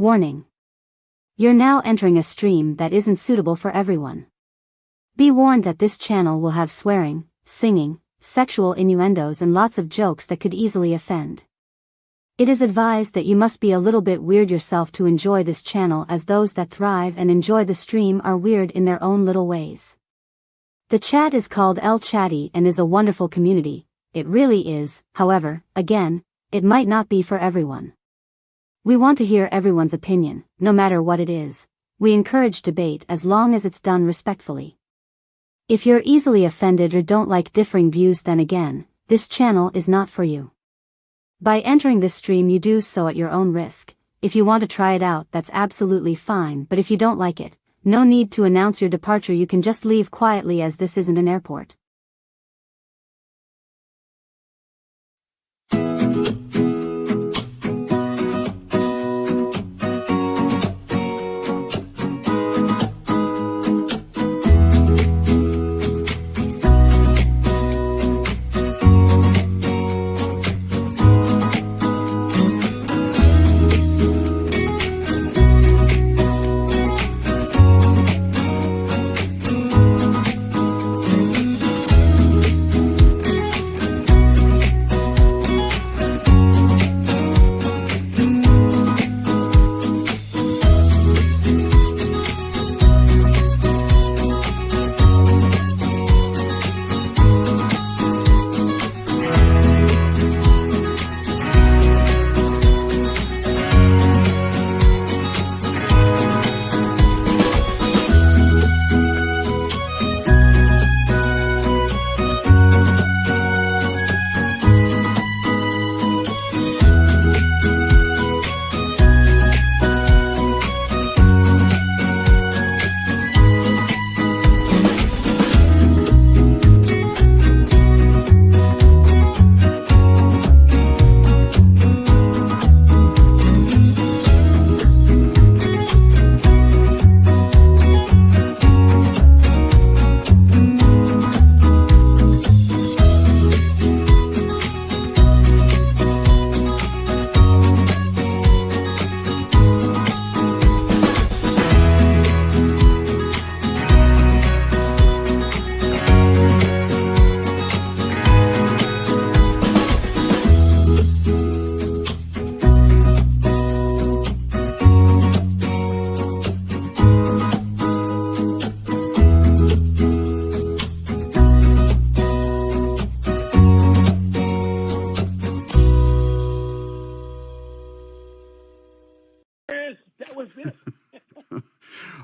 Warning. You're now entering a stream that isn't suitable for everyone. Be warned that this channel will have swearing, singing, sexual innuendos and lots of jokes that could easily offend. It is advised that you must be a little bit weird yourself to enjoy this channel, as those that thrive and enjoy the stream are weird in their own little ways. The chat is called El Chatty and is a wonderful community. It really is. However, again, it might not be for everyone. We want to hear everyone's opinion, no matter what it is. We encourage debate as long as it's done respectfully. If you're easily offended or don't like differing views, then again, this channel is not for you. By entering this stream you do so at your own risk. If you want to try it out, that's absolutely fine, but if you don't like it, no need to announce your departure, you can just leave quietly, as this isn't an airport.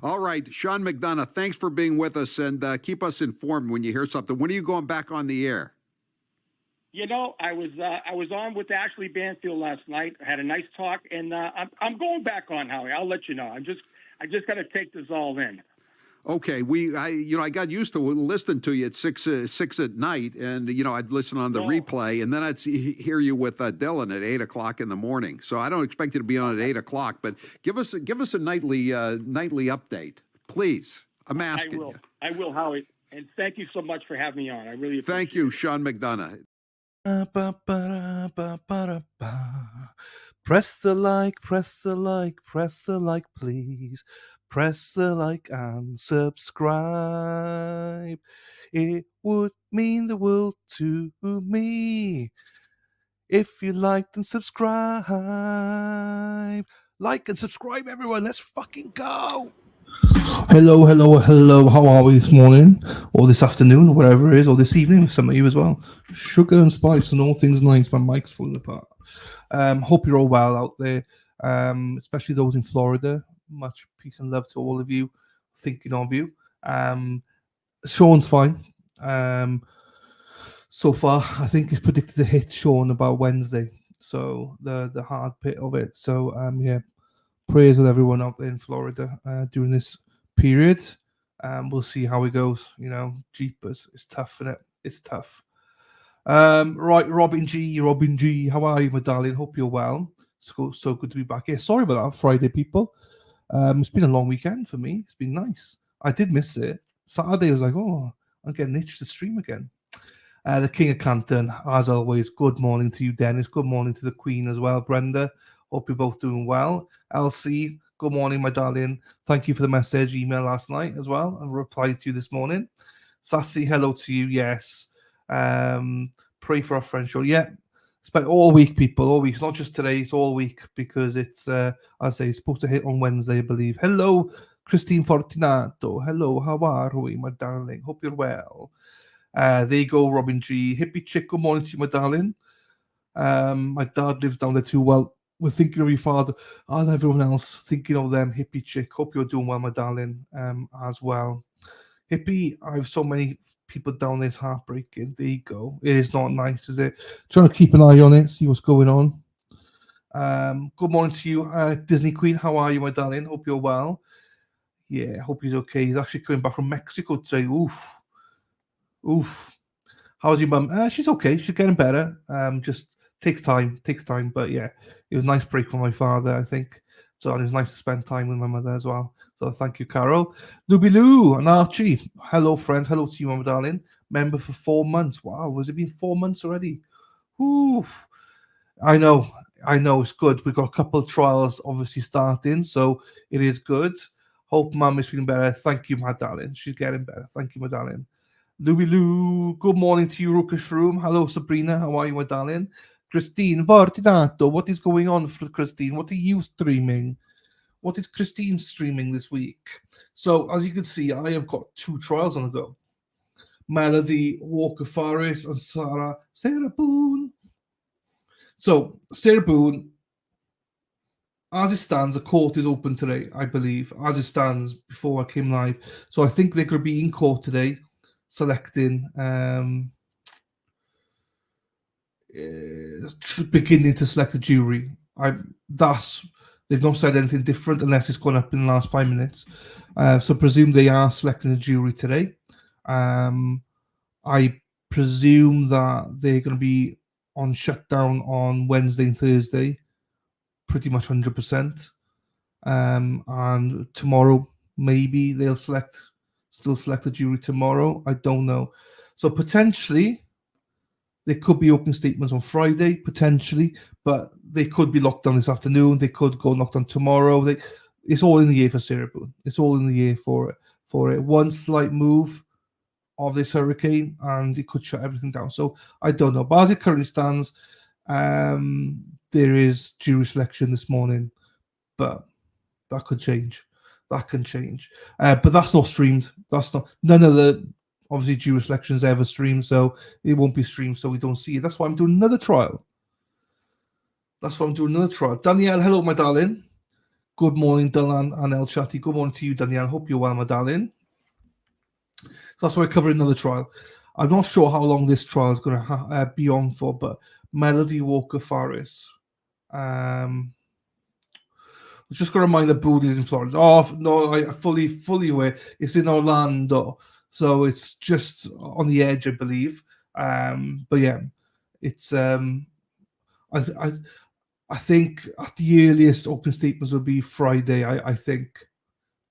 All right, Sean McDonough, thanks for being with us, and keep us informed when you hear something. When are you going back on the air? You know, I was on with Ashley Banfield last night. I had a nice talk, and I'm going back on, Howie. I'll let you know. I just got to take this all in. Okay, I got used to listening to you at six at night, and I'd listen on the replay, and then I'd hear you with Dylan at 8 o'clock in the morning. So I don't expect you to be on at 8 o'clock, but give us a nightly update, please. I'm asking you. I will, Howie, and thank you so much for having me on. I really appreciate it. Thank you, Sean McDonough. Press the like, please. Press the like and subscribe. It would mean the world to me if you liked and subscribe. Like and subscribe, everyone. Let's fucking go. Hello. How are we this morning, or this afternoon, or whatever it is, or this evening? Some of you as well. Sugar and spice and all things nice. My mic's falling apart. Hope you're all well out there, especially those in Florida. Much peace and love to all of you. Thinking of you. Sean's fine. So far, I think he's predicted to hit Sean about Wednesday. So the hard bit of it. So yeah, prayers with everyone out there in Florida during this period. We'll see how it goes. Jeepers, it's tough, isn't it? It's tough. Right, Robin G, how are you, my darling? Hope you're well. It's so good to be back here. Sorry about that, Friday, people. It's been a long weekend for me. It's been nice. I did miss it. Saturday I was like, oh, I'm getting itched to stream again. The King of Canton, as always, good morning to you, Dennis. Good morning to the Queen as well, Brenda. Hope you're both doing well. Elsie, good morning, my darling. Thank you for the message, email last night as well, and replied to you this morning. Sassy, hello to you. Yes. Pray for our friend show. Yeah. Spent all week, people, all week. It's not just today, it's all week because it's, I say, it's supposed to hit on Wednesday, I believe. Hello, Christine Fortunato. Hello, how are we, my darling? Hope you're well. There you go, Robin G. Hippie chick, good morning to you, my darling. My dad lives down there too. Well, we're thinking of your father and everyone else, thinking of them. Hippie chick, hope you're doing well, my darling, as well. Hippie, I have so many people down there. It's heartbreaking. There you go. It is not nice, is it? Trying to keep an eye on it, see what's going on. Good morning to you, Disney Queen. How are you, my darling? Hope you're well. Yeah, hope he's okay. He's actually coming back from Mexico today. Oof. How's your mum? She's okay. She's getting better. Just takes time. But yeah, it was a nice break for my father, I think. So and it was nice to spend time with my mother as well. So thank you, Carol. Luby Lou and Archie. Hello, friends. Hello to you, my darling. Member for 4 months. Wow, has it been 4 months already? Oof. I know. It's good. We've got a couple of trials obviously starting, so it is good. Hope mum is feeling better. Thank you, my darling. She's getting better. Thank you, my darling. Louie Lou, good morning to you, Ruckus Room. Hello, Sabrina. How are you, my darling? Christine Vartinato, what is going on for Christine? What are you streaming? What is Christine streaming this week? So, as you can see, I have got 2 trials on the go. Melody Walker Farris and Sarah Boone. So, Sarah Boone, as it stands, the court is open today, I believe, as it stands before I came live. So, I think they're going to be in court today, selecting, beginning to select a jury. They've not said anything different unless it's gone up in the last 5 minutes. So presume they are selecting a jury today. I presume that they're going to be on shutdown on Wednesday and Thursday, pretty much 100%. And tomorrow, maybe they'll still select a jury tomorrow. I don't know. So potentially, there could be open statements on Friday, potentially, but they could be locked down this afternoon. They could go locked down tomorrow. It's all in the air for Sarah Boone. It's all in the air for it. One slight move of this hurricane, and it could shut everything down. So I don't know. But as it currently stands, there is jury selection this morning, but that could change. That can change. But that's not streamed. None of the obviously jury selections ever streamed, so it won't be streamed, so we don't see it. That's why I'm doing another trial. Danielle, hello, my darling. Good morning, Dylan and El Chatti. Good morning to you, Danielle. Hope you're well, my darling. So that's why we're covering another trial. I'm not sure how long this trial is going to be on for, but Melody Walker Farris. Just going to remind the Boone is in Florida. Oh, no, I fully aware. It's in Orlando. So it's just on the edge, I believe. But yeah, it's I think at the earliest open statements will be Friday. I think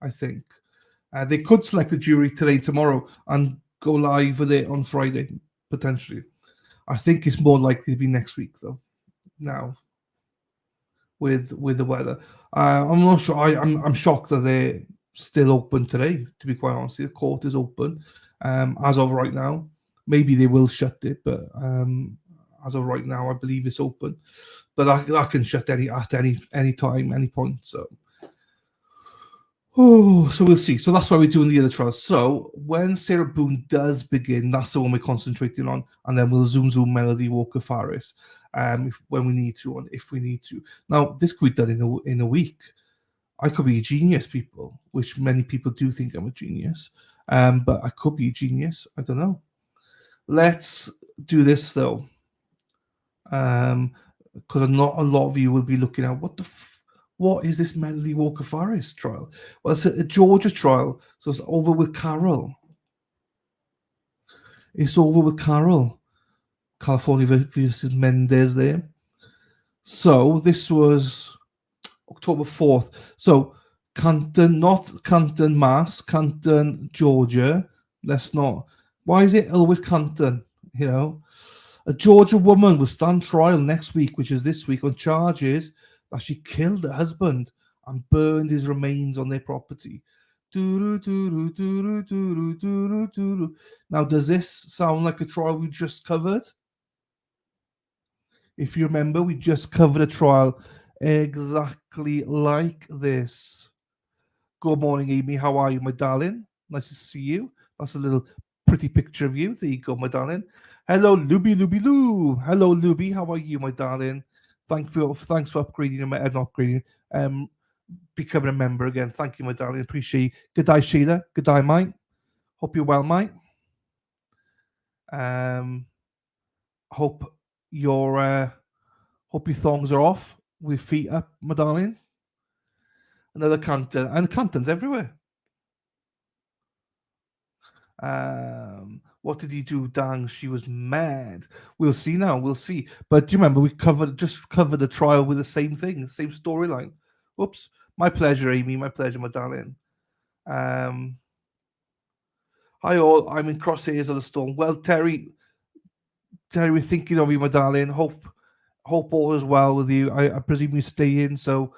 they could select the jury today, tomorrow, and go live with it on Friday potentially. I think it's more likely to be next week though. Now, with the weather, I'm not sure. I'm shocked that they're still open today, to be quite honest. The court is open as of right now. Maybe they will shut it, but as of right now, I believe it's open. But that can shut at any time, any point. So we'll see. So that's why we're doing the other trials. So when Sarah Boone does begin, that's the one we're concentrating on, and then we'll zoom Melody Walker Farris when we need to, and if we need to. Now this could be done in a week. I could be a genius, people, which many people do think I'm a genius. But I could be a genius. I don't know. Let's do this though, because not a lot of you will be looking at what is this Melody Walker Farris trial? Well, it's a Georgia trial, so it's over with Carol. California versus Mendez there. So this was October 4th. So Canton, not Canton, Mass, Canton, Georgia. Let's not. Why is it always Canton? You know, a Georgia woman will stand trial next week, which is this week, on charges that she killed her husband and burned his remains on their property. Now, does this sound like a trial we just covered? If you remember, we just covered a trial exactly like this. Good morning, Amy. How are you, my darling? Nice to see you. That's a little pretty picture of you. There you go, my darling. Hello, Luby Loo. Hello, Luby. How are you, my darling? Thanks for upgrading not upgrading. Becoming a member again. Thank you, my darling. Appreciate you. Good day, Sheila. Good day, mate. Hope you're well, mate. Hope your thongs are off with feet up, my darling. Another Canton, and Cantons everywhere. What did he do, Dang? She was mad. We'll see now. We'll see. But do you remember we just covered the trial with the same thing, same storyline? Oops. My pleasure, Amy. My pleasure, my darling. Hi all. I'm in crosshairs of the storm. Well, Terry, we're thinking of you, my darling. Hope all is well with you. I presume you stay in, so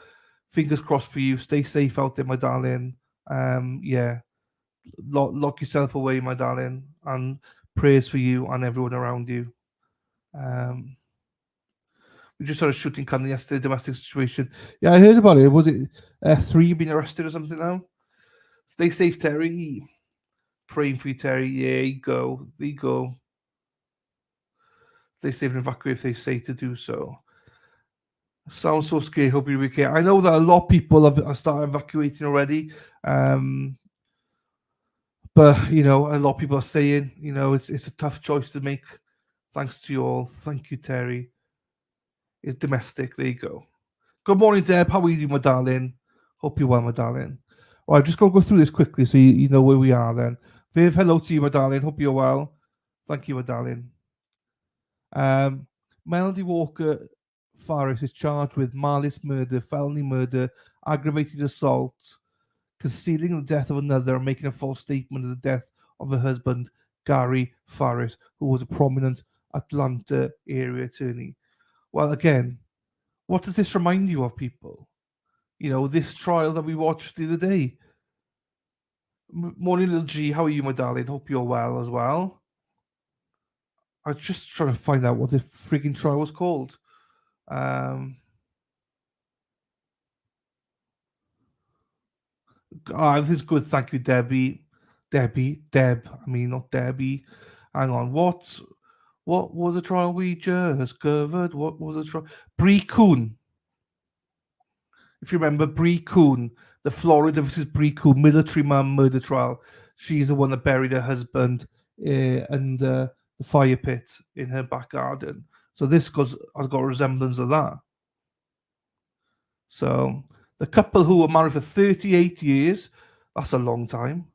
fingers crossed for you. Stay safe out there, my darling. Yeah. Lock yourself away, my darling, and prayers for you and everyone around you. We just saw a shooting cannon yesterday, domestic situation. Yeah, I heard about it. Was it 3 being arrested or something now? Stay safe, Terry. Praying for you, Terry. Yeah, you go. There you go. Stay safe and evacuate if they say to do so. Sounds so scary. Hope you're okay. I know that a lot of people have started evacuating already. But a lot of people are staying. It's a tough choice to make. Thanks to you all. Thank you, Terry. It's domestic. There you go. Good morning, Deb. How are you, my darling? Hope you're well, my darling. All right, just going to go through this quickly so you know where we are then. Viv, hello to you, my darling. Hope you're well. Thank you, my darling. Melody Walker Farris is charged with malice murder, felony murder, aggravated assault, concealing the death of another, and making a false statement of the death of her husband, Gary Farris, who was a prominent Atlanta area attorney. Well, again, what does this remind you of, people? This trial that we watched the other day. Morning, little G. How are you, my darling? Hope you're well as well. I was just trying to find out what the freaking trial was called. Everything's good. Thank you, Debbie. Deb. I mean, not Debbie. Hang on. What was the trial we just covered? What was the trial? Bree Coon. If you remember, Bree Coon, the Florida versus Bree Coon military man murder trial. She's the one that buried her husband and the fire pit in her back garden. So this has got a resemblance of that. So the couple who were married for 38 years, that's a long time,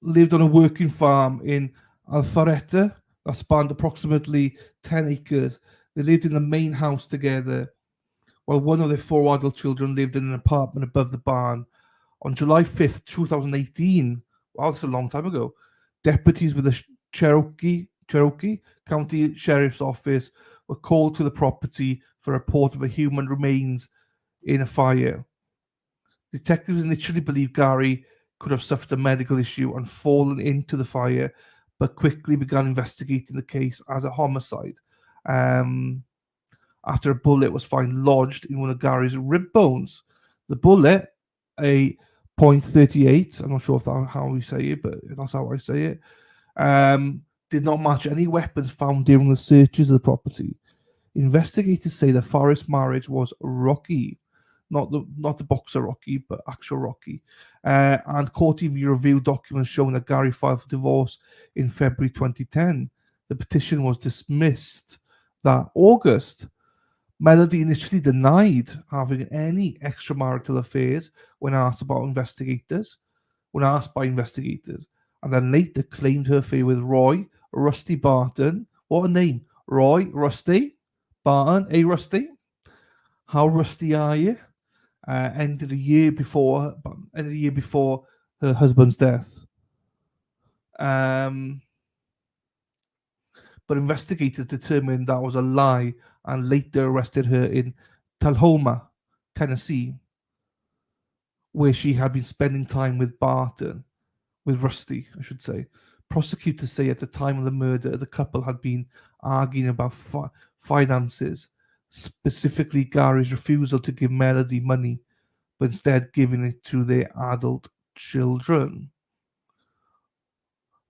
lived on a working farm in Alpharetta that spanned approximately 10 acres. They lived in the main house together, while one of their 4 adult children lived in an apartment above the barn. On July 5th, 2018, wow, that's a long time ago, deputies with the Cherokee County Sheriff's Office were called to the property for a report of a human remains in a fire. Detectives initially believed Gary could have suffered a medical issue and fallen into the fire, but quickly began investigating the case as a homicide. After a bullet was found lodged in one of Gary's rib bones. The bullet, a .38, I'm not sure if that's how we say it, but that's how I say it, did not match any weapons found during the searches of the property. Investigators say the Farris marriage was rocky, not the boxer Rocky, but actual Rocky. And court TV reviewed documents showing that Gary filed for divorce in February 2010. The petition was dismissed that August. Melody initially denied having any extramarital affairs when asked by investigators, and then later claimed her affair with Roy Rusty Barton. What a name! Roy Rusty Barton. Hey, Rusty, how rusty are you? Ended a year before her husband's death. But but investigators determined that was a lie and later arrested her in Tullahoma, Tennessee, where she had been spending time with Rusty, I should say. Prosecutors say at the time of the murder, the couple had been arguing about finances, specifically Gary's refusal to give Melody money, but instead giving it to their adult children.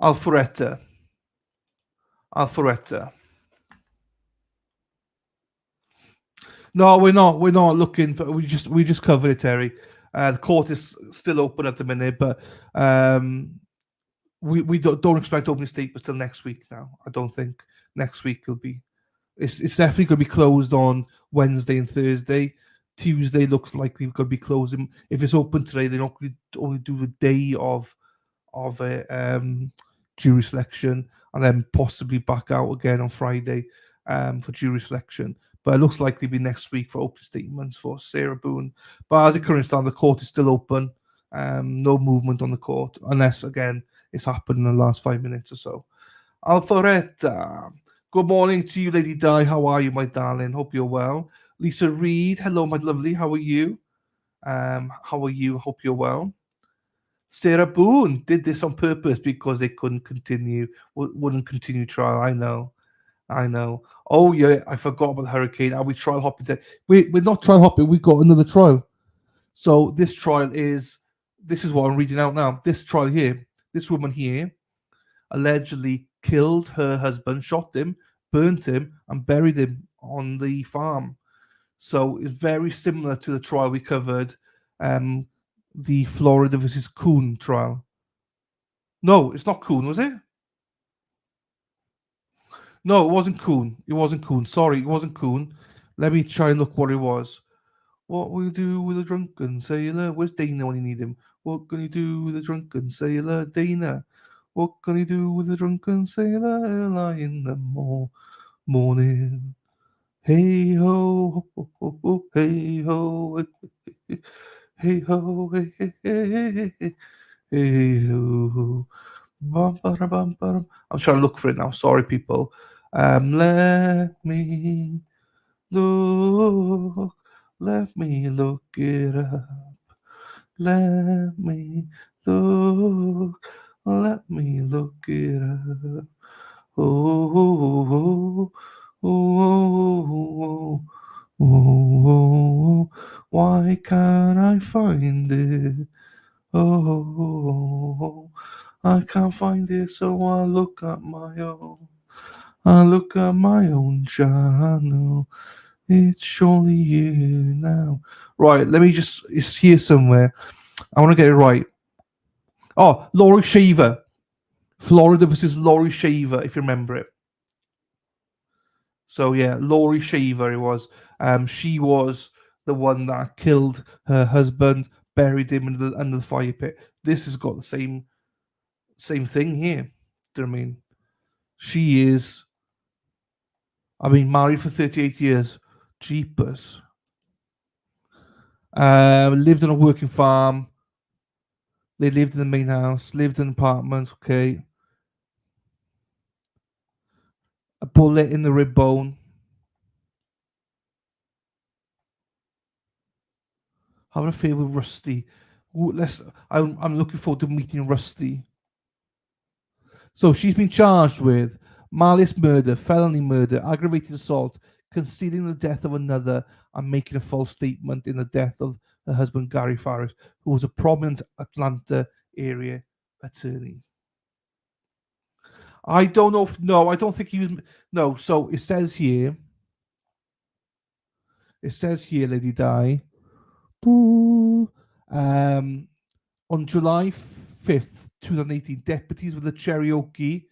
Alpharetta. No, we're not. We're not looking for. We just covered it, Terry. The court is still open at the minute, but we don't expect opening statements till next week. Now, I don't think next week will be. It's definitely going to be closed on Wednesday and Thursday. Tuesday looks likely going to be closing. If it's open today, they're not going to only do a day of a jury selection, and then possibly back out again on Friday for jury selection. But it looks likely to be next week for opening statements for Sarah Boone. But as it currently stands, the court is still open. No movement on the court, unless, again, it's happened in the last 5 minutes or so. Alpharetta, good morning to you, Lady Di. How are you, my darling? Hope you're well. Lisa Reed, hello, my lovely. How are you? Hope you're well. Sarah Boone did this on purpose because they wouldn't continue trial. I know. Oh yeah, I forgot about the hurricane. Are we trial hopping today? We're not trial hopping. We've got another trial. So this trial is what I'm reading out now. This trial here, this woman here, allegedly killed her husband, shot him, burnt him, and buried him on the farm. So it's very similar to the trial we covered, the Florida versus Coon trial. No, it's not Coon, was it? No, it wasn't Coon. Sorry, it wasn't Coon. Let me try and look what it was. What will you do with a drunken sailor? Where's Dana when you need him? What can you do with a drunken sailor? Dana. What can you do with a drunken sailor early in the morning? Hey ho, ho, ho, ho, hey ho, hey ho, hey hey hey hey, hey ho. Bum, bum, bum. I'm trying to look for it now. Sorry, people. Let me look. Let me look it up. Let me look. Let me look it up. Oh, oh, oh, oh, oh, why can't I find it? Oh, I can't find it, so I look at my own. I look at my own channel. It's surely here now. Right, it's here somewhere. I want to get it right. Oh, Laurie Shaver. Florida versus Laurie Shaver, if you remember it. So yeah, Laurie Shaver it was. She was the one that killed her husband, buried him under the fire pit. This has got the same thing here. Do you know what I mean? She is, married for 38 years. Jeepers. Lived on a working farm. They lived in the main house, lived in apartments, okay. A bullet in the rib bone. Having an affair with Rusty. I'm looking forward to meeting Rusty. So she's been charged with malice murder, felony murder, aggravated assault, concealing the death of another, and making a false statement in the death of her husband, Gary Farris, who was a prominent Atlanta area attorney. I don't know I don't think he was. No, so it says here, Lady Di, on July 5th, 2018, deputies with the Cherokee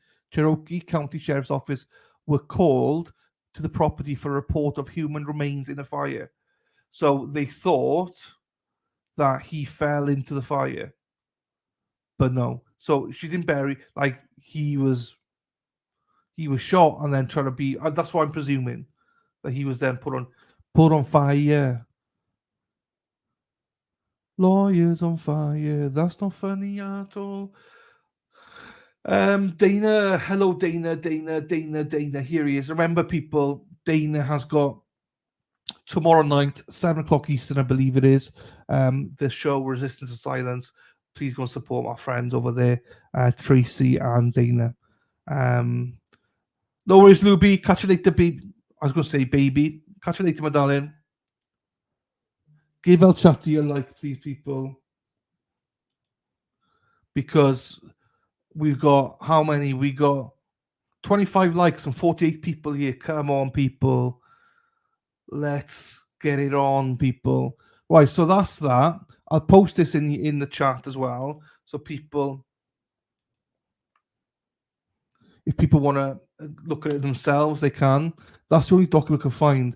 County Sheriff's Office were called to the property for a report of human remains in a fire. So they thought that he fell into the fire, but no. So she didn't bury, like he was shot and then trying to be. That's what I'm presuming, that he was then put on fire. Lawyers on fire. That's not funny at all. Dana, hello, Dana. Here he is. Remember, people, Dana has got tomorrow night, 7 o'clock Eastern, I believe it is. The show Resistance to Silence. Please go and support my friends over there, Tracy and Dana. No worries, Ruby. Catch you later, baby. I was going to say, baby. Catch you later, my darling. Give El Chatty a like, please, people. Because we've got how many? We got 25 likes and 48 people here. Come on, people. Let's get it on, people. Right, so that's that. I'll post this in the chat as well. So people, if people want to look at it themselves, they can. That's the only document I can find.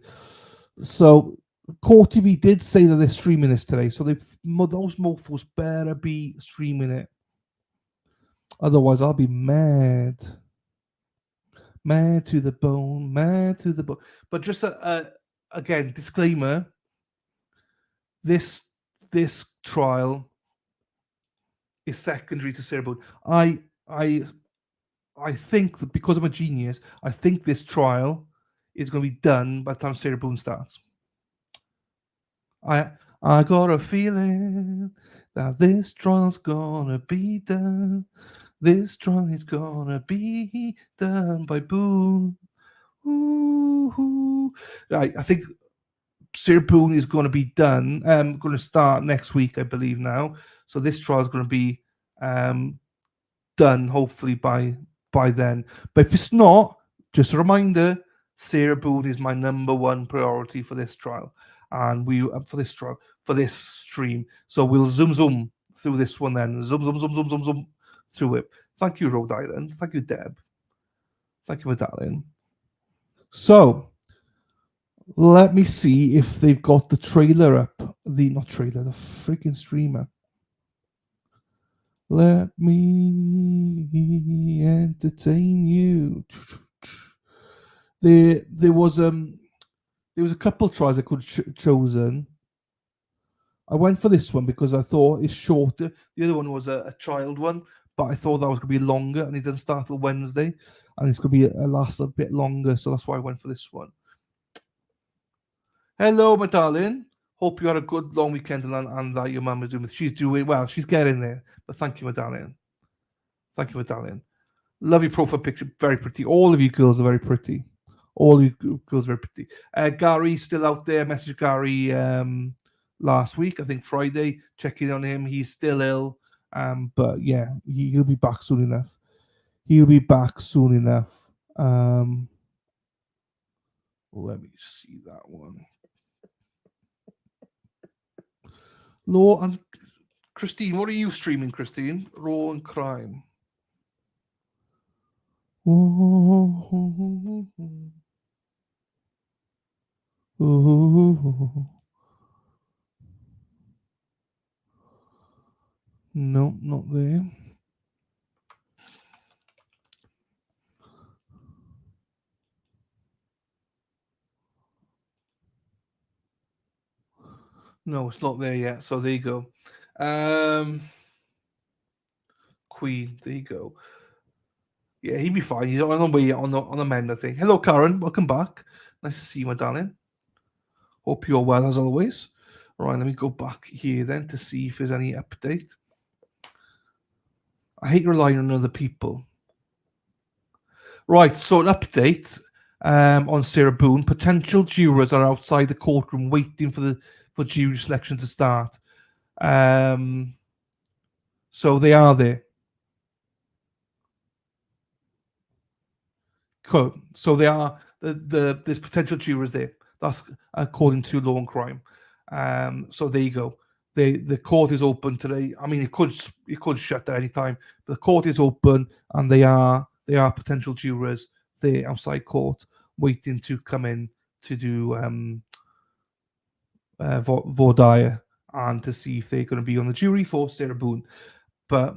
So Core TV did say that they're streaming this today. So those mofos better be streaming it. Otherwise, I'll be mad. Mad to the bone, mad to the bone. But just again, disclaimer: this trial is secondary to Ceredigion. I think that because I'm a genius, I think this trial is going to be done by the time Ceredigion starts. I got a feeling that this trial's gonna be done. This trial is gonna be done by Boone. Ooh. Right, I think Ceredigion is going to be done. Going to start next week, I believe now. So this trial is going to be done hopefully by then. But if it's not, just a reminder: Ceredigion is my number one priority for this trial, and for this stream. So we'll zoom through this one then. Zoom through it. Thank you, Rhode Island. Thank you, Deb. Thank you, my darling. So let me see if they've got the trailer up. The freaking streamer. Let me entertain you. There was a couple of tries I could have chosen. I went for this one because I thought it's shorter. The other one was a child one, but I thought that was going to be longer, and it doesn't start till Wednesday, and it's going to be last a bit longer, so that's why I went for this one. Hello, my darling. Hope you had a good long weekend and that your mum is doing. She's doing well. She's getting there. But thank you, my darling. Thank you, my darling. Love your profile picture. Very pretty. All of you girls are very pretty. All of you girls are very pretty. Gary's still out there. Message Gary last week, I think Friday. Checking on him. He's still ill. But yeah, he'll be back soon enough. Let me see that one. Law and Christine, what are you streaming, Christine? Raw and Crime. Ooh. No, not there. No, it's not there yet. So there you go. Queen, there you go. Yeah, he'd be fine. He's on the way on the mend, I think. Hello, Karen. Welcome back. Nice to see you, my darling. Hope you're well as always. All right, let me go back here then to see if there's any update. I hate relying on other people. Right, so an update on Ceredigion. Potential jurors are outside the courtroom waiting for jury selection to start. So they are there. Cool. So they are there's potential jurors there. That's according to Law and Crime. So there you go. The court is open today. I mean, it could shut at any time, but the court is open, and they are potential jurors there outside court waiting to come in to do voir dire and to see if they're going to be on the jury for Ceredigion. But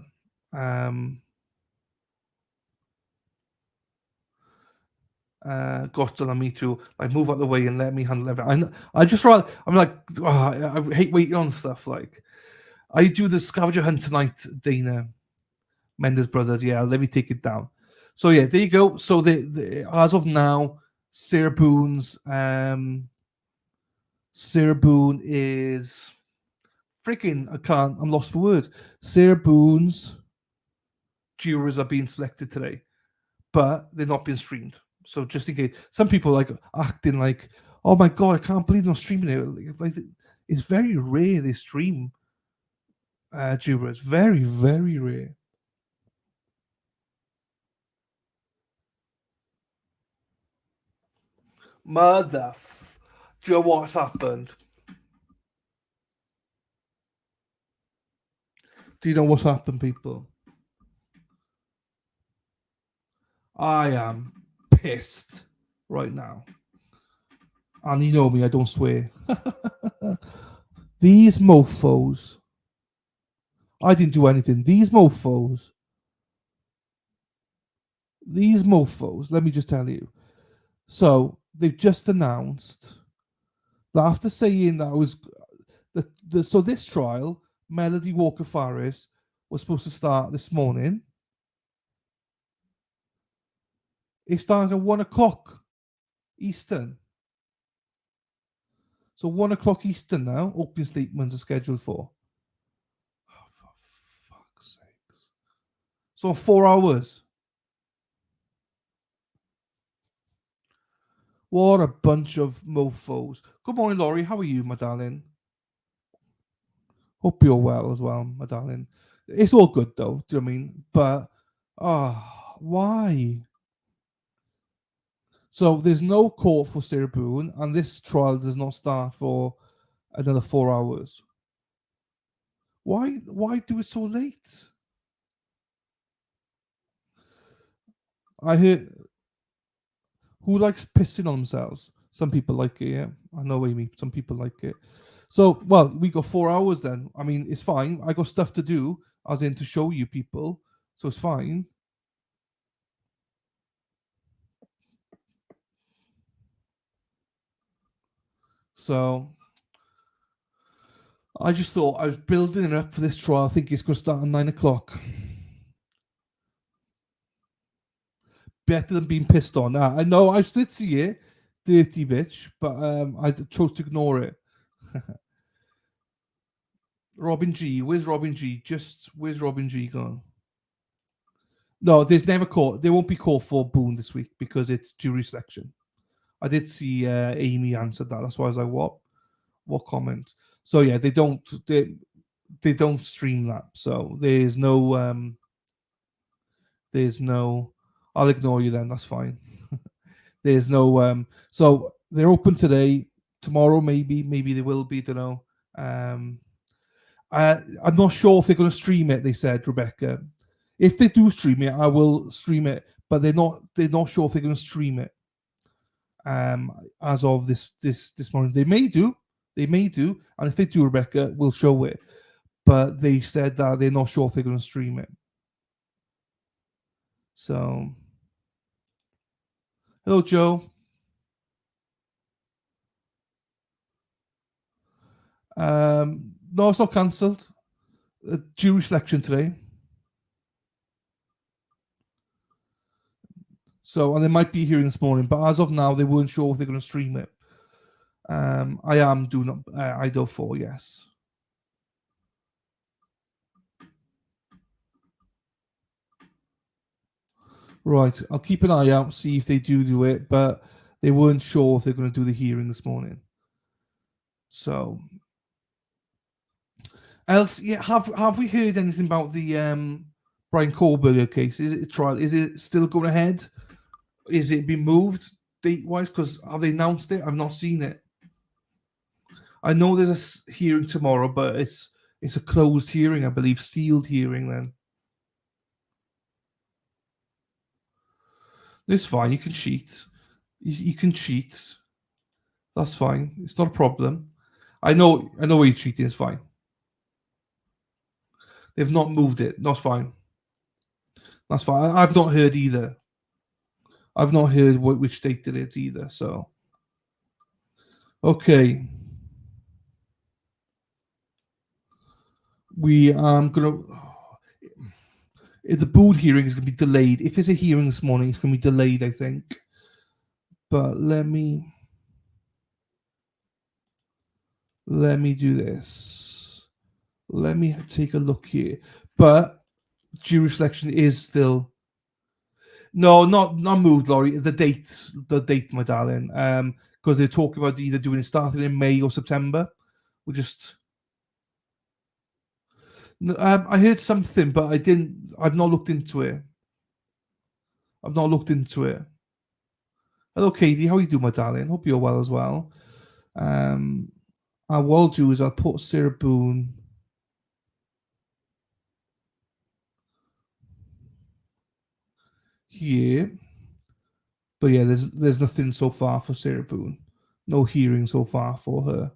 gosh, tell me to like move out the way and let me handle everything. I hate waiting on stuff. Like I do the scavenger hunt tonight, Dana. Mendes Brothers. Yeah, let me take it down. So yeah, there you go. So as of now, Sarah Boone's Sarah Boone is freaking. I'm lost for words. Sarah Boone's jurors are being selected today, but they're not being streamed. So just in case, some people like acting like, "Oh my god, I can't believe they're not streaming it." Like it's very rare they stream jurors. Very, very rare. Do you know what's happened? Do you know what's happened, people? I am pissed right now. And you know me, I don't swear. These mofos. I didn't do anything. These mofos. Let me just tell you. So, they've just announced that after saying that was so this trial, Melody Walker Farris, was supposed to start this morning. It started at 1 o'clock Eastern. So 1 o'clock Eastern now, opening statements are scheduled for. Oh, for fuck's sakes. So 4 hours. What a bunch of mofos. Good morning, Laurie. How are you, my darling? Hope you're well as well, my darling. It's all good though, do you know what I mean? But why? So there's no court for Sarah Boone, and this trial does not start for another 4 hours. Why do it so late? I hear who likes pissing on themselves? Some people like it, yeah. I know what you mean. Some people like it. So, well, we got 4 hours then. I mean, it's fine. I got stuff to do, as in to show you people. So it's fine. So I just thought I was building it up for this trial. I think it's going to start at 9 o'clock. Better than being pissed on. I know I did see it, dirty bitch, but I chose to ignore it. Robin G, where's Robin G? Where's Robin G gone? No, there's never court. There won't be court for Boone this week because it's jury selection. I did see Amy answered that. That's why I was like, what comment? So yeah, they don't stream that. So there's no I'll ignore you then. That's fine. There's no so they're open today. Tomorrow maybe they will be. Don't know. I'm not sure if they're going to stream it. They said, Rebecca. If they do stream it, I will stream it. But they're not sure if they're going to stream it. As of this morning, they may do, and if they do, Rebecca, we'll show it. But they said that they're not sure if they're going to stream it. So, hello, Joe. No, it's not cancelled. Jury selection today. So, and they might be hearing this morning, but as of now, they weren't sure if they're going to stream it. I am doing IDO 4, yes. Right, I'll keep an eye out, see if they do it, but they weren't sure if they're going to do the hearing this morning. So, else, yeah, have we heard anything about the Brian Kohlberger case? Is it a trial? Is it still going ahead? Is it been moved date-wise? Because have they announced it? I've not seen it. I know there's a hearing tomorrow, but it's a closed hearing, I believe, sealed hearing then. It's fine. You can cheat. You can cheat. That's fine. It's not a problem. I know where you're cheating. It's fine. They've not moved it. That's fine. That's fine. I've not heard either. I've not heard which date did it either. So, okay. We gonna. If the board hearing is going to be delayed, if there's a hearing this morning, it's going to be delayed, I think. But let me do this. Let me take a look here. But jury selection is still not moved, Laurie. The date, my darling. Because they're talking about either doing it starting in May or September. We'll just. I heard something, but I didn't. I've not looked into it. Hello, Katie. How are you doing, my darling? Hope you're well as well. I will do is I'll put Sarah Boone here. But yeah, there's nothing so far for Sarah Boone. No hearing so far for her.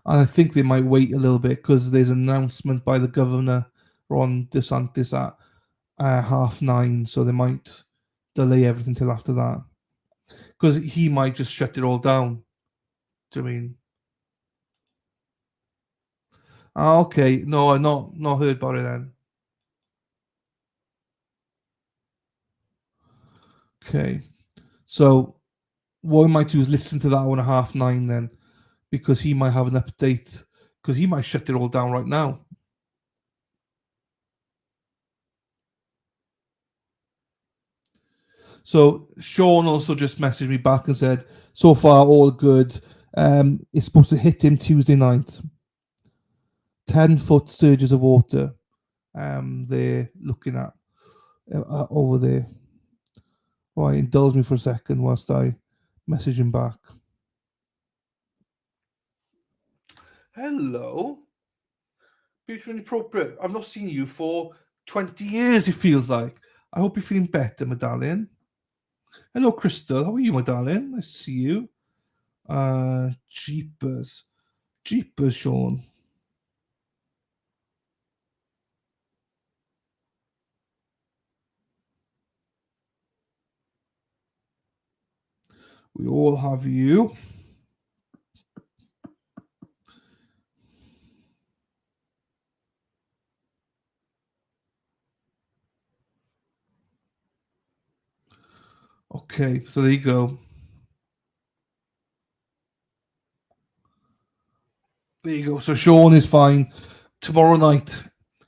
And I think they might wait a little bit because there's an announcement by the governor, Ron DeSantis, at 9:30. So they might delay everything till after that. Because he might just shut it all down. Do you mean? Okay. No, I've not heard about it then. Okay. So what we might do is listen to that 9:30 then, because he might have an update, because he might shut it all down right now. So Sean also just messaged me back and said, so far all good. It's supposed to hit him Tuesday night. 10-foot surges of water. They're looking at over there. Right, indulge me for a second whilst I message him back. Hello. Beautiful and appropriate. I've not seen you for 20 years, it feels like. I hope you're feeling better, my darling. Hello, Crystal. How are you, my darling? Nice to see you. Jeepers, Sean. We all have you. Okay, so there you go. There you go. So Sean is fine. Tomorrow night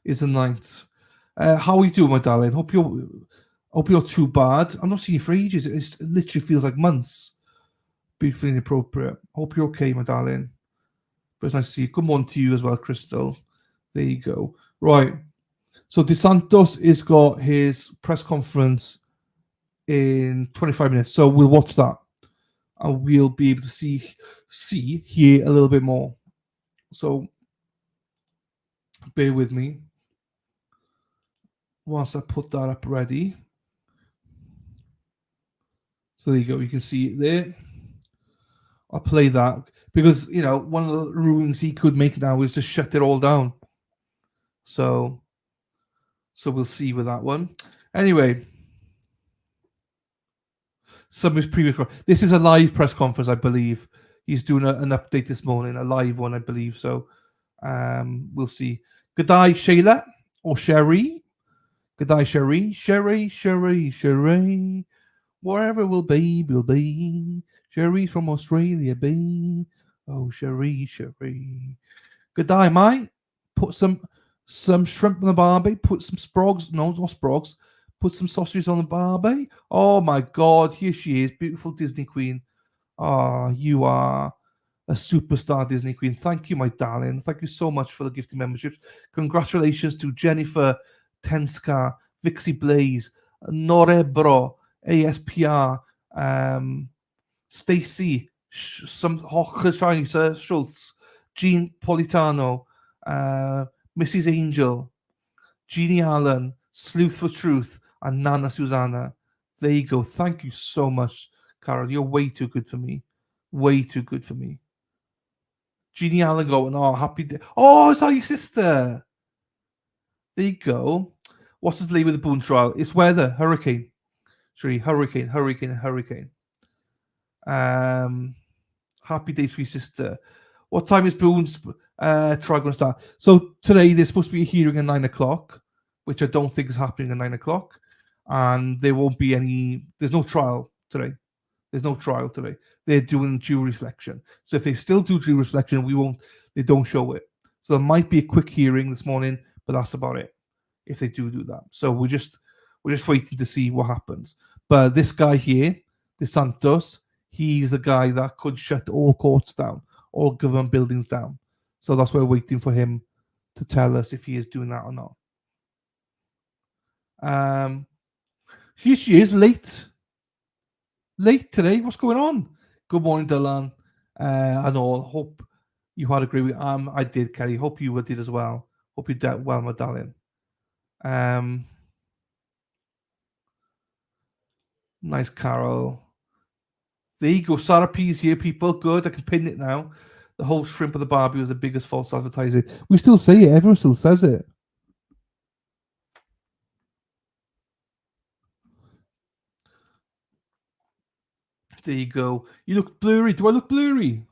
is the night. How are you doing, my darling? Hope you're too bad. I'm not seeing you for ages. It literally feels like months. Beautifully inappropriate. Hope you're okay, my darling. But it's nice to see you. Good morning to you as well, Crystal. There you go. Right. So DeSantis has got his press conference in 25 minutes. So we'll watch that. And we'll be able to hear a little bit more. So bear with me once I put that up ready. So there you go. You can see it there. I'll play that because, one of the rulings he could make now is to shut it all down. So we'll see with that one. Anyway, some of his previous. This is a live press conference, I believe. He's doing an update this morning, a live one, I believe. So we'll see. Good day, Sheila or Sherry. Good day, Sherry. Sherry. Wherever we'll be. Sherry from Australia, be. Oh, Sherry. Good day, mate. Put some shrimp on the barbie. Put some sprogs. No, not sprogs. Put some sausages on the barbie. Oh my God, here she is, beautiful Disney Queen. Ah, you are a superstar, Disney Queen. Thank you, my darling. Thank you so much for the gifting memberships. Congratulations to Jennifer Tenska, Vixie Blaze, Norebro, ASPR, Stacy, Schultz, Jean Politano, Mrs. Angel, Jeannie Allen, Sleuth for Truth, and Nana Susanna. There you go. Thank you so much, Carol. You're way too good for me. Way too good for me. Jeannie Allen going, oh, happy day. Oh, is that your sister? There you go. What's the delay with the Boone trial? It's weather, hurricane. Sorry, hurricane. Happy days for your sister. What time is Boone's trial going to start? So today there's supposed to be a hearing at 9 o'clock, which I don't think is happening at 9 o'clock. And there won't be there's no trial today. There's no trial today. They're doing jury selection. So if they still do jury selection, they don't show it. So there might be a quick hearing this morning, but that's about it. If they do that. So we're just waiting to see what happens. But this guy here, DeSantos, he's a guy that could shut all courts down, all government buildings down. So that's why we're waiting for him to tell us if he is doing that or not. Here she is, late today. What's going on? Good morning, Dylan. I know. Hope you had a great week. I did, Kelly. Hope you did as well. Hope you did well, my darling. Nice, Carol. There you go. Sarah P's here, people. Good. I can pin it now. The whole shrimp of the Barbie was the biggest false advertising. We still say it. Everyone still says it. There you go. You look blurry. Do I look blurry?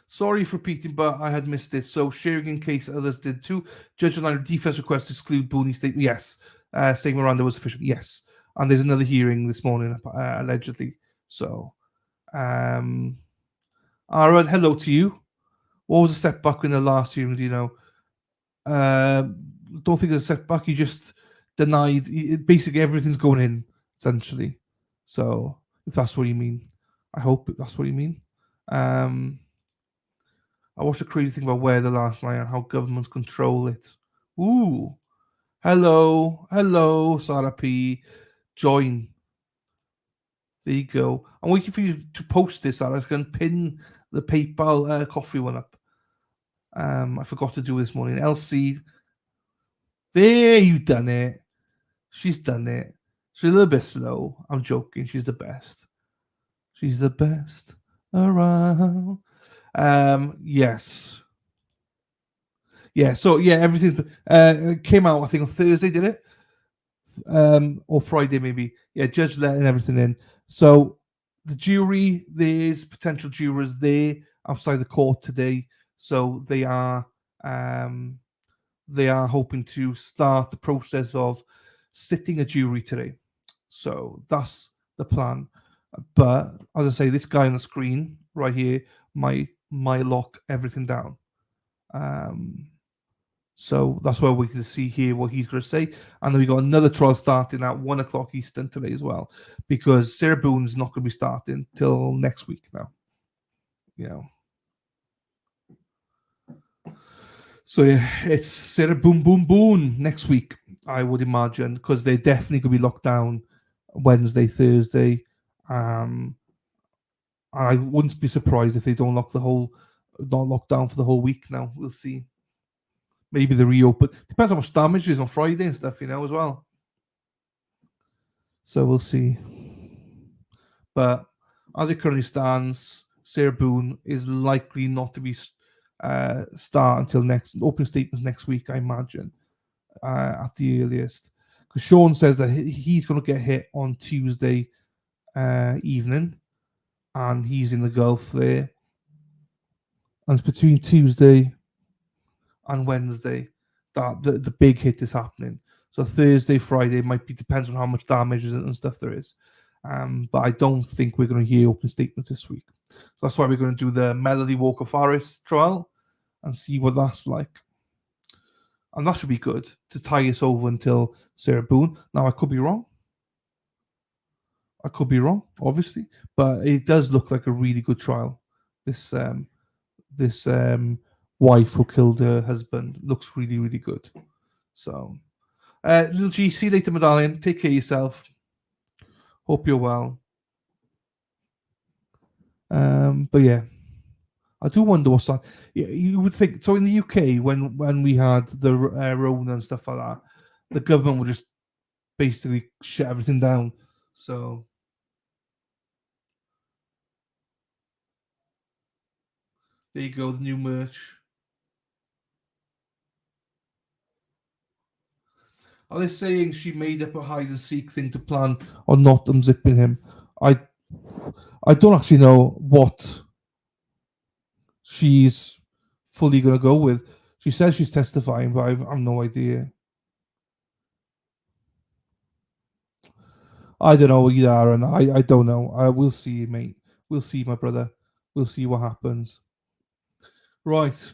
Sorry for repeating, but I had missed it. So sharing in case others did too. Judge and defense request to exclude Booney's statement. Yes. Saying Miranda was official. Yes. And there's another hearing this morning, allegedly. So, Aaron, hello to you. What was a setback in the last hearing? Do you know? Don't think it's a setback. He just denied. Basically, everything's going in, essentially. So, if that's what you mean, I hope that's what you mean. I watched a crazy thing about weather last night and how governments control it. Ooh. Hello, Sarah P. Join. There you go. I'm waiting for you to post this, Sarah. I was going to pin the PayPal coffee one up. I forgot to do this morning. Elsie. There, you've done it. She's done it. She's a little bit slow. I'm joking. She's the best. She's the best around. Yes. Yeah, so yeah, everything came out, I think, on Thursday, did it? Or Friday, maybe. Yeah, judge letting everything in. So the jury, there's potential jurors there outside the court today. So they are hoping to start the process of sitting a jury today. So that's the plan. But as I say, this guy on the screen right here might lock everything down. So that's where we can see here what he's going to say. And then we got another trial starting at 1 o'clock Eastern today as well, because Sarah Boone's not going to be starting till next week now. You know. So yeah, it's Sarah Boone next week, I would imagine, because they're definitely going to be locked down Wednesday, Thursday. I wouldn't be surprised if they don't lock down for the whole week now. We'll see. Maybe the reopen. Depends how much damage is on Friday and stuff, as well. So we'll see. But as it currently stands, Sarah Boone is likely not to be start until next open statements next week, I imagine, at the earliest. Because Sean says that he's going to get hit on Tuesday evening, and he's in the Gulf there. And it's between Tuesday and Wednesday that the big hit is happening. So Thursday, Friday depends on how much damage and stuff there is. But I don't think we're going to hear open statements this week. So that's why we're going to do the Melody Walker Farris trial and see what that's like. And that should be good to tie us over until Sarah Boone. Now, I could be wrong. Obviously. But it does look like a really good trial. This wife who killed her husband looks really, really good. So, little G, see you later, my darling. Take care of yourself. Hope you're well. But yeah, I do wonder what's that. You would think so. In the UK, when we had the Rona and stuff like that, the government would just basically shut everything down. So there you go, the new merch. Are they saying she made up a hide and seek thing to plan on not unzipping him? I don't actually know what she's fully going to go with. She says she's testifying, but I have no idea. I don't know either, Aaron. I don't know. We'll see, mate. We'll see, my brother. We'll see what happens. Right.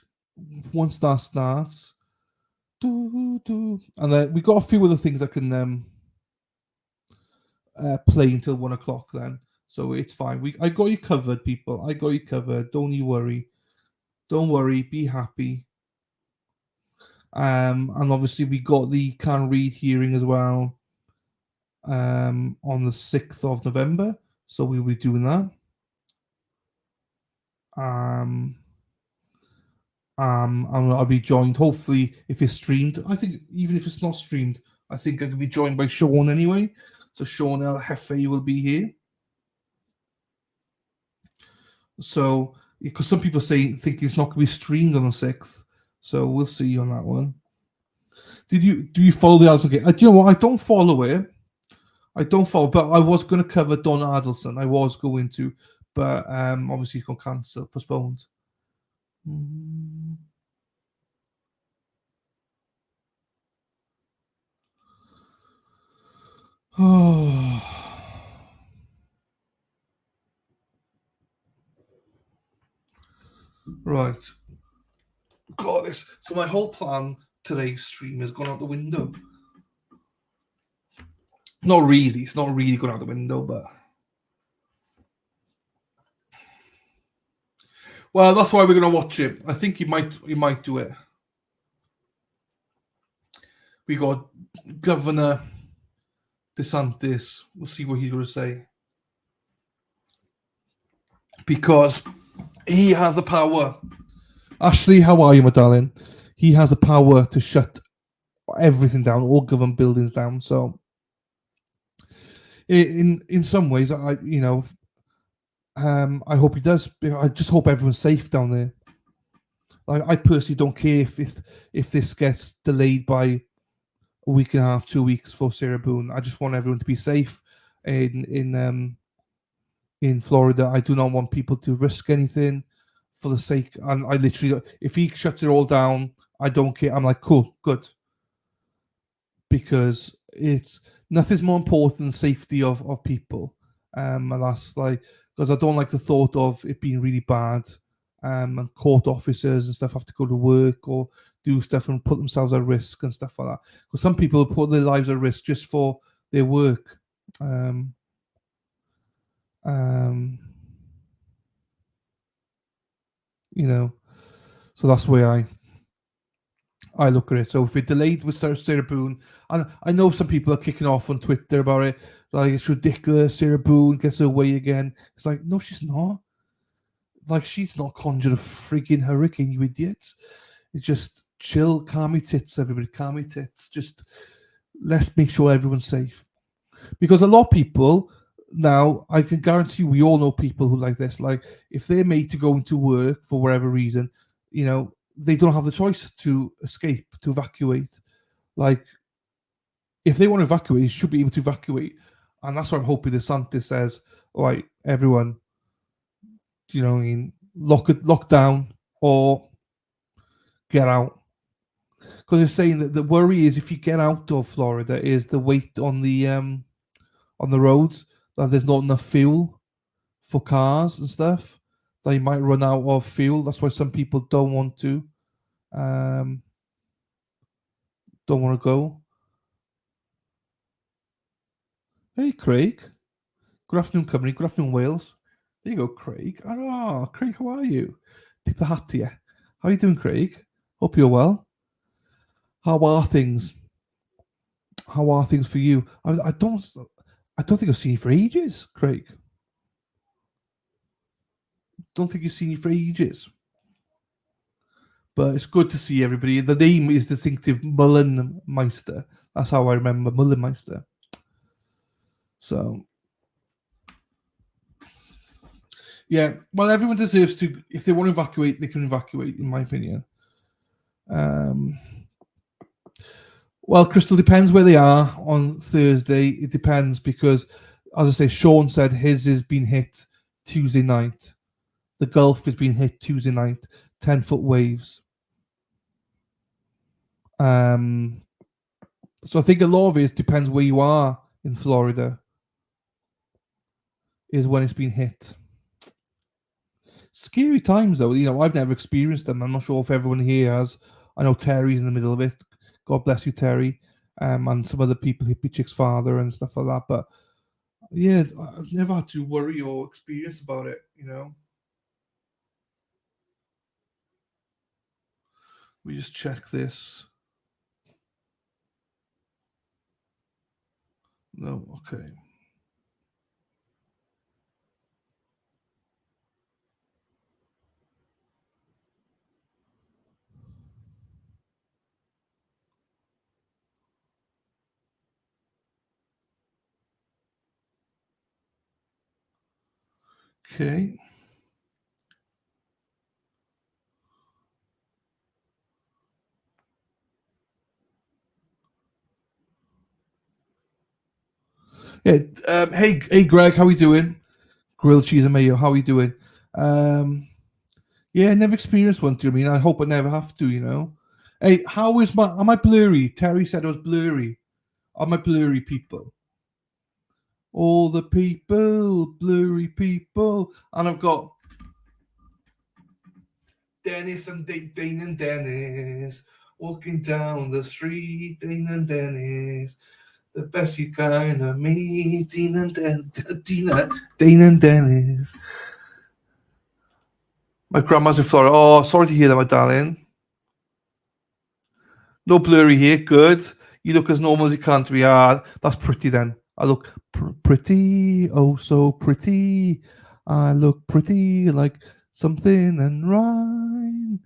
Once that starts, and then we got a few other things I can play until 1 o'clock. Then, so it's fine. I got you covered, people. I got you covered. Don't you worry. Don't worry. Be happy. And obviously we got the Can Read hearing as well. On the 6th of November, so we'll be doing that. And I'll be joined, hopefully, if it's streamed. I think even if it's not streamed, I think I can be joined by Sean anyway. So Sean El Jefe will be here. So, because some people think it's not going to be streamed on the 6th, so we'll see on that one. Do you follow the Adelson? Do you know what? I don't follow it. But I was going to cover Don Adelson. I was going to, but obviously he's got cancelled, postponed. Right. Got this. So my whole plan today's stream has gone out the window. Not really. It's not really gone out the window, but well, that's why we're going to watch it. I think he might do it. We got Governor DeSantis. We'll see what he's going to say, because he has the power. Ashley, how are you, my darling? He has the power to shut everything down, all government buildings down. So, in some ways, I hope he does. I just hope everyone's safe down there. I personally don't care if this gets delayed by a week and a half, 2 weeks for Sarah Boone. I just want everyone to be safe in Florida. I do not want people to risk anything for the sake. And I literally, if he shuts it all down, I don't care. I'm like, cool, good, because it's nothing's more important than safety of people. And that's like, because I don't like the thought of it being really bad. And court officers and stuff have to go to work or do stuff and put themselves at risk and stuff like that. Because some people put their lives at risk just for their work. So that's where I look at it. So if we're delayed with Sarah Boone, and I know some people are kicking off on Twitter about it, like it's ridiculous, Sarah Boone gets her way again. It's like, no, she's not. Like, she's not conjured a frigging hurricane, you idiots. It's just chill, calm your tits, everybody, calm your tits. Just let's make sure everyone's safe. Because a lot of people now, I can guarantee we all know people who like this. Like, if they're made to go into work for whatever reason, they don't have the choice to escape, to evacuate. Like, if they want to evacuate, they should be able to evacuate. And that's what I'm hoping DeSantis says, all right, everyone, lock down or get out. Because they're saying that the worry is if you get out of Florida is the weight on the roads, that there's not enough fuel for cars and stuff. They might run out of fuel. That's why some people don't want to go. Hey, Craig. Good afternoon, company. Good afternoon, Wales. There you go, Craig. Oh, Craig, how are you? Tip the hat to you. How are you doing, Craig? Hope you're well. How are things? How are things for you? I don't think I've seen you for ages, Craig. Don't think you've seen you for ages. But it's good to see everybody. The name is distinctive, Mullenmeister. That's how I remember, Mullenmeister. So, yeah. Well, everyone deserves to. If they want to evacuate, they can evacuate, in my opinion. Well, Crystal, depends where they are on Thursday. It depends because, as I say, Sean said his has been hit Tuesday night. The Gulf has been hit Tuesday night, 10-foot waves. So I think a lot of it depends where you are in Florida, is when it's been hit. Scary times, though. I've never experienced them. I'm not sure if everyone here has. I know Terry's in the middle of it. God bless you, Terry. And some other people, Hippie Chick's father and stuff like that. But yeah, I've never had to worry or experience about it. We just check this. No, okay. Okay. Yeah. Hey, Greg, how are you doing? Grilled cheese and mayo. How are you doing? Yeah, never experienced one. Do you mean? I hope I never have to. Hey, how is my? Am I blurry? Terry said I was blurry. Am I blurry people? All the people, blurry people, and I've got Dennis and Dane and Dennis walking down the street. Dane and Dennis, the best you gonna meet. Dane and Dennis. My grandma's in Florida. Oh, sorry to hear that, my darling. No blurry here. Good. You look as normal as you can to be. That's pretty then. I look pretty. Oh, so pretty. I look pretty like something and rhyme.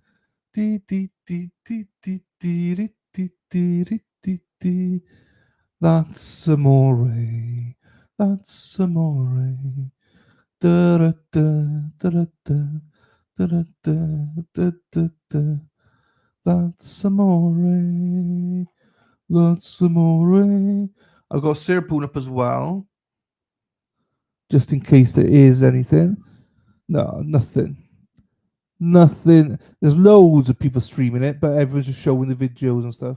Dee, dee, dee, dee, dee, dee, dee, dee, dee, dee, dee, dee. That's amore. That's amore. Da da da da da da da da da da da. That's amore. That's amore. I've got syrup up as well, just in case there is anything. No, nothing. Nothing. There's loads of people streaming it, but everyone's just showing the videos and stuff.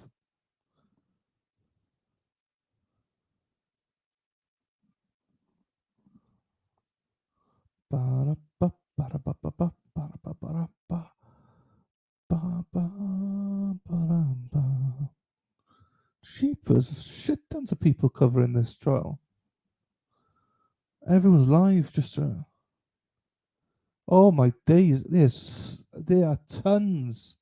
Sheepers, shit tons of people covering this trial. Everyone's live, just oh my days! There are tons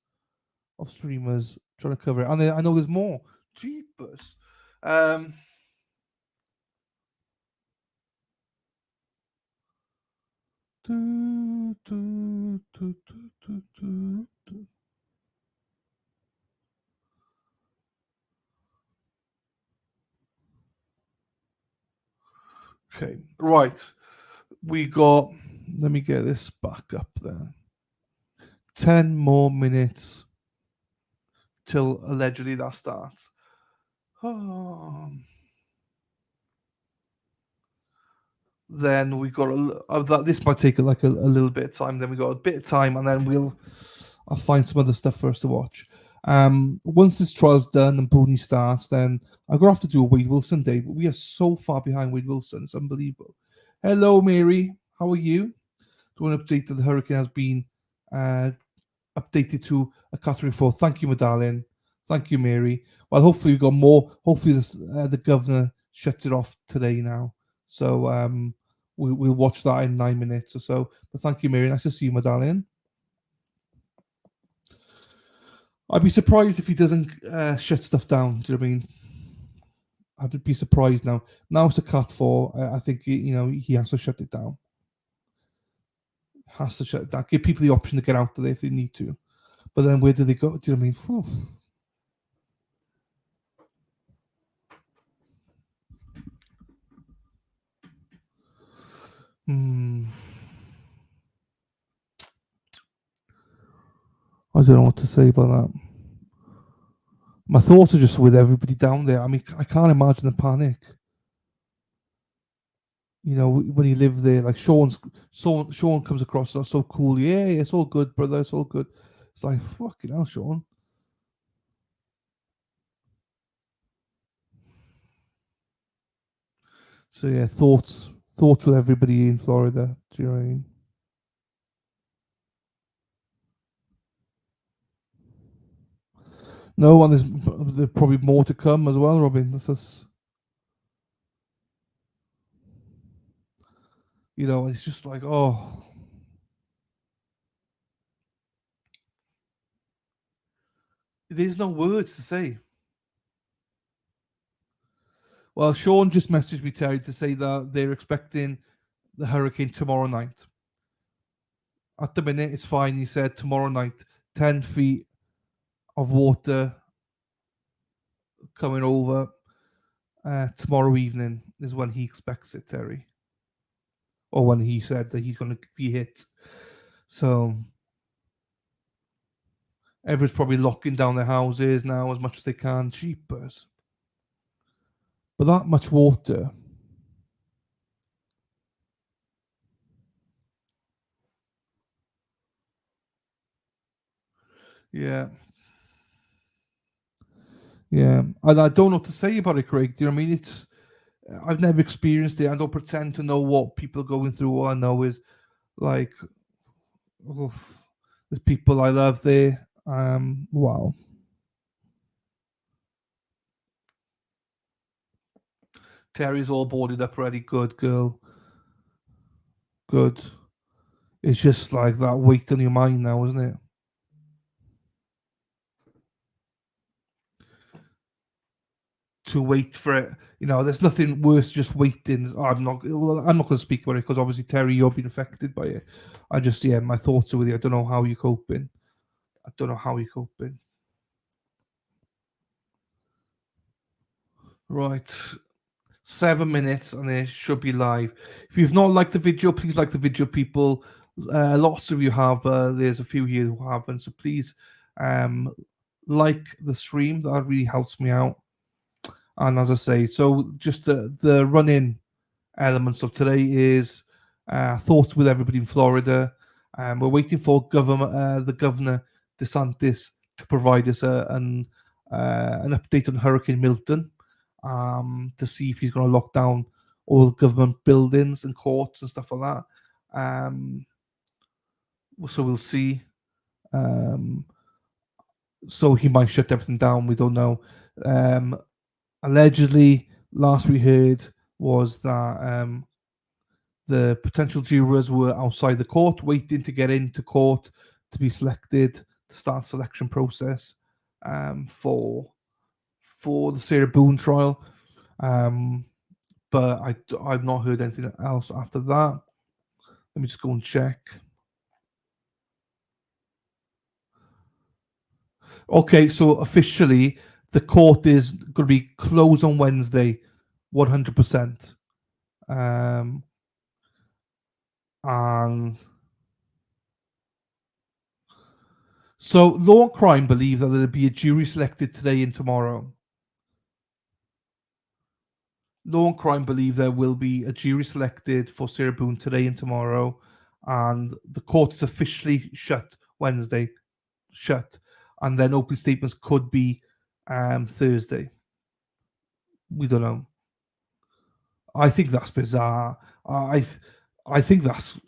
of streamers trying to cover it, and I know there's more. Jeepers. Okay, right. We got. Let me get this back up there. 10 more minutes till allegedly that starts. Then we got this might take like a little bit of time. Then we got a bit of time, and then I'll find some other stuff for us to watch. Once this trial's done and Booney starts, then I'm gonna have to do a Wade Wilson day. But we are so far behind Wade Wilson; it's unbelievable. Hello, Mary. How are you? Do an update that the hurricane has been updated to a Category 4. Thank you, my darling. Thank you, Mary. Well, hopefully we've got more. Hopefully the governor shuts it off today now. So we'll watch that in 9 minutes or so. But thank you, Mary. Nice to see you, my darling. I'd be surprised if he doesn't shut stuff down. Do you know what I mean? I'd be surprised now. Now it's a Cat 4. I think he has to shut it down. Has to shut it down. Give people the option to get out of there if they need to. But then where do they go? Do you know what I mean? Whew. I don't know what to say about that. My thoughts are just with everybody down there. I mean, I can't imagine the panic. You know, when you live there, like Sean comes across as so cool. Yeah, it's all good, brother. It's all good. It's like, fucking hell, Sean. So yeah, thoughts with everybody in Florida. Do you know what I mean? No, and there's probably more to come as well, Robin. This is, you know, it's just like, oh, there's no words to say. Well, Sean just messaged me, Terry, to say that they're expecting the hurricane tomorrow night. At the minute, it's fine. He said tomorrow night, 10 feet of water coming over. Tomorrow evening is when he expects it, Terry. Or when he said that he's going to be hit. So everyone's probably locking down their houses now as much as they can. Cheapers. But that much water. Yeah. Yeah. And I don't know what to say about it, Craig. Do you know what I mean? I've never experienced it. I don't pretend to know what people are going through. All I know is like, oh, there's people I love there. Wow. Terry's all boarded up already. Good girl. Good. It's just like that weight on your mind now, isn't it? To wait for it. You know, there's nothing worse just waiting. I'm not going to speak about it because obviously, Terry, you've been affected by it. I just, yeah, my thoughts are with you. I don't know how you're coping. I don't know how you're coping. Right. 7 minutes and it should be live. If you've not liked the video, please like the video, people. Lots of you have. There's a few here who haven't. So please like the stream. That really helps me out. And as I say, so just the run-in elements of today is thoughts with everybody in Florida. We're waiting for the governor DeSantis to provide us an update on Hurricane Milton, to see if he's going to lock down all the government buildings and courts and stuff like that. So we'll see. So he might shut everything down. We don't know. Allegedly, last we heard was that the potential jurors were outside the court, waiting to get into court to be selected to start selection process for the Sarah Boone trial. But I've not heard anything else after that. Let me just go and check. Okay, so officially, the court is going to be closed on Wednesday, 100%. And so Law and Crime believe that there'll be a jury selected today and tomorrow. Law and Crime believe there will be a jury selected for Sarah Boone today and tomorrow, and the court is officially shut Wednesday, and then open statements could be Thursday. We don't know. I think that's bizarre. I think that's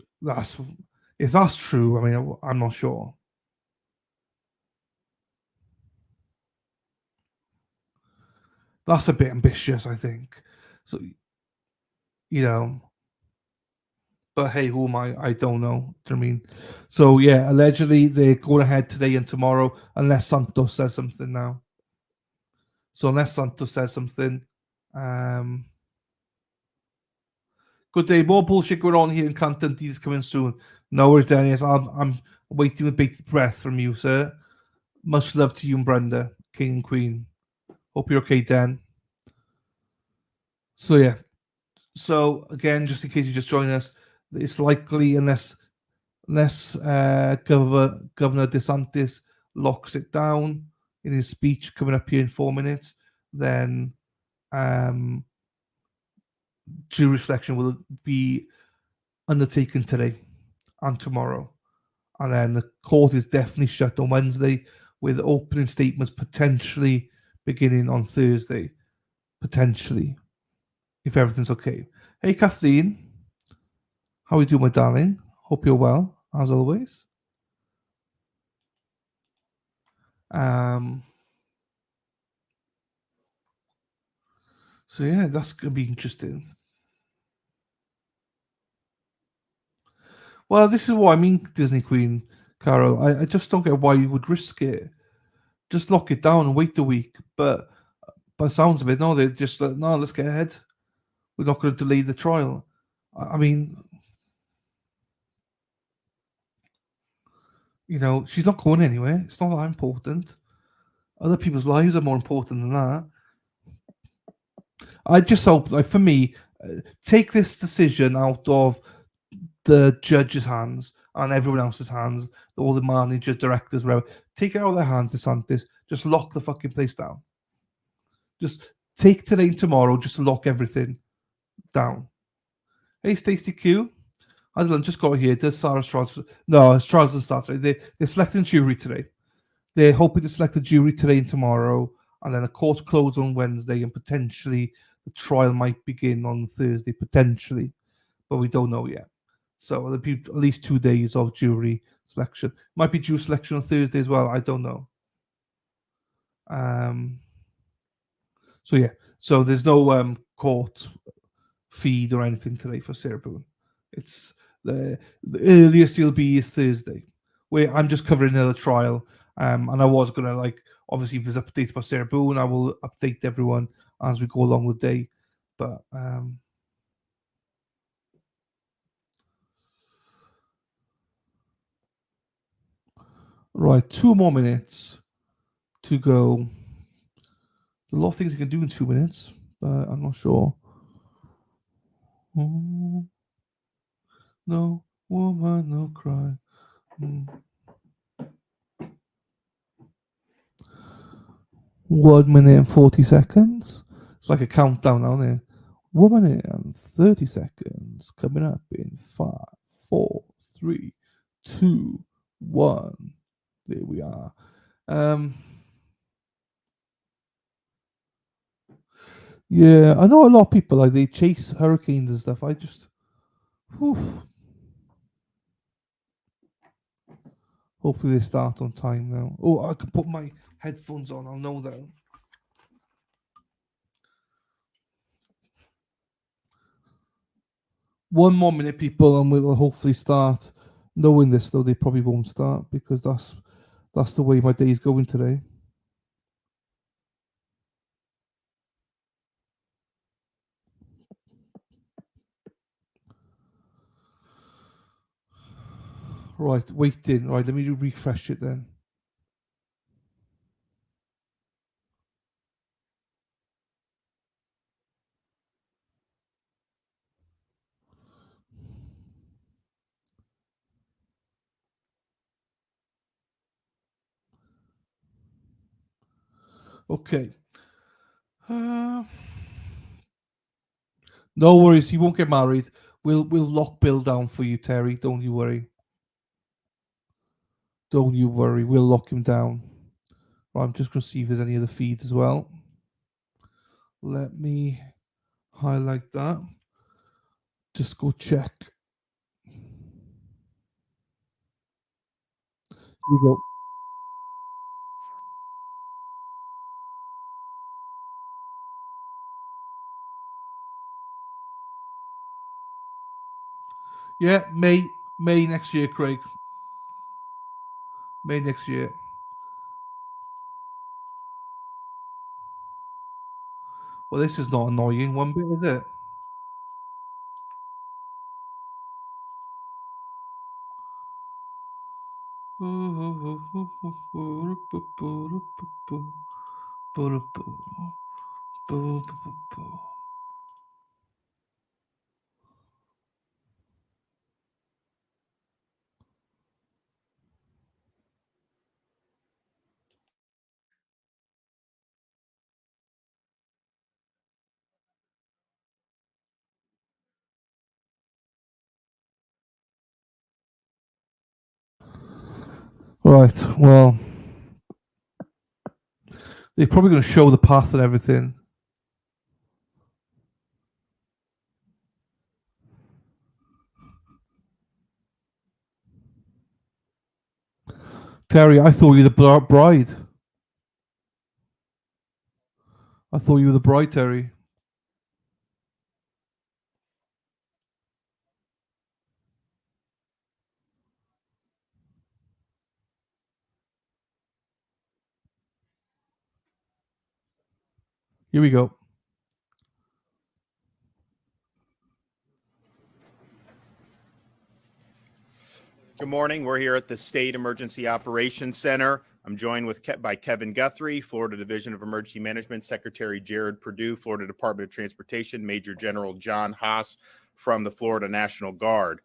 if that's true. I mean, I'm not sure. That's a bit ambitious, I think. So, you know, but hey, who am I? I don't know. Do you know what I mean? So yeah, allegedly they're going ahead today and tomorrow, unless Santos says something now. So unless Santos says something, good day. More bullshit going on here in content. These coming soon. No worries, Dennis. I'm waiting with bated breath from you, sir. Much love to you and Brenda, King and Queen. Hope you're okay, Dan. So yeah. So again, just in case you just joined us, it's likely unless Governor DeSantis locks it down, in his speech coming up here in 4 minutes, then jury reflection will be undertaken today and tomorrow. And then the court is definitely shut on Wednesday, with opening statements potentially beginning on Thursday. Potentially, if everything's okay. Hey, Kathleen. How are you doing, my darling? Hope you're well, as always. So yeah, that's gonna be interesting. Well, this is what I mean, Disney Queen Carol. I just don't get why you would risk it. Just lock it down and wait a week. But by the sounds of it, no, they're just like, no, let's get ahead. We're not going to delay the trial. I mean, you know, she's not going anywhere. It's not that important. Other people's lives are more important than that. I just hope, like, for me, take this decision out of the judge's hands and everyone else's hands, all the managers, directors, whatever. Take it out of their hands, DeSantis. Just lock the fucking place down. Just take today and tomorrow, just lock everything down. Hey, Stacey Q. I don't know, just got here. Does Sarah Strauss? No, Strauss doesn't start today. They're selecting a jury today. They're hoping to select a jury today and tomorrow, and then the court close on Wednesday, and potentially the trial might begin on Thursday, potentially, but we don't know yet. So there'll be at least 2 days of jury selection. Might be jury selection on Thursday as well. I don't know. So yeah, so there's no court feed or anything today for Sarah Boone. It's the earliest you'll be is Thursday, where I'm just covering another trial. And I was gonna, like, obviously if there's updates about Sarah Boone, I will update everyone as we go along the day. But right, 2 more minutes to go. There's a lot of things you can do in 2 minutes, but I'm not sure. Oh, no woman, no cry. 1 minute and 40 seconds. It's like a countdown now, isn't it? 1 minute and 30 seconds coming up in 5, 4, 3, 2, 1. There we are. Yeah, I know a lot of people, like, they chase hurricanes and stuff. I just, whew. Hopefully they start on time now. Oh, I can put my headphones on. I'll know that. 1 more minute, people, and we'll hopefully start. Knowing this, though, they probably won't start because that's the way my day's going today. Right, waiting. Right, let me refresh it then. Okay. No worries, he won't get married. We'll lock Bill down for you, Terry. Don't you worry. Don't you worry. We'll lock him down. Right, I'm just gonna see if there's any other feeds as well. Let me highlight that. Just go check. Here you go. Yeah, May next year, Craig. May next year. Well, this is not annoying one bit, is it? Right. Well, they're probably going to show the path and everything. Terry, I thought you were the bride. I thought you were the bride, Terry. Here we go. Good morning. We're here at the State Emergency Operations Center. I'm joined by Kevin Guthrie, Florida Division of Emergency Management, Secretary Jared Perdue, Florida Department of Transportation, Major General John Haas from the Florida National Guard.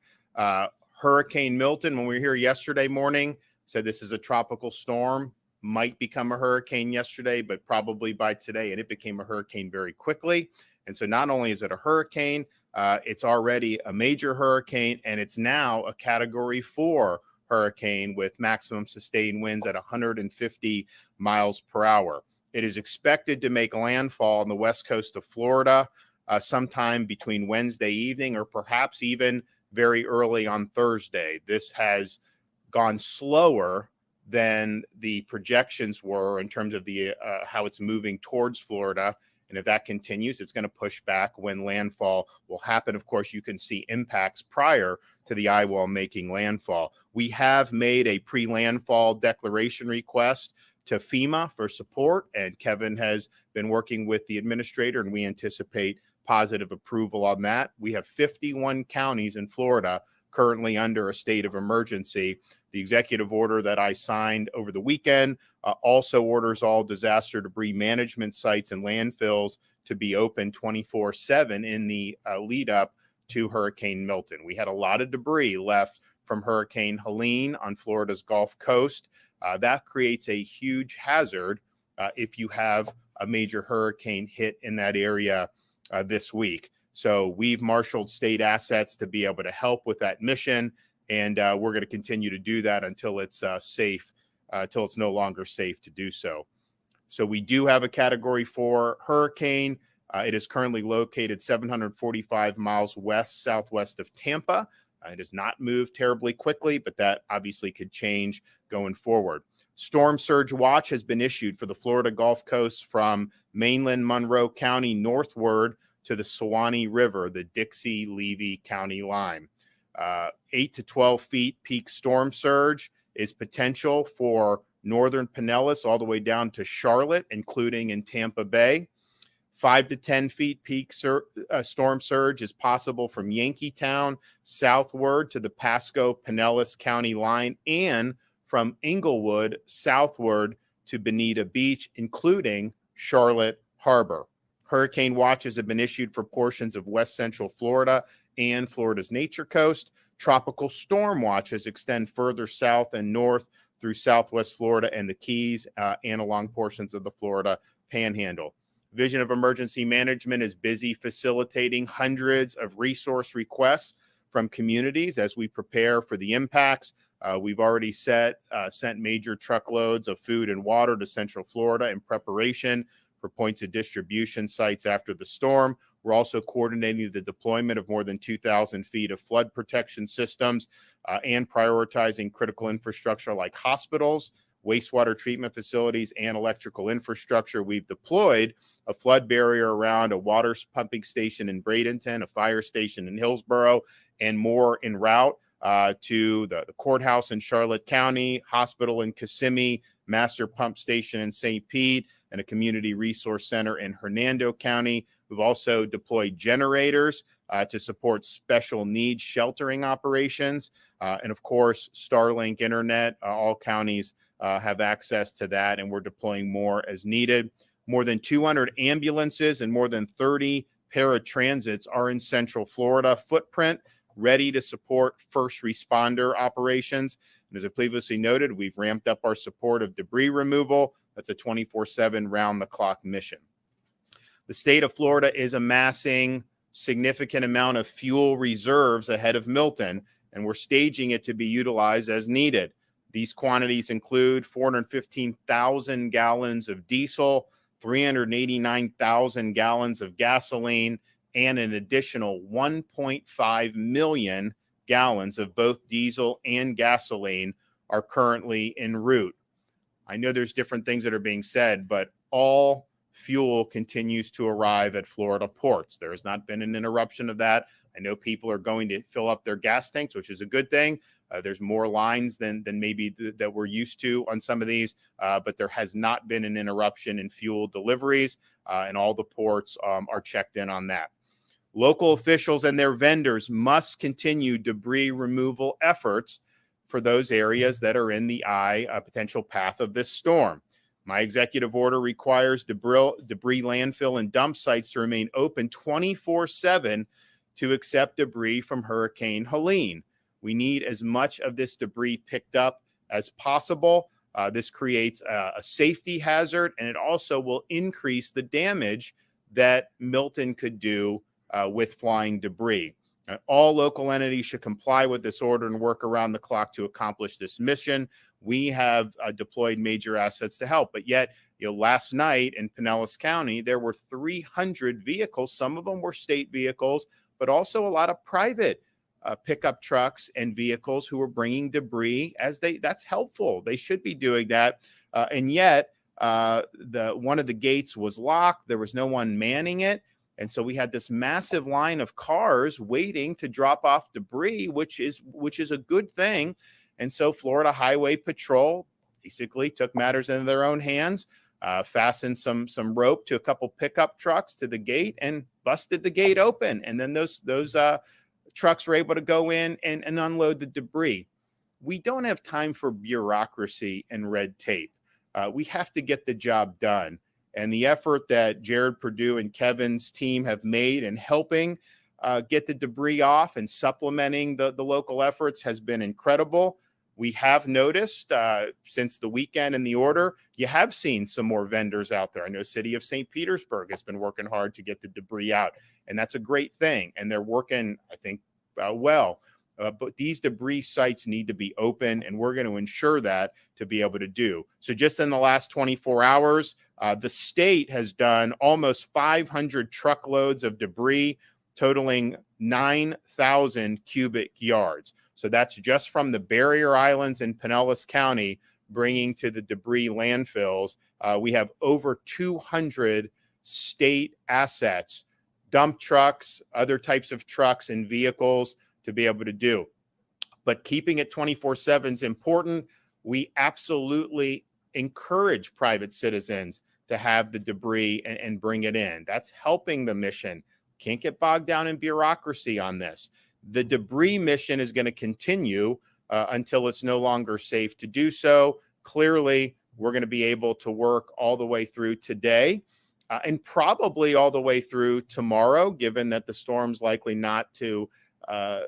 Hurricane Milton, when we were here yesterday morning, said this is a tropical storm, might become a hurricane yesterday, but probably by today, and it became a hurricane very quickly. And so not only is it a hurricane, it's already a major hurricane, and it's now a Category 4 hurricane with maximum sustained winds at 150 miles per hour. It is expected to make landfall on the west coast of Florida sometime between Wednesday evening or perhaps even very early on Thursday. This has gone slower than the projections were in terms of the how it's moving towards Florida. And if that continues, it's going to push back when landfall will happen. Of course, you can see impacts prior to the eye wall making landfall. We have made a pre-landfall declaration request to FEMA for support, and Kevin has been working with the administrator, and we anticipate positive approval on that. We have 51 counties in Florida currently under a state of emergency. The executive order that I signed over the weekend also orders all disaster debris management sites and landfills to be open 24/7 in the lead up to Hurricane Milton. We had a lot of debris left from Hurricane Helene on Florida's Gulf Coast. That creates a huge hazard if you have a major hurricane hit in that area this week. So we've marshaled state assets to be able to help with that mission, and we're going to continue to do that until it's safe, until it's no longer safe to do so. So we do have a Category 4 hurricane. It is currently located 745 miles southwest of Tampa. It has not moved terribly quickly, but that obviously could change going forward. Storm surge watch has been issued for the Florida Gulf Coast from mainland Monroe County northward to the Suwannee River, the Dixie-Levy County line. 8 to 12 feet peak storm surge is potential for northern Pinellas all the way down to Charlotte, including in Tampa Bay. 5 to 10 feet peak storm surge is possible from Yankeetown southward to the Pasco-Pinellas County line and from Inglewood southward to Bonita Beach, including Charlotte Harbor. Hurricane watches have been issued for portions of west central Florida and Florida's Nature Coast. Tropical storm watches extend further south and north through southwest Florida and the Keys and along portions of the Florida Panhandle. Division of Emergency Management is busy facilitating hundreds of resource requests from communities as we prepare for the impacts. We've already sent major truckloads of food and water to Central Florida in preparation for points of distribution sites after the storm. We're also coordinating the deployment of more than 2,000 feet of flood protection systems and prioritizing critical infrastructure like hospitals, wastewater treatment facilities, and electrical infrastructure. We've deployed a flood barrier around a water pumping station in Bradenton, a fire station in Hillsborough, and more en route to the courthouse in Charlotte County, hospital in Kissimmee, master pump station in St. Pete, and a community resource center in Hernando County. We've also deployed generators to support special needs sheltering operations. And of course, Starlink internet, all counties have access to that, and we're deploying more as needed. More than 200 ambulances and more than 30 paratransits are in Central Florida footprint, ready to support first responder operations. And as I previously noted, we've ramped up our support of debris removal. That's a 24/7 round-the-clock mission. The state of Florida is amassing significant amount of fuel reserves ahead of Milton, and we're staging it to be utilized as needed. These quantities include 415,000 gallons of diesel, 389,000 gallons of gasoline, and an additional 1.5 million gallons of both diesel and gasoline are currently en route. I know there's different things that are being said, but all fuel continues to arrive at Florida ports. There has not been an interruption of that. I know people are going to fill up their gas tanks, which is a good thing. There's more lines than maybe that we're used to on some of these, but there has not been an interruption in fuel deliveries, and all the ports are checked in on that. Local officials and their vendors must continue debris removal efforts for those areas that are in the potential path of this storm. My executive order requires debris landfill and dump sites to remain open 24/7 to accept debris from Hurricane Helene. We need as much of this debris picked up as possible. This creates a safety hazard, and it also will increase the damage that Milton could do with flying debris. All local entities should comply with this order and work around the clock to accomplish this mission. We have deployed major assets to help, but yet, last night in Pinellas County, there were 300 vehicles. Some of them were state vehicles, but also a lot of private pickup trucks and vehicles who were bringing debris. That's helpful. They should be doing that, and yet one of the gates was locked. There was no one manning it. And so we had this massive line of cars waiting to drop off debris, which is a good thing. And so Florida Highway Patrol basically took matters into their own hands, fastened some rope to a couple pickup trucks to the gate and busted the gate open. And then those trucks were able to go in and unload the debris. We don't have time for bureaucracy and red tape. We have to get the job done. And the effort that Jared Perdue and Kevin's team have made in helping get the debris off and supplementing the local efforts has been incredible. We have noticed since the weekend in the order, you have seen some more vendors out there. I know City of St. Petersburg has been working hard to get the debris out, and that's a great thing. And they're working, I think, well. But these debris sites need to be open, and we're going to ensure that to be able to do. So just in the last 24 hours, the state has done almost 500 truckloads of debris, totaling 9,000 cubic yards. So that's just from the barrier islands in Pinellas County, bringing to the debris landfills. We have over 200 state assets, dump trucks, other types of trucks and vehicles to be able to do. But keeping it 24/7 is important. We absolutely encourage private citizens to have the debris and bring it in. That's helping the mission. Can't get bogged down in bureaucracy on this. The debris mission is going to continue until it's no longer safe to do so. Clearly, we're going to be able to work all the way through today and probably all the way through tomorrow, given that the storm's likely not to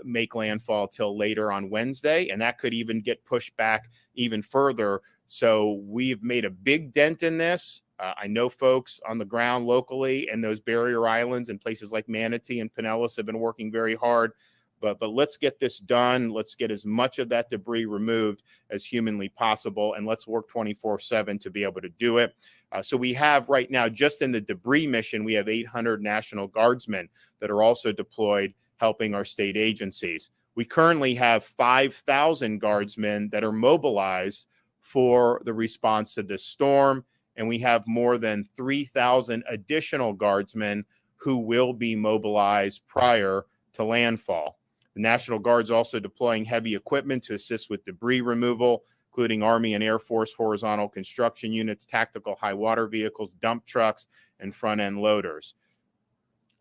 make landfall till later on Wednesday, and that could even get pushed back even further. So we've made a big dent in this. I know folks on the ground locally and those barrier islands and places like Manatee and Pinellas have been working very hard, but let's get this done. Let's get as much of that debris removed as humanly possible, and let's work 24/7 to be able to do it. So we have right now, just in the debris mission, we have 800 National Guardsmen that are also deployed helping our state agencies. We currently have 5,000 guardsmen that are mobilized for the response to this storm, and we have more than 3,000 additional guardsmen who will be mobilized prior to landfall. The National Guard's also deploying heavy equipment to assist with debris removal, including Army and Air Force horizontal construction units, tactical high water vehicles, dump trucks, and front-end loaders.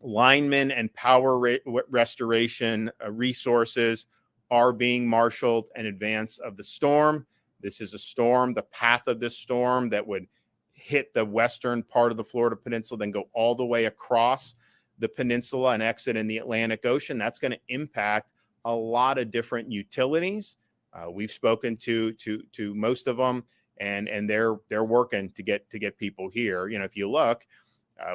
Linemen and power restoration resources are being marshaled in advance of the storm. This is a storm, the path of this storm that would hit the western part of the Florida Peninsula, then go all the way across the peninsula and exit in the Atlantic Ocean. That's going to impact a lot of different utilities. We've spoken to most of them, and they're working to get people here. If you look,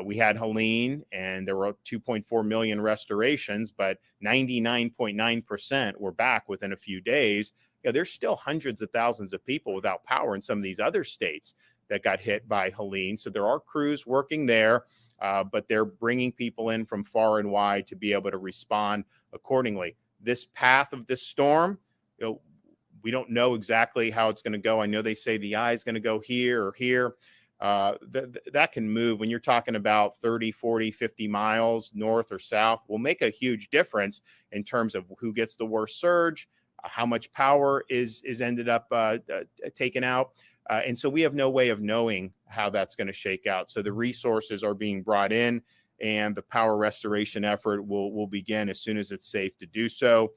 We had Helene, and there were 2.4 million restorations, but 99.9% were back within a few days. There's still hundreds of thousands of people without power in some of these other states that got hit by Helene. So there are crews working there, but they're bringing people in from far and wide to be able to respond accordingly. This path of this storm, we don't know exactly how it's going to go. I know they say the eye is going to go here or here. That can move when you're talking about 30, 40, 50 miles north or south, will make a huge difference in terms of who gets the worst surge, how much power is ended up taken out. And so we have no way of knowing how that's going to shake out. So the resources are being brought in, and the power restoration effort will begin as soon as it's safe to do so.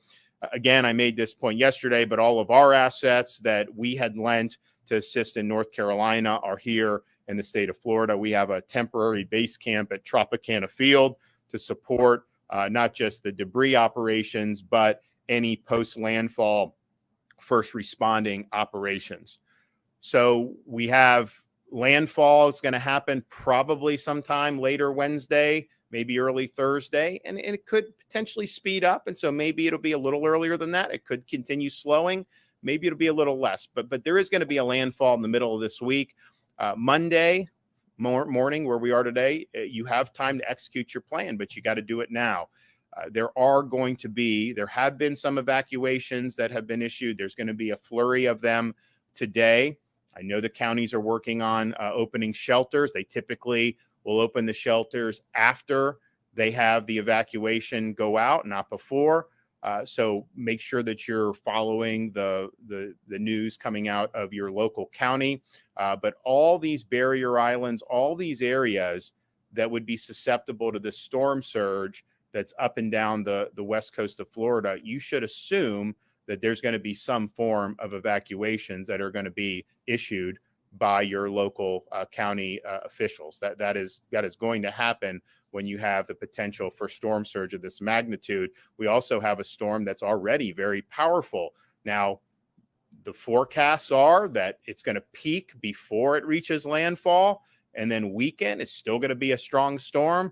Again, I made this point yesterday, but all of our assets that we had lent to assist in North Carolina are here in the state of Florida. We have a temporary base camp at Tropicana Field to support not just the debris operations, but any post-landfall first responding operations. So we have landfall. It's going to happen probably sometime later Wednesday, maybe early Thursday, and it could potentially speed up. And so maybe it'll be a little earlier than that. It could continue slowing. Maybe it'll be a little less, but there is going to be a landfall in the middle of this week. Monday morning, where we are today, you have time to execute your plan, but you got to do it now. There have been some evacuations that have been issued. There's going to be a flurry of them today. I know the counties are working on opening shelters. They typically will open the shelters after they have the evacuation go out, not before. So make sure that you're following the news coming out of your local county. But all these barrier islands, all these areas that would be susceptible to the storm surge that's up and down the west coast of Florida, you should assume that there's going to be some form of evacuations that are going to be issued by your local county officials. That is going to happen when you have the potential for storm surge of this magnitude. We also have a storm that's already very powerful. Now, the forecasts are that it's going to peak before it reaches landfall, and then weaken. It's still going to be a strong storm,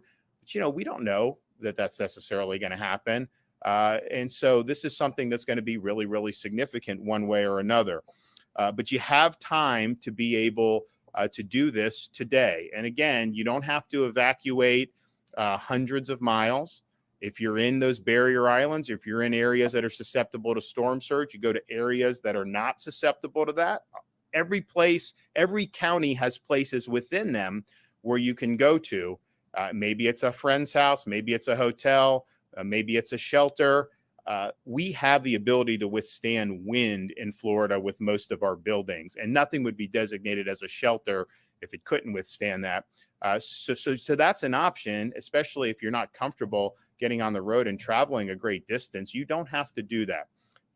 but we don't know that that's necessarily going to happen. And so this is something that's going to be really, really significant one way or another. But you have time to be able to do this today. And again, you don't have to evacuate hundreds of miles. If you're in those barrier islands, if you're in areas that are susceptible to storm surge, you go to areas that are not susceptible to that. Every county has places within them where you can go to. Maybe it's a friend's house, maybe it's a hotel, maybe it's a shelter. We have the ability to withstand wind in Florida with most of our buildings, and nothing would be designated as a shelter if it couldn't withstand that. So that's an option, especially if you're not comfortable getting on the road and traveling a great distance. You don't have to do that.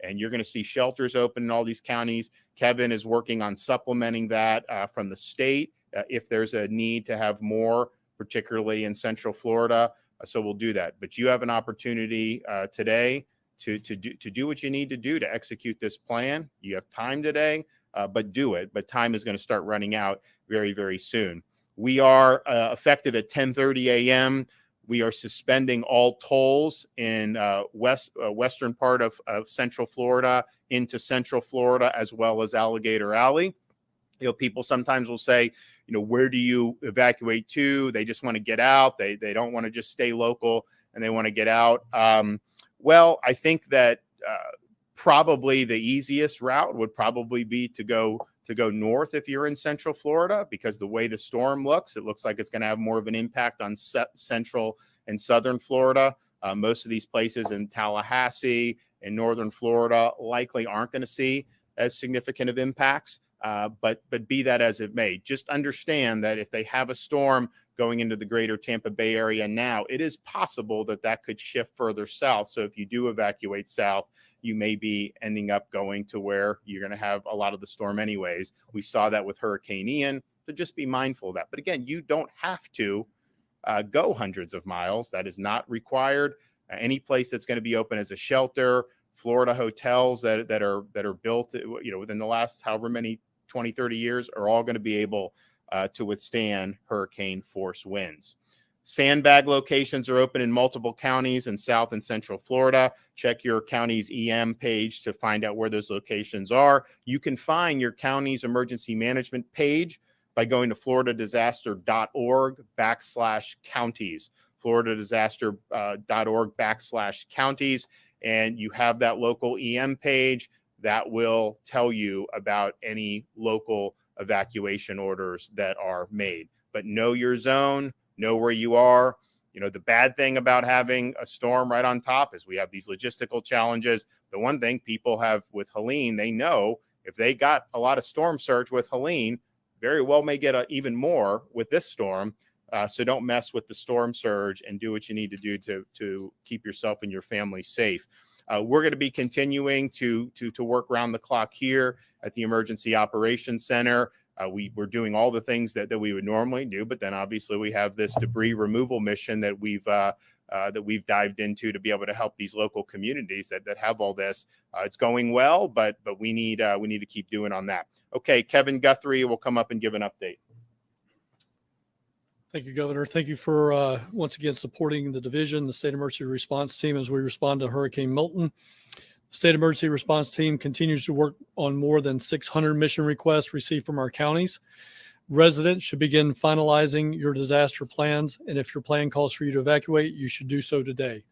And you're going to see shelters open in all these counties. Kevin is working on supplementing that from the state if there's a need to have more, particularly in Central Florida. So we'll do that. But you have an opportunity today to do what you need to do to execute this plan. You have time today, but do it. But time is going to start running out very, very soon. We are effective at 10:30 a.m. We are suspending all tolls in western part of Central Florida into Central Florida, as well as Alligator Alley. People sometimes will say, where do you evacuate to? They just want to get out. They don't want to just stay local, and they want to get out. Well, I think that probably the easiest route would probably be to go north if you're in Central Florida, because the way the storm looks, it looks like it's going to have more of an impact on Central and Southern Florida. Most of these places in Tallahassee and Northern Florida likely aren't going to see as significant of impacts. But be that as it may, just understand that if they have a storm going into the greater Tampa Bay area now, it is possible that could shift further south. So if you do evacuate south, you may be ending up going to where you're going to have a lot of the storm anyways. We saw that with Hurricane Ian, so just be mindful of that. But again, you don't have to go hundreds of miles. That is not required. Any place that's going to be open as a shelter, Florida hotels that are built, within the last however many 20, 30 years are all going to be able to withstand hurricane force winds. Sandbag locations are open in multiple counties in South and Central Florida. Check your county's EM page to find out where those locations are. You can find your county's emergency management page by going to floridadisaster.org/counties, floridadisaster.org/counties, and you have that local EM page that will tell you about any local evacuation orders that are made. But know your zone, know where you are. You know, the bad thing about having a storm right on top is we have these logistical challenges. The one thing people have with Helene, they know if they got a lot of storm surge with Helene, very well may get even more with this storm. So don't mess with the storm surge and do what you need to do to keep yourself and your family safe. We're going to be continuing to work around the clock here at the Emergency Operations Center. We're doing all the things that we would normally do, but then obviously we have this debris removal mission that we've dived into to be able to help these local communities that have all this. It's going well, but we need to keep doing on that. Okay, Kevin Guthrie will come up and give an update. Thank you, Governor. Thank you for once again supporting the division, the State Emergency Response Team as we respond to Hurricane Milton. The State Emergency Response Team continues to work on more than 600 mission requests received from our counties. Residents should begin finalizing your disaster plans, and if your plan calls for you to evacuate, you should do so today.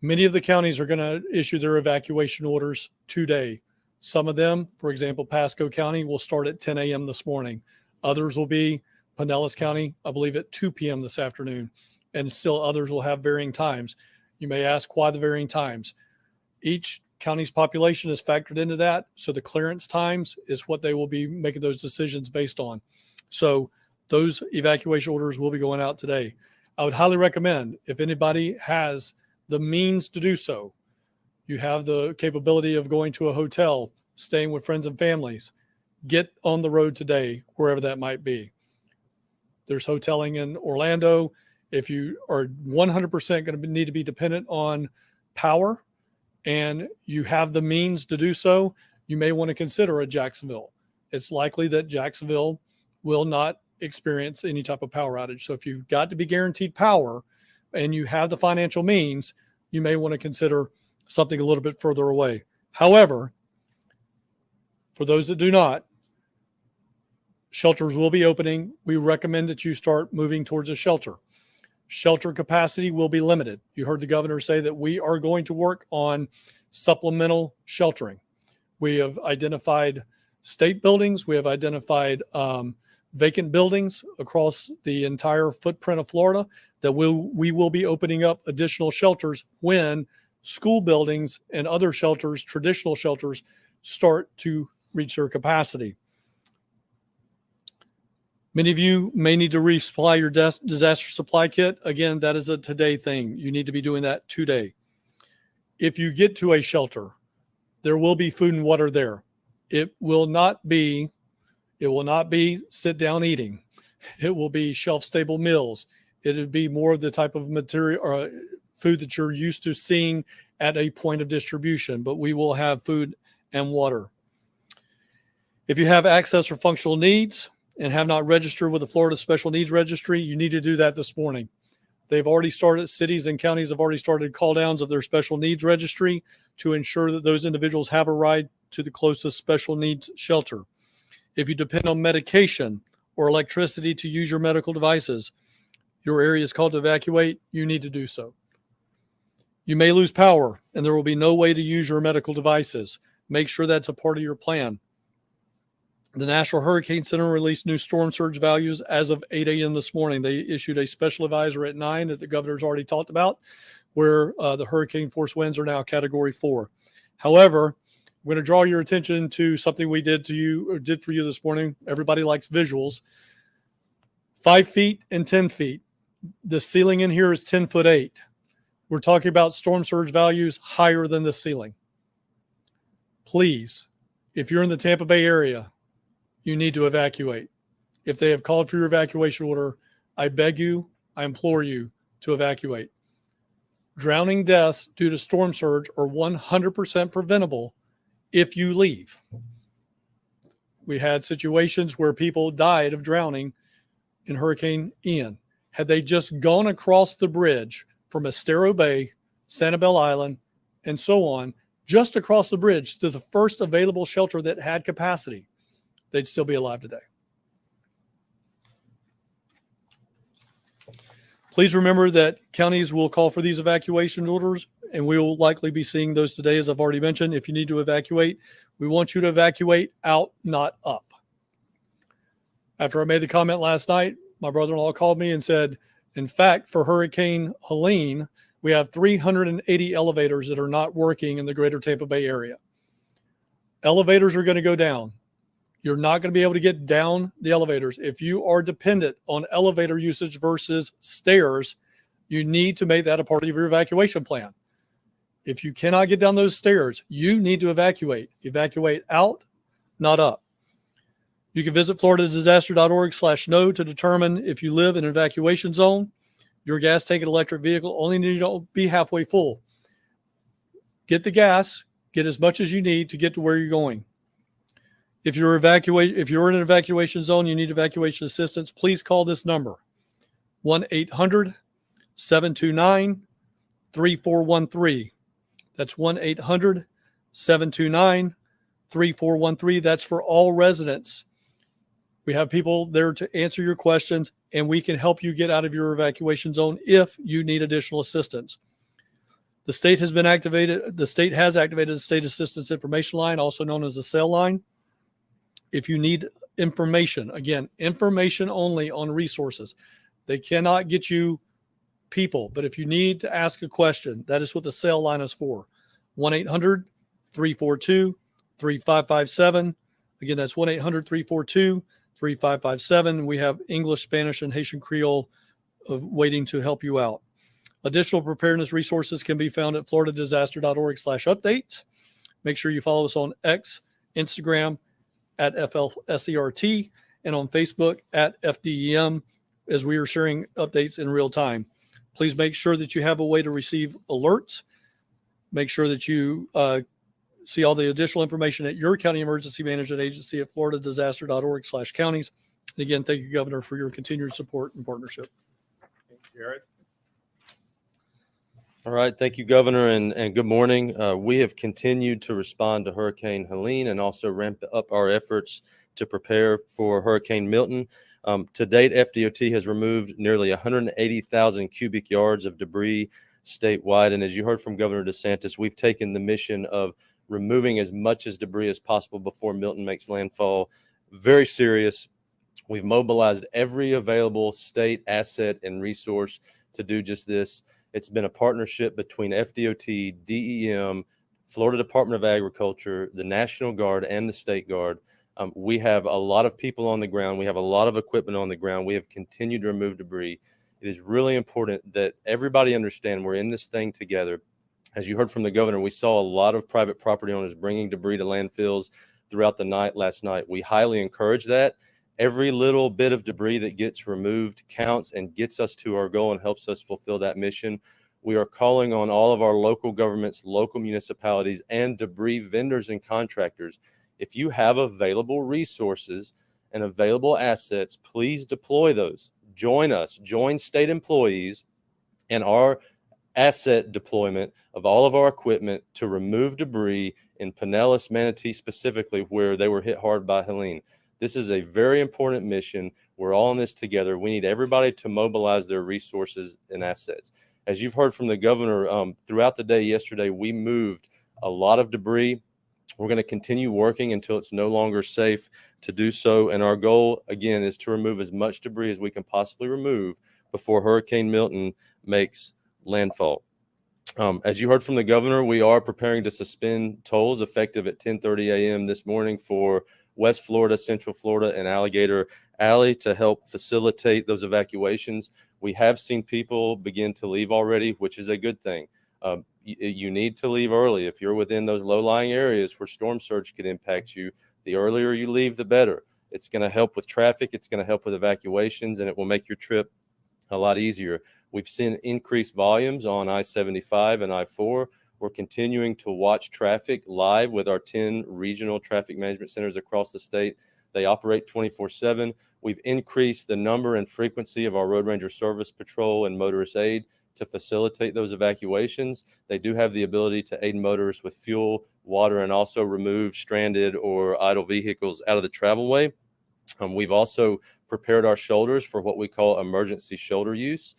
Many of the counties are going to issue their evacuation orders today. Some of them, for example, Pasco County, will start at 10 a.m. this morning. Others will be Pinellas County, I believe, at 2 p.m. this afternoon, and still others will have varying times. You may ask why the varying times. Each county's population is factored into that, so the clearance times is what they will be making those decisions based on. So those evacuation orders will be going out today. I would highly recommend, if anybody has the means to do so, you have the capability of going to a hotel, staying with friends and families, get on the road today, wherever that might be. There's hoteling in Orlando. If you are 100% going to need to be dependent on power and you have the means to do so, you may want to consider a Jacksonville. It's likely that Jacksonville will not experience any type of power outage. So if you've got to be guaranteed power and you have the financial means, you may want to consider something a little bit further away. However, for those that do not, shelters will be opening. We recommend that you start moving towards a shelter. Shelter capacity will be limited. You heard the governor say that we are going to work on supplemental sheltering. We have identified state buildings. We have identified vacant buildings across the entire footprint of Florida that we will be opening up additional shelters when school buildings and other shelters, traditional shelters, start to reach their capacity. Many of you may need to resupply your disaster supply kit. Again, that is a today thing. You need to be doing that today. If you get to a shelter, there will be food and water there. It will not be sit down eating. It will be shelf stable meals. It would be more of the type of material or food that you're used to seeing at a point of distribution, but we will have food and water. If you have access for functional needs and have not registered with the Florida Special Needs Registry, you need to do that this morning. They've already started, cities and counties have already started call downs of their special needs registry to ensure that those individuals have a ride to the closest special needs shelter. If you depend on medication or electricity to use your medical devices, your area is called to evacuate, you need to do so. You may lose power and there will be no way to use your medical devices. Make sure that's a part of your plan. The National Hurricane Center released new storm surge values as of 8 a.m. this morning. They issued a special advisory at 9 that the governor's already talked about, where the hurricane force winds are now Category 4. However, I'm going to draw your attention to something we did for you this morning. Everybody likes visuals. 5 feet and 10 feet. The ceiling in here is 10'8". We're talking about storm surge values higher than the ceiling. Please, if you're in the Tampa Bay area, you need to evacuate. If they have called for your evacuation order, I beg you, I implore you to evacuate. Drowning deaths due to storm surge are 100% preventable if you leave. We had situations where people died of drowning in Hurricane Ian. Had they just gone across the bridge from Estero Bay, Sanibel Island, and so on, just across the bridge to the first available shelter that had capacity, they'd still be alive today. Please remember that counties will call for these evacuation orders, and we will likely be seeing those today, as I've already mentioned. If you need to evacuate, we want you to evacuate out, not up. After I made the comment last night, my brother-in-law called me and said, in fact, for Hurricane Helene, we have 380 elevators that are not working in the greater Tampa Bay area. Elevators are going to go down. You're not going to be able to get down the elevators. If you are dependent on elevator usage versus stairs, you need to make that a part of your evacuation plan. If you cannot get down those stairs, you need to evacuate. Evacuate out, not up. You can visit floridadisaster.org/no to determine if you live in an evacuation zone. Your gas tank and electric vehicle only need to be halfway full. Get the gas, get as much as you need to get to where you're going. If you're in an evacuation zone, you need evacuation assistance, please call this number, 1-800-729-3413. That's 1-800-729-3413. That's for all residents. We have people there to answer your questions, and we can help you get out of your evacuation zone if you need additional assistance. The state has activated the State Assistance Information Line, also known as the SAIL line. If you need information, again, information only on resources. They cannot get you people, but if you need to ask a question, that is what the SAIL line is for. 1-800-342-3557. Again, that's 1-800-342-3557. We have English, Spanish, and Haitian Creole waiting to help you out. Additional preparedness resources can be found at floridadisaster.org/updates. Make sure you follow us on X, Instagram, at FLSERT, and on Facebook at FDEM, as we are sharing updates in real time. Please make sure that you have a way to receive alerts. Make sure that you see all the additional information at your county emergency management agency at floridadisaster.org/counties. And again, thank you, Governor, for your continued support and partnership. Jared. All right. Thank you, Governor, and good morning. We have continued to respond to Hurricane Helene and also ramp up our efforts to prepare for Hurricane Milton. To date, FDOT has removed nearly 180,000 cubic yards of debris statewide. And as you heard from Governor DeSantis, we've taken the mission of removing as much as debris as possible before Milton makes landfall very serious. We've mobilized every available state asset and resource to do just this. It's been a partnership between FDOT, DEM, Florida Department of Agriculture, the National Guard, and the State Guard. We have a lot of people on the ground. We have a lot of equipment on the ground. We have continued to remove debris. It is really important that everybody understand we're in this thing together. As you heard from the governor, we saw a lot of private property owners bringing debris to landfills throughout the night last night. We highly encourage that. Every little bit of debris that gets removed counts and gets us to our goal and helps us fulfill that mission. We are calling on all of our local governments, local municipalities, and debris vendors and contractors. If you have available resources and available assets, please deploy those. Join us, join state employees and our asset deployment of all of our equipment to remove debris in Pinellas, Manatee specifically, where they were hit hard by Helene. This is a very important mission. We're all in this together. We need everybody to mobilize their resources and assets. As you've heard from the governor throughout the day yesterday, we moved a lot of debris. We're going to continue working until it's no longer safe to do so. And our goal, again, is to remove as much debris as we can possibly remove before Hurricane Milton makes landfall. As you heard from the governor, we are preparing to suspend tolls effective at 10:30 a.m. this morning for West Florida, Central Florida, and Alligator Alley to help facilitate those evacuations. We have seen people begin to leave already, which is a good thing. You need to leave early. If you're within those low-lying areas where storm surge could impact you, the earlier you leave, the better. It's going to help with traffic. It's going to help with evacuations, and it will make your trip a lot easier. We've seen increased volumes on I-75 and I-4. We're continuing to watch traffic live with our 10 regional traffic management centers across the state. They operate 24/7. We've increased the number and frequency of our Road Ranger Service Patrol and motorist aid to facilitate those evacuations. They do have the ability to aid motorists with fuel, water, and also remove stranded or idle vehicles out of the travelway. We've also prepared our shoulders for what we call emergency shoulder use.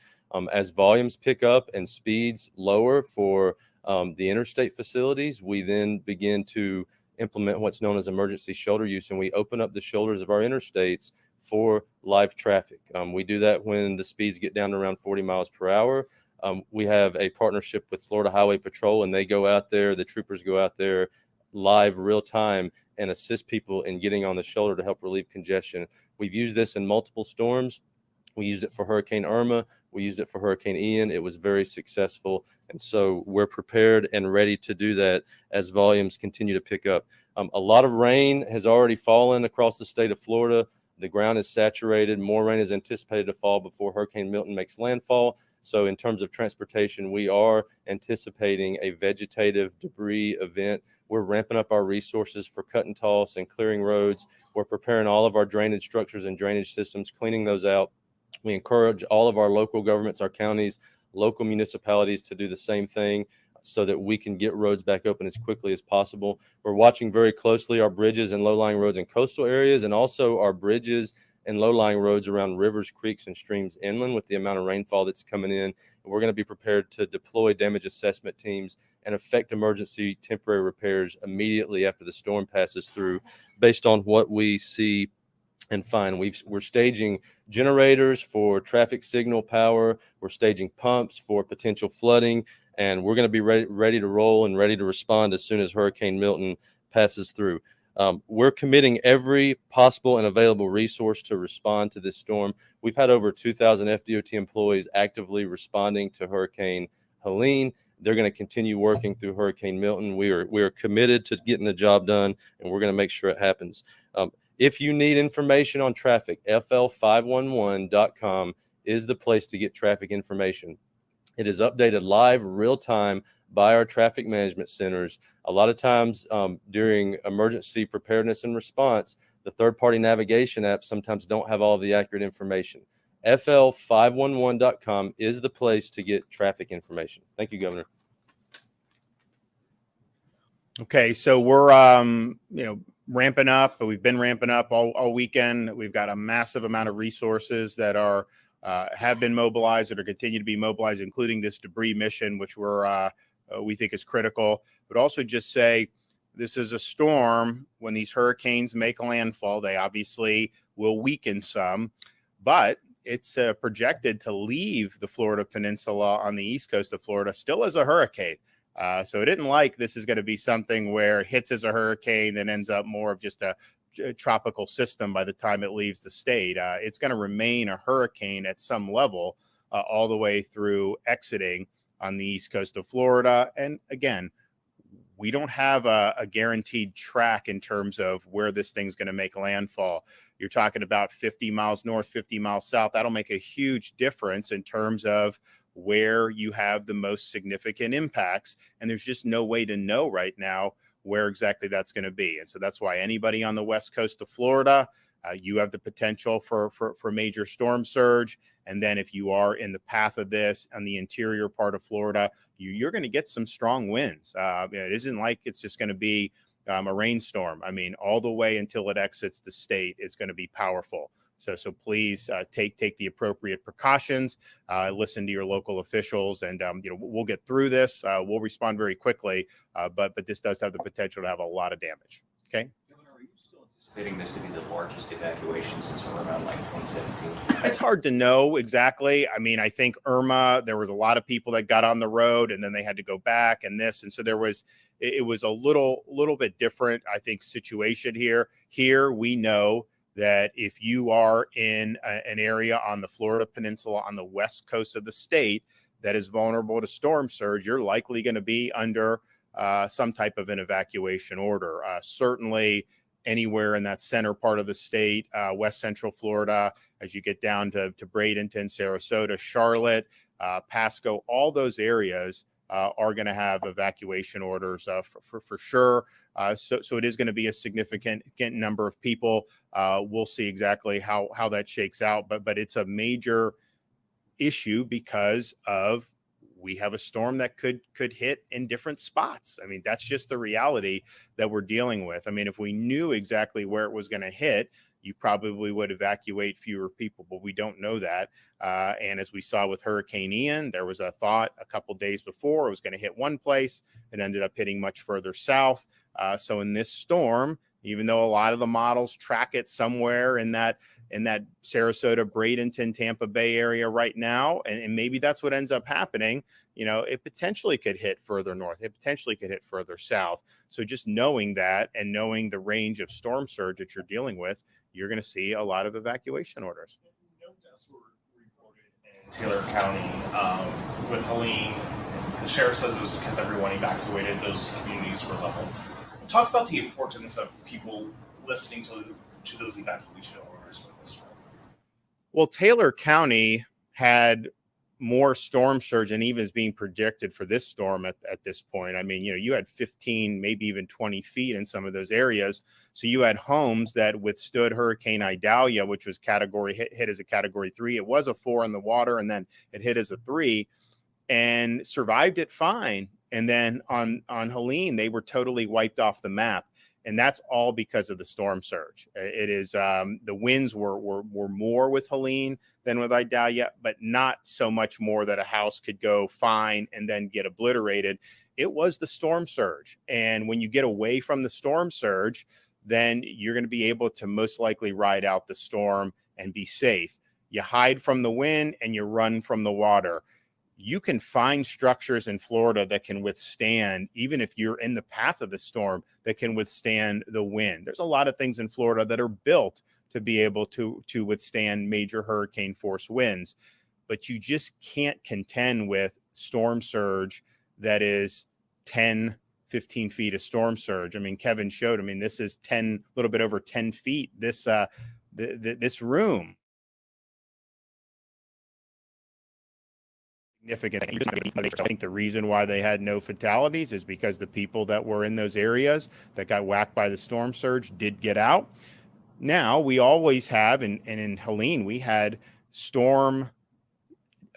As volumes pick up and speeds lower for the interstate facilities, we then begin to implement what's known as emergency shoulder use, and we open up the shoulders of our interstates for live traffic. We do that when the speeds get down to around 40 miles per hour. We have a partnership with Florida Highway Patrol, and they go out there, the troopers go out there live real time and assist people in getting on the shoulder to help relieve congestion. We've used this in multiple storms. We used it for Hurricane Irma. We used it for Hurricane Ian. It was very successful. And so we're prepared and ready to do that as volumes continue to pick up. A lot of rain has already fallen across the state of Florida. The ground is saturated. More rain is anticipated to fall before Hurricane Milton makes landfall. So in terms of transportation, we are anticipating a vegetative debris event. We're ramping up our resources for cut and toss and clearing roads. We're preparing all of our drainage structures and drainage systems, cleaning those out. We encourage all of our local governments, our counties, local municipalities to do the same thing so that we can get roads back open as quickly as possible. We're watching very closely our bridges and low-lying roads in coastal areas, and also our bridges and low-lying roads around rivers, creeks, and streams inland with the amount of rainfall that's coming in. We're going to be prepared to deploy damage assessment teams and effect emergency temporary repairs immediately after the storm passes through based on what we see and find. We're staging generators for traffic signal power. We're staging pumps for potential flooding, and we're going to be ready to roll and ready to respond as soon as Hurricane Milton passes through. We're committing every possible and available resource to respond to this storm. We've had over 2,000 FDOT employees actively responding to Hurricane Helene. They're going to continue working through Hurricane Milton. We are committed to getting the job done, and we're going to make sure it happens. If you need information on traffic, fl511.com is the place to get traffic information. It is updated live, real time by our traffic management centers. A lot of times during emergency preparedness and response, the third-party navigation apps sometimes don't have all of the accurate information. fl511.com is the place to get traffic information. Thank you, Governor. Okay, so we're ramping up, but we've been ramping up all weekend. We've got a massive amount of resources that are have been mobilized that are continue to be mobilized, including this debris mission, which we think is critical. But also just say this is a storm. When these hurricanes make landfall, they obviously will weaken some, but it's projected to leave the Florida Peninsula on the east coast of Florida still as a hurricane. So it isn't like this is going to be something where it hits as a hurricane, then ends up more of just a tropical system by the time it leaves the state. It's going to remain a hurricane at some level all the way through exiting on the east coast of Florida. And again, we don't have a guaranteed track in terms of where this thing's going to make landfall. You're talking about 50 miles north, 50 miles south. That'll make a huge difference in terms of where you have the most significant impacts. And there's just no way to know right now where exactly that's going to be. And so that's why anybody on the west coast of Florida, you have the potential for major storm surge. And then if you are in the path of this on the interior part of Florida, you're going to get some strong winds. It isn't like it's just going to be a rainstorm. I mean, all the way until it exits the state, it's going to be powerful. So please take the appropriate precautions, listen to your local officials, and we'll get through this. We'll respond very quickly, but this does have the potential to have a lot of damage. Okay. Governor, are you still anticipating this to be the largest evacuation since around 2017? It's hard to know exactly. I mean, I think Irma, there was a lot of people that got on the road and then they had to go back and so it was a little bit different, I think, situation here. Here we know that if you are in an area on the Florida Peninsula on the west coast of the state that is vulnerable to storm surge, you're likely going to be under some type of an evacuation order. Certainly anywhere in that center part of the state, west central Florida, as you get down to Bradenton, Sarasota, Charlotte, Pasco, all those areas are going to have evacuation orders for sure. So it is going to be a significant number of people. We'll see exactly how that shakes out, but it's a major issue because of we have a storm that could hit in different spots. I mean, that's just the reality that we're dealing with. I mean, if we knew exactly where it was going to hit, you probably would evacuate fewer people, but we don't know that. And as we saw with Hurricane Ian, there was a thought a couple days before it was going to hit one place. It ended up hitting much further south. So in this storm, even though a lot of the models track it somewhere in that Sarasota, Bradenton, Tampa Bay area right now, and maybe that's what ends up happening, it potentially could hit further north. It potentially could hit further south. So just knowing that and knowing the range of storm surge that you're dealing with, you're going to see a lot of evacuation orders. No deaths were reported in Taylor County with Helene. The sheriff says it was because everyone evacuated, those communities were level. Talk about the importance of people listening to those evacuation orders with this one. Well, Taylor County had more storm surge than even is being predicted for this storm at this point. I mean, you had 15, maybe even 20 feet in some of those areas. So you had homes that withstood Hurricane Idalia, which was hit as a category 3. It was a 4 in the water, and then it hit as a 3 and survived it fine. And then on Helene, they were totally wiped off the map. And that's all because of the storm surge. It is the winds were more with Helene than with Idalia, but not so much more that a house could go fine and then get obliterated. It was the storm surge. And when you get away from the storm surge, then you're going to be able to most likely ride out the storm and be safe. You hide from the wind and you run from the water. You can find structures in Florida that can withstand, even if you're in the path of the storm, that can withstand the wind. There's a lot of things in Florida that are built to be able to withstand major hurricane force winds, but you just can't contend with storm surge that is 10, 15 feet of storm surge. I mean, Kevin showed, this is a little bit over 10 feet, this room. Significant. I think the reason why they had no fatalities is because the people that were in those areas that got whacked by the storm surge did get out. Now we always have, and in Helene, we had storm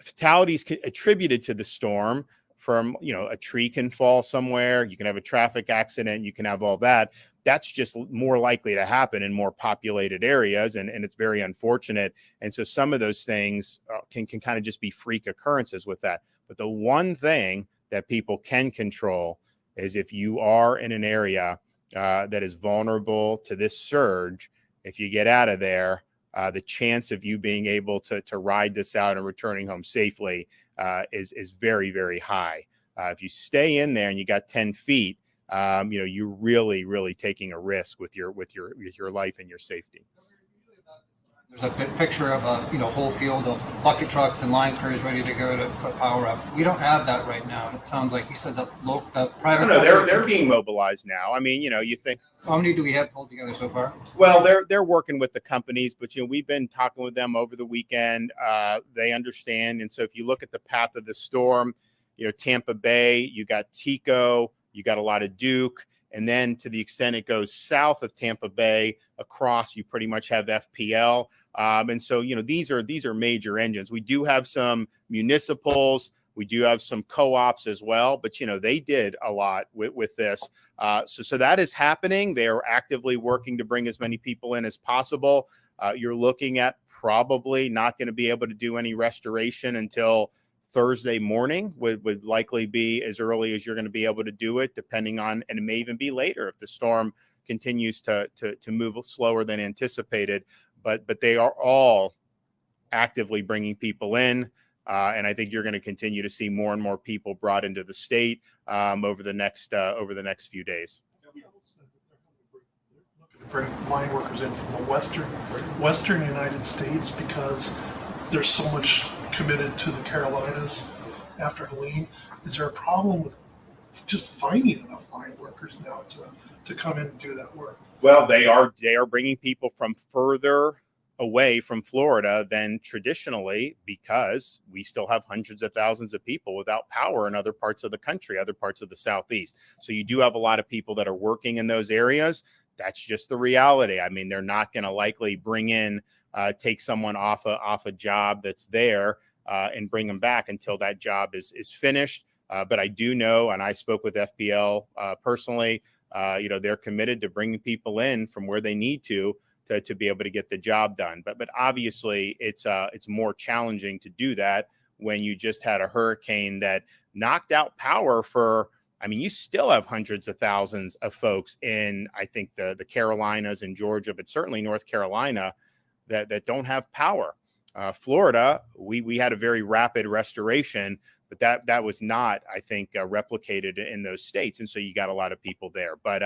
fatalities attributed to the storm from, a tree can fall somewhere, you can have a traffic accident, you can have all that. That's just more likely to happen in more populated areas, and it's very unfortunate. And so some of those things can kind of just be freak occurrences with that. But the one thing that people can control is if you are in an area that is vulnerable to this surge, if you get out of there, the chance of you being able to ride this out and returning home safely is very, very high. If you stay in there and you got 10 feet, you're really, really taking a risk with your life and your safety. There's a picture of a whole field of bucket trucks and line crews ready to go to put power up. We don't have that right now. It sounds like you said the private. No, they're being mobilized now. I mean, you think. How many do we have pulled together so far? Well, they're working with the companies, but we've been talking with them over the weekend. They understand, and so if you look at the path of the storm, Tampa Bay, you got Tico, you got a lot of Duke, and then to the extent it goes south of Tampa Bay across, you pretty much have FPL. And so these are major engines. We do have some municipals. We do have some co-ops as well, but they did a lot with this. So that is happening. They are actively working to bring as many people in as possible. You're looking at probably not going to be able to do any restoration until Thursday morning. Would likely be as early as you're going to be able to do it, depending on, and it may even be later if the storm continues to move slower than anticipated. But they are all actively bringing people in. And I think you're going to continue to see more and more people brought into the state over the next few days. Bring mine workers in from the western United States because there's so much committed to the Carolinas after Helene. Is there a problem with just finding enough mine workers now to come in and do that work? Well, they are bringing people from further away from Florida than traditionally, because we still have hundreds of thousands of people without power in other parts of the country, other parts of the Southeast. So you do have a lot of people that are working in those areas. That's just the reality. I mean, they're not going to likely bring in, take someone off a job that's there and bring them back until that job is finished. But I do know, and I spoke with FPL personally, they're committed to bringing people in from where they need to be able to get the job done. But obviously it's more challenging to do that when you just had a hurricane that knocked out power for, I mean, you still have hundreds of thousands of folks in, I think, the Carolinas and Georgia, but certainly North Carolina that don't have power. Florida, we had a very rapid restoration, but that was not, I think, replicated in those states. And so you got a lot of people there. But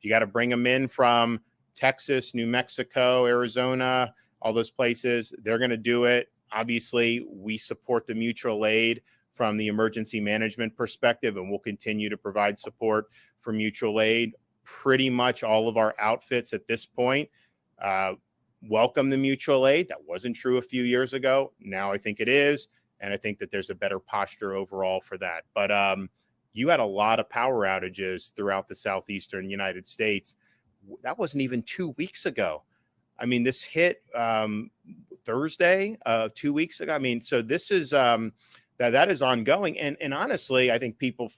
you got to bring them in from Texas, New Mexico, Arizona, all those places. They're going to do it. Obviously, we support the mutual aid from the emergency management perspective, and we'll continue to provide support for mutual aid. Pretty much all of our outfits at this point welcome the mutual aid. That wasn't true a few years ago. Now I think it is. And I think that there's a better posture overall for that. But you had a lot of power outages throughout the southeastern United States. That wasn't even 2 weeks ago. I mean, this hit Thursday, 2 weeks ago. I mean, so this is that is ongoing. And honestly, I think people,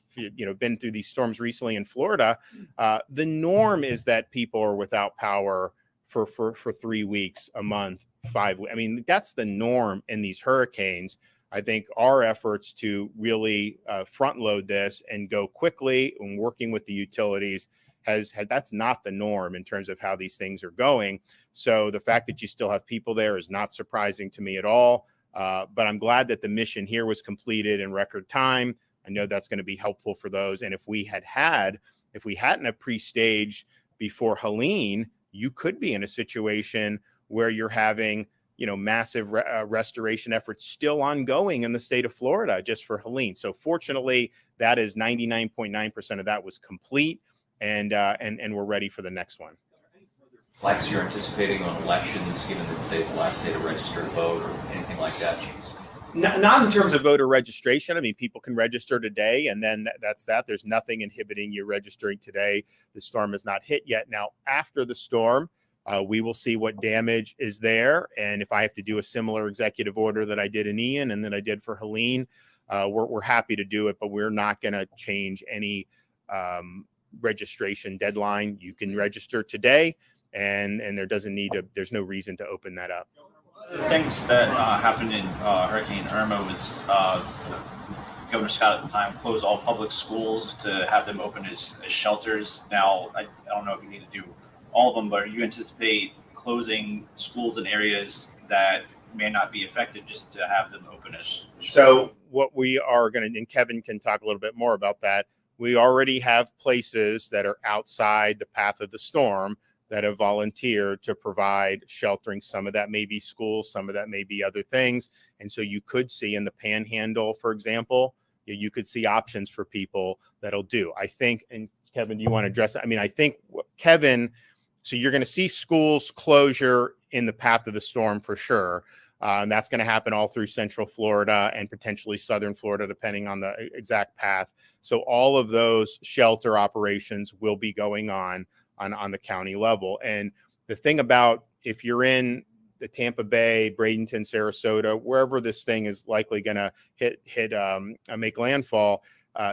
been through these storms recently in Florida. The norm is that people are without power for 3 weeks, a month, 5 weeks. I mean, that's the norm in these hurricanes. I think our efforts to really front load this and go quickly and working with the utilities that's not the norm in terms of how these things are going. So the fact that you still have people there is not surprising to me at all. But I'm glad that the mission here was completed in record time. I know that's going to be helpful for those. And if we hadn't have pre-staged before Helene, you could be in a situation where you're having massive restoration efforts still ongoing in the state of Florida just for Helene. So fortunately, that is 99.9% of that was complete, and we're ready for the next one. Flags you're anticipating on elections, given that today's the last day to register to vote, or anything like that, James? Not in terms of voter registration. I mean, people can register today, and then that's that. There's nothing inhibiting you registering today. The storm has not hit yet. Now, after the storm, we will see what damage is there. And if I have to do a similar executive order that I did in Ian and that I did for Helene, we're happy to do it, but we're not going to change any registration deadline. You can register today, and there's no reason to open that up. One of the things that happened in Hurricane Irma was Governor Scott at the time closed all public schools to have them open as shelters. Now, I don't know if you need to do all of them, but you anticipate closing schools in areas that may not be affected just to have them open as shelters? So what we are going to, and Kevin can talk a little bit more about that, we already have places that are outside the path of the storm that have volunteered to provide sheltering. Some of that may be schools, some of that may be other things. And so you could see in the Panhandle, for example, you could see options for people that'll do. I think, and Kevin, do you want to address it? I mean, I think Kevin, so you're going to see schools closure in the path of the storm for sure. And that's going to happen all through Central Florida and potentially Southern Florida, depending on the exact path. So all of those shelter operations will be going on the county level. And the thing about, if you're in the Tampa Bay, Bradenton, Sarasota, wherever this thing is likely going to make landfall,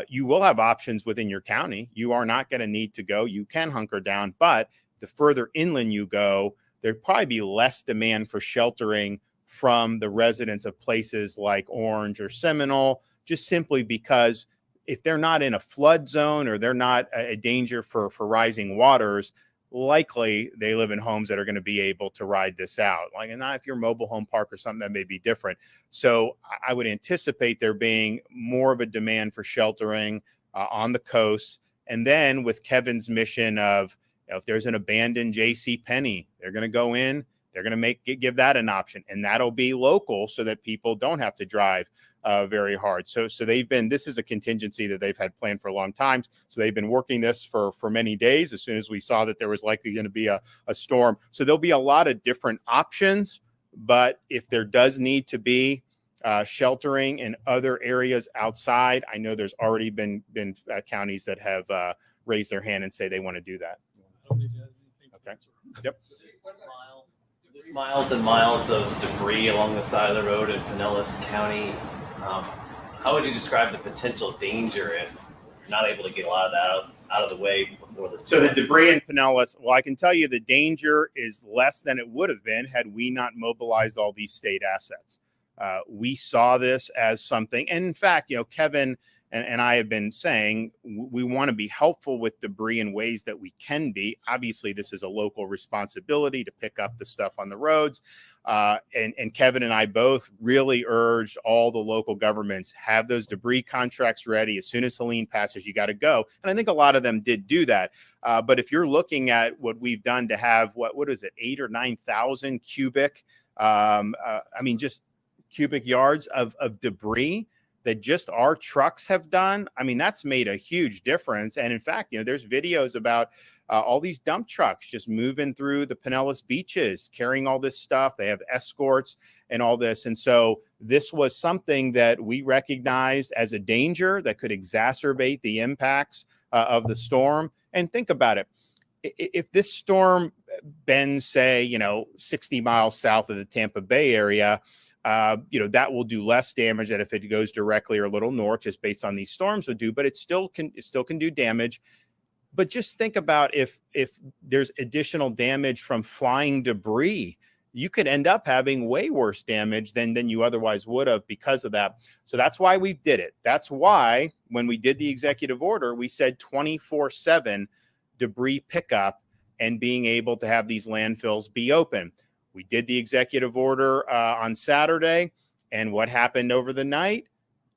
you will have options within your county. You are not going to need to go. You can hunker down, but the further inland you go, there'd probably be less demand for sheltering from the residents of places like Orange or Seminole, just simply because if they're not in a flood zone or they're not a danger for rising waters, likely they live in homes that are going to be able to ride this out. Like, and not if you're a mobile home park or something, that may be different. So I would anticipate there being more of a demand for sheltering on the coast. And then with Kevin's mission of, if there's an abandoned J.C. Penney, they're going to go in They're going to give that an option, and that'll be local so that people don't have to drive very hard. So this is a contingency that they've had planned for a long time. So they've been working this for many days as soon as we saw that there was likely going to be a storm. So there'll be a lot of different options, but if there does need to be sheltering in other areas outside, I know there's already been counties that have raised their hand and say they want to do that. Okay. Yep. There's miles and miles of debris along the side of the road in Pinellas County. How would you describe the potential danger if you're not able to get a lot of that out of the way before the storm? So the debris in Pinellas, well, I can tell you the danger is less than it would have been had we not mobilized all these state assets. We saw this as something, and in fact, Kevin and I have been saying we want to be helpful with debris in ways that we can be. Obviously, this is a local responsibility to pick up the stuff on the roads. And Kevin and I both really urged all the local governments have those debris contracts ready. As soon as Helene passes, you got to go. And I think a lot of them did do that. But if you're looking at what we've done to have, what is it, 8,000 or 9,000 cubic, just cubic yards of debris that just our trucks have done, that's made a huge difference. And in fact, there's videos about all these dump trucks just moving through the Pinellas beaches, carrying all this stuff. They have escorts and all this. And so this was something that we recognized as a danger that could exacerbate the impacts of the storm. And think about it. If this storm bends, say, 60 miles south of the Tampa Bay area, that will do less damage than if it goes directly or a little north, just based on these storms would do, but it still can do damage. But just think about if there's additional damage from flying debris, you could end up having way worse damage than you otherwise would have because of that. So that's why we did it. That's why when we did the executive order, we said 24/7 debris pickup and being able to have these landfills be open. We did the executive order on Saturday, and what happened over the night?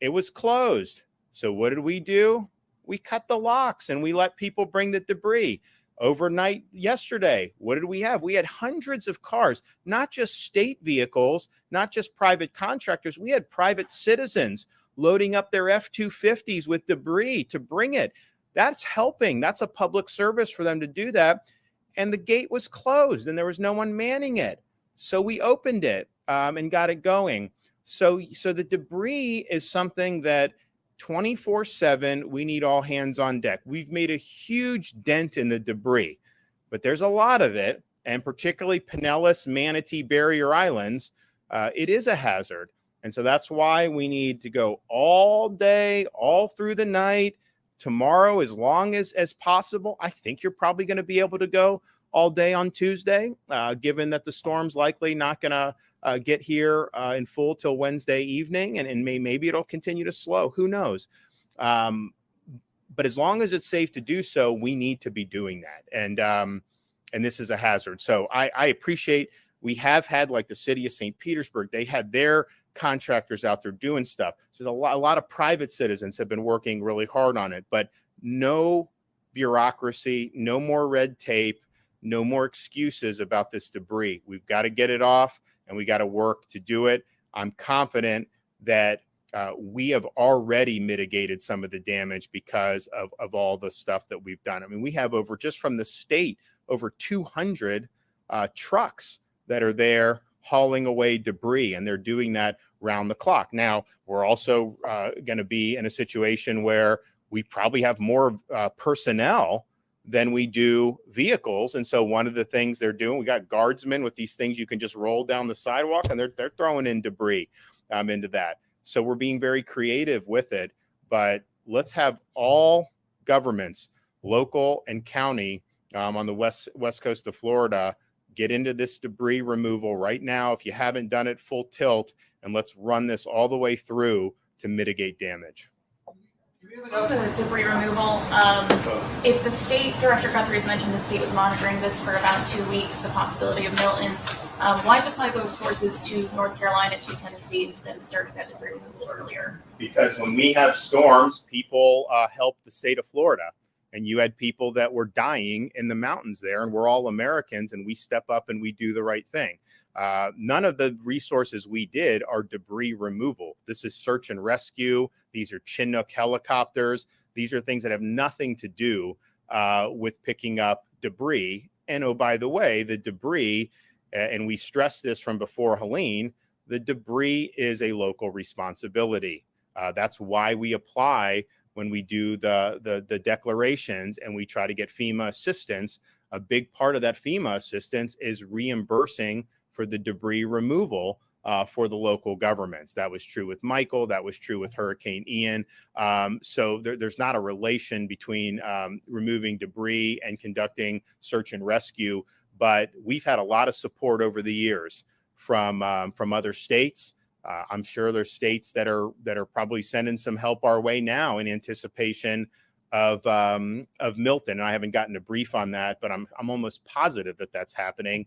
It was closed. So what did we do? We cut the locks and we let people bring the debris. Overnight yesterday, what did we have? We had hundreds of cars, not just state vehicles, not just private contractors. We had private citizens loading up their F-250s with debris to bring it. That's helping. That's a public service for them to do that. And the gate was closed and there was no one manning it. So we opened it and got it going. So the debris is something that 24/7, we need all hands on deck. We've made a huge dent in the debris, but there's a lot of it. And particularly Pinellas, Manatee, Barrier Islands, it is a hazard. And so that's why we need to go all day, all through the night, tomorrow, as long as possible. I think you're probably going to be able to go all day on Tuesday, given that the storm's likely not going to get here in full till Wednesday evening, and maybe it'll continue to slow. Who knows? But as long as it's safe to do so, we need to be doing that. And this is a hazard. So I appreciate we have had, like the city of St. Petersburg, they had their contractors out there doing stuff. So a lot of private citizens have been working really hard on it, but no bureaucracy, no more red tape, no more excuses about this debris. We've got to get it off and we got to work to do it. I'm confident that we have already mitigated some of the damage because of all the stuff that we've done. I mean, we have just from the state, over 200 trucks that are there hauling away debris, and they're doing that round the clock. Now, we're also going to be in a situation where we probably have more personnel than we do vehicles. And so one of the things they're doing, we got guardsmen with these things you can just roll down the sidewalk, and they're throwing in debris into that. So we're being very creative with it, but let's have all governments, local and county, on the west coast of Florida, get into this debris removal right now. If you haven't done it, full tilt, and let's run this all the way through to mitigate damage. For the debris removal, if the state, Director Guthrie has mentioned the state was monitoring this for about 2 weeks, the possibility of Milton, why deploy those forces to North Carolina, to Tennessee, instead of starting that debris removal earlier? Because when we have storms, people help the state of Florida. and you had people that were dying in the mountains there, and we're all Americans, and we step up and we do the right thing. None of the resources we did are debris removal. This is search and rescue. These are Chinook helicopters. These are things that have nothing to do with picking up debris. And oh, by the way, the debris, and we stressed this from before Helene, the debris is a local responsibility. That's why we apply when we do the declarations and we try to get FEMA assistance. A big part of that FEMA assistance is reimbursing for the debris removal for the local governments. That was true with Michael. That was true with Hurricane Ian. So there's not a relation between removing debris and conducting search and rescue, but we've had a lot of support over the years from other states. I'm sure there's states that are probably sending some help our way now in anticipation of Milton. And I haven't gotten a brief on that, but I'm almost positive that that's happening.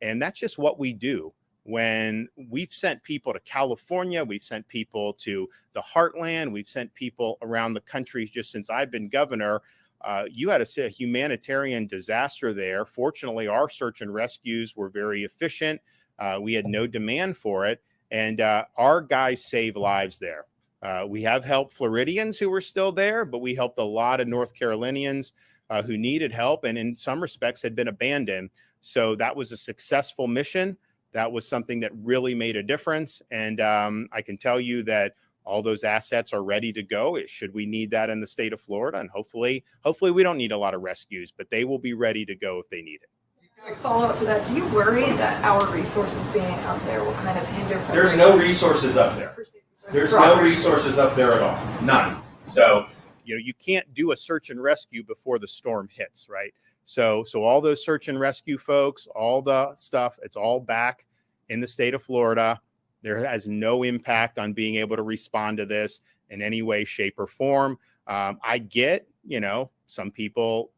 And that's just what we do. When we've sent people to California, we've sent people to the heartland, we've sent people around the country just since I've been governor. You had a humanitarian disaster there. Fortunately, our search and rescues were very efficient. We had no demand for it. And our guys save lives there. We have helped Floridians who were still there, but we helped a lot of North Carolinians who needed help and in some respects had been abandoned. So that was a successful mission. That was something that really made a difference. And I can tell you that all those assets are ready to go. Should we need that in the state of Florida? And hopefully we don't need a lot of rescues, but they will be ready to go if they need it. Like follow up to that, do you worry that our resources being out there will kind of hinder? There's no resources up there. There's no resources up there at all. None. So, you can't do a search and rescue before the storm hits, right? So all those search and rescue folks, all the stuff, it's all back in the state of Florida. There has no impact on being able to respond to this in any way, shape, or form. I get, some people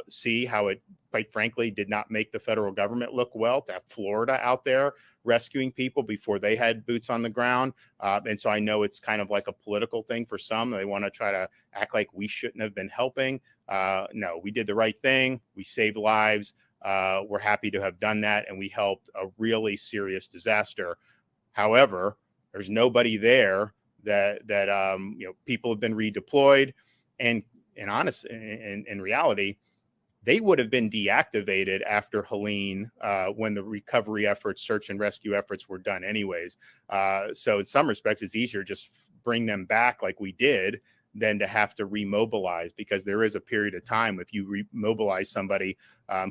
see how it, quite frankly, did not make the federal government look well to have Florida out there rescuing people before they had boots on the ground. And so I know it's kind of like a political thing for some. They want to try to act like we shouldn't have been helping. No, we did the right thing. We saved lives. We're happy to have done that. And we helped a really serious disaster. However, there's nobody there that people have been redeployed. And in reality, they would have been deactivated after Helene when the recovery efforts, search and rescue efforts were done anyways. So in some respects, it's easier just bring them back like we did than to have to remobilize, because there is a period of time if you remobilize somebody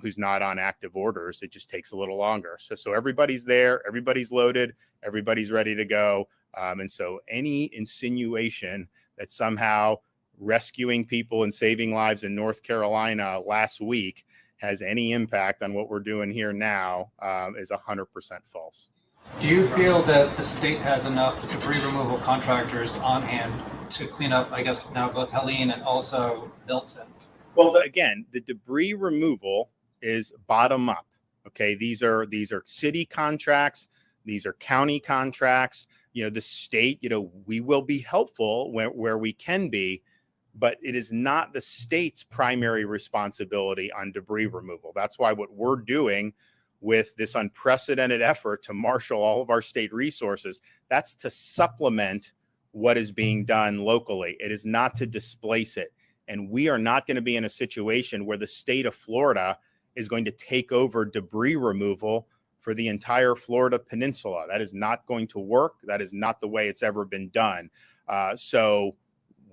who's not on active orders, it just takes a little longer. So everybody's there, everybody's loaded, everybody's ready to go. And so any insinuation that somehow rescuing people and saving lives in North Carolina last week has any impact on what we're doing here now is 100% false. Do you feel that the state has enough debris removal contractors on hand to clean up, I guess, now both Helene and also Milton? Well, again, the debris removal is bottom up. Okay, these are city contracts. These are county contracts. The state, we will be helpful where we can be, but it is not the state's primary responsibility on debris removal. That's why what we're doing with this unprecedented effort to marshal all of our state resources, that's to supplement what is being done locally. It is not to displace it. And we are not going to be in a situation where the state of Florida is going to take over debris removal for the entire Florida peninsula. That is not going to work. That is not the way it's ever been done. So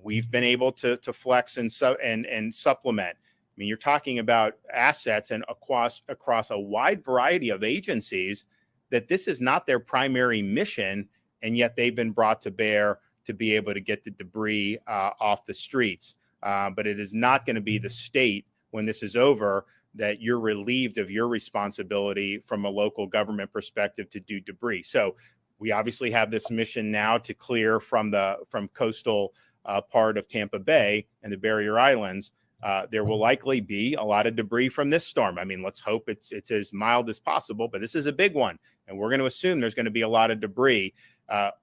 we've been able to flex and supplement. I mean, you're talking about assets and across a wide variety of agencies that this is not their primary mission, and yet they've been brought to bear to be able to get the debris off the streets. But it is not going to be the state when this is over that you're relieved of your responsibility from a local government perspective to do debris. So we obviously have this mission now to clear from coastal part of Tampa Bay and the Barrier Islands. There will likely be a lot of debris from this storm. I mean, let's hope it's as mild as possible, but this is a big one. And we're going to assume there's going to be a lot of debris.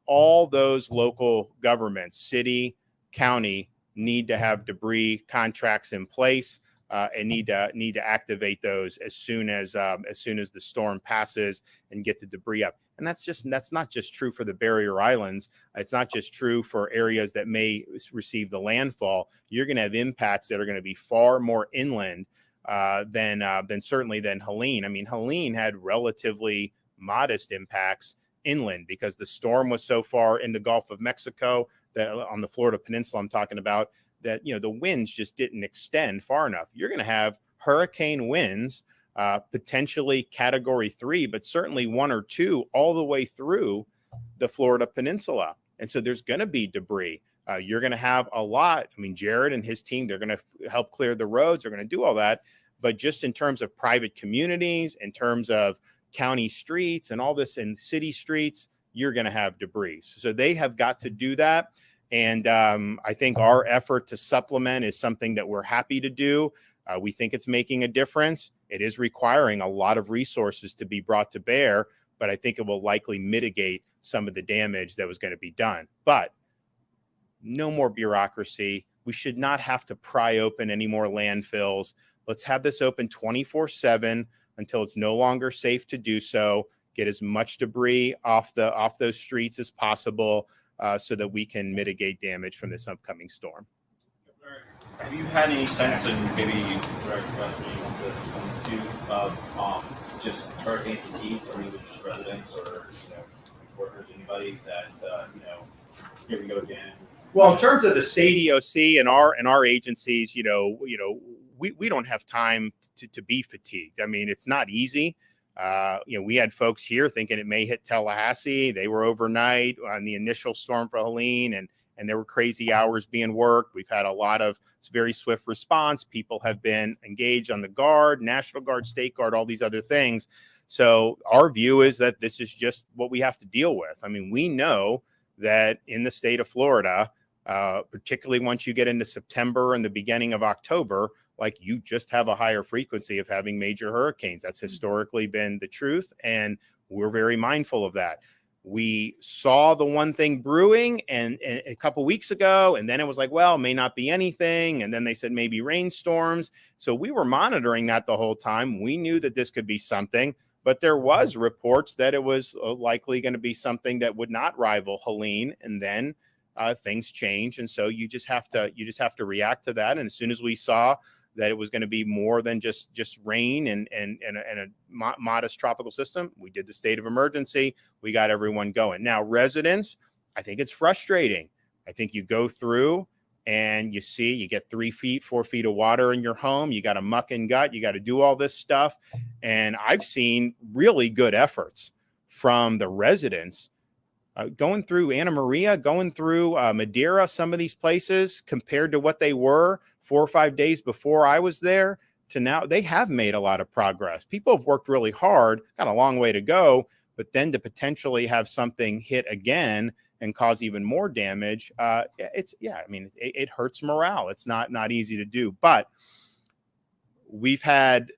All those local governments, city, county, need to have debris contracts in place and need to activate those as soon as the storm passes and get the debris up. And that's not just true for the barrier islands. It's not just true for areas that may receive the landfall. You're going to have impacts that are going to be far more inland than certainly than Helene. I mean, Helene had relatively modest impacts inland because the storm was so far in the Gulf of Mexico that on the Florida Peninsula I'm talking about, that the winds just didn't extend far enough. You're going to have hurricane winds, potentially Category 3, but certainly 1 or 2 all the way through the Florida Peninsula. And so there's going to be debris. You're going to have a lot. I mean, Jared and his team, they're going to help clear the roads. They're going to do all that. But just in terms of private communities, in terms of county streets and all this and city streets, you're going to have debris. So they have got to do that. And I think our effort to supplement is something that we're happy to do. We think it's making a difference. It is requiring a lot of resources to be brought to bear, but I think it will likely mitigate some of the damage that was going to be done. But no more bureaucracy. We should not have to pry open any more landfills. Let's have this open 24/7 until it's no longer safe to do so. Get as much debris off those streets as possible so that we can mitigate damage from this upcoming storm. Have you had any sense, and maybe Director Guthrie wants to come to, of just hurricane fatigue, or either just residents or workers, anybody that here we go again? Well, in terms of the state EOC and our agencies, we don't have time to be fatigued. I mean, it's not easy. We had folks here thinking it may hit Tallahassee. They were overnight on the initial storm for Helene, and there were crazy hours being worked. We've had a lot of very swift response. People have been engaged on the Guard, National Guard, State Guard, all these other things. So our view is that this is just what we have to deal with. I mean, we know that in the state of Florida, particularly once you get into September and the beginning of October, like you just have a higher frequency of having major hurricanes. That's historically been the truth, and we're very mindful of that. We saw the one thing brewing and a couple weeks ago, and then it was like, well, it may not be anything. And then they said maybe rainstorms. So we were monitoring that the whole time. We knew that this could be something, but there was reports that it was likely going to be something that would not rival Helene. And then things change. And so you just have to react to that. And as soon as we saw that it was going to be more than just rain and a modest tropical system, we did the state of emergency. We got everyone going. Now, residents, I think it's frustrating. I think you go through and you get 3 feet, 4 feet of water in your home. You got to muck and gut. You got to do all this stuff. And I've seen really good efforts from the residents going through Anna Maria, going through Madeira, some of these places compared to what they were 4 or 5 days before I was there to now. They have made a lot of progress. People have worked really hard, got a long way to go, but then to potentially have something hit again and cause even more damage, it hurts morale. It's not easy to do. But we've had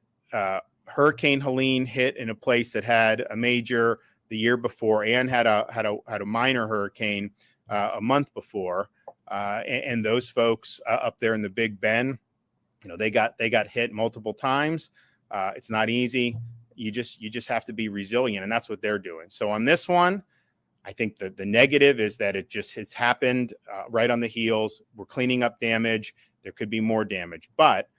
Hurricane Helene hit in a place that had a major the year before and had a minor hurricane a month before, and those folks up there in the Big Bend, they got hit multiple times. It's not easy. You just have to be resilient, and that's what they're doing. So on this one, I think the negative is that it's happened right on the heels. We're cleaning up damage. There could be more damage, but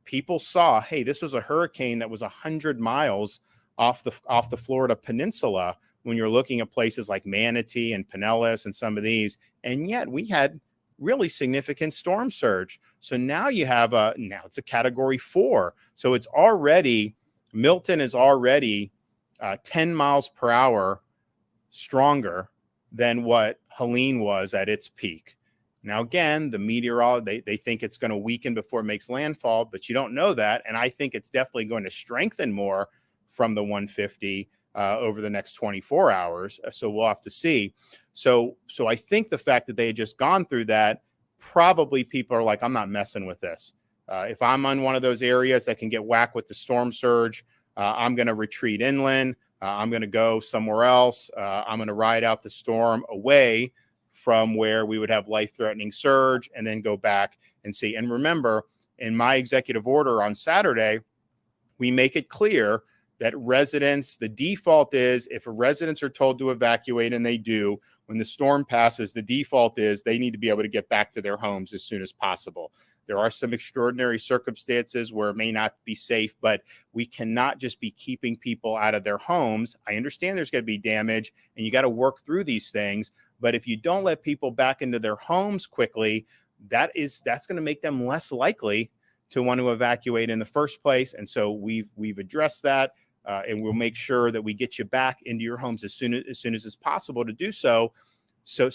people saw, hey, this was a hurricane that was 100 miles off the Florida Peninsula when you're looking at places like Manatee and Pinellas and some of these, and yet we had really significant storm surge. So now it's a Category 4. So it's already, Milton is already 10 miles per hour stronger than what Helene was at its peak. Now, again, the meteorologists, they think it's going to weaken before it makes landfall, but you don't know that. And I think it's definitely going to strengthen more from the 150 over the next 24 hours. So we'll have to see. So I think the fact that they had just gone through that, probably people are like, I'm not messing with this. If I'm on one of those areas that can get whacked with the storm surge, I'm going to retreat inland. I'm going to go somewhere else. I'm going to ride out the storm away from where we would have life-threatening surge and then go back and see. And remember, in my executive order on Saturday, we make it clear that residents, the default is if residents are told to evacuate and they do, when the storm passes, the default is they need to be able to get back to their homes as soon as possible. There are some extraordinary circumstances where it may not be safe, but we cannot just be keeping people out of their homes. I understand there's going to be damage and you got to work through these things, but if you don't let people back into their homes quickly, that's going to make them less likely to want to evacuate in the first place. And so we've addressed that. And we'll make sure that we get you back into your homes as soon as it's possible to do so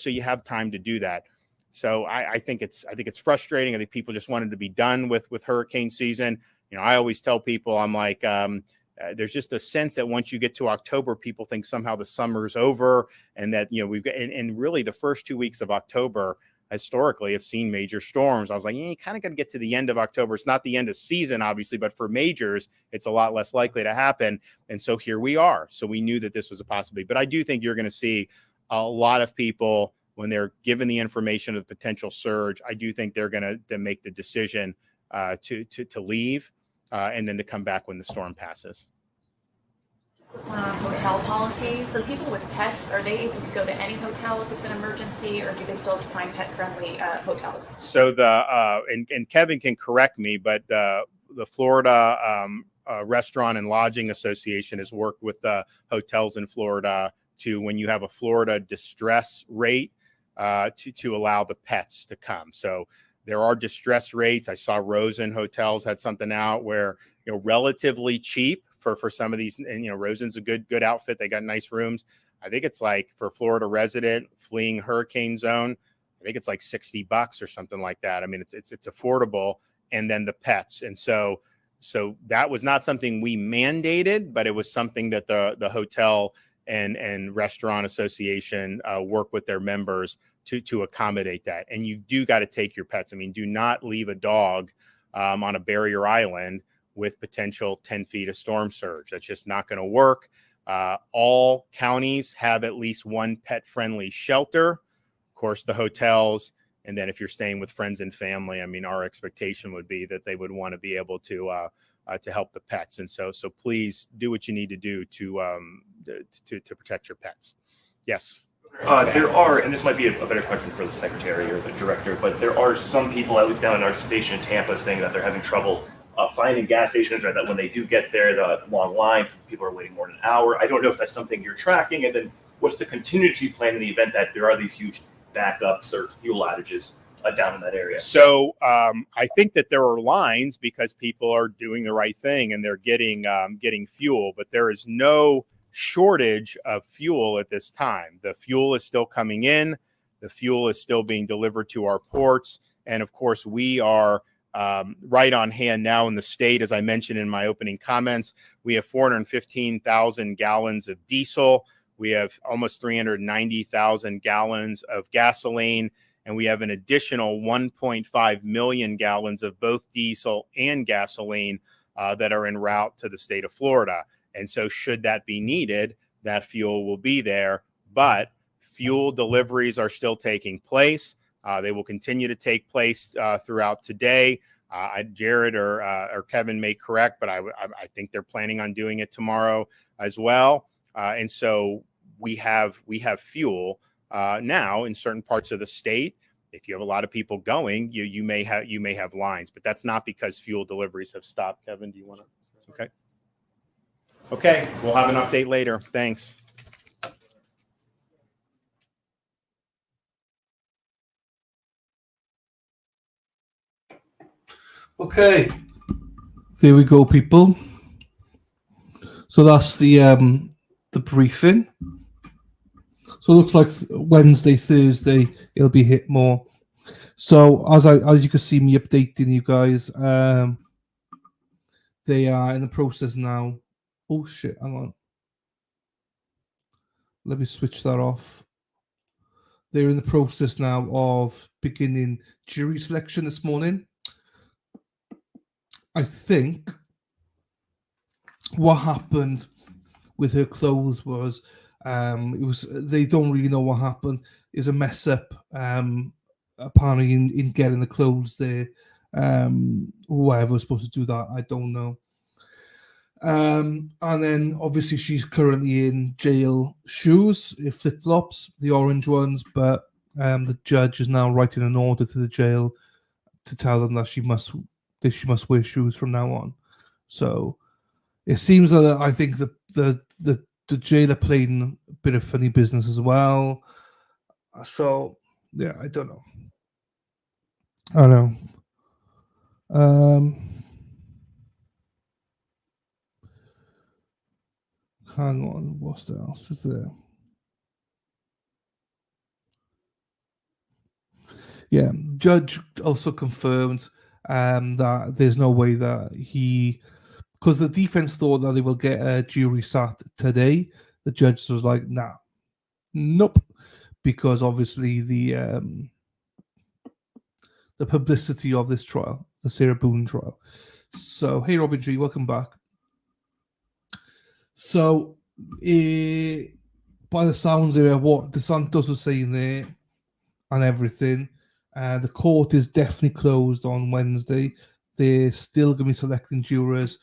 you have time to do that. So I think it's frustrating. I think people just wanted to be done with hurricane season. You know, I always tell people, I'm like, there's just a sense that once you get to October, people think somehow the summer's over, and that, you know, we've got, and really the first 2 weeks of October historically have seen major storms. I was like, you kind of got to get to the end of October. It's not the end of season, obviously, but for majors, it's a lot less likely to happen. And so here we are. So we knew that this was a possibility. But I do think you're going to see a lot of people, when they're given the information of the potential surge, I do think they're going to make the decision to leave and then to come back when the storm passes. Hotel policy for people with pets, are they able to go to any hotel if it's an emergency, or do they still have to find pet-friendly hotels? So and Kevin can correct me, but the Florida Restaurant and Lodging Association has worked with the hotels in Florida to, when you have a Florida distress rate, to allow the pets to come. So there are distress rates. I saw Rosen Hotels had something out where, you know, relatively cheap for some of these, and, you know, Rosen's a good outfit. They got nice rooms. I think it's like, for a Florida resident fleeing hurricane zone, I think it's like $60 or something like that. I mean, it's affordable. And then the pets. And so that was not something we mandated, but it was something that the hotel and restaurant association work with their members to accommodate that. And you do got to take your pets. I mean, do not leave a dog on a barrier island with potential 10 feet of storm surge. That's just not going to work. All counties have at least one pet-friendly shelter. Of course, the hotels, and then if you're staying with friends and family, I mean, our expectation would be that they would want to be able to help the pets. And so please do what you need to do to protect your pets. Yes. There are, and this might be a better question for the secretary or the director, but there are some people, at least down in our station in Tampa, saying that they're having trouble finding gas stations, or that when they do get there, the long lines, people are waiting more than an hour. I don't know if that's something you're tracking. And then what's the contingency plan in the event that there are these huge backups or fuel outages down in that area? So I think that there are lines because people are doing the right thing and they're getting fuel, but there is no shortage of fuel at this time. The fuel is still coming in. The fuel is still being delivered to our ports. And of course, we are right on hand now in the state. As I mentioned in my opening comments, we have 415,000 gallons of diesel. We have almost 390,000 gallons of gasoline, and we have an additional 1.5 million gallons of both diesel and gasoline that are en route to the state of Florida. And so should that be needed, that fuel will be there. But fuel deliveries are still taking place. They will continue to take place throughout today. Jared or Kevin may correct, but I think they're planning on doing it tomorrow as well. And so we have fuel now in certain parts of the state. If you have a lot of people going, you may have lines, but that's not because fuel deliveries have stopped. Kevin, do you want to? Okay, we'll have an update later. Thanks. Okay, there we go, people. So that's the briefing. So it looks like Wednesday, Thursday, it'll be hit more. So as you can see me updating you guys, they are in the process now. Oh shit, hang on. Let me switch that off. They're in the process now of beginning jury selection this morning. I think what happened with her clothes was It was they don't really know what happened. It was a mess up. Apparently in getting the clothes there. Whoever was supposed to do that, I don't know. And then obviously she's currently in jail shoes, flip flops, the orange ones, but the judge is now writing an order to the jail to tell them that she must wear shoes from now on. So it seems that I think the jail are playing a bit of funny business as well. So yeah, I don't know. I know. Hang on, what else is there? Yeah, judge also confirmed that there's no way that because the defense thought that they will get a jury sat today. The judge was like, nah, nope, because obviously the publicity of this trial, the Sarah Boone trial. So, hey, Robin G, welcome back. So, by the sounds of it, what DeSantos was saying there and everything, the court is definitely closed on Wednesday. They're still going to be selecting jurors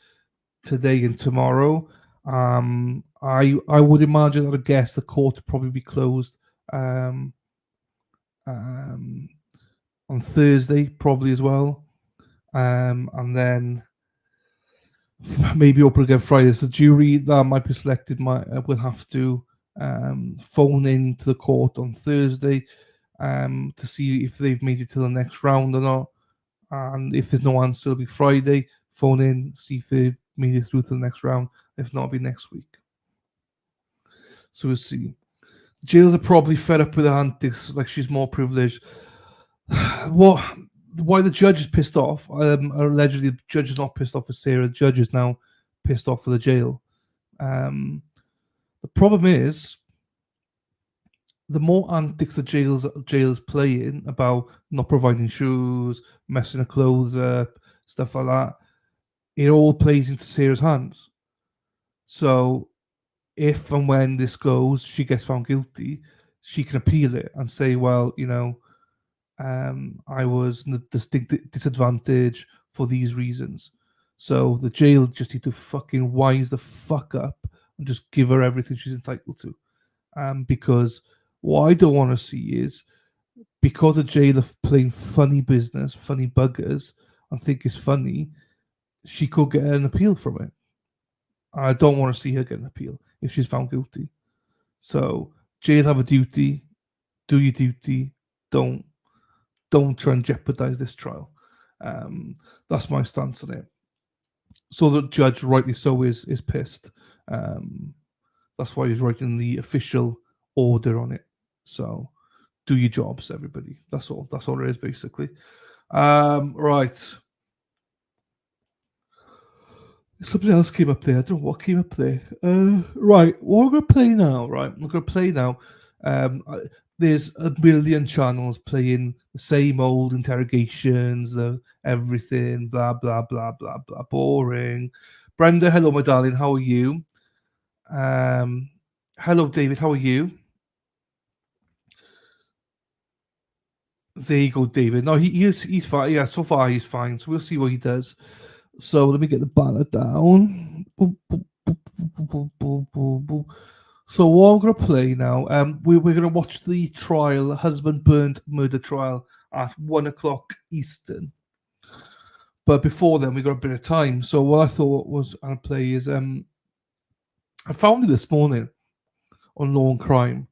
today and tomorrow. I would imagine, I would guess, the court would probably be closed on Thursday, probably as well. And then maybe open again Friday. So the jury that might be selected will have to phone in to the court on Thursday to see if they've made it to the next round or not. And if there's no answer, it'll be Friday. Phone in, see if they've made it through to the next round. If not, it'll be next week. So we'll see. Jails are probably fed up with her antics, like she's more privileged. Why the judge is pissed off? Allegedly, the judge is not pissed off with Sarah. The judge is now pissed off for the jail. The problem is, the more antics the jails playing about not providing shoes, messing her clothes up, stuff like that, it all plays into Sarah's hands. So if and when this goes, she gets found guilty, she can appeal it and say, well, I was in a distinct disadvantage for these reasons. So the jail just need to fucking wise the fuck up and just give her everything she's entitled to. Because what I don't want to see is, because the jail are playing funny business, funny buggers, and think it's funny, she could get an appeal from it. I don't want to see her get an appeal if she's found guilty. So jail have a duty. Do your duty. Don't try and jeopardize this trial. That's my stance on it. So the judge, rightly so, is pissed. That's why he's writing the official order on it. So do your jobs, everybody. That's all it is, basically. Right. Something else came up there. I don't know what came up there. Right. What we're going to play now, right? We're going to play now. There's a million channels playing the same old interrogations, everything, blah, blah, blah, blah, blah. Boring. Brenda, hello, my darling. How are you? Hello, David. How are you? There you go, David. No, he's fine. Yeah, so far he's fine. So we'll see what he does. So let me get the banner down. So what I'm going to play now, we're going to watch the trial, husband burnt murder trial at 1:00 Eastern. But before then, we got a bit of time. So what I thought was I'd play is, I found it this morning on Law and Crime.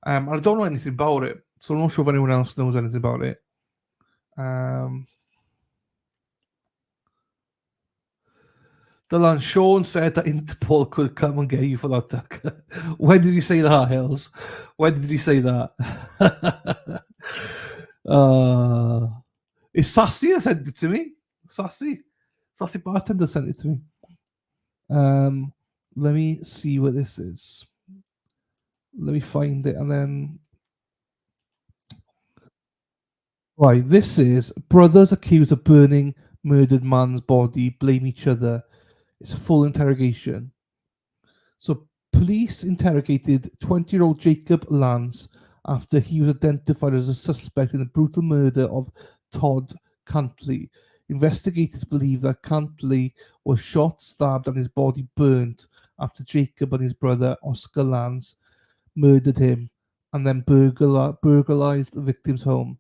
And I don't know anything about it. So I'm not sure if anyone else knows anything about it. Dylan, Sean said that Interpol could come and get you for that duck. When did he say that, Hills? When did he say that? It's Sassy that sent it to me. Sassy bartender sent it to me. Let me see what this is. Let me find it and then. Right, this is brothers accused of burning murdered man's body blame each other. It's a full interrogation. So Police interrogated 20-year-old Jacob Lance after he was identified as a suspect in the brutal murder of Todd Cantley. Investigators believe that Cantley was shot, stabbed, and his body burnt after Jacob and his brother Oscar Lance murdered him and then burglarized the victim's home.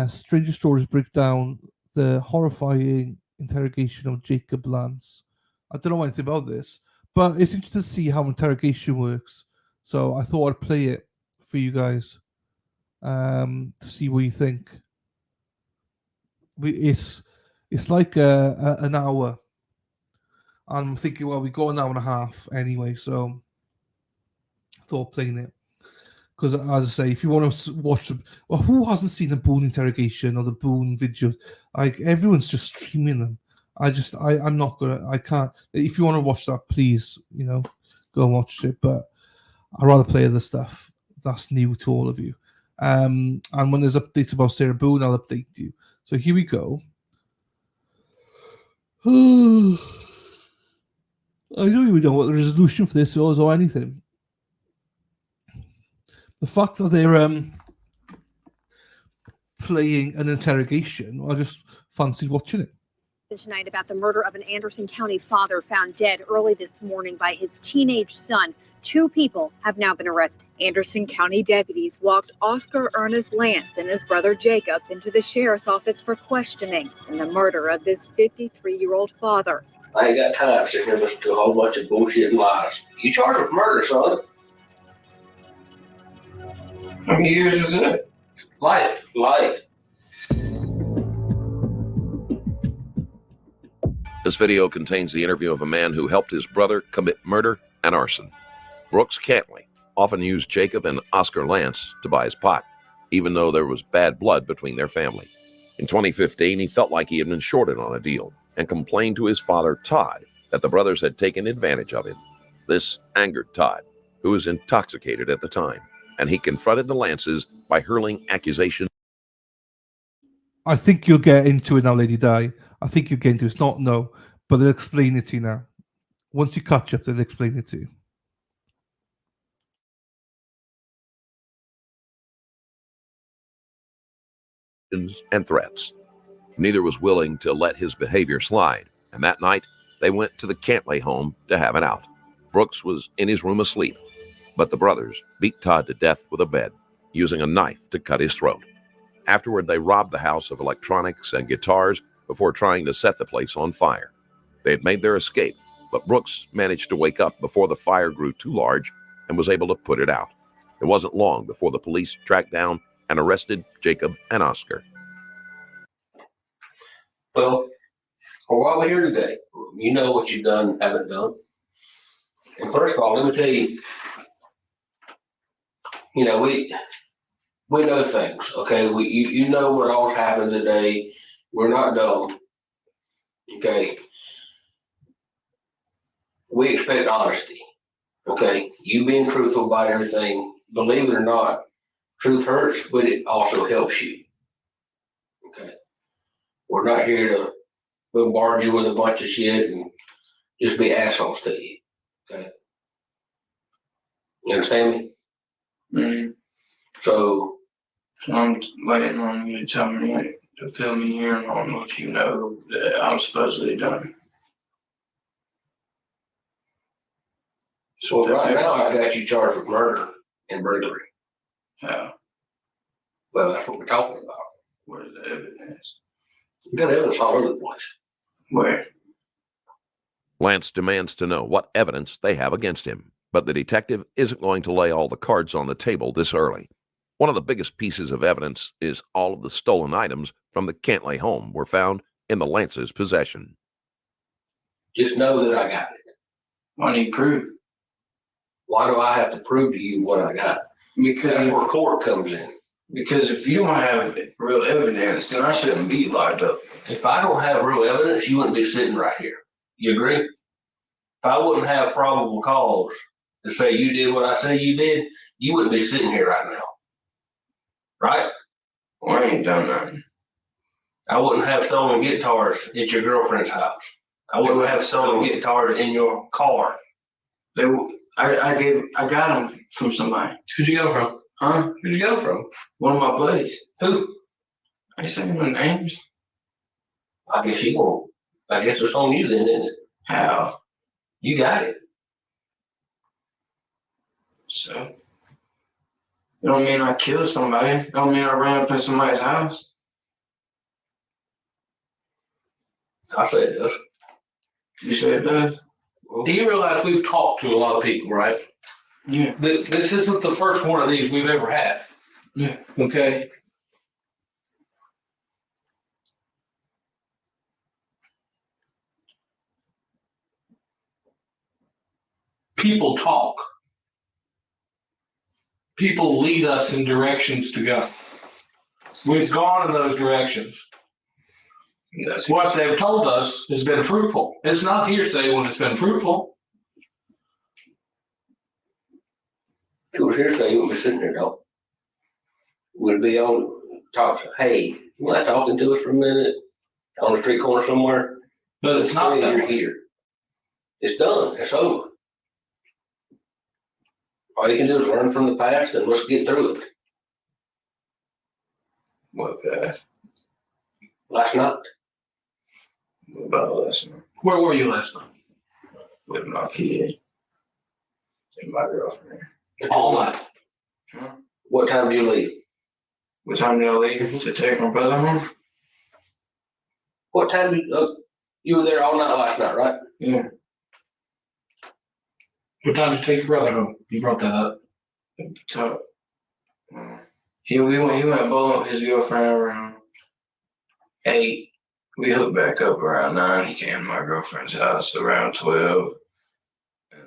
Stranger stories break down the horrifying interrogation of Jacob Lance. I don't know anything about this, but it's interesting to see how interrogation works. So I thought I'd play it for you guys to see what you think. It's like an hour. I'm thinking, well, we got an hour and a half anyway, so I thought playing it. Because, as I say, if you want to watch them, well, who hasn't seen the Boone interrogation or the Boone videos? Like, everyone's just streaming them. I'm not gonna, I can't. If you want to watch that, please, go and watch it. But I'd rather play other stuff that's new to all of you. And when there's updates about Sarah Boone, I'll update you. So here we go. I don't even know what the resolution for this was or anything. The fact that they're playing an interrogation, I just fancied watching it. Tonight about the murder of an Anderson County father found dead early this morning by his teenage son. 2 people have now been arrested. Anderson County deputies walked Oscar Ernest Lance and his brother Jacob into the sheriff's office for questioning in the murder of this 53-year-old father. I ain't got time sitting here listening to a whole bunch of bullshit and lies. You charged with murder, son. How many years is it? Life. This video contains the interview of a man who helped his brother commit murder and arson. Brooks Cantley often used Jacob and Oscar Lance to buy his pot, even though there was bad blood between their family. In 2015, he felt like he had been shorted on a deal and complained to his father, Todd, that the brothers had taken advantage of him. This angered Todd, who was intoxicated at the time, and he confronted the Lances by hurling accusations. I think you'll get into it now, Lady Di. I think you'll get into it. It's not no, but they'll explain it to you now. Once you catch up, they'll explain it to you. And threats. Neither was willing to let his behavior slide, and that night they went to the Cantley home to have it out. Brooks was in his room asleep, but the brothers beat Todd to death with a bed, using a knife to cut his throat. Afterward, they robbed the house of electronics and guitars before trying to set the place on fire. They had made their escape, but Brooks managed to wake up before the fire grew too large and was able to put it out. It wasn't long before the police tracked down and arrested Jacob and Oscar. Well, why we're here today, you know what you've done, haven't done. And first of all, let me tell you, we know things, okay? You know what all's happened today. We're not dumb, okay? We expect honesty, okay? You being truthful about everything, believe it or not, truth hurts, but it also helps you, okay? We're not here to bombard you with a bunch of shit and just be assholes to you, okay? You understand me? Mm-hmm. So I'm waiting on you to tell me to fill me in on what you know that I'm supposedly done. So right now I got you charged with murder and burglary. Yeah. Well, that's what we're talking about. Where's the evidence? You got evidence all over the place. Where? Lance demands to know what evidence they have against him, but the detective isn't going to lay all the cards on the table this early. One of the biggest pieces of evidence is all of the stolen items from the Cantley home were found in the Lance's possession. Just know that I got it. I need proof. Why do I have to prove to you what I got? Because that's where court comes in. Because if you don't have real evidence, then I shouldn't be locked up. If I don't have real evidence, you wouldn't be sitting right here. You agree? If I wouldn't have probable cause to say you did what I say you did, you wouldn't be sitting here right now. Right? Well, I ain't done nothing. I wouldn't have stolen guitars at your girlfriend's house. I wouldn't have stolen guitars in your car. I got them from somebody. Who'd you get them from? Huh? Who'd you get them from? One of my buddies. Who? I ain't saying no names. I guess you won't. I guess it's on you then, isn't it? How? You got it. So, it don't mean I killed somebody. It don't mean I ran up in somebody's house. I say it does. You say it does? Do you realize we've talked to a lot of people, right? Yeah. This isn't the first one of these we've ever had. Yeah. Okay. People talk. People lead us in directions to go. We've gone in those directions. What they've told us has been fruitful. It's not hearsay when it's been fruitful. If it was hearsay, you wouldn't be sitting here, though. Would be on talk. Hey, you mind talking to us for a minute on the street corner somewhere? But it's not that you're way. here. It's done. It's over. All you can do is learn from the past and let's get through it. What past? Last night. What about last night? Where were you last night? With my kid and my girlfriend. All night. Huh? What time do you leave? What time did I leave to take my brother home? What time did you were there all night last night, right? Yeah. What time did you take your brother home? You brought that up. So, he went bowling with his girlfriend around 8. We hooked back up around 9. He came to my girlfriend's house around 12. And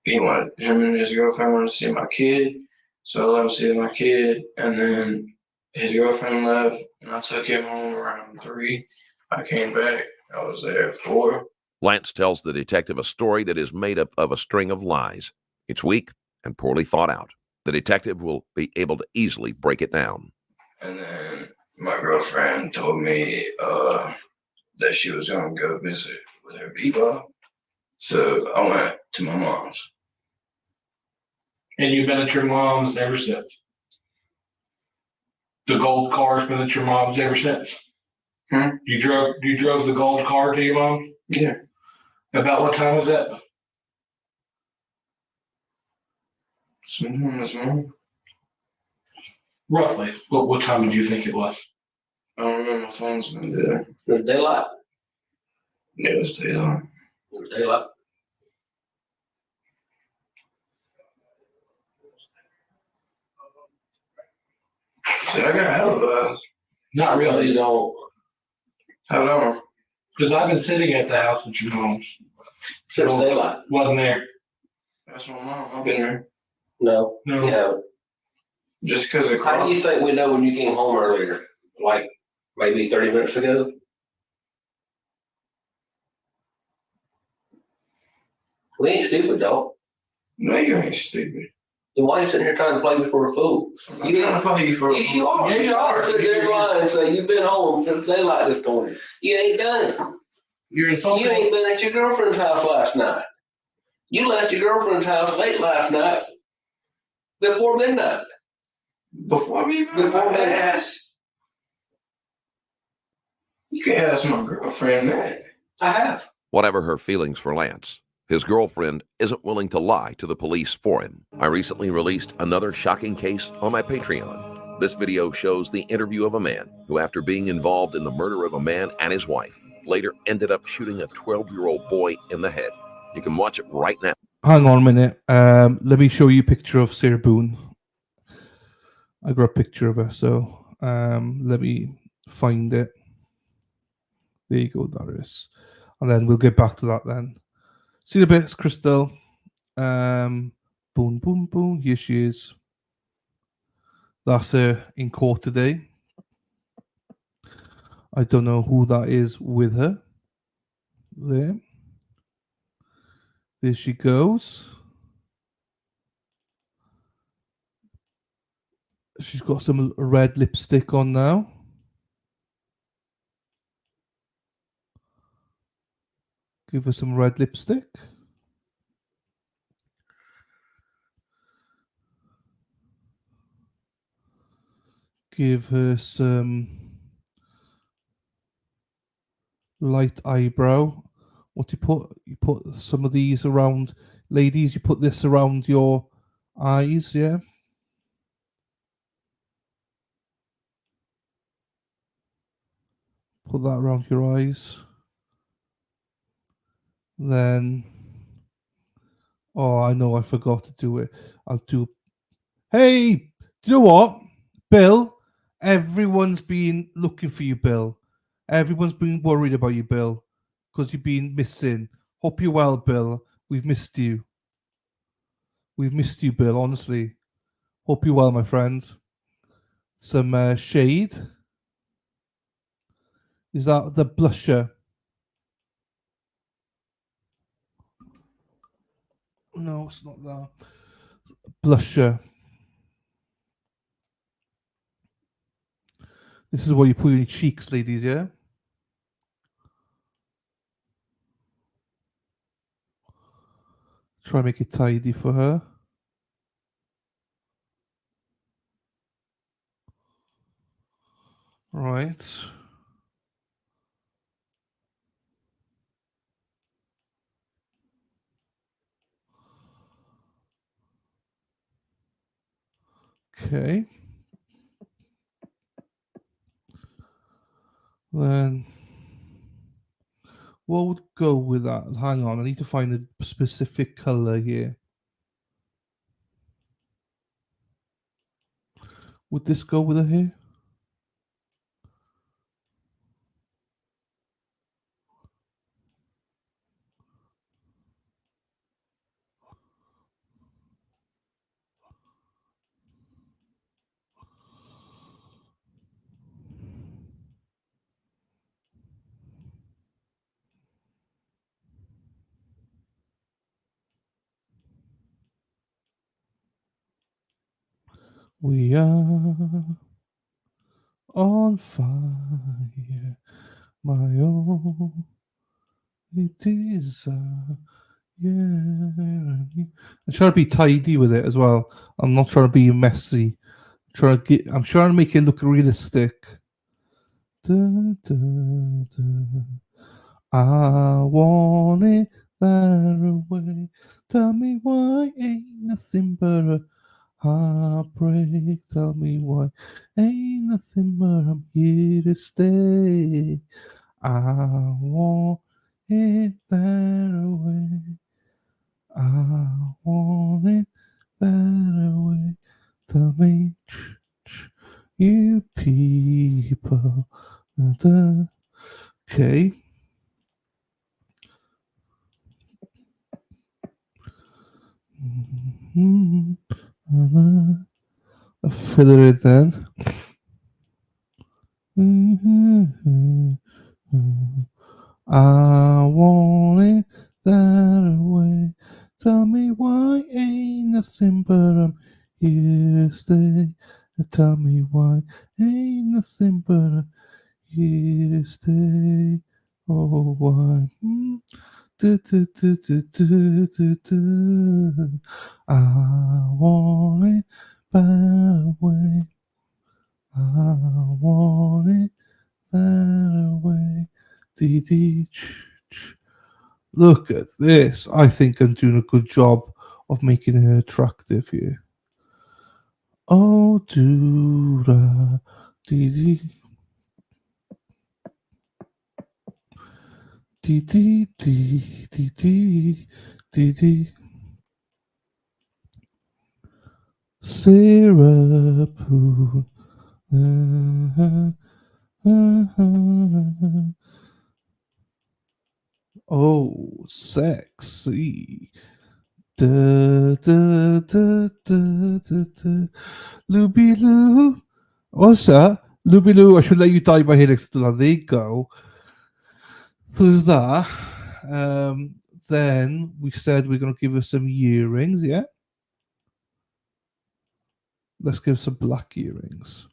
then him and his girlfriend wanted to see my kid. So I let him see my kid. And then his girlfriend left and I took him home around 3. I came back. I was there at 4. Lance tells the detective a story that is made up of a string of lies. It's weak and poorly thought out. The detective will be able to easily break it down. And then my girlfriend told me that she was going to go visit with her bebop. So I went to my mom's. And you've been at your mom's ever since? The gold car's been at your mom's ever since? You drove the gold car to your mom? Yeah. About what time was that? Sometime this morning. Roughly. What time did you think it was? I don't know. My phone's been there. It was daylight. Yeah, it was daylight. It was daylight. See, I got alibis. Not really. You don't. How long? Because I've been sitting at the house at your mom's. Since daylight. Wasn't there. That's my mom. I've been there. No, No. you haven't. Just because of How do you think we know when you came home earlier? Like maybe 30 minutes ago? We ain't stupid, dog. No, you ain't stupid. Then why are you sitting here trying to play me for a fool? I'm not trying to play you for a Yes, fool. you are. Yeah, you are. Sit there and lie and say you've been home since daylight this morning. You ain't done it. You're insulting. You ain't been at your girlfriend's house last night. You left your girlfriend's house late last night. Before midnight. Before me? Before midnight. Ass. You can't ask my girlfriend that. I have. Whatever her feelings for Lance, his girlfriend isn't willing to lie to the police for him. I recently released another shocking case on my Patreon. This video shows the interview of a man who, after being involved in the murder of a man and his wife, later ended up shooting a 12-year-old boy in the head. You can watch it right now. Hang on a minute. Let me show you a picture of Sarah Boone. I got a picture of her, so let me find it. There you go, Darius. And then we'll get back to that then. See the bits, Crystal. Boom, boom, boom. Here she is. That's her in court today. I don't know who that is with her. There. There she goes. She's got some red lipstick on now. Give her some red lipstick. give her some light eyebrow. What do you put? You put some of these around, ladies. You put this around your eyes, yeah. Put that around your eyes. Then, oh, I know, I forgot to do it. I'll do. Hey, do you know what, Bill? Everyone's been looking for you, Bill. Everyone's been worried about you, Bill, because you've been missing. Hope you're well, Bill. We've missed you. We've missed you, Bill, honestly. Hope you're well, my friend. Some shade. Is that the blusher? No, it's not that. Blusher. This is what you put in your cheeks, ladies, yeah? Try and make it tidy for her. Right. Okay. Then what would go with that? Hang on, I need to find a specific color here. Would this go with her hair? We are on fire, my own. It is yeah. I'm trying to be tidy with it as well. I'm not trying to be messy. I'm trying to make it look realistic. Da, da, da. I want it that way. Tell me why ain't nothing but a heartbreak. Tell me why ain't nothing but I'm here to stay. I want it that way. I want it that way. Tell me, you people. Okay. I'll fill it then. I want it that way. Tell me why ain't nothing but I'm here to stay. Tell me why ain't nothing but I'm here to stay. Oh, why? Do, do, do, do, do, do, do. I want it that way. I want it that way. Dee, dee, Look at this. I think I'm doing a good job of making her attractive here. Oh, do da, dee, dee. Dee, dee, dee, dee, dee, dee, dee. Syrup. Oh, sexy. Da, da, da, da, da, da. Looby Loo. What's that? Looby Loo, I should let you dye my hair next to that. There you go. So there's that. Then we said we're going to give her some earrings, yeah? Let's give some black earrings.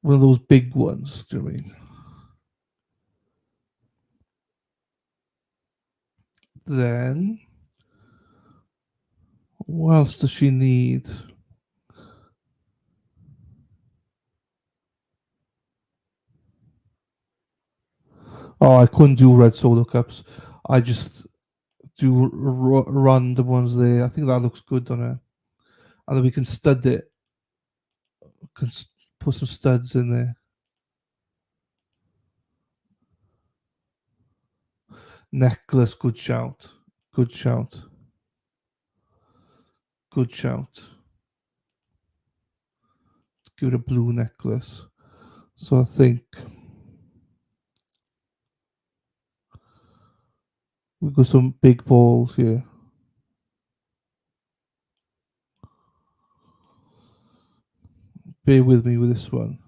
One of those big ones, do you know what I mean? Then, what else does she need? Oh, I couldn't do red solo cups. I just do run the ones there. I think that looks good on her. And then we can stud it. Put some studs in there. Necklace, good shout. Good shout. Good shout. Give it a blue necklace. So I think we've got some big balls here. Bear with me with this one.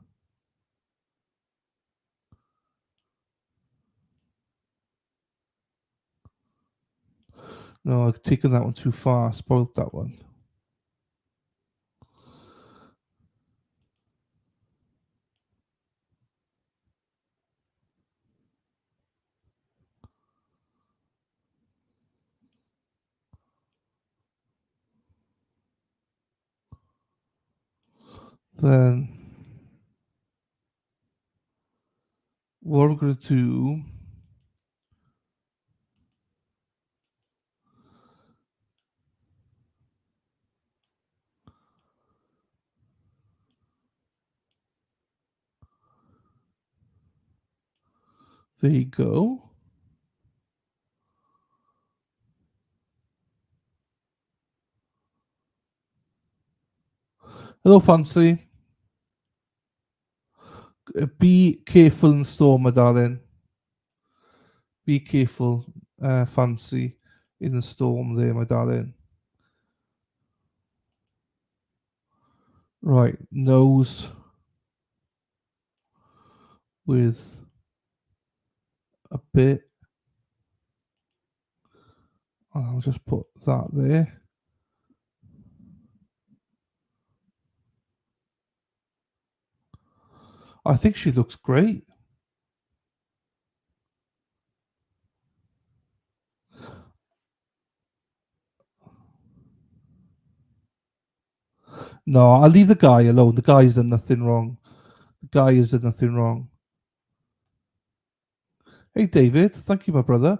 No, I've taken that one too far. Spoiled that one. Then what I'm going to do, there you go. Hello, Fancy. Be careful in the storm, my darling. Be careful, Fancy, in the storm there, my darling. Right, nose with a bit. I'll just put that there. I think she looks great. No, I'll leave the guy alone. The guy has done nothing wrong. The guy has done nothing wrong. Hey, David. Thank you, my brother.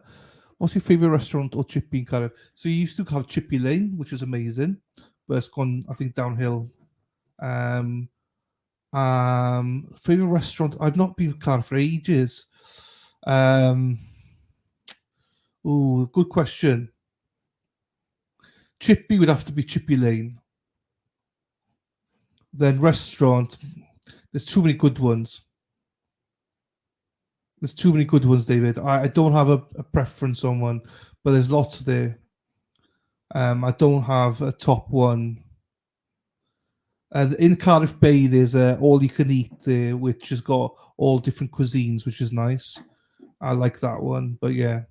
What's your favorite restaurant or Chippy in Cardiff? So you used to have Chippy Lane, which is amazing, but it's gone, I think, downhill. Favorite restaurant? I've not been to Cardiff for ages. Ooh, good question. Chippy would have to be Chippy Lane. Then restaurant. There's too many good ones. There's too many good ones, David. I don't have a preference on one, but there's lots there. I don't have a top one. In Cardiff Bay, there's all you can eat there, which has got all different cuisines, which is nice. I like that one, but yeah.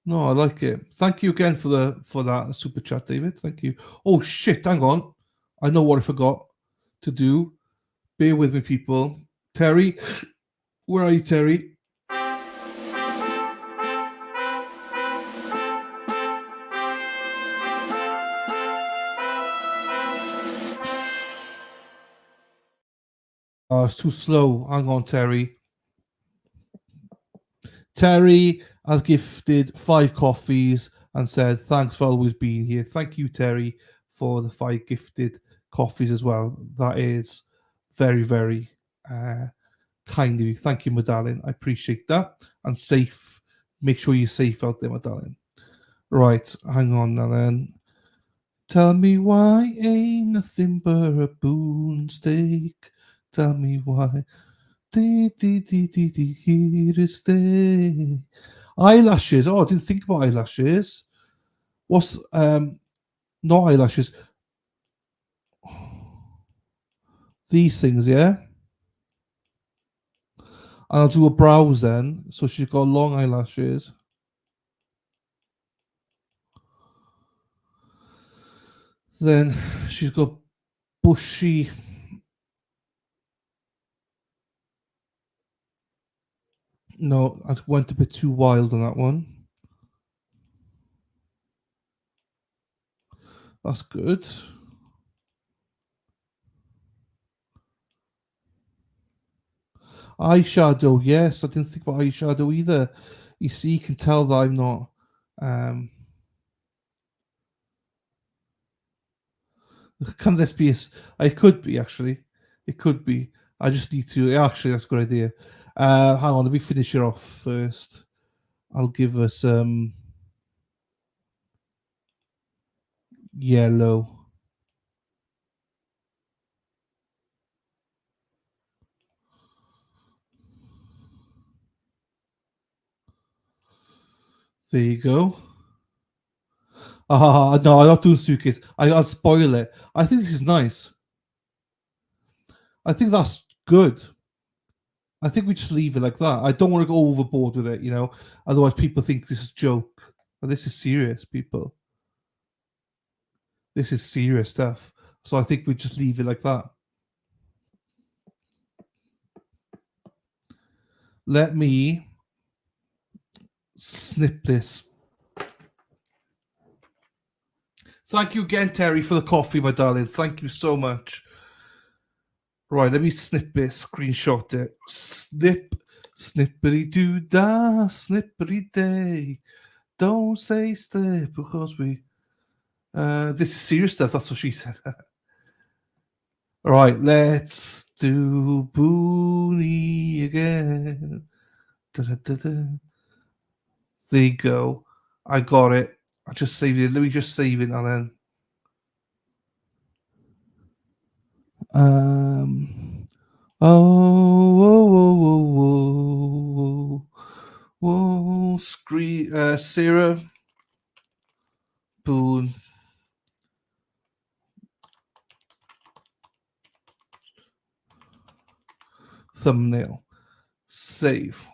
No, I like it. Thank you again for that super chat, David. Thank you. Oh shit, hang on. I know what I forgot to do. Bear with me, people. Terry, where are you, Terry? Oh, it's too slow. Hang on, Terry. Terry has gifted 5 coffees and said, thanks for always being here. Thank you, Terry, for the 5 gifted coffees as well. That is very, very kind of you. Thank you, my darling. I appreciate that. And safe. Make sure you're safe out there, my darling. Right, hang on now then. Tell me why ain't nothing but a boonstick. Tell me why. Here to stay. Eyelashes. Oh, I didn't think about eyelashes. What's not eyelashes? These things, yeah. And I'll do a brows then. So she's got long eyelashes. Then she's got bushy. No, I went a bit too wild on that one. That's good. Eyeshadow, yes. I didn't think about eyeshadow either. You see, you can tell that I'm not. Can this be? It could be, actually. It could be. I just need to. Actually, that's a good idea. Hang on, let me finish it off first. I'll give us yellow. There you go. No, I'm not doing suitcase. I'll spoil it. I think this is nice. I think that's good. I think we just leave it like that. I don't want to go overboard with it, Otherwise, people think this is a joke. But this is serious, people. This is serious stuff. So I think we just leave it like that. Let me snip this. Thank you again, Terry, for the coffee, my darling. Thank you so much. Right, let me snip it, screenshot it. Snip, snippity doo da, snippity day. Don't say snip because we. This is serious stuff. That's what she said. Right, let's do Booney again. Da-da-da-da. There you go. I got it. I just saved it. Let me just save it now then. Screen, Sarah Boone. Thumbnail. Save.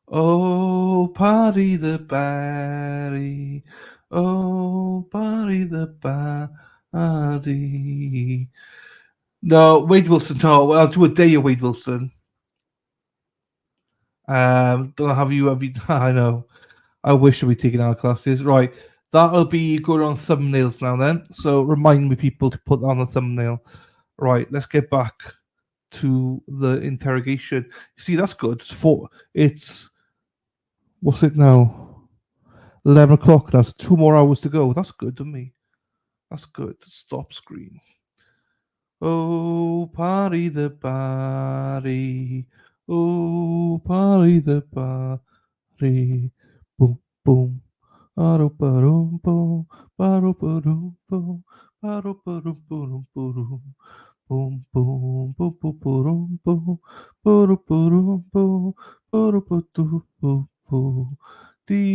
Oh, Paddy the Barry. Oh, Paddy the Barry. No, Wade Wilson. No, I'll do a day of Wade Wilson. Don't have you. I know. I wish we'd taken our classes. Right. That'll be good on thumbnails now then. So remind me, people, to put that on the thumbnail. Right. Let's get back to the interrogation. See, that's good. It's what's it now? 11 o'clock now. So 2 more hours to go. That's good to me. That's good. Stop screen. Oh, Paddy the Barry. Oh, Paddy the Barry. Boom, boom. Boom, boom. Boom, boom, boom, boom, boom, boom, boom, boom, boom, boom. Here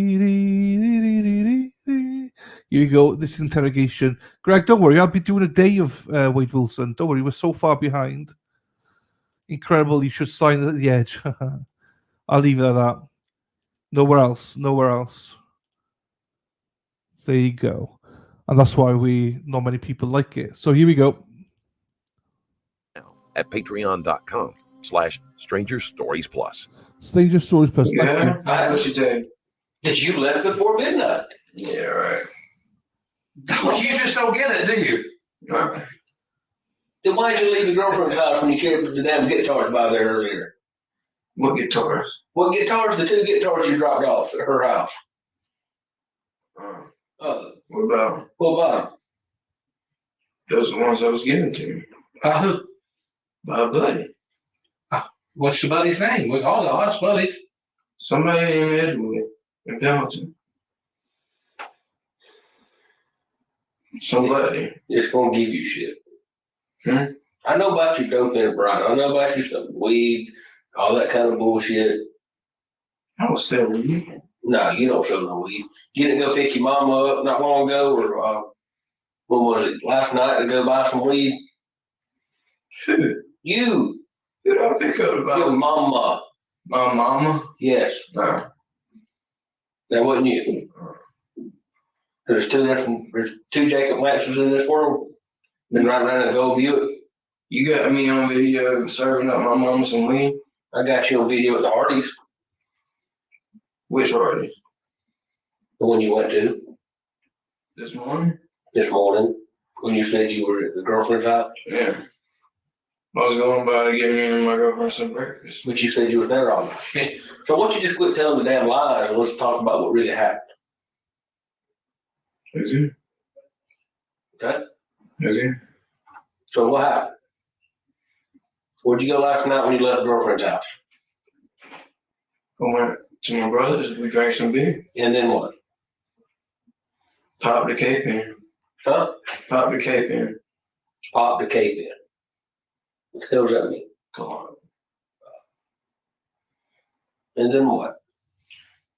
you go. This is interrogation. Greg, don't worry. I'll be doing a day of Wade Wilson. Don't worry. We're so far behind. Incredible. You should sign at the edge. I'll leave it at that. Nowhere else. Nowhere else. There you go. And that's why not many people like it. So here we go. At patreon.com/Stranger Stories Plus. Stranger Stories Plus. Yeah, I have what you did. Did you left before midnight? Yeah, right. But you just don't get it, do you? Right. Then why'd you leave your girlfriend's house when you carried the damn guitars by there earlier? What guitars? What guitars? The 2 guitars you dropped off at her house. What about them? What about them? Those are the ones I was giving to you. By who? By a buddy. What's your buddy's name? We all got lots of buddies. Somebody in Edgewood, in Pendleton. Somebody. Just gonna give you shit. I know about your dope there, Brian. I know about your weed, all that kind of bullshit. I don't sell weed. No, you don't sell no weed. You didn't go pick your mama up not long ago, or what was it, last night to go buy some weed? Who? You. Who did I pick up about? Your mama. My mama? Yes. No. That wasn't you. There's 2 Jacob Maxwells in this world. Been riding around in a gold Buick. You got me on video serving up my mama some weed? I got you on video at the Hardee's. Which Hardee's? The one you went to This morning? this morning when you said you were at the girlfriend's house. Yeah. I was going by to get me and my girlfriend some breakfast. But you said you was there all night. So why don't you just quit telling the damn lies and let's talk about what really happened. Okay. Okay? Okay. So what happened? Where'd you go last night when you left the girlfriend's house? I went to my brother's. We drank some beer. And then what? Popped the cape in. Huh? Popped the cape in. Pop the cape in. What the hell does that mean? Come on. And then what?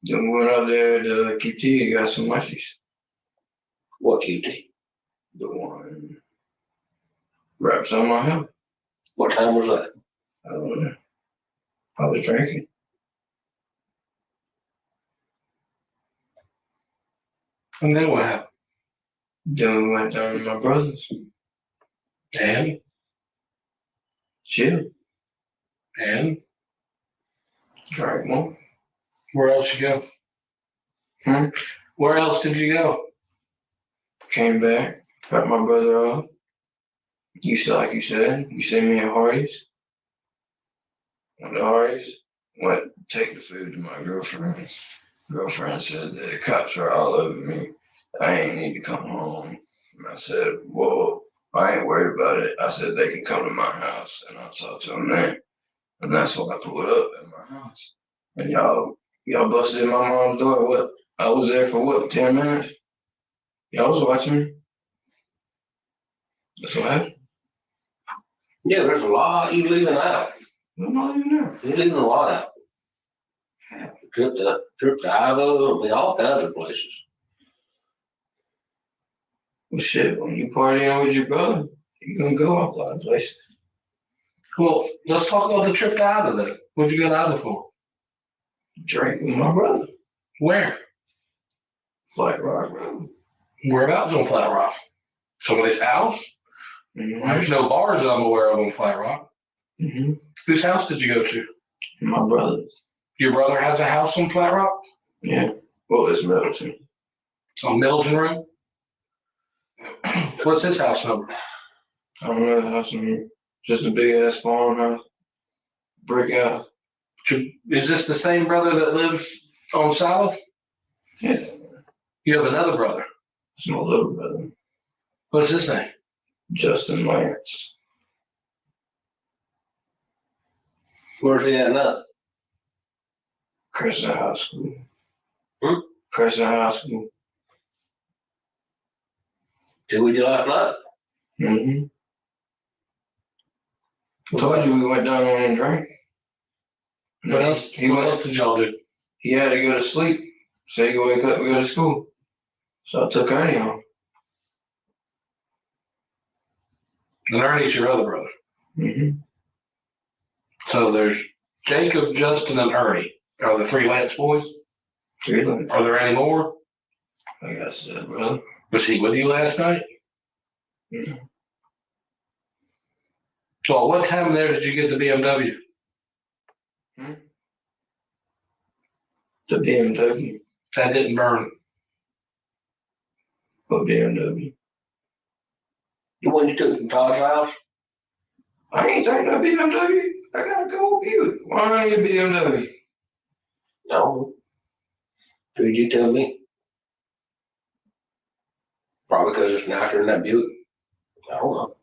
Then we went out there to QT and got some mushies. What QT? The one wraps on my head. What time was that? I don't know. I was drinking. And then what happened? Then we went down to my brother's. And? Chill. And? Drank more. Where else you go? Hmm? Where else did you go? Came back. Got my brother up. You said, like you said, you sent me at Hardee's. Went to Hardee's. Went to take the food to my girlfriend. Girlfriend said that the cops are all over me. I ain't need to come home. And I said, well, I ain't worried about it. I said they can come to my house and I'll talk to them there. And that's when I pulled up at my house. And y'all busted in my mom's door. What? I was there for what, 10 minutes? Y'all was watching me. That's what happened. Yeah, there's a lot you leaving out. I'm not even there. You're leaving a lot out. Trip to Iowa, I mean, all kinds of places. Well, shit, when you partying with your brother, you're gonna go a lot of places. Well, let's talk about the trip to Iowa then. What'd you go to Iowa for? Drink with my brother. Where? Flat Rock Road. Whereabouts on Flat Rock? Somebody's house? Mm-hmm. There's no bars I'm aware of on Flat Rock. Mm-hmm. Whose house did you go to? My brother's. Your brother has a house on Flat Rock? Yeah. Well, it's Middleton. On Middleton Road? What's his house number? I don't know the house number. Just a big ass farmhouse. Brick house. Is this the same brother that lives on Silo? Yeah. You have another brother. It's my little brother. What's his name? Justin Lance. Where's he at now? Crescent High School. Hmm? Crescent High School. See what you last night? Mm-hmm. I told you we went down there and drank. What else did y'all do? He had to go to sleep. So he could wake up and go to school. So I took Ernie home. And Ernie's your other brother. Mm-hmm. So there's Jacob, Justin, and Ernie. Are the three Lance boys? Three Lance. Are there any more? I guess so, brother. Was he with you last night? Mm-hmm. Well, what time there did you get the BMW? The BMW. That didn't burn. What BMW? The one you took from Todd's house? I ain't taking no BMW. I got a gold Buick. Why do I need a BMW? No. Did you tell me? Probably because it's nicer than that Buick. I don't know.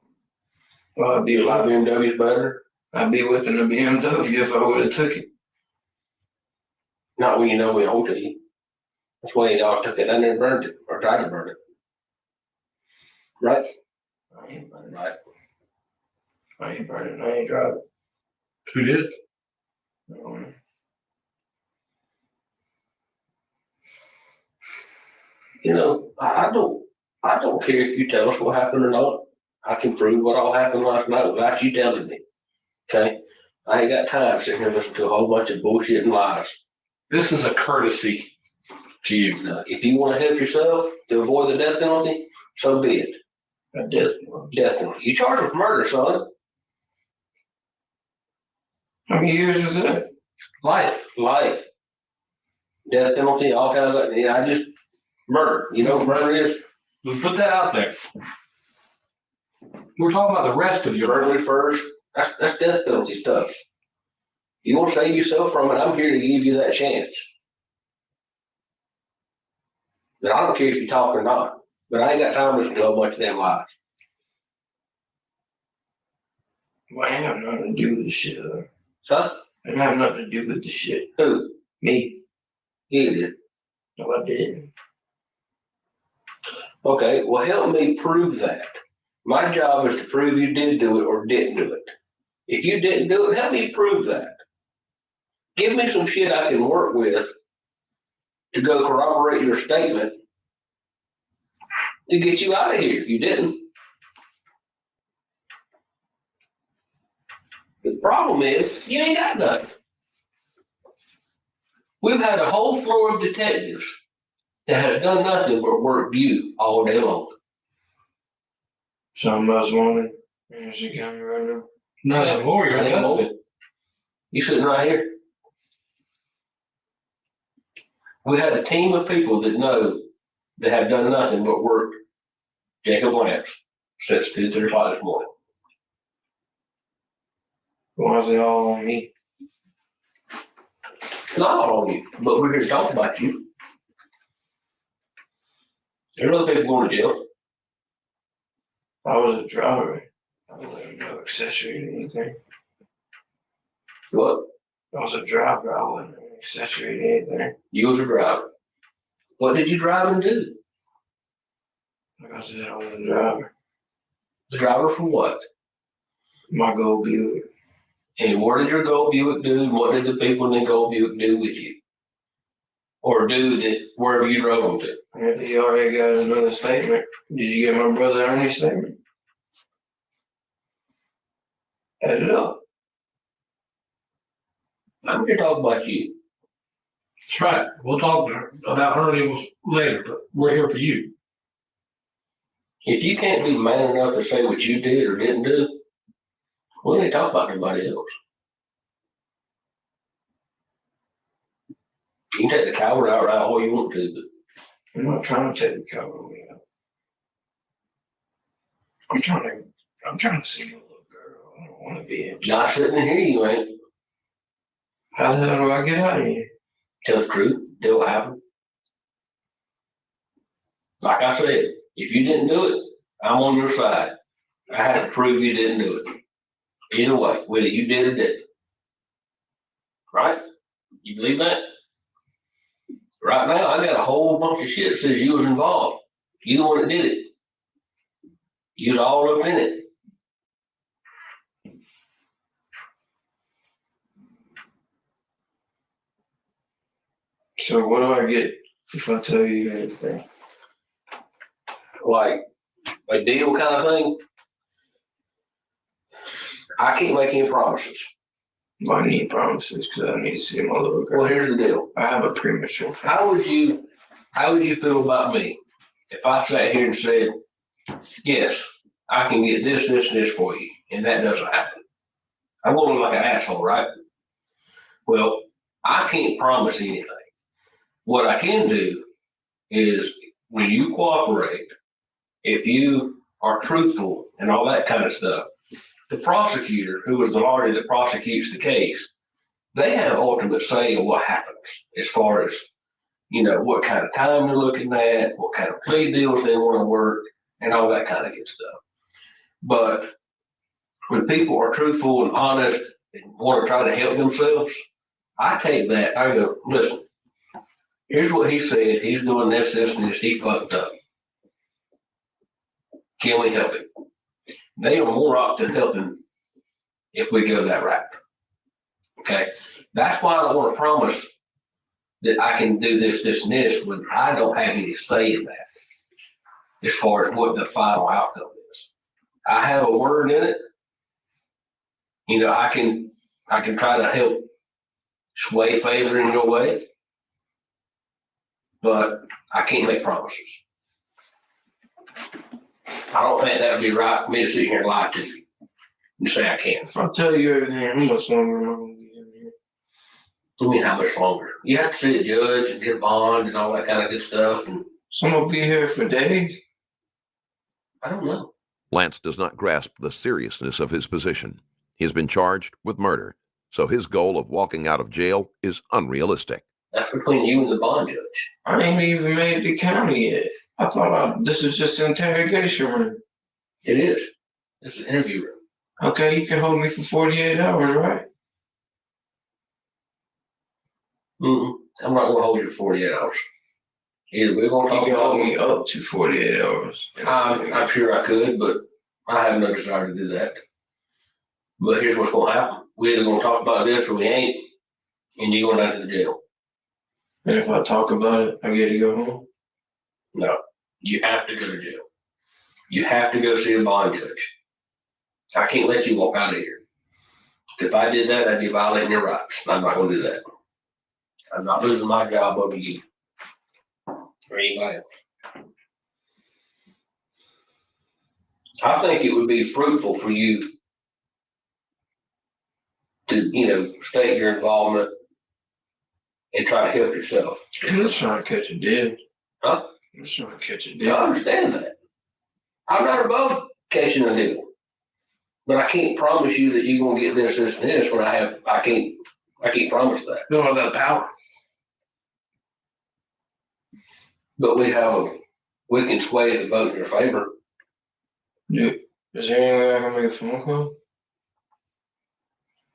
Well, I'd be A lot of BMW's better. I'd be whipping the BMW if I would have took it. Not when you know we own it. That's why you all took it and then burned it, or tried to burn it. Right? I ain't burning Right. I ain't burning. I ain't driving. Who did? No. You know, I don't care if you tell us what happened or not. I can prove what all happened last night without you telling me. Okay? I ain't got time sitting here listening to a whole bunch of bullshit and lies. This is a courtesy to you. Now, if you want to help yourself to avoid the death penalty, so be it. A death penalty. Death penalty. You charged with murder, son. How many years is it? Life. Death penalty, all kinds of, yeah, I just, murder. You know what murder is? Let's put that out there. We're talking about the rest of your Burglary first. That's death penalty stuff. You want to save yourself from it, I'm here to give you that chance. But I don't care if you talk or not. But I ain't got time to listen to a whole bunch of damn lies. Well, I ain't have nothing to do with the shit. Huh? I didn't have nothing to do with the shit. Who? Me. You did. No, I didn't. Okay, well, help me prove that. My job is to prove you did do it or didn't do it. If you didn't do it, help me prove that. Give me some shit I can work with to go corroborate your statement to get you out of here if you didn't. The problem is, you ain't got nothing. We've had a whole floor of detectives that has done nothing but work you all day long. Some of us wanted Anderson County right now. Not anymore, you're in custody. You sitting right here. We had a team of people that know that have done nothing but work Jacob Lance since 2:30 o'clock this morning. Why is it all on me? It's not all on you, but we're here to talk about you. There's other people going to jail. I was a driver. I wasn't no accessory to anything. What? I was a driver. I wasn't an accessory to anything. You was a driver. What did you drive and do? Like I said, I was a driver. The driver for what? My gold Buick. And what did your gold Buick do? And what did the people in the gold Buick do with you? Or do that wherever you drove them to? And he already got another statement. Did you get my brother Ernie's statement? Add it up. I'm here to talk about you. That's right. We'll talk about Ernie later, but we're here for you. If you can't be man enough to say what you did or didn't do, we ain't talk about anybody else. You can take the coward out right all you want to, but I'm not trying to take the coward out. I'm trying to see my little girl. I don't want to be in not sitting in here, you ain't. How the hell do I get out of here? Tell the truth, tell what happened. Like I said, if you didn't do it, I'm on your side. I have to prove you didn't do it. Either way, whether you did or didn't. Right? You believe that? Right now, I got a whole bunch of shit that says you was involved. You the one that did it. You was all up in it. So what do I get if I tell you anything? Like a deal kind of thing? I can't make any promises. I need promises because I need to see my little girl. Well, here's the deal. I have a premature. How would you feel about me if I sat here and said, yes, I can get this, this, and this for you, and that doesn't happen? I'm going to look like an asshole, right? Well, I can't promise anything. What I can do is when you cooperate, if you are truthful and all that kind of stuff, the prosecutor, who is the lawyer that prosecutes the case, they have ultimate say in what happens as far as, you know, what kind of time they're looking at, what kind of plea deals they want to work, and all that kind of good stuff. But when people are truthful and honest and want to try to help themselves, I take that, I go, listen, here's what he said, he's doing this, this, and this, he fucked up. Can we help him? They are more apt to help him if we go that route. Okay? That's why I don't want to promise that I can do this, this, and this when I don't have any say in that as far as what the final outcome is. I have a word in it. You know, I can try to help sway favor in your way, but I can't make promises. I don't think that would be right for me to sit here and lie to you and say I can't. If I tell you everything, how much longer am I going to I mean, how much longer? You have to see a judge and get a bond and all that kind of good stuff. And Someone will be here for days. I don't know. Lance does not grasp the seriousness of his position. He has been charged with murder, so his goal of walking out of jail is unrealistic. That's between you and the bond judge. I ain't even made the county yet. I thought this is just an interrogation room. It is. It's an interview room. Okay, you can hold me for 48 hours, right? I'm not going to hold you for 48 hours. Either we're going to talk You can about hold me up to 48 hours. I'm sure I could, but I have no desire to do that. But here's what's going to happen. We're either going to talk about this or we ain't, and you're going down to the jail. And if I talk about it, I get to go home? No, you have to go to jail. You have to go see a bond judge. I can't let you walk out of here. If I did that, I'd be violating your rights. I'm not going to do that. I'm not losing my job over you or anybody else. I think it would be fruitful for you to, state your involvement and try to help yourself. I'm just trying to catch a deal. Huh? I'm just trying to catch a deal. I understand that. I'm not above catching a deal. But I can't promise you that you're gonna get this, this, and this when I can't promise that. You don't have that power. But we can sway the vote in your favor. Yeah. Is there any way I can make a phone call?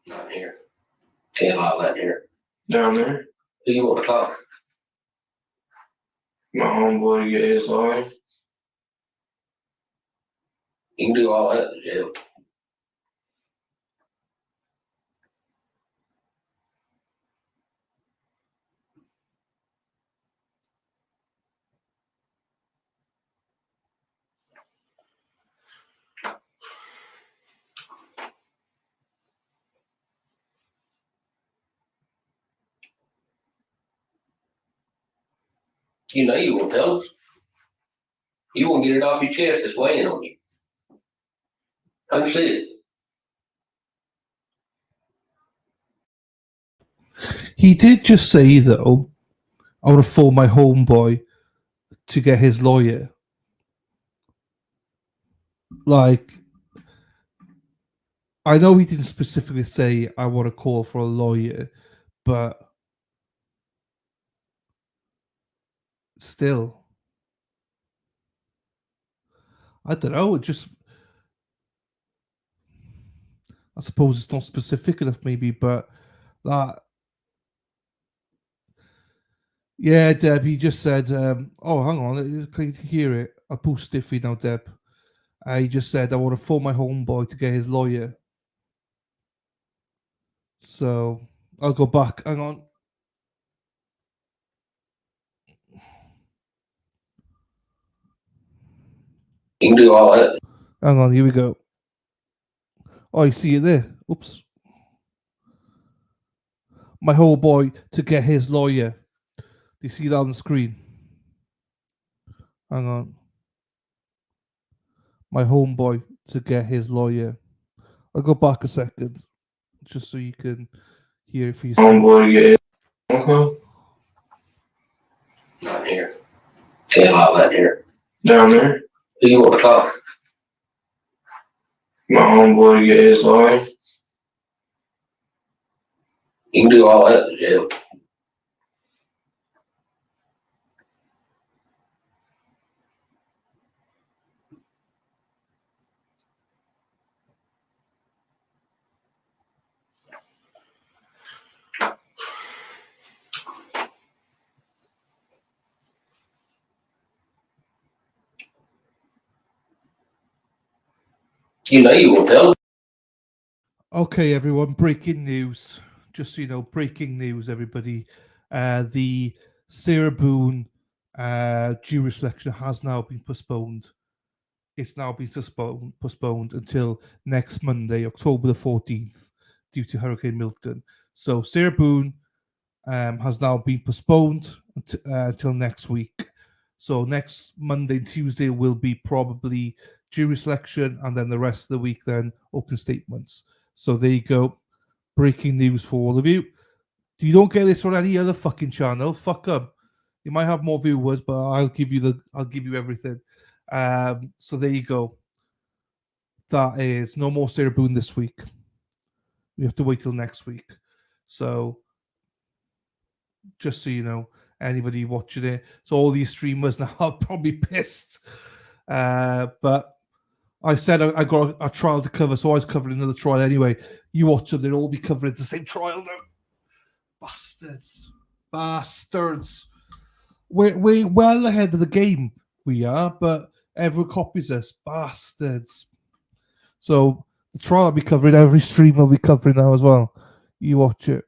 Not here. Can't allow that here. Down there? Who you want to talk? My homeboy to get his lawyer. You can do all that in jail. You won't tell us. You won't get it off your chest. It's weighing on you. I can see it. He did just say, though, I would have phoned my homeboy to get his lawyer. Like, I know he didn't specifically say, I want to call for a lawyer, but still. I don't know, I suppose it's not specific enough, maybe, but that. Yeah, Deb, he just said, oh, hang on, can you hear it? I'll post it for you now, Deb. He just said, I want to phone my homeboy to get his lawyer. So, I'll go back. Hang on. You can do all that. Hang on, here we go. Oh, you see it there? Oops. My homeboy to get his lawyer. Do you see that on the screen? Hang on. My homeboy to get his lawyer. I'll go back a second, just so you can hear if he's. Homeboy to get his phone call? Not here. Can't allow that here. Down there? Who you want to talk? My homeboy to get his lawyer. You can do all that in jail. You won't tell. Okay, everyone, breaking news. Just so you know, breaking news, everybody. The Sarah Boone jury selection has now been postponed. It's now been postponed until next Monday, October the 14th, due to Hurricane Milton. So Sarah Boone has now been postponed until next week. So next Monday and Tuesday will be probably jury selection, and then the rest of the week then open statements. So there you go. Breaking news for all of you. You don't get this on any other fucking channel. Fuck them. You might have more viewers, but I'll give you everything. So there you go. That is no more Sarah Boone this week. We have to wait till next week. So just so you know, anybody watching it, so all these streamers now are probably pissed. But I said I got a trial to cover, so I was covering another trial anyway. You watch them, they'll all be covering the same trial now. Bastards. We're well ahead of the game, we are, but everyone copies us. Bastards. So the trial I'll be covering, every stream I'll be covering now as well. You watch it.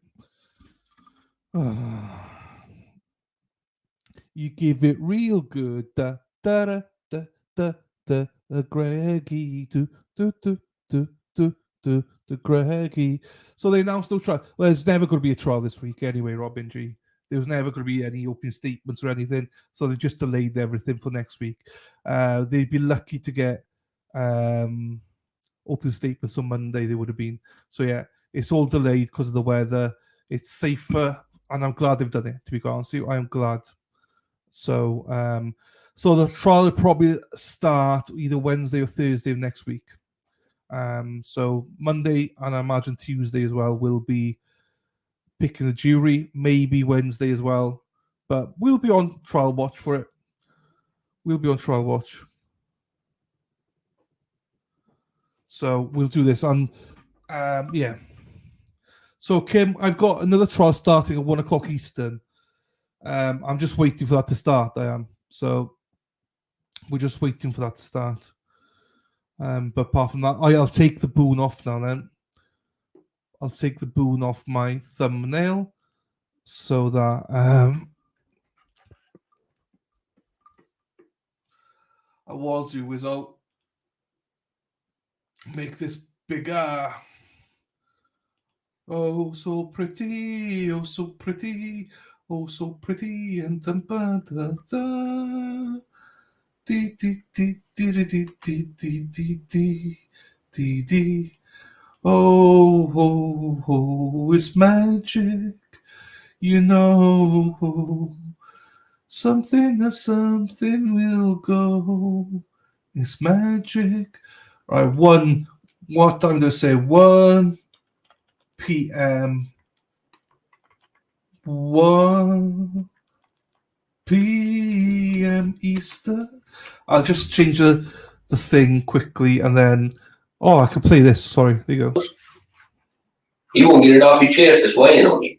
You give it real good. Da da da da da da. Greggy do do do do do do the Greggy. So they announced no trial. Well, there's never going to be a trial this week anyway, Robin G. There was never going to be any opening statements or anything, so they just delayed everything for next week. They'd be lucky to get opening statements on Monday. They would have been. So yeah, it's all delayed because of the weather. It's safer, and I'm glad they've done it. To be honest with you, I am glad. So, so the trial will probably start either Wednesday or Thursday of next week. So Monday and I imagine Tuesday as well will be picking the jury. Maybe Wednesday as well, but we'll be on trial watch for it. We'll be on trial watch. So we'll do this on, yeah. So Kim, I've got another trial starting at 1 o'clock Eastern. I'm just waiting for that to start. I am. So we're just waiting for that to start. But apart from that, I'll take the boon off now then. I'll take the boon off my thumbnail so that what I'll do is I'll make this bigger. Oh, so pretty, oh, so pretty. Oh, so pretty and da da da. Dee dee dee dee dee dee dee dee dee dee. Oh, oh, oh, it's magic, you know. Something will go. It's magic. All right, what time do I say? 1 p.m. 1 p.m. Eastern. I'll just change the thing quickly and then. Oh, I can play this. Sorry, there you go. You won't get it off your chest. It's weighing on you.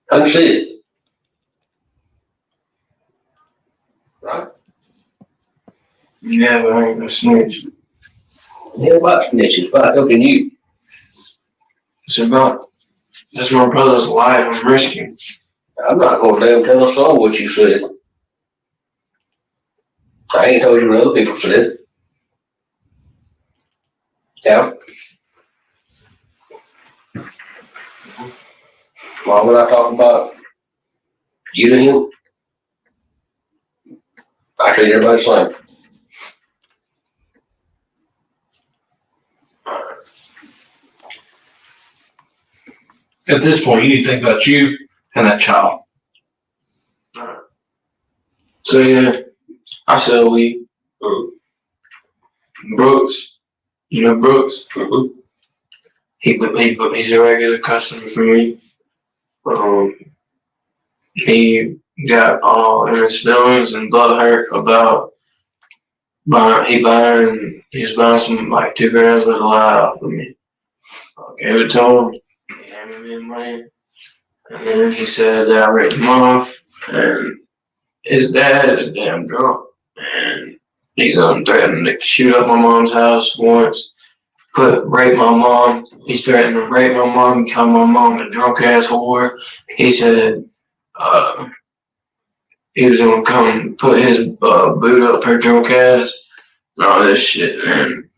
I can see it. Right? Yeah, but I ain't no snitch. Yeah, about snitches, about helping you. It's about that's my brother's life I'm risking. I'm not going to damn tell a soul what you said. I ain't told you what other people said. Yeah. Why would I talk about you to him? I treat everybody the same. At this point, you need to think about you and that child. So yeah, I sell weed. Brooks, you know Brooks? Mm-hmm. He's a regular customer for me. He got all in his feelings and blood hurt about he was buying some like 2 grams worth of light off of me. I gave it to him. He handed me the money. And then he said that I ripped him off. And his dad is damn drunk. And he's threatened to shoot up my mom's house once. Rape my mom. He's threatened to rape my mom, call my mom a drunk ass whore. He said he was gonna come put his boot up her drunk ass and all this shit. And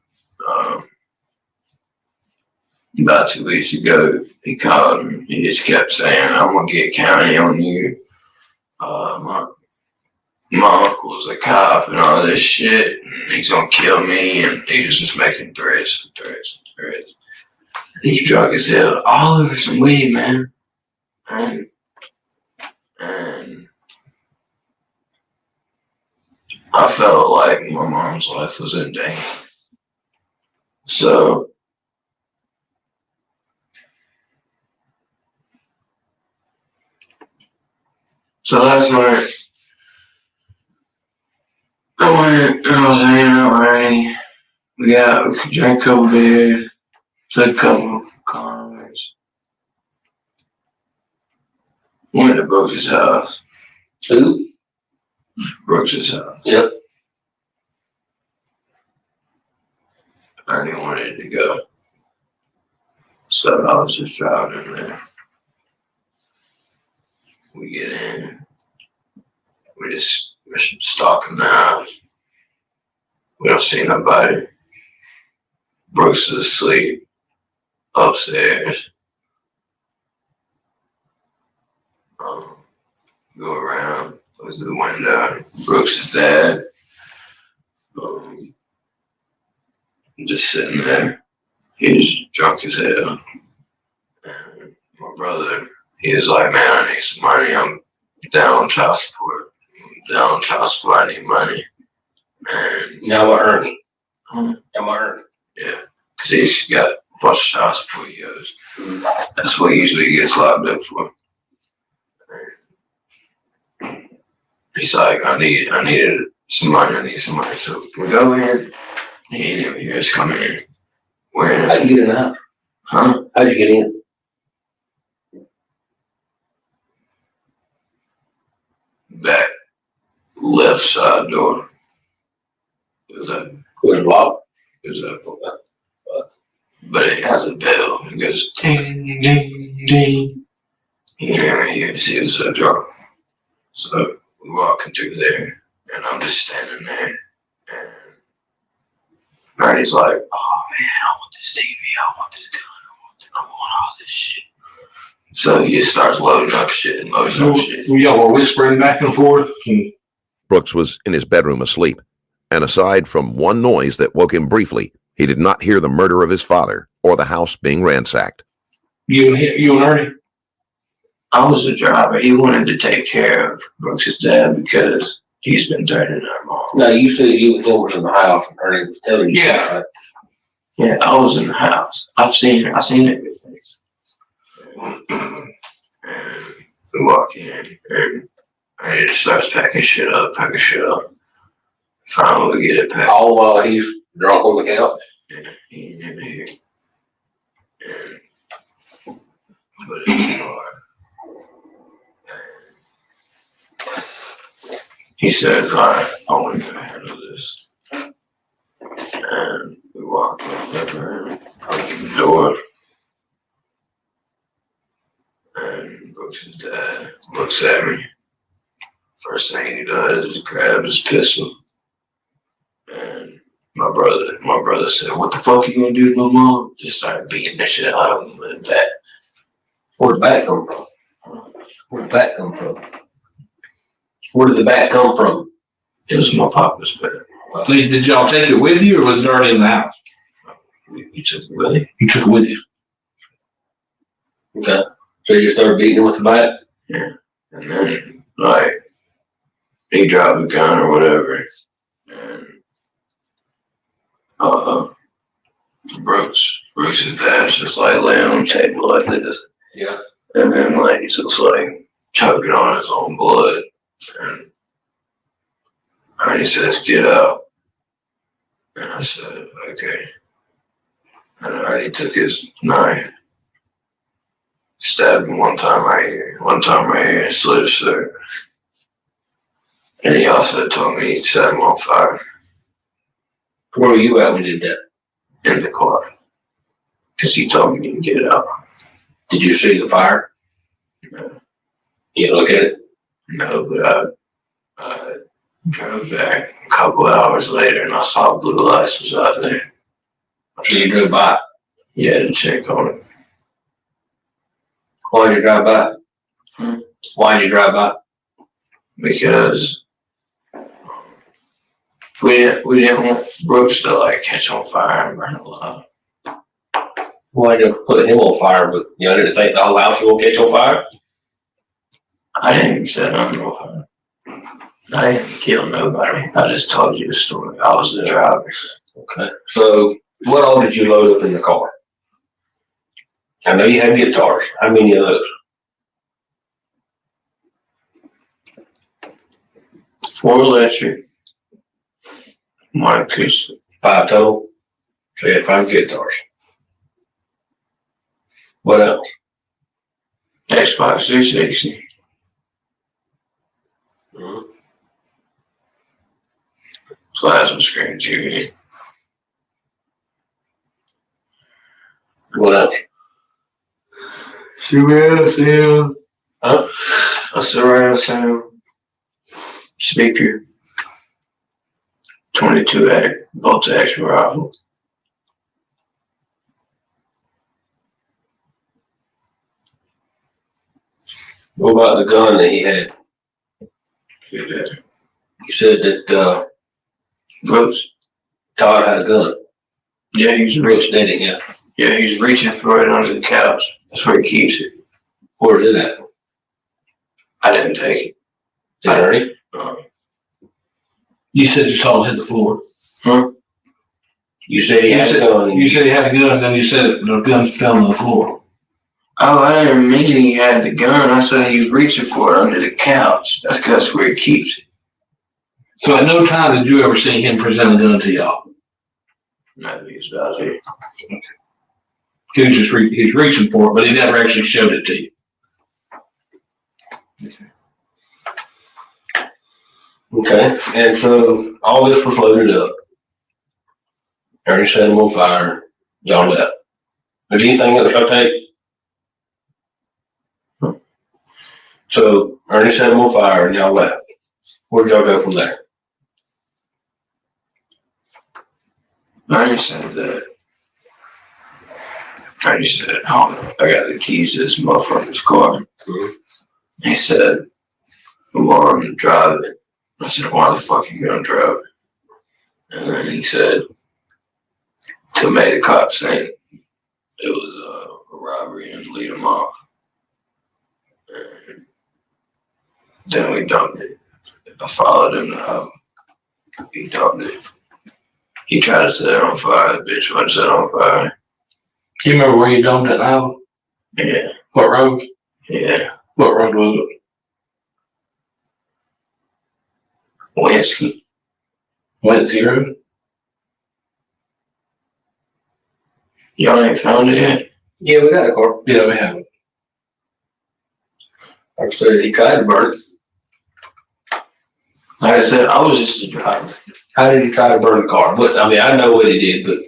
about 2 weeks ago, he called me. He just kept saying, "I'm gonna get county on you. My uncle's a cop and all this shit. And he's gonna kill me." And he was just making threats. He's drunk as hell. All over some weed, man. And I felt like my mom's life was in danger. So last night I was hanging out with Ernie. We drank a couple beers, took a couple condoms, went to Brooks' house. Who? Brooks' house. Yep. Ernie wanted to go. So I was just driving in there. We get in. We're stalking the house. We don't see nobody. Brooks is asleep upstairs. Go around, look through the window. Brooks' dad. Just sitting there. He's drunk as hell. And my brother, he was like, man, I need some money. I'm down on child support. I need money. And now what, Ernie? Ernie? Yeah, because he's got a bunch of child support he owes. That's what he usually gets locked up for. He's like, I needed some money. I need some money. So we go in. He ain't even hear us come in. How'd you get in out? Huh? How'd you get in? Back left side door. It was locked. It was up. But it has a bell. It goes ding, ding, ding. He never hears. He was so drunk. So we're walking through there, and I'm just standing there, and Marty's like, oh man, I want this TV, I want this gun, I want all this shit. So he just starts loading up shit. Y'all were whispering back and forth. Brooks was in his bedroom asleep, and aside from one noise that woke him briefly, he did not hear the murder of his father or the house being ransacked. You and Ernie? I was the driver. He wanted to take care of Brooks' dad because he's been threatening our mom. No, you said you was in the house and Ernie was telling you. Yeah. Right? Yeah, I was in the house. I've seen everything. And we walk in and he just starts packing shit up. Finally we get it packed. All while he's drunk on the couch? Yeah, he ain't in here. And put it in the car. He said, I want to handle this. And we walk in and open the door. And Brooks' dad looks at me. First thing he does is grab his pistol. And my brother said, what the fuck are you gonna do to my mom? Just started beating that shit out of him with the bat. Where'd the bat come from? Where did the bat come from? It was my papa's bat. So did y'all take it with you, or was it already in the house? We took it with him. You took it with you. Okay. So you started beating him with the bat? Yeah. And then, he dropped the gun or whatever. And, Brooks' dad's just laying on the table like this. Yeah. And then, he's just choking on his own blood. And he says, get out. And I said, okay. And he took his knife, stabbed him one time right here, and slit his throat. And he also told me he'd set him on fire. Where were you at when he did that? In the car. Because he told me to get it out. Did you see the fire? No. You look at it? No, but I drove back a couple hours later and I saw blue lights was out there. So you drove by? Yeah, to check on it. Why did you drive by? Why did you drive by? Because we didn't want Brooks to catch on fire and burn alive. Why did you put him on fire? But you didn't think the whole house was gonna catch on fire? I didn't set nothing on fire. I didn't kill nobody. I just told you the story. I was the driver. Okay. So what all did you load up in the car? I know you had guitars. How many of those? 4 electric. 1 acoustic. 5 total. So you had 5 guitars. What else? Xbox 360. Plasma screen TV. What else? Surround sound. Huh? A surround sound. Speaker. 22 bolt action rifle. What about the gun that he had? Yeah. You said that Brooks. Todd had a gun. Yeah, he's Brooks did it, yeah. Yeah, he's reaching for it under the couch. That's where he keeps it. Where's it at? I didn't take it. Did Ernie? You said you saw him hit the floor. Huh? You said he had a gun. You said he had a gun, and then you said the gun fell on the floor. Oh, I didn't mean he had the gun. I said he was reaching for it under the couch. That's where he keeps it. So at no time did you ever see him present a gun to y'all? No, he's out here. He was just he's reaching for it, but he never actually showed it to you. Okay, and so all this was loaded up. Ernie set him on fire. Y'all left. Was anything else y'all take? So Ernie set him on fire and y'all left. Where'd y'all go from there? Ernie said that. Ernie said, oh, I got the keys to this motherfucker's car. He said, come on, drive it. I said, why the fuck you gonna drive it? And then he said, to make the cops think it was a robbery and lead them off. And then we dumped it. I followed him to house. He dumped it. He tried to set it on fire. The bitch wasn't set on fire. Do you remember where you dumped it now? Yeah. What road? Yeah. What road was it? Whiskey. Whiskey Road? Y'all ain't found it yet? Yeah, we got a car. Yeah, we have it. Like I said, he tried to burn it. Like I said, I was just a driver. How did he try to burn the car? What, I mean, I know what he did, but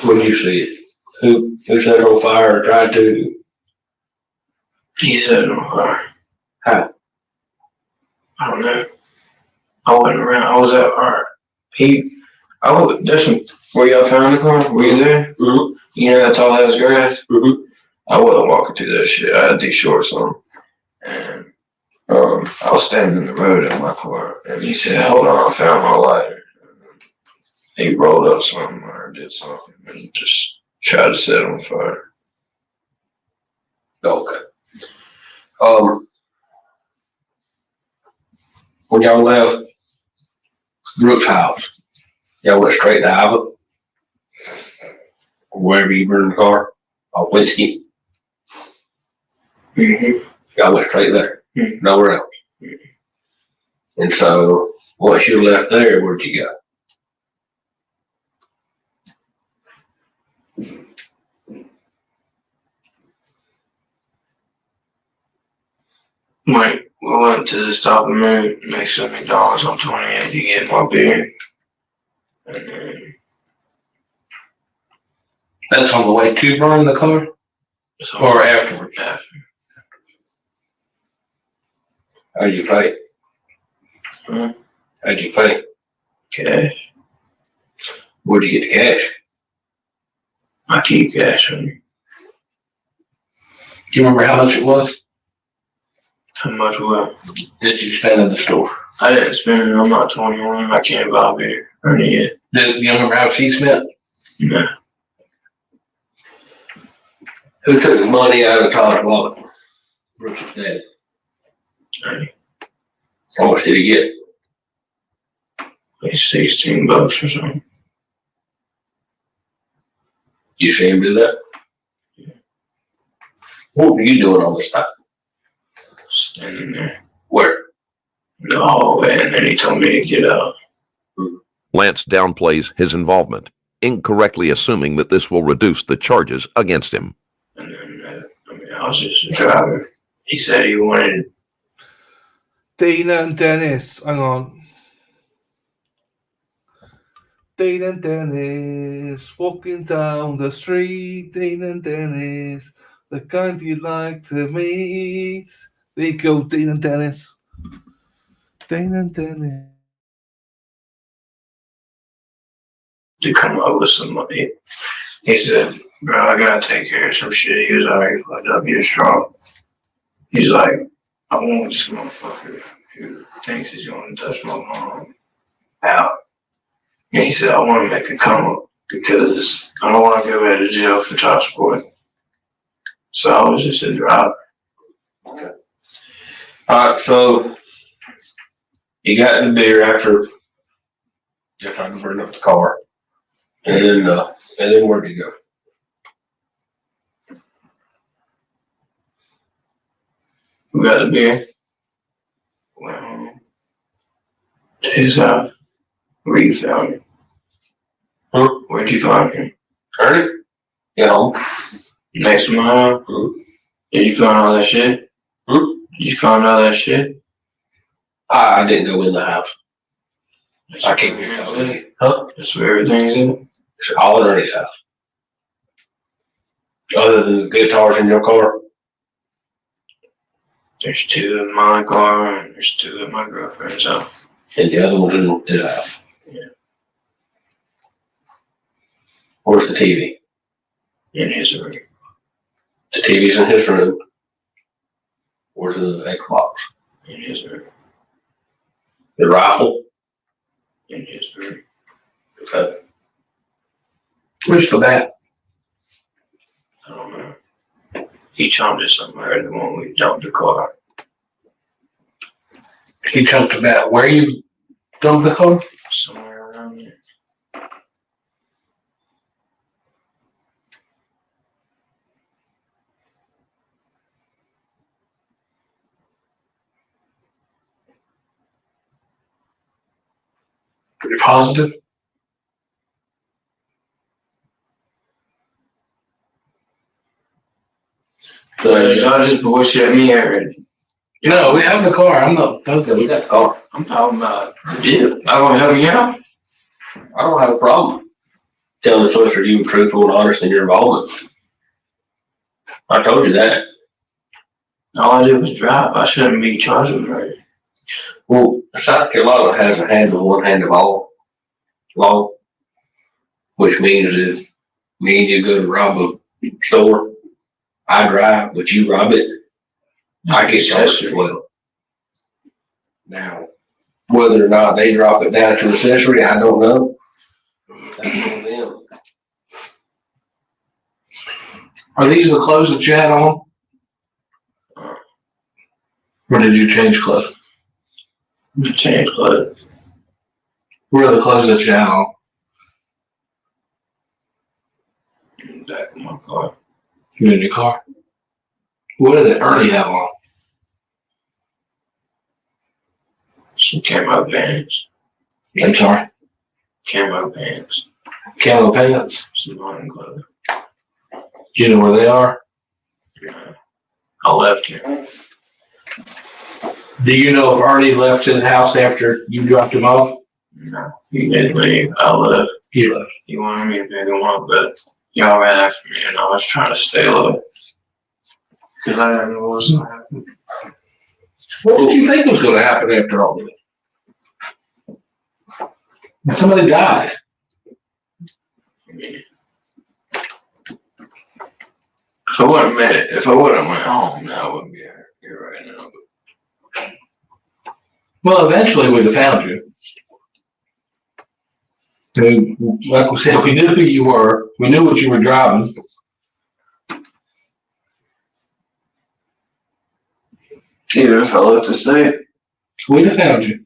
when you see it, who set it on fire or tried to? He set it on fire. How? I don't know. I wasn't around. I was at art. Where y'all found the car? Were you there? Mm-hmm. You know that tall ass grass? Mm-hmm. I wasn't walking through that shit. I had these shorts on. And I was standing in the road at my car. And he said, hold on, I found my lighter. He rolled up something or did something and just tried to set it on fire. Okay. When y'all left Brooks' house, y'all went straight to Iowa? Wherever you burned the car? Or Whiskey? Mm-hmm. Y'all went straight there? Mm-hmm. Nowhere else? Mm-hmm. And so, once you left there, where'd you go? Mike, we went to the Stop and Move next to McDonald's on 28 to get my beer. And then that's on the way to burn the car? Or afterward? After. How'd you pay? Huh? How'd you pay? Cash. Where'd you get the cash? I keep cash on me. Do you remember how much it was? How much what? Did you spend in the store? I didn't spend it. I'm not 21. I can't buy beer. Ernie yet. Do you remember how she spent? No. Who took the money out of Todd's wallet? Brooks' dad. How much did he get? Like $16 or something. You see him do that? What were you doing all this time? Standing there. Where? No, and then he told me to get out. Lance downplays his involvement, incorrectly assuming that this will reduce the charges against him. And then, I was just a driver. He said he wanted. Dana and Dennis, hang on. Dana and Dennis, walking down the street. Dana and Dennis, the kind you like to meet. There you go, Dana and Dennis. Dana and Dennis. To come up with some money. He said, bro, I gotta take care of some shit. He was already fucked up. He was strong. He's like, I want this motherfucker who thinks he's gonna touch my mom out. And he said, I want to make a come up because I don't want to go back to jail for child support. So I was just a driver. Okay. All right, so you got the beer after I can bring up the car. And then where'd you go? We got the beer. Well, to his house. Where you found him? Huh? Where'd you find him? Ernie? Yeah, home. Next to my house? Did you find all that shit? Did you find all that shit? I didn't go in the house. I can't hear you. Huh? That's where everything's in? It's all in Ernie's house. Other than the guitars in your car? There's 2 in my car and there's 2 in my girlfriend's house. And the other one's in his house? Yeah. Where's the TV? In his room. The TV's in his room. Where's the Xbox? In his room. The rifle? In his room. Okay. Where's the bat? I don't know. He chunked it somewhere the moment we dumped the car. He chunked the bat. Where you dumped the car? Somewhere around here. Pretty positive. So y'all just bullshit me already. No, we have the car. I'm not. Okay, we got the car. I'm talking about the deal. I want to help you out. I don't have a problem telling the solicitor you were truthful and honest in your involvement. I told you that. All I did was drive. I shouldn't be charged with murder. Well, South Carolina has a hand on one hand of all law, which means if me and you go to rob a store, I drive, but you rob it, I get charged as well. Now, whether or not they drop it down to accessory, I don't know. That's on them. Are these the clothes that you had on? Or did you change clothes? Change clothes. Where are the clothes that you had on? In the back of my car. You in your car? What did Ernie have on? Some camo pants. I'm sorry? Camo pants. Camo pants? Some hunting clothes. Do you know where they are? No. I left here. Do you know if Ernie left his house after you dropped him off? No, he didn't leave. I left. He left. He wanted me to pick him up, but y'all ran after me, and I was trying to stay low. Because I didn't know what was going to happen. What did you think was going to happen after all this? Somebody died. If I wouldn't have met it, if I would have went home, now I wouldn't be here right now. Well, eventually we'd have found you. And like we said, we knew who you were. We knew what you were driving. Even if I left the state. We'd have found you.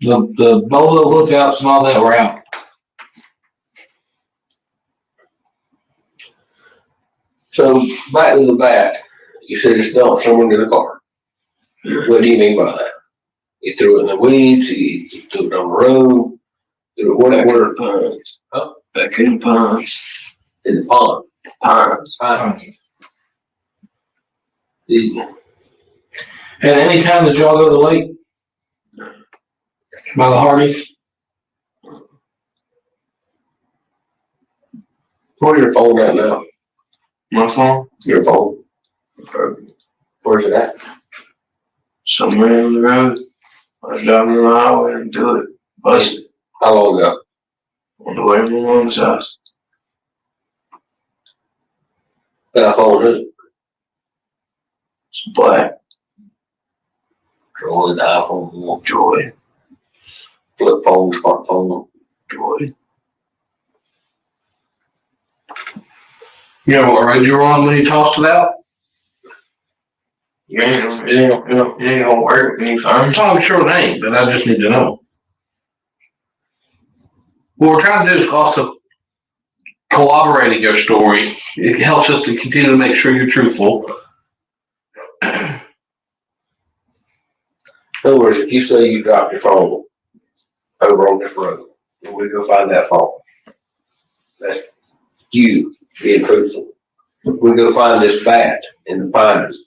The bolo lookouts and all that were out. So back to the bat. You said it's dumped somewhere in the car. What do you mean by that? You threw it in the weeds, you threw it on the road, threw it where ponds. Oh, Back in the ponds. In the pond. Ponds. And any time that y'all go to the lake? By the Hardys? Where's your phone right now? My phone? Your phone. Where's it at? Somewhere on the road. I was driving on the highway and do it. Busted. How long ago? On the way to my mom's house. What phone is it? It's black. Droid, iPhone, Joy. flip phone, smartphone. Joy. You know what road you were on when you tossed it out? It ain't gonna work anytime. I'm sure it ain't, but I just need to know. What we're trying to do is also corroborating your story. It helps us to continue to make sure you're truthful. In other words, if you say you dropped your phone over on this road, and we go find that phone, that's you being truthful. We go find this bat in the pines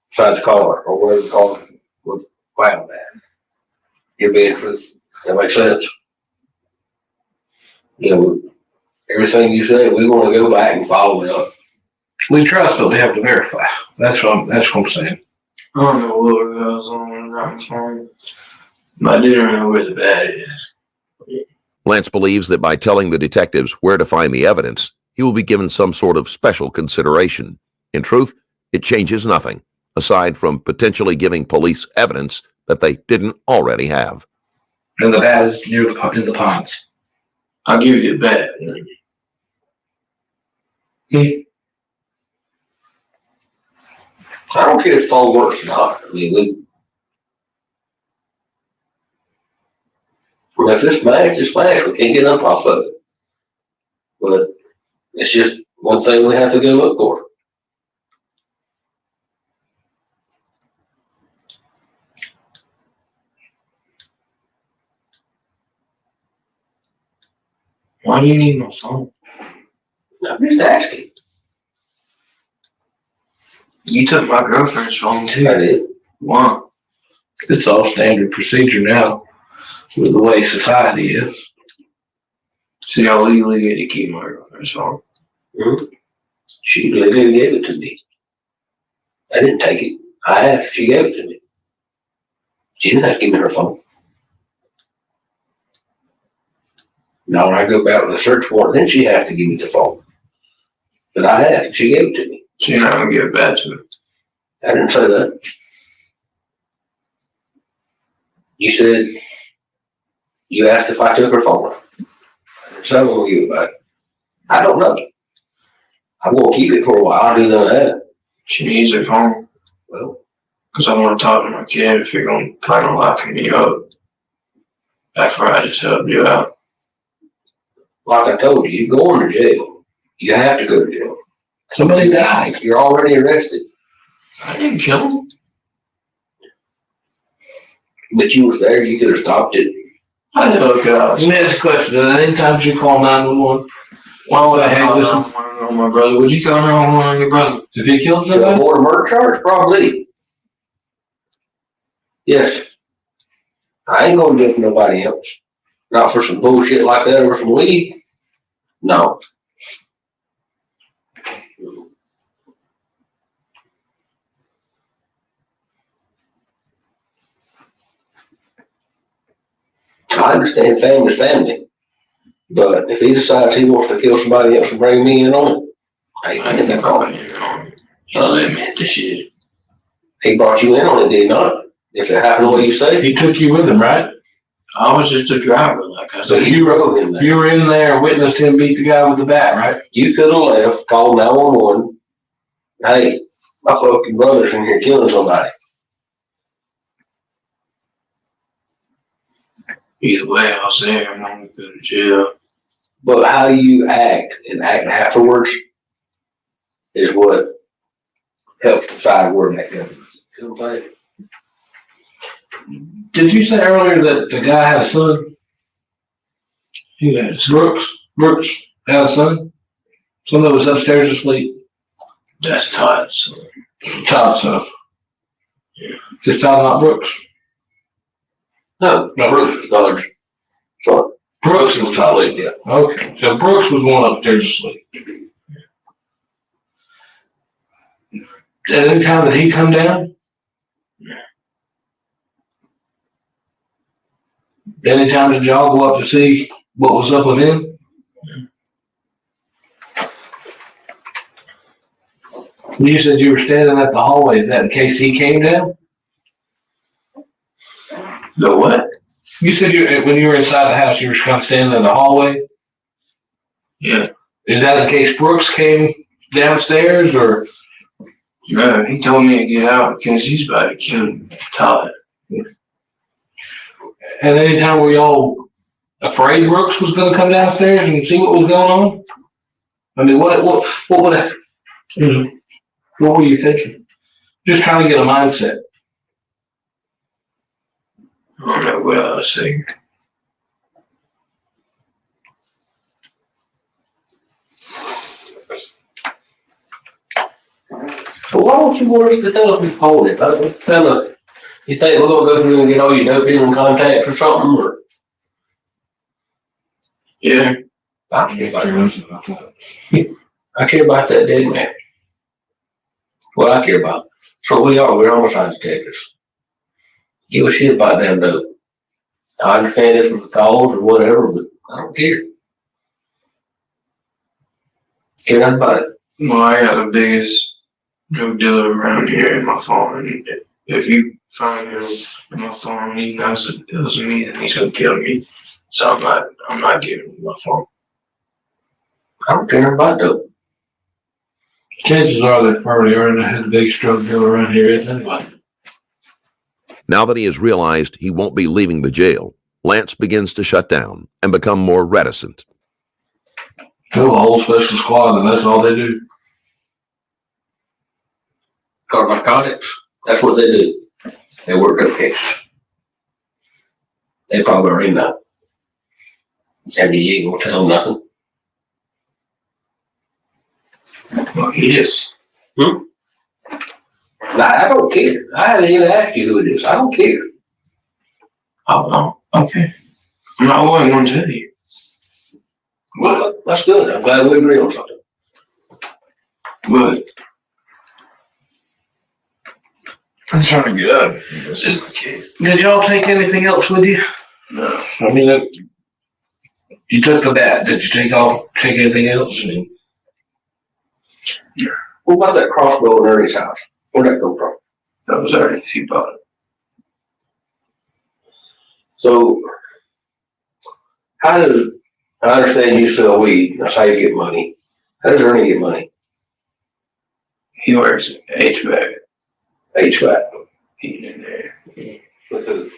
beside the car or wherever the car was found at. You're being truthful. That makes sense. You know, everything you say, we want to go back and follow it up. We trust, but we have to verify. That's what I'm saying. I don't know what I was on when I got my phone. But I didn't know where the bat is. Lance believes that by telling the detectives where to find the evidence, he will be given some sort of special consideration. In truth, it changes nothing, aside from potentially giving police evidence that they didn't already have. And the bat is near in the ponds. I'll give you a bat. I don't care if phone works or not. I mean, if it's smashed, it's smashed. We can't get up off of it. But it's just one thing we have to go look for. Why do you need my phone? I'm just asking. You took my girlfriend's phone too. I did. Why? It's all standard procedure now with the way society is. See, I legally get to keep my girlfriend's phone. Mm-hmm. She legally gave it to me. I didn't take it. I asked. She gave it to me. She didn't have to give me her phone. Now, when I go back with a search warrant, then she has to give me the phone. But I had. She gave it to me. So you're not going to give it back to her? I didn't say that. You said you asked if I took her phone. I didn't say I'm going to give it back. I don't know. I'm going to keep it for a while. I do know that. She needs her phone. Well, because I want to talk to my kid if you're going to plan on locking me up after I just helped you out. Like I told you, you're going to jail. You have to go to jail. Somebody died. You're already arrested. I didn't kill him. But you was there. You could have stopped it. I didn't look out. Let me ask a question. Any times you call 911, why would I have this? On my brother. Would you call 911 on your brother? If he killed To somebody? avoid a murder charge? Probably. Yes. I ain't going to get nobody else. Not for some bullshit like that over some weed. No. I understand family's family. But if he decides he wants to kill somebody else and bring me in on it, I ain't in that call. Y'all admit the shit. He brought you in on it, did he not? If it happened the way you say. He took you with him, right? I was just a driver, like I So said. you drove him there. You were in there and witnessed him beat the guy with the bat, right? You could have left, called 911. Hey, my fucking brother's in here killing somebody. Either way, I was there and I'm gonna go to jail. But how you act and act afterwards is what helps decide where that goes. Did you say earlier that the guy had a son? Who had a Brooks had a son? Someone that was upstairs asleep. That's Todd's son. Todd's son. Is Todd not Brooks? No, Brooks was Todd's son. Brooks was Todd's son. Yeah. Okay, so Brooks was one upstairs asleep. At any time that he come down? Anytime did y'all go up to see what was up with him? You said you were standing at the hallway. Is that in case he came down? The what? You said when you were inside the house, you were kind of standing in the hallway? Yeah. Is that in case Brooks came downstairs or? No, he told me to get out because he's about to kill Todd. And anytime were y'all afraid Brooks was going to come downstairs and see what was going on? I mean, what were you thinking? Just trying to get a mindset. I don't know what I was saying. So why don't you want us to tell them hold it? You think we're gonna go through and get all your dope dealing contacts or something, or? Yeah. I care about that. I care about that dead man. What I care about. That's what we are. We're homicide detectives. Give a shit about damn dope. I understand it was a cause or whatever, but I don't care. Care nothing about it. Well, I got the biggest drug dealer around here in my farm. And if you find him in my farm, he knows it was me, and he's gonna kill me. So I'm not giving him my farm. I don't care about dope. Chances are that probably already has the biggest drug dealer around here is anyway. Now that he has realized he won't be leaving the jail, Lance begins to shut down and become more reticent. Kill the whole special squad, and that's all they do. Narcotics, that's what they do. They work their case. They probably already know. And you ain't gonna tell them nothing. Well, he is. I don't care. I haven't even asked you who it is. I don't care. Oh, okay. I'm not going to tell you. Well, that's good. I'm glad we agree on something. But I'm trying to get out of here. This is my kid. Did y'all take anything else with you? No. I mean, you took the bat. Did you take anything else? Yeah. What about that crossbow in Ernie's house? Where'd that come from? That was Ernie. He bought it. So, I understand you sell weed. That's how you get money. How does Ernie get money? He works at HVAC. HVAC. Heating in there. With who?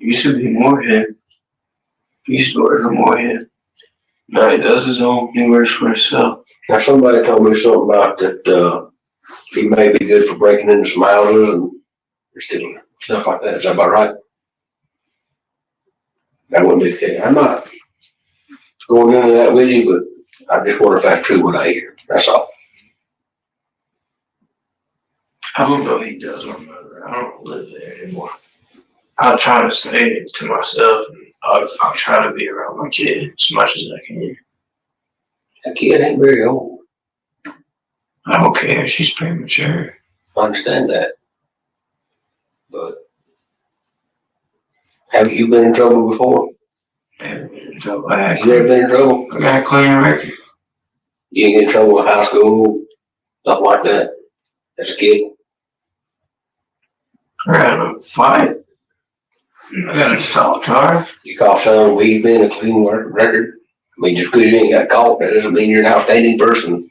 Used to be Moorhead. He used to work for Moorhead. Now he does his own. He works for himself. Now somebody told me something about that he may be good for breaking into some houses and stealing stuff like that. Is that about right? That wouldn't be the case. I'm not going into that with you, but I just wonder if that's true what I hear. That's all. I don't know if he does or not. I don't live there anymore. I'll try to stay it to myself, and I'll try to be around my kid as much as I can. That kid ain't very old. I don't care. She's premature. I understand that. But have you been in trouble before? I haven't been in trouble. You ever been in trouble? I got a clean record. You didn't get in trouble in high school, stuff like that, as a kid? I got a fight. I got an assault charge. You caught selling weed being a clean record? I mean, just because you ain't got caught, that doesn't mean you're an outstanding person.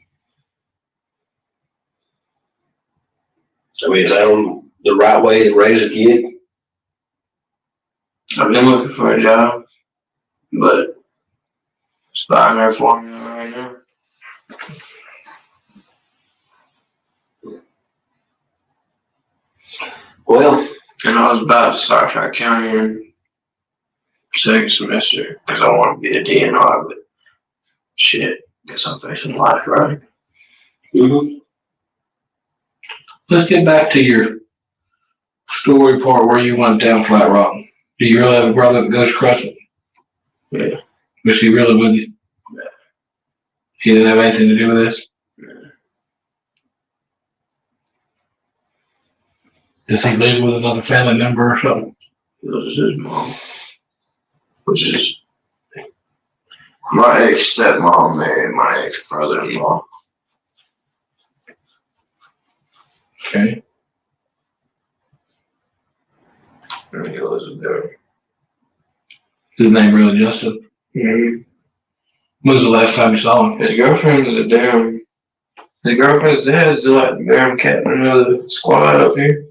I mean, is that on the right way to raise a kid? I've been looking for a job, but it's not there for me right now. Well, and I was about to start Tri-County in second semester because I want to be a DNR, but shit, guess I'm facing life, right? Mm-hmm. Let's get back to your story part where you went down Flat Rock. Do you really have a brother that goes across it? Yeah. Was he really with you? Yeah. He didn't have anything to do with this? Yeah. Does he live with another family member or something? It was his mom, which is my ex-stepmom married my ex-brother-in-law. Okay. And he lives with her. His name really Justin? Mm-hmm. When was the last time you saw him? His girlfriend's his girlfriend's dad is like the damn captain of the squad up here.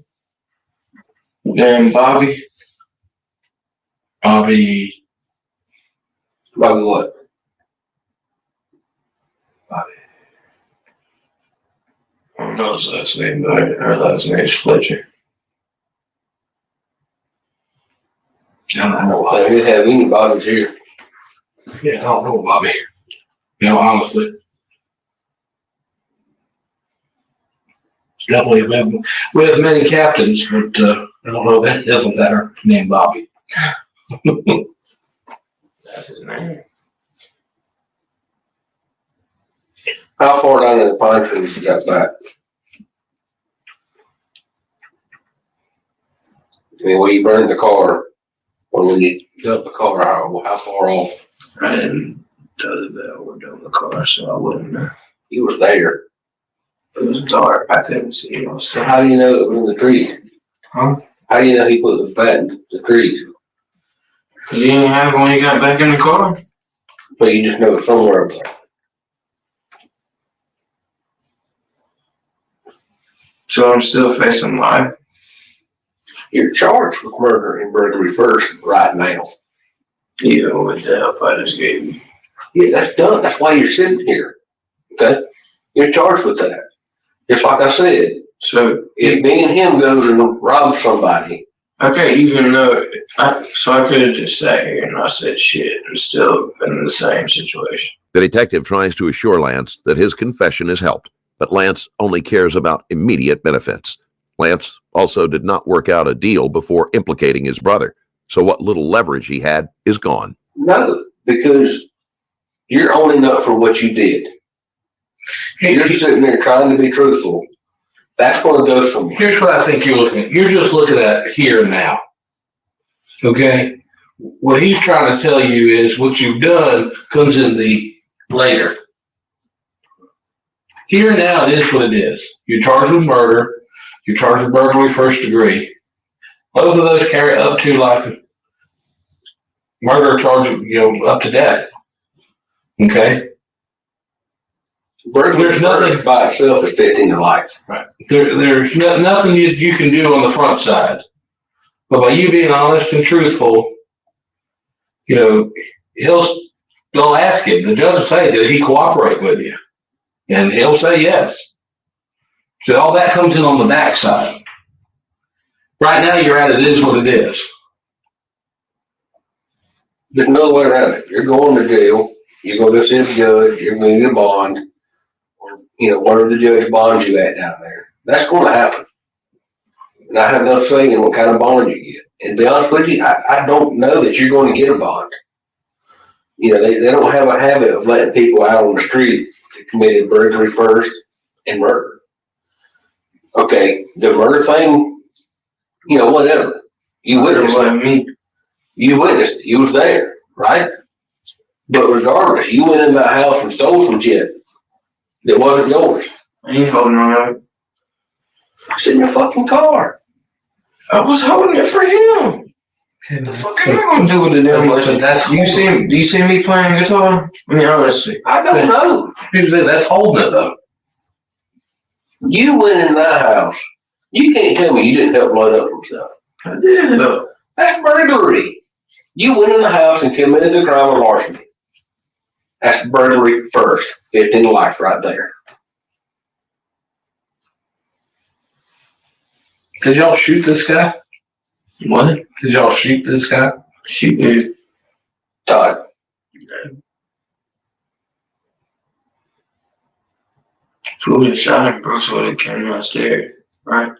Damn Bobby. Bobby what? I don't know his last name, but her last name is Fletcher. I don't know. So we have any Bobbies here. Yeah, I don't know Bobby. You know, honestly. Definitely we have many captains, but I don't know that isn't that her named Bobby. That's his name. How far down in the pine trees you got back? I mean, when you burned the car, or when you dumped the car, how far off? I didn't tell the bell we're doing the car, so I wouldn't know. You were there. It was dark. I couldn't see you. So how do you know it was in the tree? Huh? How do you know he put the fat in the tree? Because you didn't have it when you got back in the car. But you just know it's somewhere up there. So I'm still facing life. You're charged with murder and burglary first right now. Yeah, with the help I just gave you. Yeah, that's done. That's why you're sitting here. Okay? You're charged with that. Just like I said. So if me and him goes and rob somebody. Okay, even though so I could have just sat here and I said shit and still been in the same situation. The detective tries to assure Lance that his confession has helped, but Lance only cares about immediate benefits. Lance also did not work out a deal before implicating his brother, so what little leverage he had is gone. No, because you're owning up for what you did. You're sitting there trying to be truthful. That's going to go somewhere. Here's what I think you're looking at. You're just looking at here and now. Okay? What he's trying to tell you is what you've done comes in the later. Here and now, it is what it is. You're charged with murder. You're charged with burglary first degree. Both of those carry up to life. Murder charge, up to death. Okay? There's nothing by itself is 15 to life. Right. There's nothing you can do on the front side. But by you being honest and truthful, they'll ask him. The judge will say, did he cooperate with you? And he'll say yes. So all that comes in on the backside. Right now you're at it is what it is. There's no way around it. You're going to jail. You're going to see the judge. You're going to get a bond. Where the judge bonds you at down there. That's going to happen. And I have no say in what kind of bond you get. And to be honest with you, I don't know that you're going to get a bond. They don't have a habit of letting people out on the street that committed burglary first and murder. Okay, the murder thing, whatever. You witnessed it. You witnessed it. You was there, right? But regardless, you went in that house and stole some shit that wasn't yours. I ain't holding on it. It's in your fucking car. I was holding it for him. The fuck am I gonna do with the damn listen? Do you see me playing guitar? I mean, honestly, I don't know. That's holding it though. You went in that house. You can't tell me you didn't help load up some stuff. I did. No. That's burglary. You went in the house and committed the crime of larceny. That's burglary first. 15 to life right there. Did y'all shoot this guy? What? Did y'all shoot this guy? Shoot you. Todd. If we would have shot him, Brooks would have came downstairs, right?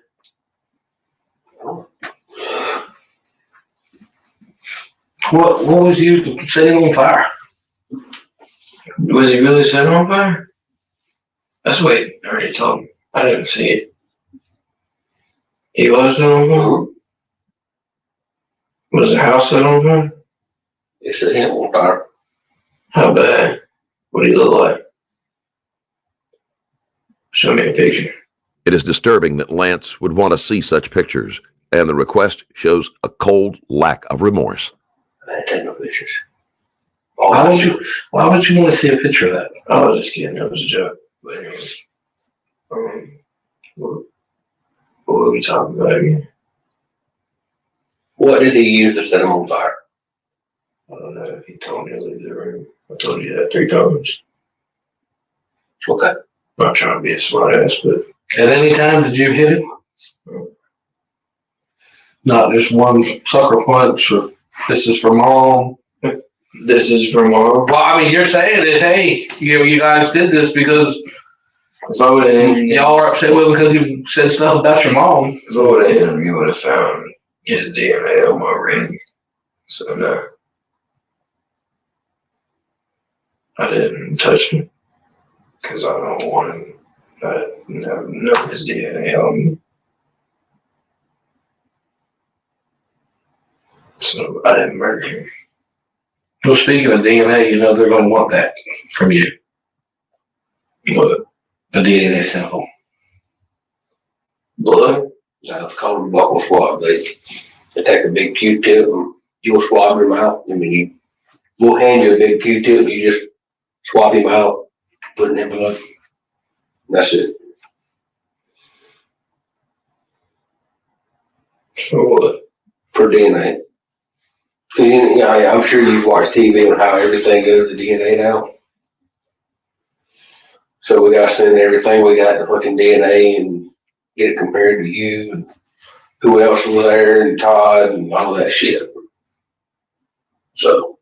What was you setting on fire? Was he really set on fire? That's what I already told him. I didn't see it. He was set on fire? Was the house set on fire? It set him on fire. How bad? What did he look like? Show me a picture. It is disturbing that Lance would want to see such pictures, and the request shows a cold lack of remorse. I didn't take no pictures. Why would you want to see a picture of that? I was just kidding. That was a joke. But anyways, what were we talking about again? What did he use to set him on fire? I don't know if he told me to leave the room. I told you that 3 times. Okay. I'm not trying to be a smart ass, but At any time did you hit him? Not just one sucker punch or this is for mom. this is for mom. Well, I mean, you're saying that, hey, you guys did this because if I would have y'all are upset with him because you said stuff about your mom. If I would have hit him, you would have found his DNA on my ring. So no. I didn't touch him because I don't want him to know his DNA on me. So I didn't murder him. Well, speaking of DNA, you know they're going to want that from you. What? The DNA sample. Blood? No, it's called a buccal swab. They take a big Q-tip and you'll swab him out. I mean, we'll hand you a big Q-tip, you just swab him out, put it in blood. That's it. So what? For DNA. I'm sure you've watched TV on how everything goes to DNA now. So we got to send everything we got to fucking DNA and get it compared to you and who else was there and Todd and all that shit. So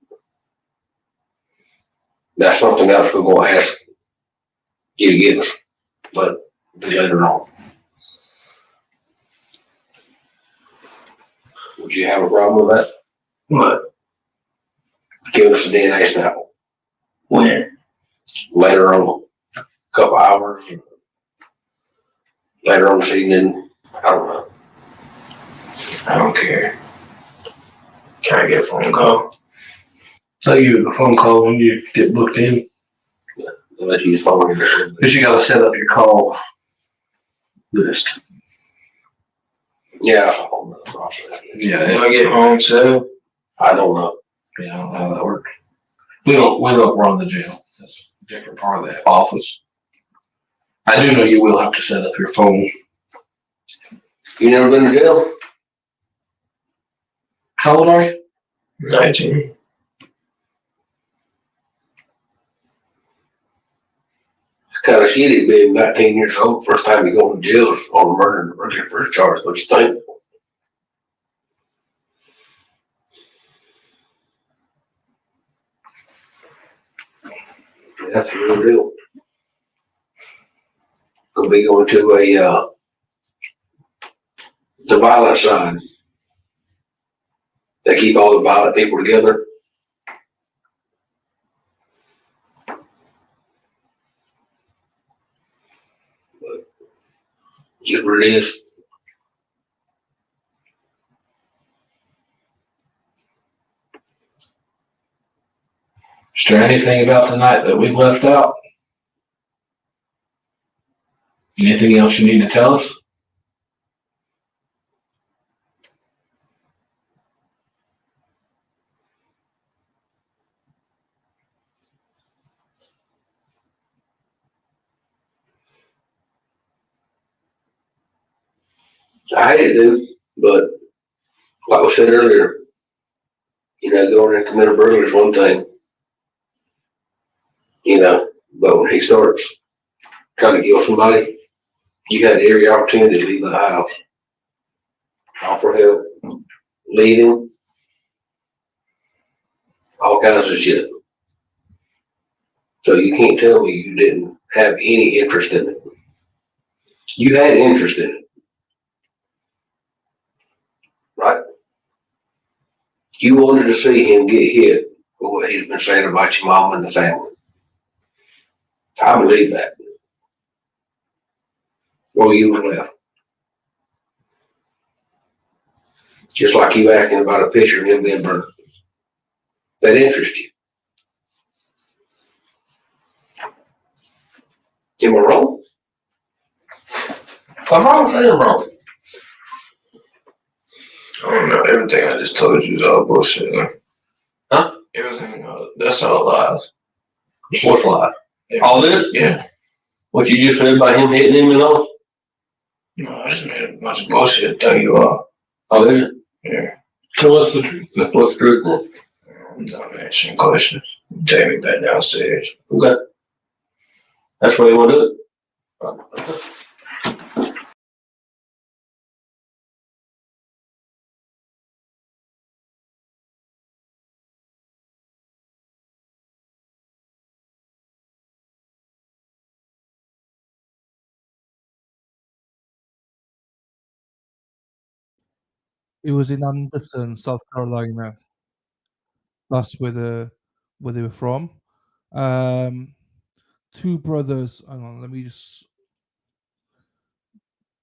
that's something else we're going to ask you to give us, but later on. Would you have a problem with that? What? Give us a DNA sample. When? Later on. A couple hours. Later on this evening. I don't know. I don't care. Can I get a phone call? So you get a phone call when you get booked in. Unless you just phone it. But you got to set up your call list. Yeah, that's a whole nother process. Yeah, Can I get my own cell? I don't know. Yeah, I don't know how that works. We don't run the jail. That's a different part of that office. I do know you will have to set up your phone. You never been to jail? How old are you? 19. It's kind of shitty being 19 years old. First time you go to jail is on murder and murder first charge. What you think? That's a real deal. Gonna be going to the violent side. They keep all the violent people together. But it's what it is. Is there anything about the night that we've left out? Anything else you need to tell us? I hate it, dude, but like I said earlier, going and commit a burglary is one thing, but when he starts trying to kill somebody, you had every opportunity to leave the house, offer help, lead him, all kinds of shit. So you can't tell me you didn't have any interest in it. You had interest in it, right? You wanted to see him get hit for what he's been saying about your mom and the family. I believe that. Or you would have left. Just like you asking about a picture of him being burned. That interests you. Am I wrong? I'm wrong, I am wrong. I don't know. Everything I just told you is all bullshit. Man. Huh? Everything, that's all lies. What's a lie? Yeah. All this? Yeah. What you just said about him hitting him and all? No, I just made a bunch of bullshit to tell you all. Oh, is it? Yeah. So what's the truth? What's the truth? I'm not answering questions. Take me back downstairs. Okay. That's where you want to do it. It was in Anderson, South Carolina. That's where they were from. Two brothers. Hang on, let me just.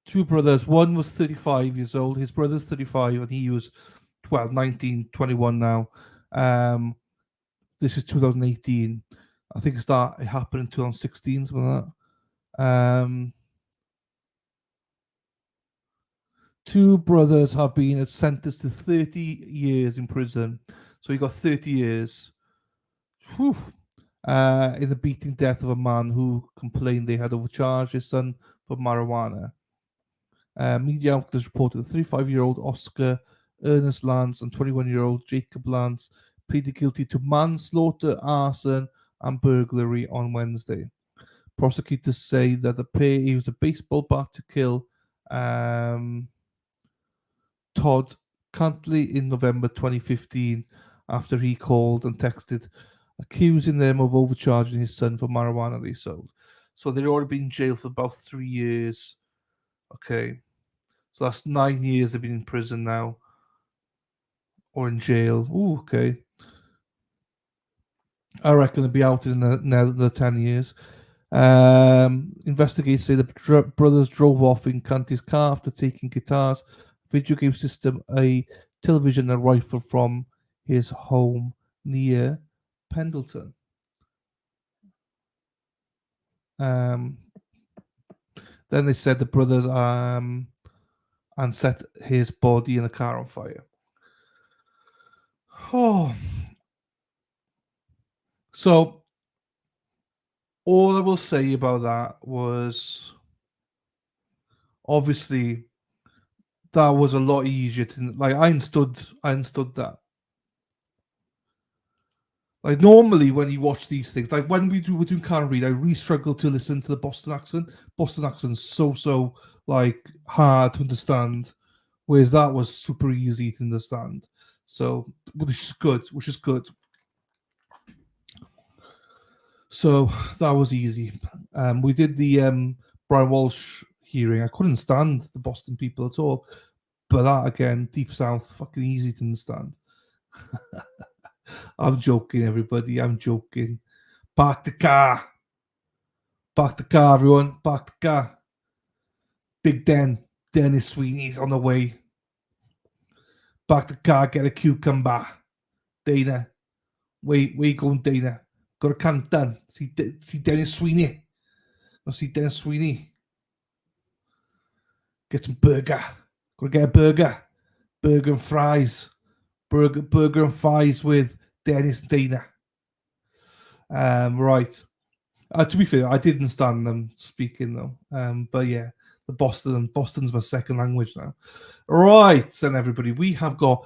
Two brothers. One was 35 years old. His brother's 35, and he was 12, 19, 21 now. This is 2018. I think it happened in 2016, something like that. Two brothers have been sentenced to 30 years in prison. So he got 30 years. Whew. In the beating death of a man who complained they had overcharged his son for marijuana. Media outlets reported the 35-year-old Oscar Ernest Lance and 21-year-old Jacob Lance pleaded guilty to manslaughter, arson, and burglary on Wednesday. Prosecutors say that the pair used a baseball bat to kill Todd Cantley in November 2015 after he called and texted accusing them of overcharging his son for marijuana they sold. So they'd already been in jail for about 3 years. Okay. So that's 9 years they've been in prison now. Or in jail. Ooh, okay. I reckon they'll be out in another 10 years. Investigators say the brothers drove off in Canty's car after taking guitars, video game system, a television, and a rifle from his home near Pendleton. Then they said the brothers and set his body in the car on fire. Oh. So all I will say about that was obviously that was a lot easier to like. I understood that. Like normally when you watch these things, like when we're doing Karen Read, I really struggle to listen to the Boston accent. Boston accent's so like hard to understand, whereas that was super easy to understand. So which is good. So that was easy. We did the Brian Walsh hearing. I couldn't stand the Boston people at all. But that again, deep south, fucking easy to understand. I'm joking, everybody. I'm joking. Park the car. Park the car, everyone. Park the car. Big Dennis Sweeney's on the way. Park the car, get a cucumber. Dana. Where you going, Dana? Got a Canton. See Dennis Sweeney. Go see Dennis Sweeney. Get some burger. Gotta get a burger. Burger and fries. Burger and fries with Dennis and Dana. Right. To be fair, I didn't understand them speaking though. But yeah, the Boston's my second language now. Right, and everybody, we got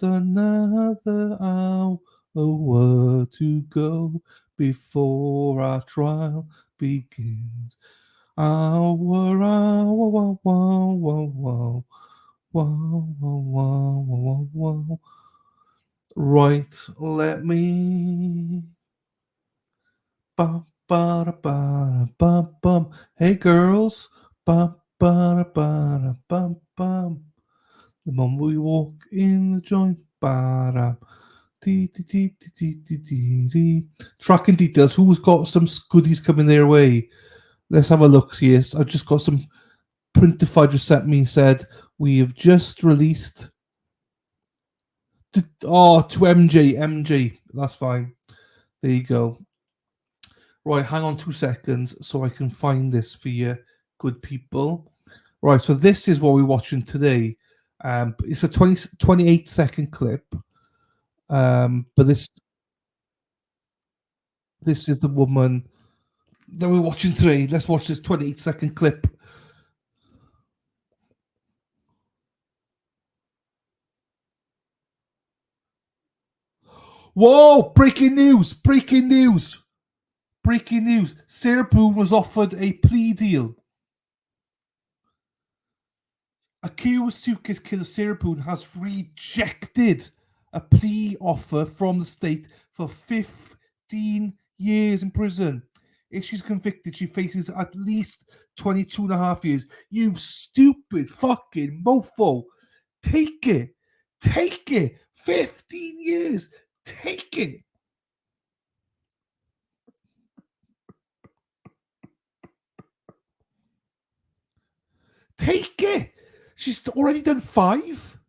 another hour to go before our trial begins. Hour, wow, wow, wow, wow, wow, wow, wow, wow. Right, let me. Ba ba ba ba bum. Hey girls. Ba ba ba bum bum. The moment we walk in the joint. Ba da. Dee, dee, dee, dee, dee, dee, dee, dee. Tracking details. Who's got some goodies coming their way? Let's have a look. Yes, I just got some. Printify just sent me, said we have just released. To MJ. That's fine. There you go. Right, hang on 2 seconds so I can find this for you, good people. Right, so this is what we're watching today. It's a 28-second clip. But this is the woman that we're watching today. Let's watch this 28-second clip. Whoa! Breaking news! Breaking news! Breaking news! Sarah Boone was offered a plea deal. Accused suitcase killer Sarah Boone has rejected a plea offer from the state for 15 years in prison. If she's convicted, she faces at least 22 and a half years. You stupid fucking mofo. Take it. Take it. 15 years. Take it. Take it. She's already done 5.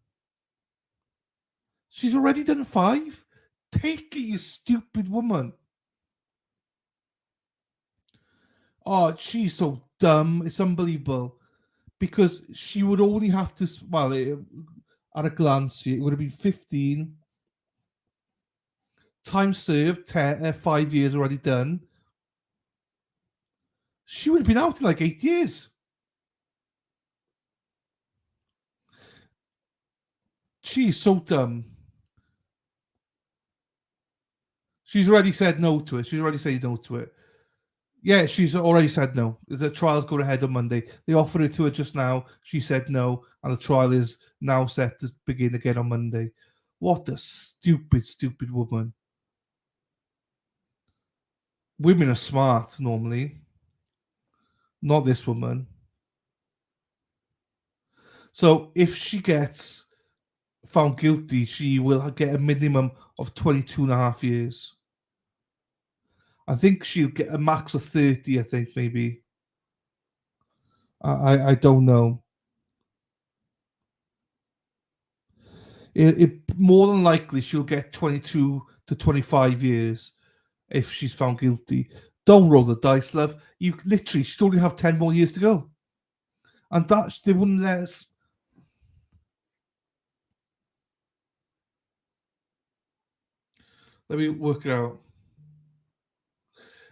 She's already done 5. Take it, you stupid woman. Oh, she's so dumb. It's unbelievable. Because she would only have to, well, at a glance, it would have been 15. Time served, 5 years already done. She would have been out in like 8 years. She's so dumb. She's already said no to it. She's already said no to it. Yeah, she's already said no. The trial's going ahead on Monday. They offered it to her just now. She said no, and the trial is now set to begin again on Monday. What a stupid, stupid woman. Women are smart normally. Not this woman. So if she gets found guilty, she will get a minimum of 22 and a half years. I think she'll get a max of 30, I think, maybe. I don't know. More than likely, she'll get 22 to 25 years if she's found guilty. Don't roll the dice, love. You literally should only have 10 more years to go. And that they wouldn't let us. Let me work it out.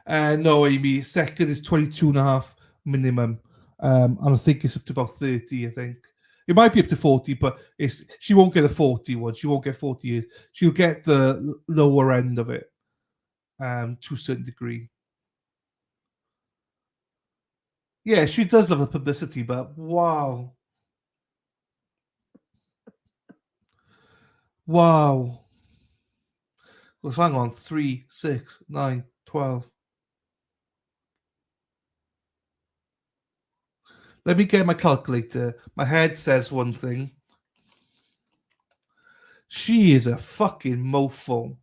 No, Amy, second is 22 and a half minimum. And I think it's up to about 30, I think. It might be up to 40, but she won't get a 40 one. She won't get 40 years. She'll get the lower end of it to a certain degree. Yeah, she does love the publicity, but wow. Wow. Well, hang on. 3, 6, 9, 12. Let me get my calculator. My head says one thing. She is a fucking mofo.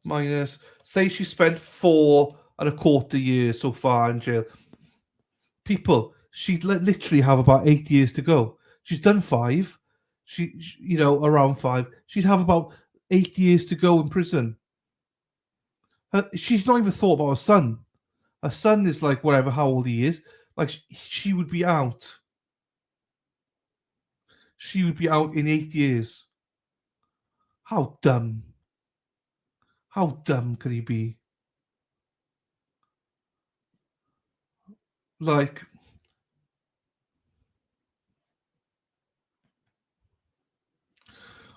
Minus, say she spent 4.25 years so far in jail. People, she'd literally have about 8 years to go. She's done 5. She around 5. She'd have about 8 years to go in prison. She's not even thought about her son. Her son is like whatever, how old he is. Like she would be out. she would be out in 8 years. How dumb. How dumb could he be? Like,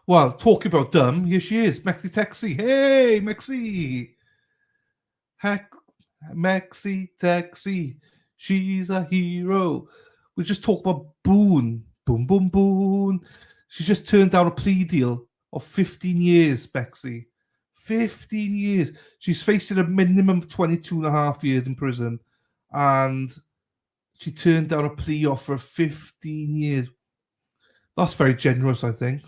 well, talking about dumb, here she is, Mexi Texi. Hey, Mexi. Heck, Mexi Texi. She's a hero. We just talked about Boone. Boom, boom, boom. She just turned down a plea deal of 15 years, Mexi. 15 years. She's facing a minimum of 22 and a half years in prison. And she turned down a plea offer of 15 years. That's very generous, I think.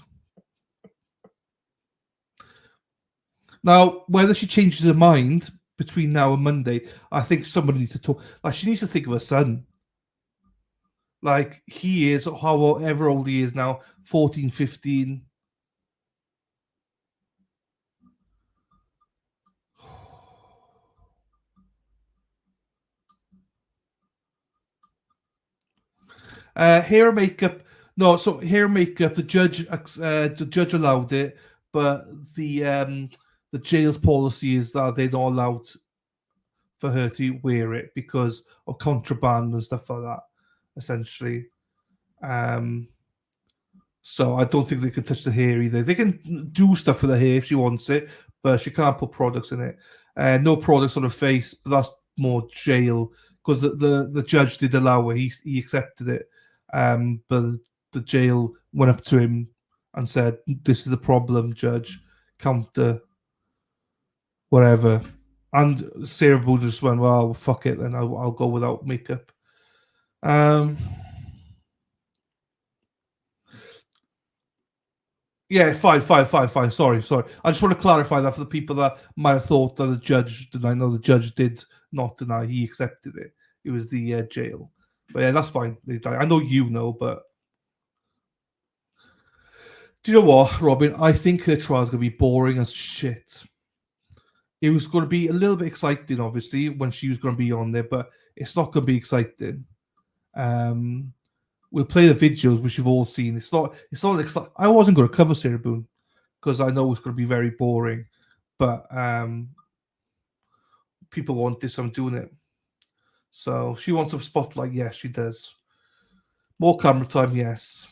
Now, whether she changes her mind between now and Monday, I think somebody needs to talk. Like, she needs to think of her son. Like, he is, however old he is now, 14, 15. Hair and makeup. No, so hair and makeup. The judge allowed it, but the jail's policy is that they're not allowed for her to wear it because of contraband and stuff like that. Essentially, so I don't think they can touch the hair either. They can do stuff with the hair if she wants it, but she can't put products in it. No products on her face, but that's more jail because the judge did allow it. He accepted it. But the jail went up to him and said, "This is the problem, Judge. Counter, whatever." And Sarah Boone just went, "Well, fuck it, then I'll go without makeup." Yeah, fine. Sorry. I just want to clarify that for the people that might have thought that the judge did. I know the judge did not deny; he accepted it. It was the jail. But yeah, that's fine. I know you know, but do you know what, Robin? I think her trial's going to be boring as shit. It was going to be a little bit exciting, obviously, when she was going to be on there, but it's not going to be exciting. We'll play the videos, which you've all seen. It's not exciting. I wasn't going to cover Sarah Boone because I know it's going to be very boring, but people want this, so I'm doing it. So she wants a spotlight. Yes, she does. More camera time. Yes.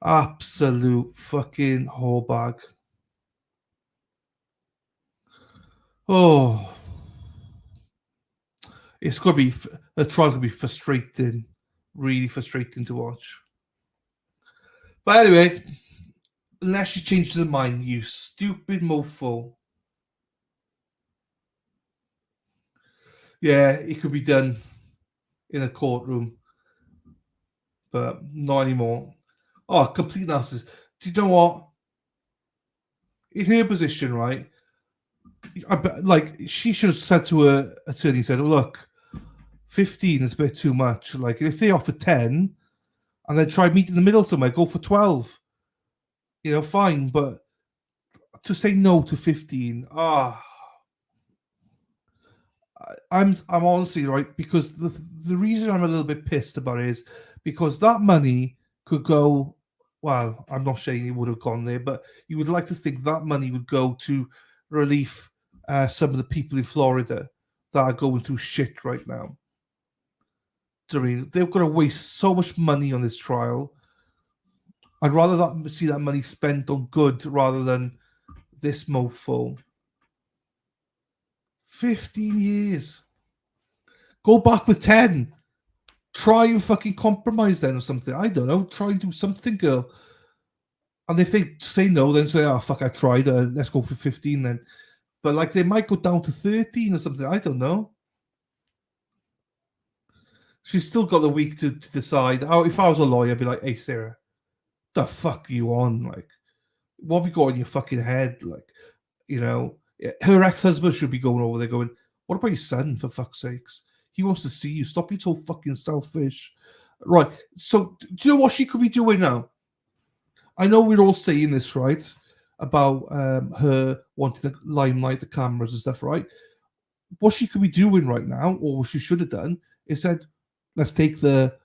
Absolute fucking whole bag. Oh, it's gonna be the trial's gonna be frustrating, really frustrating to watch. But anyway, unless she changes her mind, you stupid mofo. Yeah, it could be done in a courtroom, but not anymore. Oh, complete nonsense. Do you know what? In her position, right? Like, she should have said to her attorney, said, "Look, 15 is a bit too much. Like, if they offer 10 and then try meet in the middle somewhere, go for 12. You know, fine, but to say no to 15, I'm honestly, right, because the reason I'm a little bit pissed about it is because that money could go, well, I'm not saying it would have gone there, but you would like to think that money would go to relief some of the people in Florida that are going through shit right now. I mean, they're going to waste so much money on this trial. I'd rather see that money spent on good rather than this mofo. 15 years. Go back with 10. Try and fucking compromise then or something. I don't know. Try and do something, girl. And if they say no, then say, "Oh, fuck, I tried. Let's go for 15 then." But, like, they might go down to 13 or something. I don't know. She's still got the week to decide. If I was a lawyer, I'd be like, "Hey, Sarah, the fuck are you on? Like, what have you got in your fucking head? Like, you know, her ex-husband should be going over there going, what about your son, for fuck's sakes? He wants to see you. Stop being so fucking selfish." Right. So, do you know what she could be doing now? I know we're all saying this, right? About her wanting to limelight the cameras and stuff, right? What she could be doing right now, or what she should have done, is said, "Let's take the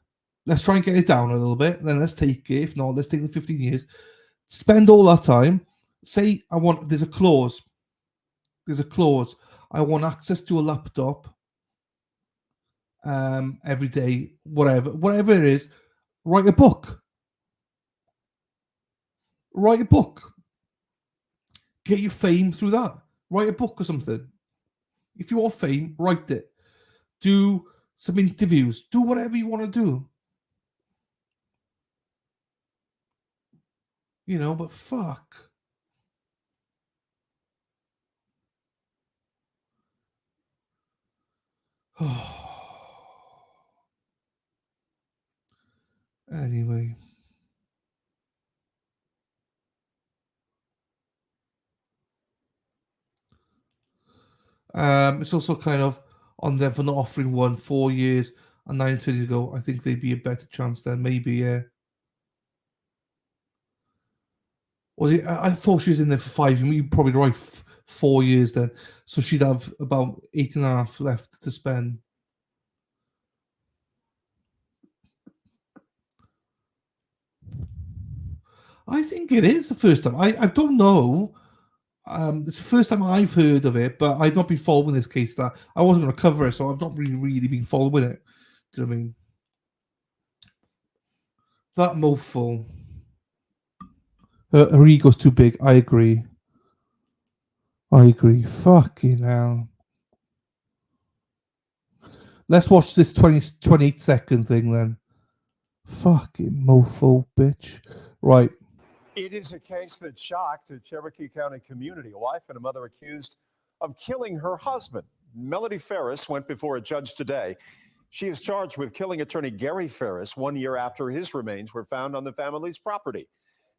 Let's try and get it down a little bit. Then let's take it. If not, let's take the 15 years. Spend all that time. Say there's a clause. There's a clause. I want access to a laptop every day, whatever it is. Write a book. Write a book. Get your fame through that. Write a book or something. If you want fame, write it. Do some interviews. Do whatever you want to do. You know, but fuck. Anyway. It's also kind of on them for not offering 4 years and 9 years ago. I think they'd be a better chance then. Maybe, yeah. Was it? I thought she was in there for 5 years. You're probably right, 4 years then. So she'd have about 8.5 left to spend. I think it is the first time. I don't know. It's the first time I've heard of it, but I've not been following this case. That I wasn't going to cover it, so I've not really been following it. Do you know what I mean? That mofo. Her ego's too big. I agree. Fucking hell. Let's watch this 28-second thing then. Fucking mofo, bitch. Right. It is a case that shocked the Cherokee County community. A wife and a mother accused of killing her husband. Melody Farris went before a judge today. She is charged with killing attorney Gary Farris 1 year after his remains were found on the family's property.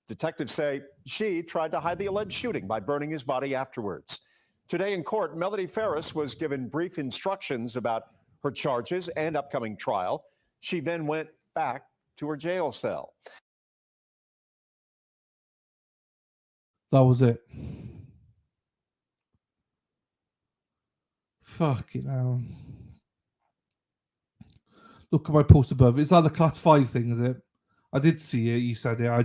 Detectives say she tried to hide the alleged shooting by burning his body afterwards. Today in court, Melody Farris was given brief instructions about her charges and upcoming trial. She then went back to her jail cell. That was it. Fucking hell. Look at my post above. Is that the Cat 5 thing, is it? I did see it. You said it. I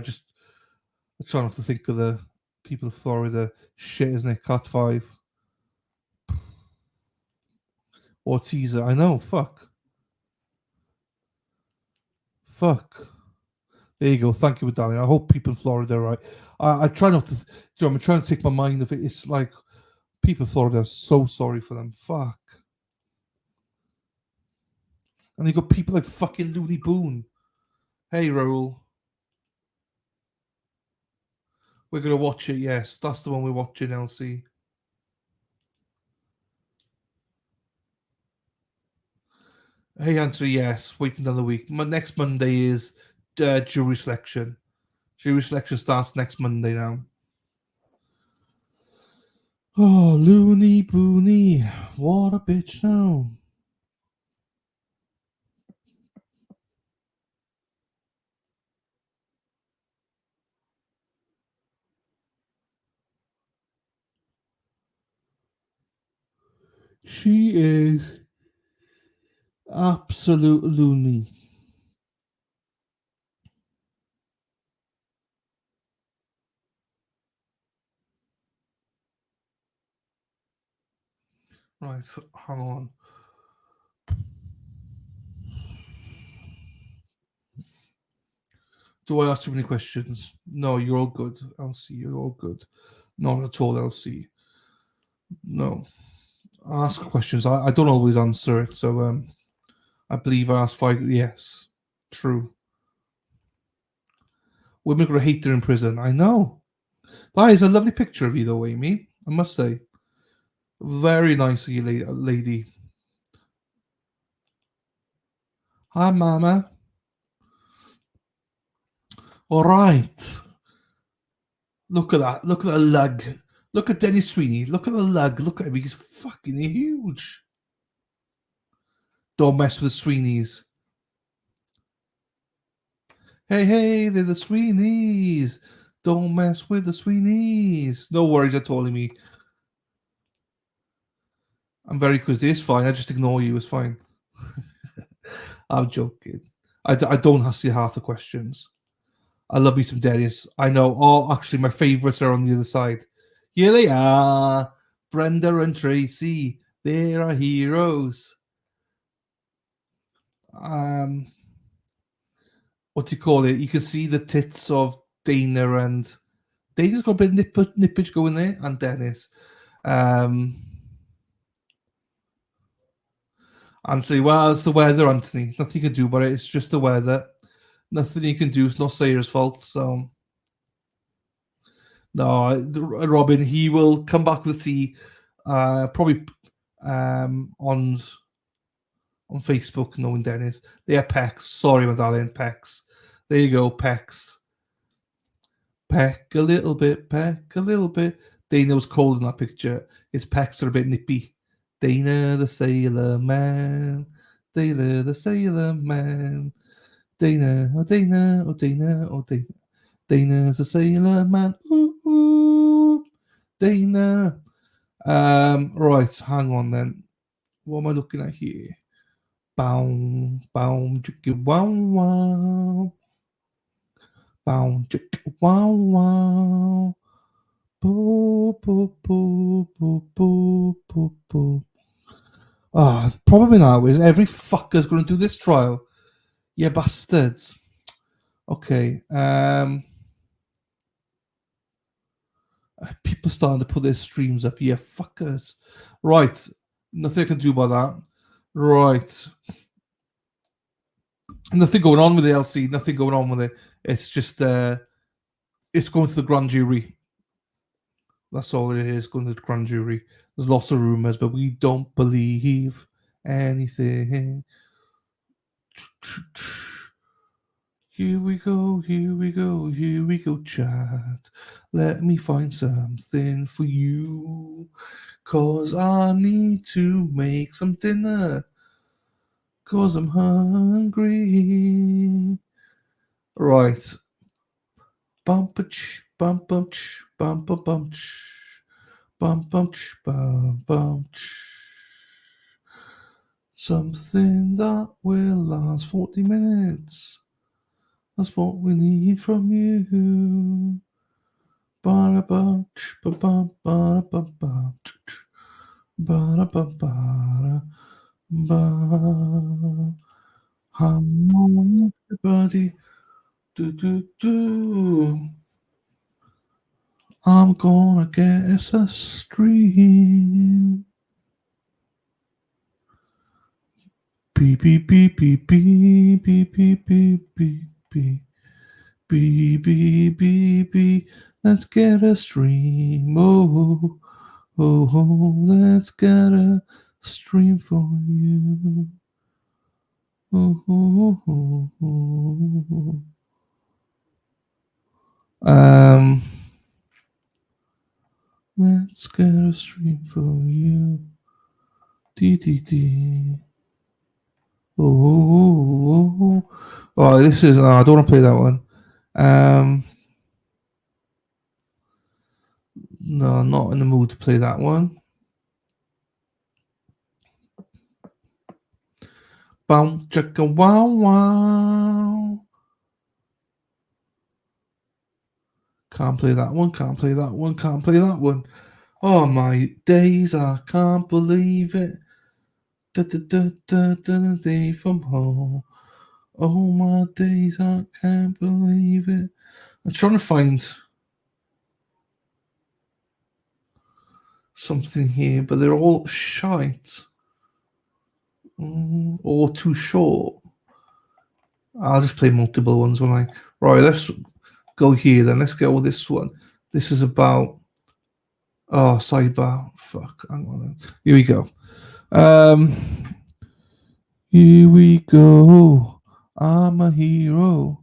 try not to think of the people of Florida. Shit, isn't it? Cat 5. Or teaser. I know. Fuck. There you go. Thank you, darling. I hope people in Florida are right. I try not to. I'm trying to take my mind of it. It's like people in Florida are so sorry for them. Fuck. And you got people like fucking Looney Boone. Hey, Raoul. We're going to watch it, yes. That's the one we're watching, Elsie. Hey, Anthony, yes. Wait another week. Next Monday is jury selection. Jury selection starts next Monday now. Oh, Looney Booney. What a bitch now. She is absolute loony. Right, hang on. Do I ask too many questions? No, you're all good, Elsie. You're all good. Not at all, Elsie. No. Ask questions. I don't always answer it, so I believe I asked 5. Yes, true. Women gonna hate her in prison. I know. That is a lovely picture of you, though, Amy. I must say, very nice of you, lady. Hi, Mama. All right. Look at that. Look at the lug. Look at Dennis Sweeney. Look at the lug. Look at him. He's fucking huge. Don't mess with the Sweeneys. Hey, they're the Sweeneys. Don't mess with the Sweeneys. No worries at all, Amy. I'm very quizzy. It's fine. I just ignore you. It's fine. I'm joking. I don't ask you half the questions. I love me some Dennis. I know. Oh, actually, my favourites are on the other side. Here they are. Brenda and Tracy. They are heroes. What do you call it? You can see the tits of Dana, and Dana's got a bit of nippage going there, and Dennis. Anthony, well, it's the weather, Anthony. Nothing you can do about it. It's just the weather. Nothing you can do. It's not Sayer's fault. So, no, Robin, he will come back with tea, probably on Facebook, knowing Dennis. They are Pecs. Sorry, my darling, Pecs. There you go, Pecs. Peck a little bit, peck a little bit. Dana was cold in that picture. His pecs are a bit nippy. Dana the Sailor Man. Dana the Sailor Man. Dana, oh Dana, oh Dana, oh Dana. Dana's a sailor man. Ooh, ooh. Dana. Right, hang on then. What am I looking at here? Bow, bow, chicky, wow, wow. Bow, chicky, wow, wow. Boo, boo, boo, boo, boo, boo, boo. Ah, probably now is every fucker's going to do this trial. Yeah, bastards. Okay. People starting to put their streams up. Yeah, fuckers. Right. Nothing I can do about that. Right. Nothing going on with the LC. Nothing going on with it. It's just it's going to the grand jury. That's all it is, going to the grand jury. There's lots of rumors, but we don't believe anything. Here we go, here we go, here we go, chat. Let me find something for you. 'Cause I need to make some dinner. 'Cause I'm hungry. Right. Bumpach, bumpach, bumpach, bumpach, bumpach. Something that will last 40 minutes. That's what we need from you. Ba-da-ba-ch, ba-bum, ba-da-ba-ba, ch-ch. Ba-da-ba-ba-da, ba. Come on, everybody. Do. I'm gonna get us a stream. Beep, beep, beep, beep, beep, beep, beep, beep, beep, beep. Beep, beep, beep, beep. Let's get a stream. Oh, oh, oh, let's get a stream for you. Oh, oh, oh, oh. Let's get a stream for you. Dee. Oh, this is. I don't want to play that one. No, not in the mood to play that one. Bow, chicka, wow, wow. Can't play that one. Can't play that one. Can't play that one. Oh my days! I can't believe it. Day from home. Oh my days! I can't believe it. I'm trying to find something here, but they're all shite. Or too short. I'll just play multiple ones when I. Right, let's go here then. Let's go with this one. This is about. Oh, sidebar. Fuck. Hang on then. Here we go. Here we go. I'm a hero.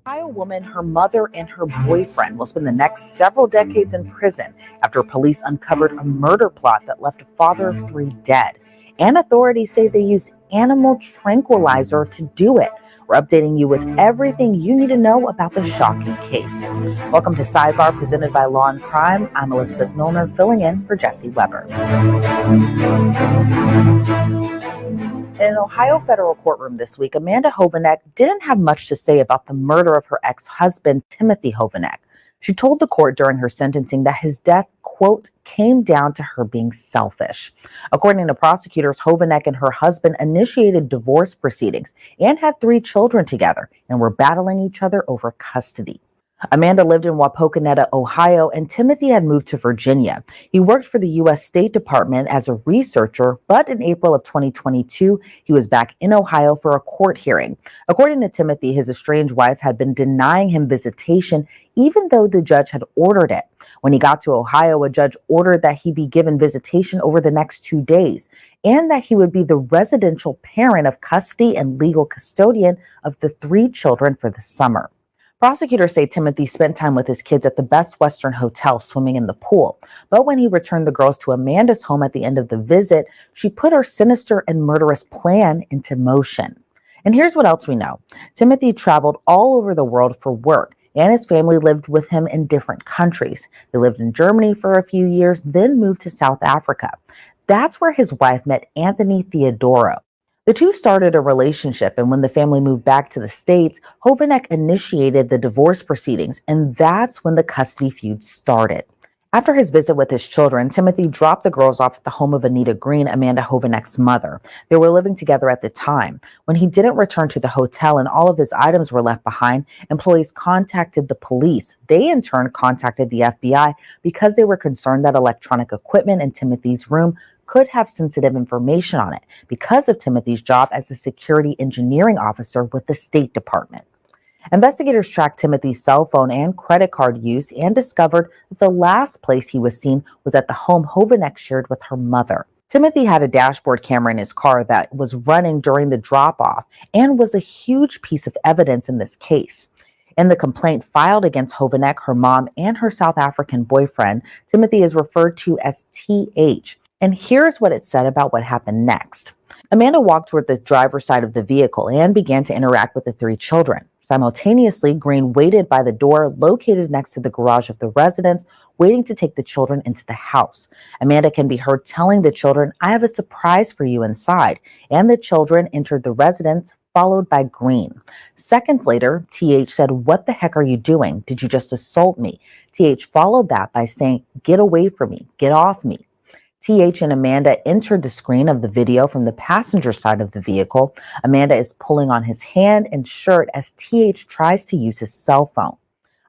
Ohio woman, her mother, and her boyfriend will spend the next several decades in prison after police uncovered a murder plot that left a father of 3 dead. And authorities say they used animal tranquilizer to do it. We're updating you with everything you need to know about the shocking case. Welcome to Sidebar, presented by Law and Crime. I'm Elizabeth Milner, filling in for Jesse Weber. In an Ohio federal courtroom this week, Amanda Hovanek didn't have much to say about the murder of her ex-husband, Timothy Hovanek. She told the court during her sentencing that his death, quote, came down to her being selfish. According to prosecutors, Hovanek and her husband initiated divorce proceedings and had 3 children together and were battling each other over custody. Amanda lived in Wapakoneta, Ohio, and Timothy had moved to Virginia. He worked for the U.S. State Department as a researcher, but in April of 2022, he was back in Ohio for a court hearing. According to Timothy, his estranged wife had been denying him visitation, even though the judge had ordered it. When he got to Ohio, a judge ordered that he be given visitation over the next 2 days, and that he would be the residential parent of custody and legal custodian of the 3 children for the summer. Prosecutors say Timothy spent time with his kids at the Best Western Hotel swimming in the pool. But when he returned the girls to Amanda's home at the end of the visit, she put her sinister and murderous plan into motion. And here's what else we know. Timothy traveled all over the world for work, and his family lived with him in different countries. They lived in Germany for a few years, then moved to South Africa. That's where his wife met Anthony Theodoro. The two started a relationship, and when the family moved back to the States, Hovanek initiated the divorce proceedings, and that's when the custody feud started. After his visit with his children, Timothy dropped the girls off at the home of Anita Green, Amanda Hovanek's mother. They were living together at the time. When he didn't return to the hotel and all of his items were left behind, employees contacted the police. They in turn contacted the FBI because they were concerned that electronic equipment in Timothy's room could have sensitive information on it because of Timothy's job as a security engineering officer with the State Department. Investigators tracked Timothy's cell phone and credit card use and discovered that the last place he was seen was at the home Hovanek shared with her mother. Timothy had a dashboard camera in his car that was running during the drop-off and was a huge piece of evidence in this case. In the complaint filed against Hovanek, her mom, and her South African boyfriend, Timothy is referred to as TH. And here's what it said about what happened next. Amanda walked toward the driver's side of the vehicle and began to interact with the 3 children. Simultaneously, Green waited by the door located next to the garage of the residence, waiting to take the children into the house. Amanda can be heard telling the children, "I have a surprise for you inside," and the children entered the residence, followed by Green. Seconds later, TH said, "What the heck are you doing? Did you just assault me?" TH followed that by saying, "Get away from me, get off me." TH and Amanda entered the screen of the video from the passenger side of the vehicle. Amanda is pulling on his hand and shirt as TH tries to use his cell phone.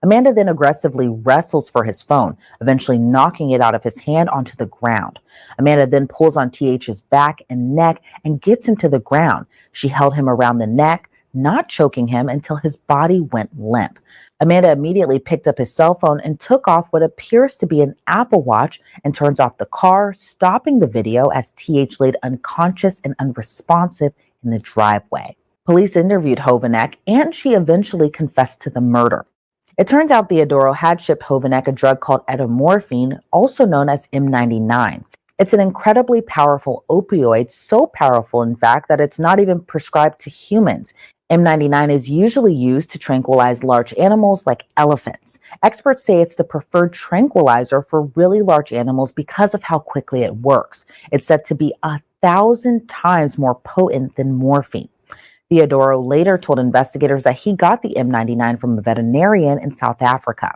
Amanda then aggressively wrestles for his phone, eventually knocking it out of his hand onto the ground. Amanda then pulls on TH's back and neck and gets him to the ground. She held him around the neck, not choking him until his body went limp. Amanda immediately picked up his cell phone and took off what appears to be an Apple Watch and turns off the car, stopping the video as TH laid unconscious and unresponsive in the driveway. Police interviewed Hovanek, and she eventually confessed to the murder. It turns out Theodoro had shipped Hovanek a drug called etomorphine, also known as M99. It's an incredibly powerful opioid, so powerful, in fact, that it's not even prescribed to humans. M99 is usually used to tranquilize large animals like elephants. Experts say it's the preferred tranquilizer for really large animals because of how quickly it works. It's said to be 1,000 times more potent than morphine. Theodoro later told investigators that he got the M99 from a veterinarian in South Africa.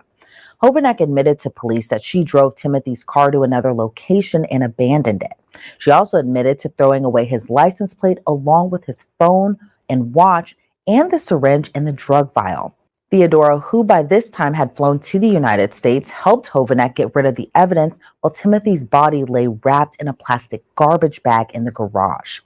Hovanek admitted to police that she drove Timothy's car to another location and abandoned it. She also admitted to throwing away his license plate along with his phone and watch and the syringe and the drug vial. Theodoro, who by this time had flown to the United States, helped Hovanek get rid of the evidence while Timothy's body lay wrapped in a plastic garbage bag in the garage.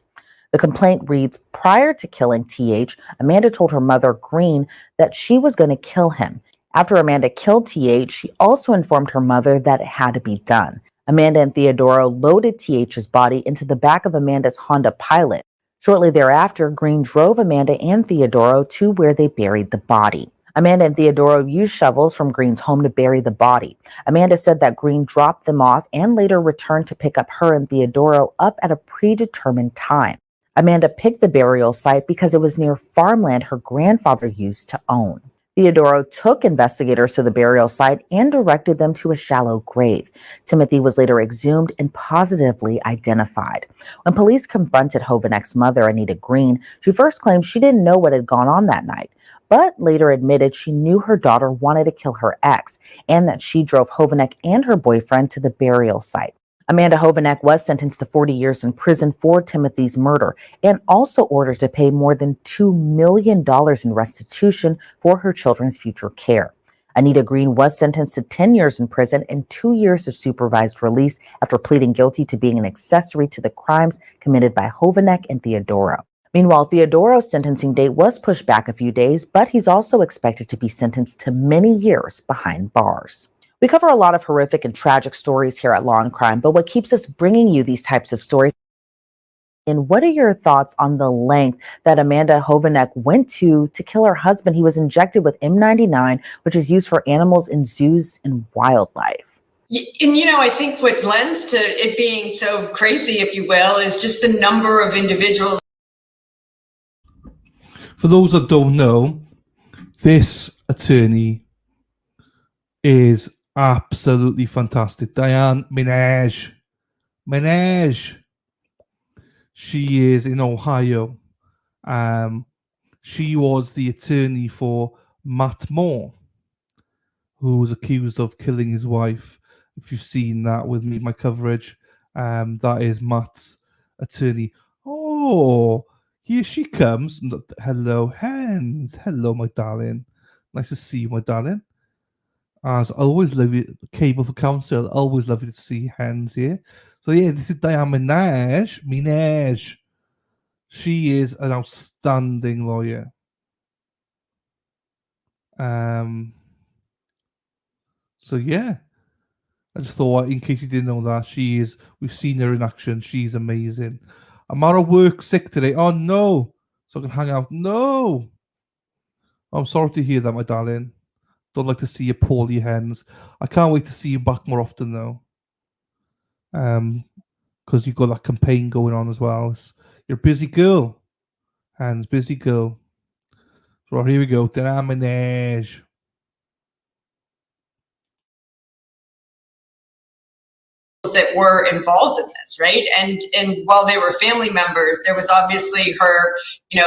The complaint reads, prior to killing TH, Amanda told her mother, Green, that she was going to kill him. After Amanda killed TH, she also informed her mother that it had to be done. Amanda and Theodoro loaded TH's body into the back of Amanda's Honda Pilot. Shortly thereafter, Green drove Amanda and Theodoro to where they buried the body. Amanda and Theodoro used shovels from Green's home to bury the body. Amanda said that Green dropped them off and later returned to pick up her and Theodoro up at a predetermined time. Amanda picked the burial site because it was near farmland her grandfather used to own. Theodoro took investigators to the burial site and directed them to a shallow grave. Timothy was later exhumed and positively identified. When police confronted Hovanek's mother, Anita Green, she first claimed she didn't know what had gone on that night, but later admitted she knew her daughter wanted to kill her ex and that she drove Hovanek and her boyfriend to the burial site. Amanda Hovanek was sentenced to 40 years in prison for Timothy's murder and also ordered to pay more than $2 million in restitution for her children's future care. Anita Green was sentenced to 10 years in prison and 2 years of supervised release after pleading guilty to being an accessory to the crimes committed by Hovanek and Theodoro. Meanwhile, Theodoro's sentencing date was pushed back a few days, but he's also expected to be sentenced to many years behind bars. We cover a lot of horrific and tragic stories here at Law and Crime, but what keeps us bringing you these types of stories? And what are your thoughts on the length that Amanda Hovanek went to kill her husband? He was injected with M99, which is used for animals in zoos and wildlife. And, I think what lends to it being so crazy, if you will, is just the number of individuals. For those that don't know, this attorney is absolutely fantastic. Diane Minaj. She is in Ohio. She was the attorney for Matt Moore, who was accused of killing his wife. If you've seen that with me, my coverage, that is Matt's attorney. Oh, here she comes. Hello, Hens. Hello, my darling. Nice to see you, my darling. As always, love you, Cable for Council. Always lovely to see Hens here. So yeah, this is Diane Minaj. She is an outstanding lawyer. So yeah, I just thought, in case you didn't know that, we've seen her in action. She's amazing. I'm out of work sick today. Oh no, so I can hang out. No, I'm sorry to hear that, my darling. Don't like to see you poorly, Hens. I can't wait to see you back more often though. Because you've got that campaign going on as well. You're a busy girl. Hens, busy girl. So here we go. Diane Minaj. That were involved in this, right? And while they were family members, there was obviously her,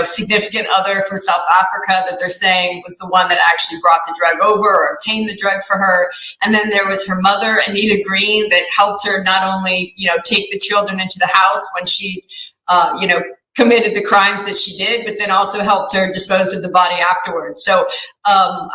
significant other from South Africa that they're saying was the one that actually brought the drug over or obtained the drug for her. And then there was her mother, Anita Green, that helped her not only, take the children into the house when she, committed the crimes that she did, but then also helped her dispose of the body afterwards. So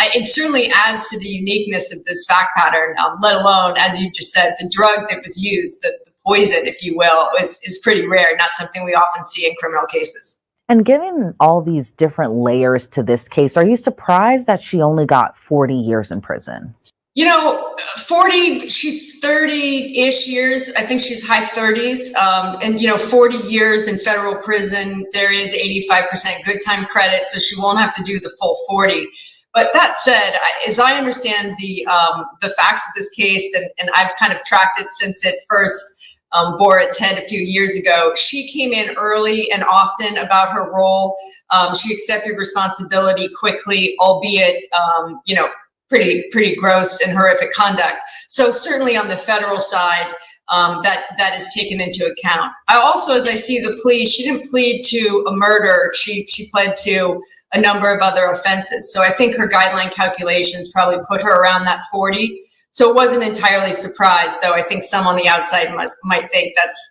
it certainly adds to the uniqueness of this fact pattern, let alone, as you just said, the drug that was used, the poison, if you will, is pretty rare, not something we often see in criminal cases. And given all these different layers to this case, are you surprised that she only got 40 years in prison? 40, she's 30-ish years. I think she's high 30s. And 40 years in federal prison, there is 85% good time credit, so she won't have to do the full 40. But that said, as I understand the facts of this case, and I've kind of tracked it since it first bore its head a few years ago, she came in early and often about her role. She accepted responsibility quickly, albeit, pretty gross and horrific conduct. So certainly on the federal side, that is taken into account. I also, as I see the plea, she didn't plead to a murder. She pled to a number of other offenses. So I think her guideline calculations probably put her around that 40. So it wasn't entirely surprised, though I think some on the outside might think that's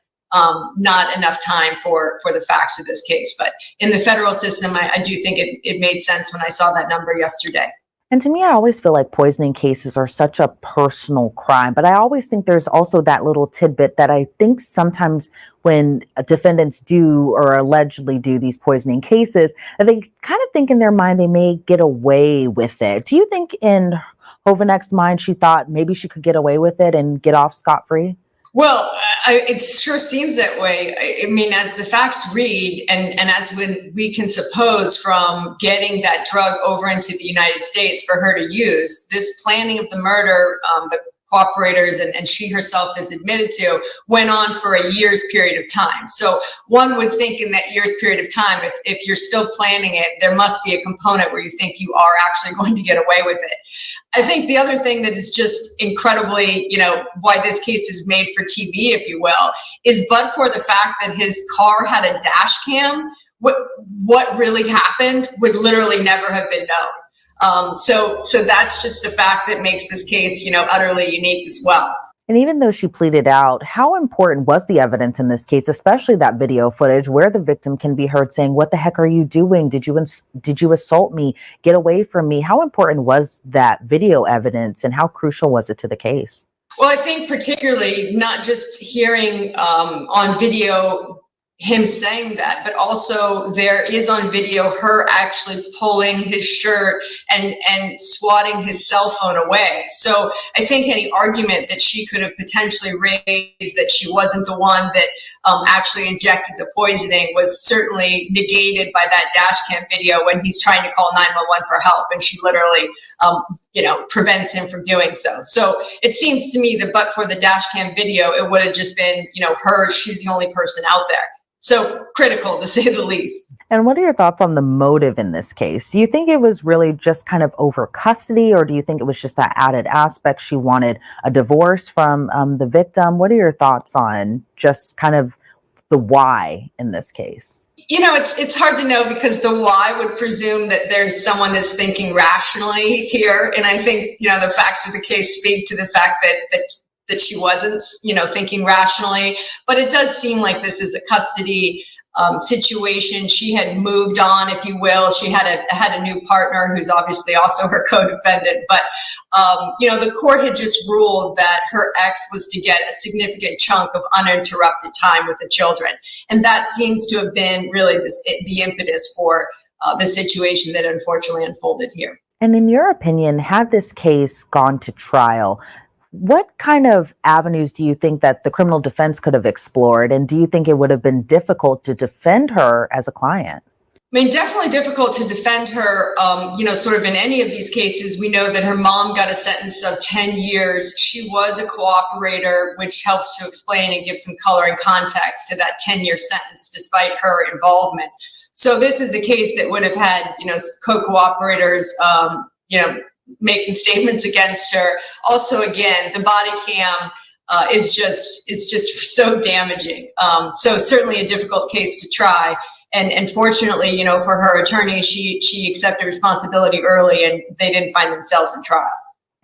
not enough time for the facts of this case. But in the federal system, I do think it made sense when I saw that number yesterday. And to me, I always feel like poisoning cases are such a personal crime, but I always think there's also that little tidbit that I think sometimes when defendants do or allegedly do these poisoning cases, they kind of think in their mind they may get away with it. Do you think in Hovanek's mind she thought maybe she could get away with it and get off scot-free? Well, it sure seems that way. I mean, as the facts read, and as we can suppose from getting that drug over into the United States for her to use, this planning of the murder, the cooperators and she herself has admitted to, went on for a year's period of time. So one would think in that year's period of time, if you're still planning it, there must be a component where you think you are actually going to get away with it. I think the other thing that is just incredibly, why this case is made for TV, if you will, is but for the fact that his car had a dash cam, what really happened would literally never have been known. So that's just a fact that makes this case, utterly unique as well. And even though she pleaded out, how important was the evidence in this case, especially that video footage where the victim can be heard saying, "What the heck are you doing? Did you assault me? Get away from me?" How important was that video evidence and how crucial was it to the case? Well, I think particularly not just hearing on video him saying that, but also there is on video her actually pulling his shirt and swatting his cell phone away. So I think any argument that she could have potentially raised that she wasn't the one that actually injected the poisoning was certainly negated by that dash cam video when he's trying to call 911 for help, and she literally prevents him from doing so. So it seems to me that but for the dash cam video, it would have just been, her, she's the only person out there. So critical, to say the least. And what are your thoughts on the motive in this case? Do you think it was really just kind of over custody, or do you think it was just that added aspect? She wanted a divorce from the victim. What are your thoughts on just kind of the why in this case? It's hard to know because the why would presume that there's someone that's thinking rationally here. And I think, the facts of the case speak to the fact that she wasn't, thinking rationally. But it does seem like this is a custody situation. She had moved on, if you will. She had a new partner who's obviously also her co-defendant. But, the court had just ruled that her ex was to get a significant chunk of uninterrupted time with the children. And that seems to have been really the impetus for the situation that unfortunately unfolded here. And in your opinion, had this case gone to trial, what kind of avenues do you think that the criminal defense could have explored? And do you think it would have been difficult to defend her as a client? I mean, definitely difficult to defend her, sort of in any of these cases. We know that her mom got a sentence of 10 years. She was a cooperator, which helps to explain and give some color and context to that 10-year sentence, despite her involvement. So this is a case that would have had, co-cooperators, making statements against her. Also, again, the body cam is just so damaging. So certainly a difficult case to try. And fortunately, for her attorney, she accepted responsibility early and they didn't find themselves in trial.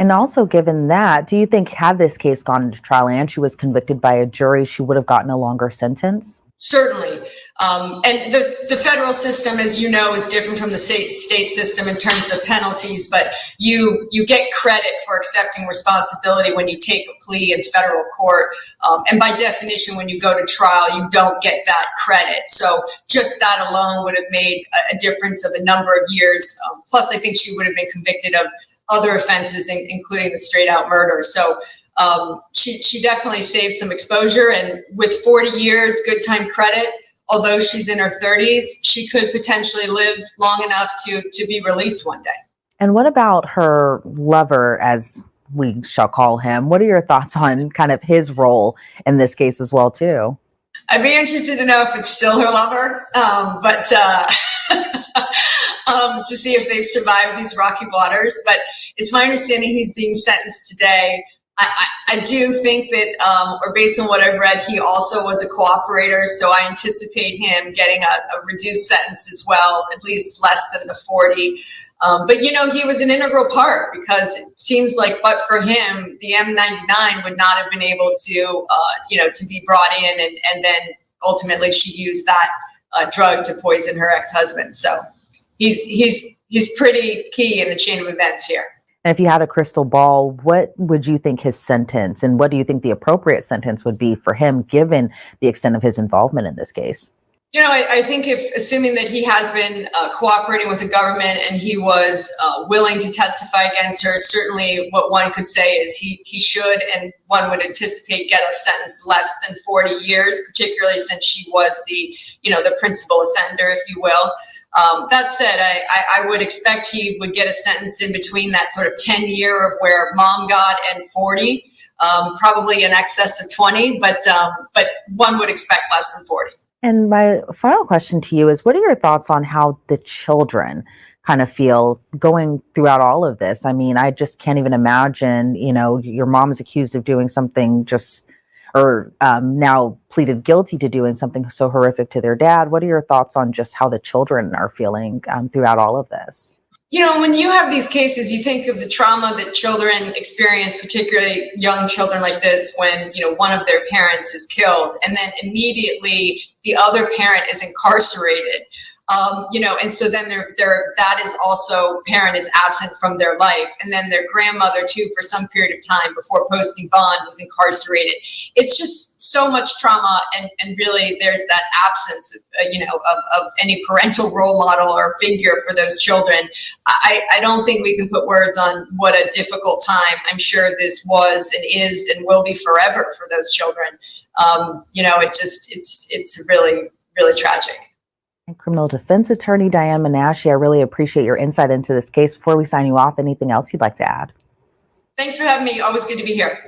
And also, given that, do you think had this case gone into trial and she was convicted by a jury, she would have gotten a longer sentence? Certainly. And the federal system, as you know, is different from the state system in terms of penalties, but you get credit for accepting responsibility when you take a plea in federal court. And by definition, when you go to trial, you don't get that credit. So just that alone would have made a difference of a number of years. Plus, I think she would have been convicted of other offenses, including the straight out murder. So she definitely saved some exposure, and with 40 years good time credit, although she's in her 30s, she could potentially live long enough to be released one day. And what about her lover, as we shall call him? What are your thoughts on kind of his role in this case as well, too? I'd be interested to know if it's still her lover, but to see if they've survived these rocky waters. But it's my understanding he's being sentenced today. I do think that, or based on what I've read, he also was a cooperator, so I anticipate him getting a reduced sentence as well, at least less than the 40. But, he was an integral part, because it seems like, but for him, the M99 would not have been able to, to be brought in, and then ultimately she used that drug to poison her ex-husband. So he's pretty key in the chain of events here. And if you had a crystal ball, what would you think his sentence, and what do you think the appropriate sentence would be for him, given the extent of his involvement in this case? I think assuming that he has been cooperating with the government and he was willing to testify against her, certainly what one could say is he should, and one would anticipate, get a sentence less than 40 years, particularly since she was the principal offender, if you will. That said, I would expect he would get a sentence in between that sort of 10-year of where mom got and 40. probably in excess of 20, but one would expect less than 40. And my final question to you is, what are your thoughts on how the children kind of feel going throughout all of this? I mean, I just can't even imagine, your mom is accused of doing something or now pleaded guilty to doing something so horrific to their dad. What are your thoughts on just how the children are feeling throughout all of this? When you have these cases, you think of the trauma that children experience, particularly young children like this, when, one of their parents is killed and then immediately the other parent is incarcerated. And so then that is also, parent is absent from their life. And then their grandmother too, for some period of time before posting bond, was incarcerated. It's just so much trauma. And really there's that absence of any parental role model or figure for those children. I don't think we can put words on what a difficult time I'm sure this was and is and will be forever for those children. It's really, really tragic. Criminal defense attorney Diane Menashe, I really appreciate your insight into this case. Before we sign you off, anything else you'd like to add? Thanks for having me. Always good to be here.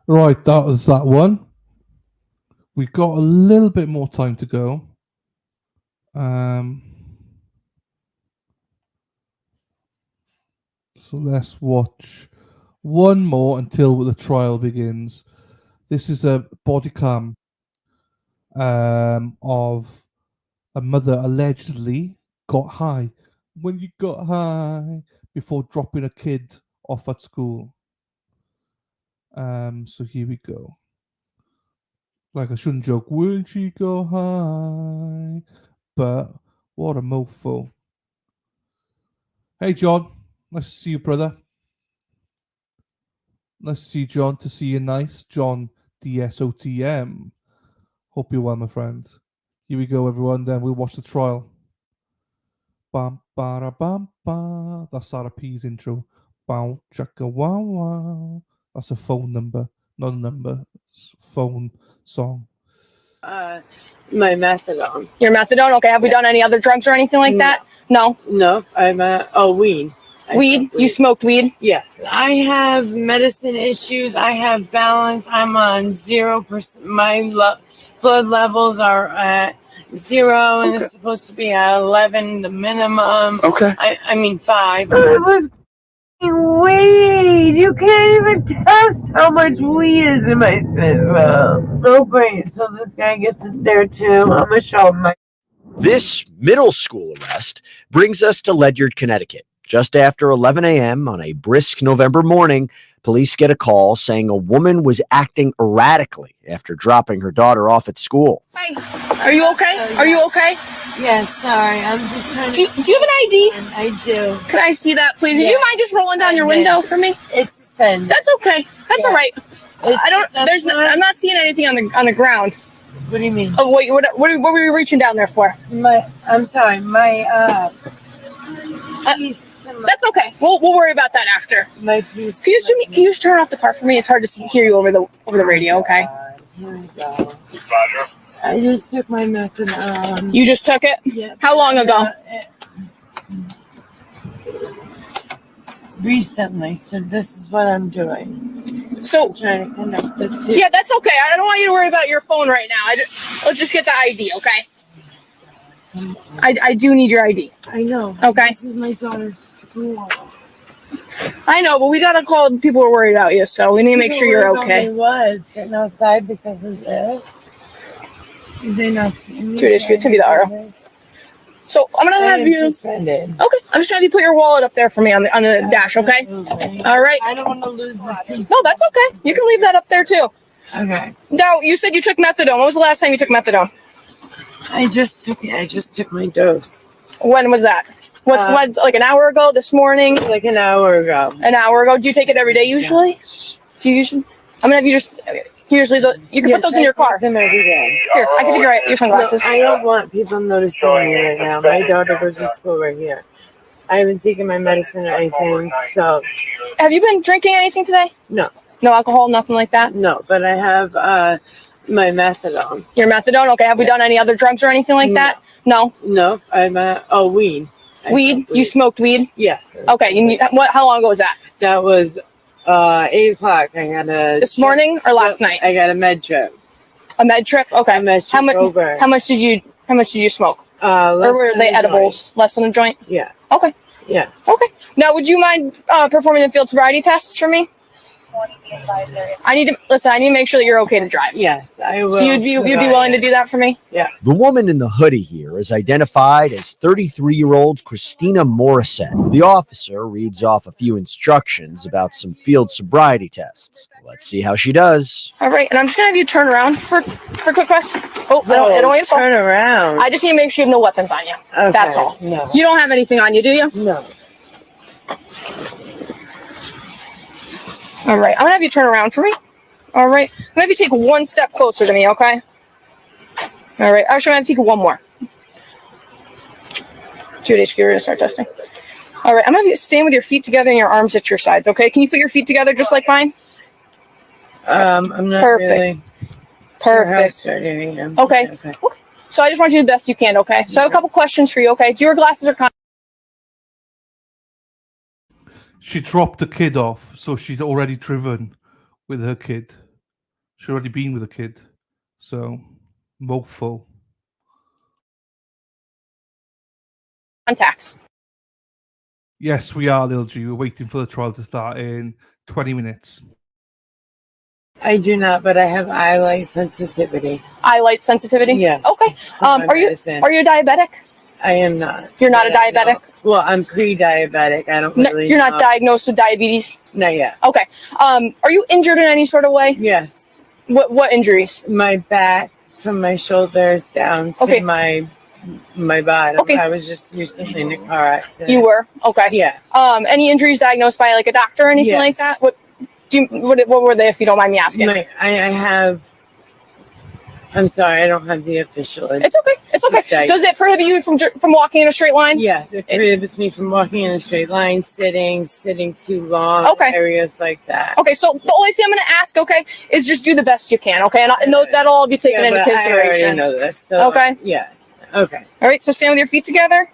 Right, that was that one. We've got a little bit more time to go. So let's watch one more until the trial begins. This is a body cam of a mother allegedly got high. When you got high before dropping a kid off at school. So here we go. Like, I shouldn't joke, when she go high, but what a mofo. Hey John, nice to see you, brother. Nice to see you, John. To see you, nice. John DSOTM. Hope you're well, my friend. Here we go, everyone. Then we'll watch the trial. Bam, ba, bam, ba. That's Sarah P's intro. Bow, chaka, wow, wow. That's a phone number, not a number. It's a phone song. My methadone. Your methadone? Okay. Have we done any other drugs or anything like that? No. No, I'm weed. Weed? You smoked weed? Yes. I have medicine issues. I have balance. I'm on 0%. My blood levels are at 0, and it's supposed to be at 11, the minimum. Okay. I mean 5. Weed! You can't even test how much weed is in my system. Okay, so this guy gets to stare too. I'm gonna show him my. This middle school arrest brings us to Ledyard, Connecticut. Just after 11 a.m. on a brisk November morning, police get a call saying a woman was acting erratically after dropping her daughter off at school. Hey, are you okay? Are you okay? Yes, sorry. I'm just trying to... Do you have an ID? I do. Can I see that, please? Yeah. Do you mind just rolling down your window for me? It's suspended. That's okay. That's all right. I'm not seeing anything on the ground. What do you mean? Oh, wait, what were you reaching down there for? I'm sorry. That's okay. We'll worry about that after. My piece. Can you just turn off the car for me? It's hard to hear you over the radio. Okay. Here we go. I just took my methadone. You just took it? Yeah. How long ago? Recently. So this is what I'm doing. So I'm trying to connect the two. Yeah, that's okay. I don't want you to worry about your phone right now. Let's just get the ID, okay? I do need your ID. I know. Okay. This is my daughter's school. I know, but we gotta call the people who are worried about you, so we need to make sure you're okay. I was sitting outside because of this. Did they not see me? Dude, it's gonna be the RO. So I'm gonna have you suspended. Okay. I'm just gonna have you put your wallet up there for me on the dash, okay? All right. I don't want to lose this piece. No, that's okay. You can leave that up there too. Okay. Now, you said you took methadone. When was the last time you took methadone? I just took my dose. When was that? What's like an hour ago? This morning? Like an hour ago. An hour ago. Do you take it every day usually? Yeah. Do you usually? I'm gonna have you just. Usually, you can put those in your car. Them every day. Here, I can take your sunglasses. No, I don't want people noticing me right now. My daughter goes to school right here. I haven't taken my medicine or anything. So, have you been drinking anything today? No. No alcohol, nothing like that. No, but I have my methadone. Your methadone. Okay. Have we done any other drugs or anything like that? No. No, I'm weed. Weed? You smoked weed? Yes. Okay. And how long ago was that? That was 8 o'clock. I got a this morning or last night? I got a med trip. A med trip? Okay. How much did you smoke? Or were they edibles? Less than a joint? Yeah. Okay. Yeah. Okay. Now, would you mind performing the field sobriety tests for me? I need to make sure that you're okay to drive. Yes, I will. So you'd be willing to do that for me? Yeah. The woman in the hoodie here is identified as 33-year-old Christina Morissette. The officer reads off a few instructions about some field sobriety tests. Let's see how she does. All right, and I'm just gonna have you turn around for a quick question. Oh, I don't want you to fall. Turn around. I just need to make sure you have no weapons on you. Okay. That's all. No. You don't have anything on you, do you? No. All right, I'm gonna have you turn around for me. All right, I'm gonna have you take one step closer to me, okay? All right, actually, I'm gonna have to take one more. 2 days, you're gonna start testing. All right, I'm gonna have you stand with your feet together and your arms at your sides, okay? Can you put your feet together just like mine? I'm not Perfect. really Perfect. sure how starting him. Okay. Okay. So I just want you to do the best you can, okay? So I have a couple questions for you, okay? Do you wear glasses or contacts? She dropped the kid off, so she'd already driven with her kid. She'd already been with a kid. So, mofo. Contacts. Yes, we are, Lil G. We're waiting for the trial to start in 20 minutes. I do not, but I have eye light sensitivity. Eye light sensitivity? Yes. Okay. Are you diabetic? I am not. You're not a diabetic? Well, I'm pre-diabetic. I don't No, really. you're not diagnosed with diabetes? Not yet. Okay. Are you injured in any sort of way? Yes. What injuries? My back, from my shoulders down to my bottom. Okay. I was just recently in a car accident. You were? Okay. Yeah. Any injuries diagnosed by like a doctor or anything like Yes. that? What were they, if you don't mind me asking? I have. I'm sorry, I don't have the official. It's okay. It's okay. Does it prohibit you from walking in a straight line? Yes, it prohibits me from walking in a straight line, sitting too long. Okay. Areas like that. Okay, so the only thing I'm going to ask, okay, is just do the best you can, okay? And that'll all be taken into consideration. I already know this. So, okay. Yeah. Okay. All right. So stand with your feet together.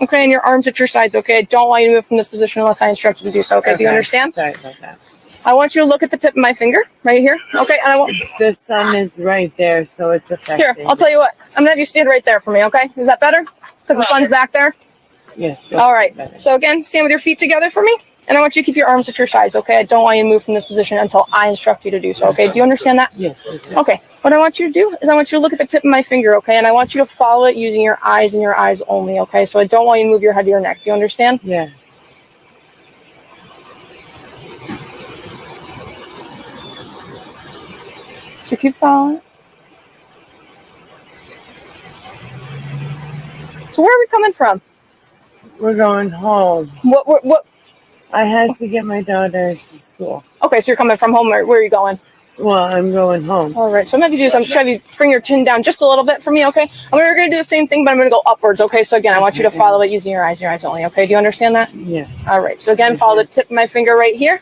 Okay, and your arms at your sides. Okay. I don't want you to move from this position unless I instruct you to do so. Okay. Do you understand? Sorry about that. I want you to look at the tip of my finger right here. Okay. And I want the sun is right there, so it's affecting. Here, I'll tell you what. I'm gonna have you stand right there for me. Okay. Is that better? Because the sun's back there. Yes. All right. So again, stand with your feet together for me. And I want you to keep your arms at your sides, okay? I don't want you to move from this position until I instruct you to do so, okay? Do you understand that? Yes. Okay. What I want you to do is I want you to look at the tip of my finger, okay? And I want you to follow it using your eyes and your eyes only, okay? So I don't want you to move your head or your neck. Do you understand? Yes. So keep following. So where are we coming from? We're going home. What? I had to get my daughters to school. Okay, so you're coming from home. Where are you going? Well, I'm going home. All right. So I'm going to do is I'm just trying to bring your chin down just a little bit for me, okay? We're going to do the same thing, but I'm going to go upwards, okay? So again, I want you to follow it using your eyes only, okay? Do you understand that? Yes. All right. So again, follow the tip of my finger right here.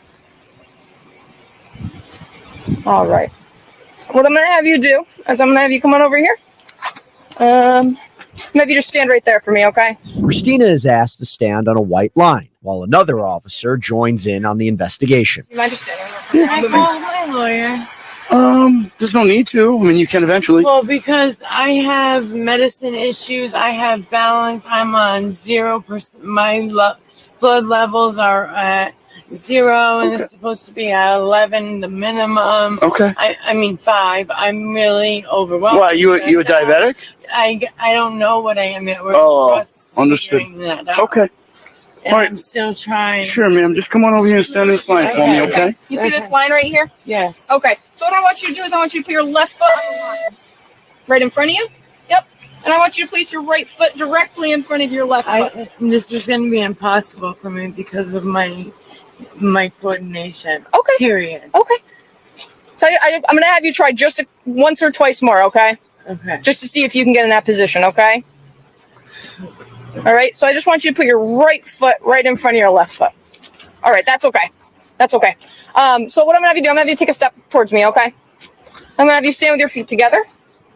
All right. What I'm going to have you do is I'm going to have you come on over here. Maybe just stand right there for me, okay? Christina is asked to stand on a white line while another officer joins in on the investigation. You mind just standing there? I called my lawyer. There's no need to. I mean, you can eventually. Well, because I have medicine issues, I have balance. I'm on 0%. My blood levels are at 0, and it's supposed to be at 11, the minimum. Okay. I mean 5. I'm really overwhelmed. Why, you a diabetic? I don't know what I am at. We're Understood. figuring that out. Okay. And All right. I'm still trying. Sure, ma'am. Just come on over here and stand in this line for me, okay? You see this line right here? Yes. Okay. So what I want you to do is I want you to put your left foot on the line. Right in front of you? Yep. And I want you to place your right foot directly in front of your left foot. This is going to be impossible for me because of my coordination. Okay. Period. Okay. So I'm going to have you try just once or twice more, okay? Okay. Just to see if you can get in that position, okay? All right. So I just want you to put your right foot right in front of your left foot. All right. That's okay. That's okay. So what I'm going to have you do, I'm going to have you take a step towards me, okay? I'm going to have you stand with your feet together.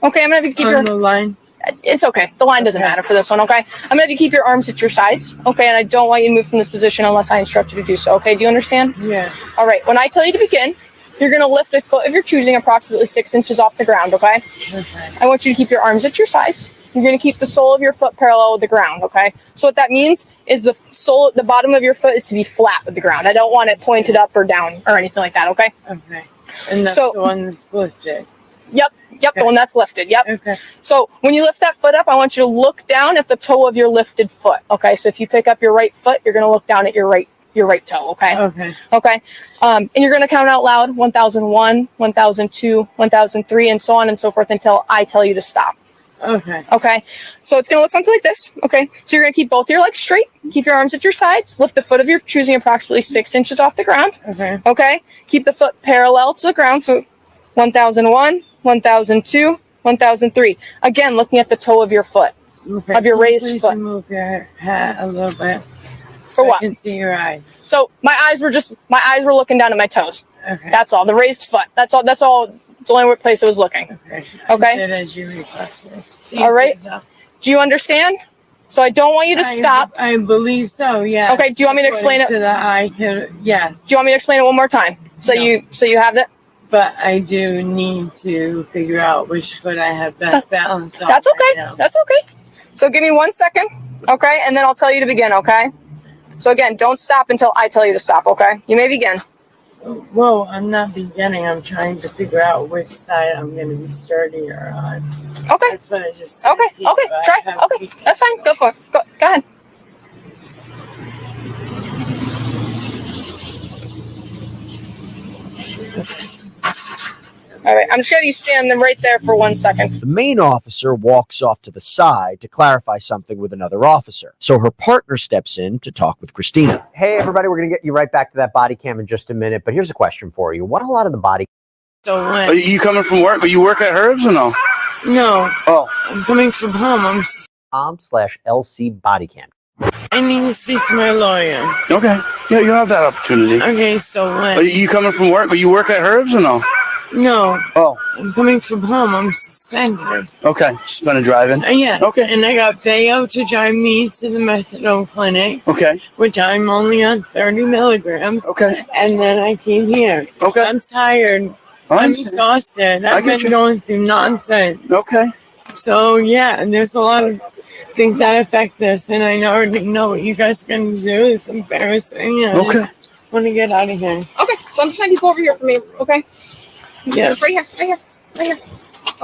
Okay. I'm going to have you keep on the line. It's okay. The line doesn't matter for this one, okay? I'm gonna have you keep your arms at your sides, okay? And I don't want you to move from this position unless I instruct you to do so, okay? Do you understand? Yeah. All right. When I tell you to begin, you're gonna lift a foot of your choosing approximately 6 inches off the ground, okay? Okay. I want you to keep your arms at your sides. You're gonna keep the sole of your foot parallel with the ground, okay? So what that means is the bottom of your foot is to be flat with the ground. I don't want it pointed up or down or anything like that, okay? Okay. And that's So- the one that's lifted. Yep, the one that's lifted. Yep. Okay. So when you lift that foot up, I want you to look down at the toe of your lifted foot. Okay. So if you pick up your right foot, you're gonna look down at your right toe. Okay. Okay. Okay. And you're gonna count out loud 1001, 1002, 1003, and so on and so forth until I tell you to stop. Okay. Okay. So it's gonna look something like this. Okay. So you're gonna keep both your legs straight, keep your arms at your sides, lift the foot of your choosing approximately 6 inches off the ground. Okay. Okay. Keep the foot parallel to the ground. So 1001, 1002, 1003. Again, looking at the toe of your foot, Okay. of your Can you raised please foot. Move your hat a little bit. For so what? I can see your eyes. So my eyes were looking down at my toes. Okay. That's all. The raised foot. That's all. It's the only place it was looking. Okay. Okay. I did as you requested. All right. Do you understand? So I don't want you to stop. I believe so. Yeah. Okay. Do you want me to explain it? To the eye could, yes. Do you want me to explain it one more time? So you have that? But I do need to figure out which foot I have best balance on. That's okay. right now. That's okay. So give me 1 second, okay? And then I'll tell you to begin, okay? So again, don't stop until I tell you to stop, okay? You may begin. Whoa, I'm not beginning. I'm trying to figure out which side I'm going to be sturdier on. Okay. That's what I just said. Okay. to you, Okay. but Try. I have Okay. That's fine. Go for it. Go ahead. All right. I'm just going to stand right there for 1 second. The main officer walks off to the side to clarify something with another officer. So her partner steps in to talk with Christina. Hey, everybody, we're going to get you right back to that body cam in just a minute. But here's a question for you. What a lot of the body... So when? Are you coming from work? Are you work at Herbs or no? No. Oh. I'm coming from home. .com/LC body cam. I need to speak to my lawyer. Okay. Yeah, you have that opportunity. Okay, so when? Are you coming from work? Are you work at Herbs or no? No. Oh. I'm coming from home. I'm suspended. Okay. Suspended driving. Yes. Okay. And I got payout to drive me to the methadone clinic. Okay. Which I'm only on 30 milligrams. Okay. And then I came here. Okay. I'm tired. I'm exhausted. I've been going through nonsense. Okay. So yeah, and there's a lot of things that affect this, and I already know what you guys are going to do. It's embarrassing. I Okay. just want to get out of here. Okay. So I'm just going to go over here for me, okay? Yeah. Just right here. Okay.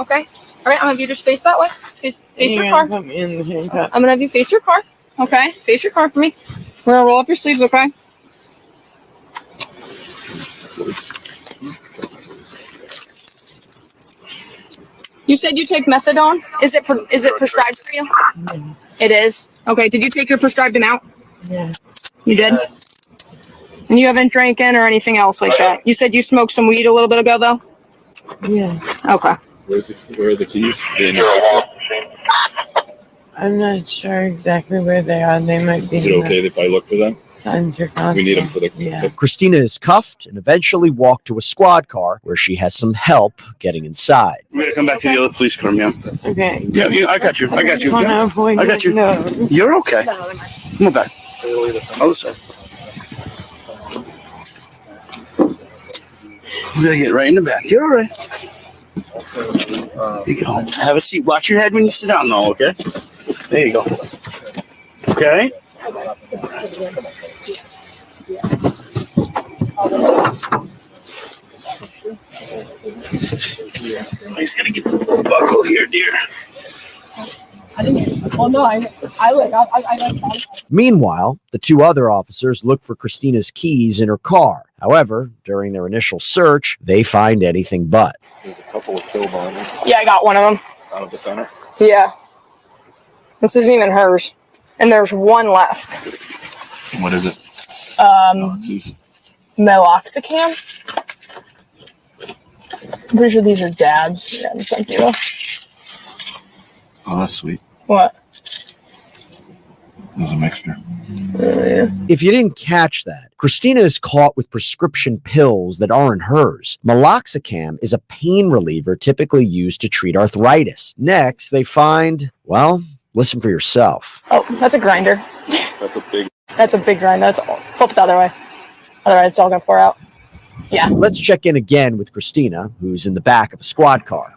All right. I'm going to have you just face that way. Face your You're car. gonna put me in the handcuff. I'm going to have you face your car. Okay. Face your car for me. We're going to roll up your sleeves, okay? You said you take methadone. Is it prescribed for you? It is. Okay. Did you take your prescribed amount? Yeah. You did. And you haven't drinking or anything else like that. You said you smoked some weed a little bit ago, though. Yeah. Okay. Where are the keys? I'm not sure exactly where they are. They might be. Is it okay if I look for them? Signs your We need them for the. Yeah. Christina is cuffed and eventually walked to a squad car where she has some help getting inside. We're going to come back to the other police car, yeah. Okay. Yeah, I got you. I got you. Wanna Yeah. avoid I got you. it? You're okay. Come on back. Other side. We're going to get right in the back. You're all right. Here you go. Have a seat. Watch your head when you sit down, though, okay? There you go. Okay? He's going to get the buckle here, dear. Meanwhile, the two other officers look for Christina's keys in her car. However, during their initial search, they find anything but. There's a couple of pill bottles Yeah, I got one of them. out of the center. Yeah. This isn't even hers. And there's one left. What is it? Meloxicam. I'm pretty sure these are dabs. Yeah, thank you. Oh, that's sweet. What? There's a mixture. If you didn't catch that, Christina is caught with prescription pills that aren't hers. Meloxicam is a pain reliever typically used to treat arthritis. Next, they find, well, listen for yourself. Oh, that's a grinder. That's a big grinder. Flip it the other way. Otherwise, it's all going to pour out. Yeah. Let's check in again with Christina, who's in the back of a squad car.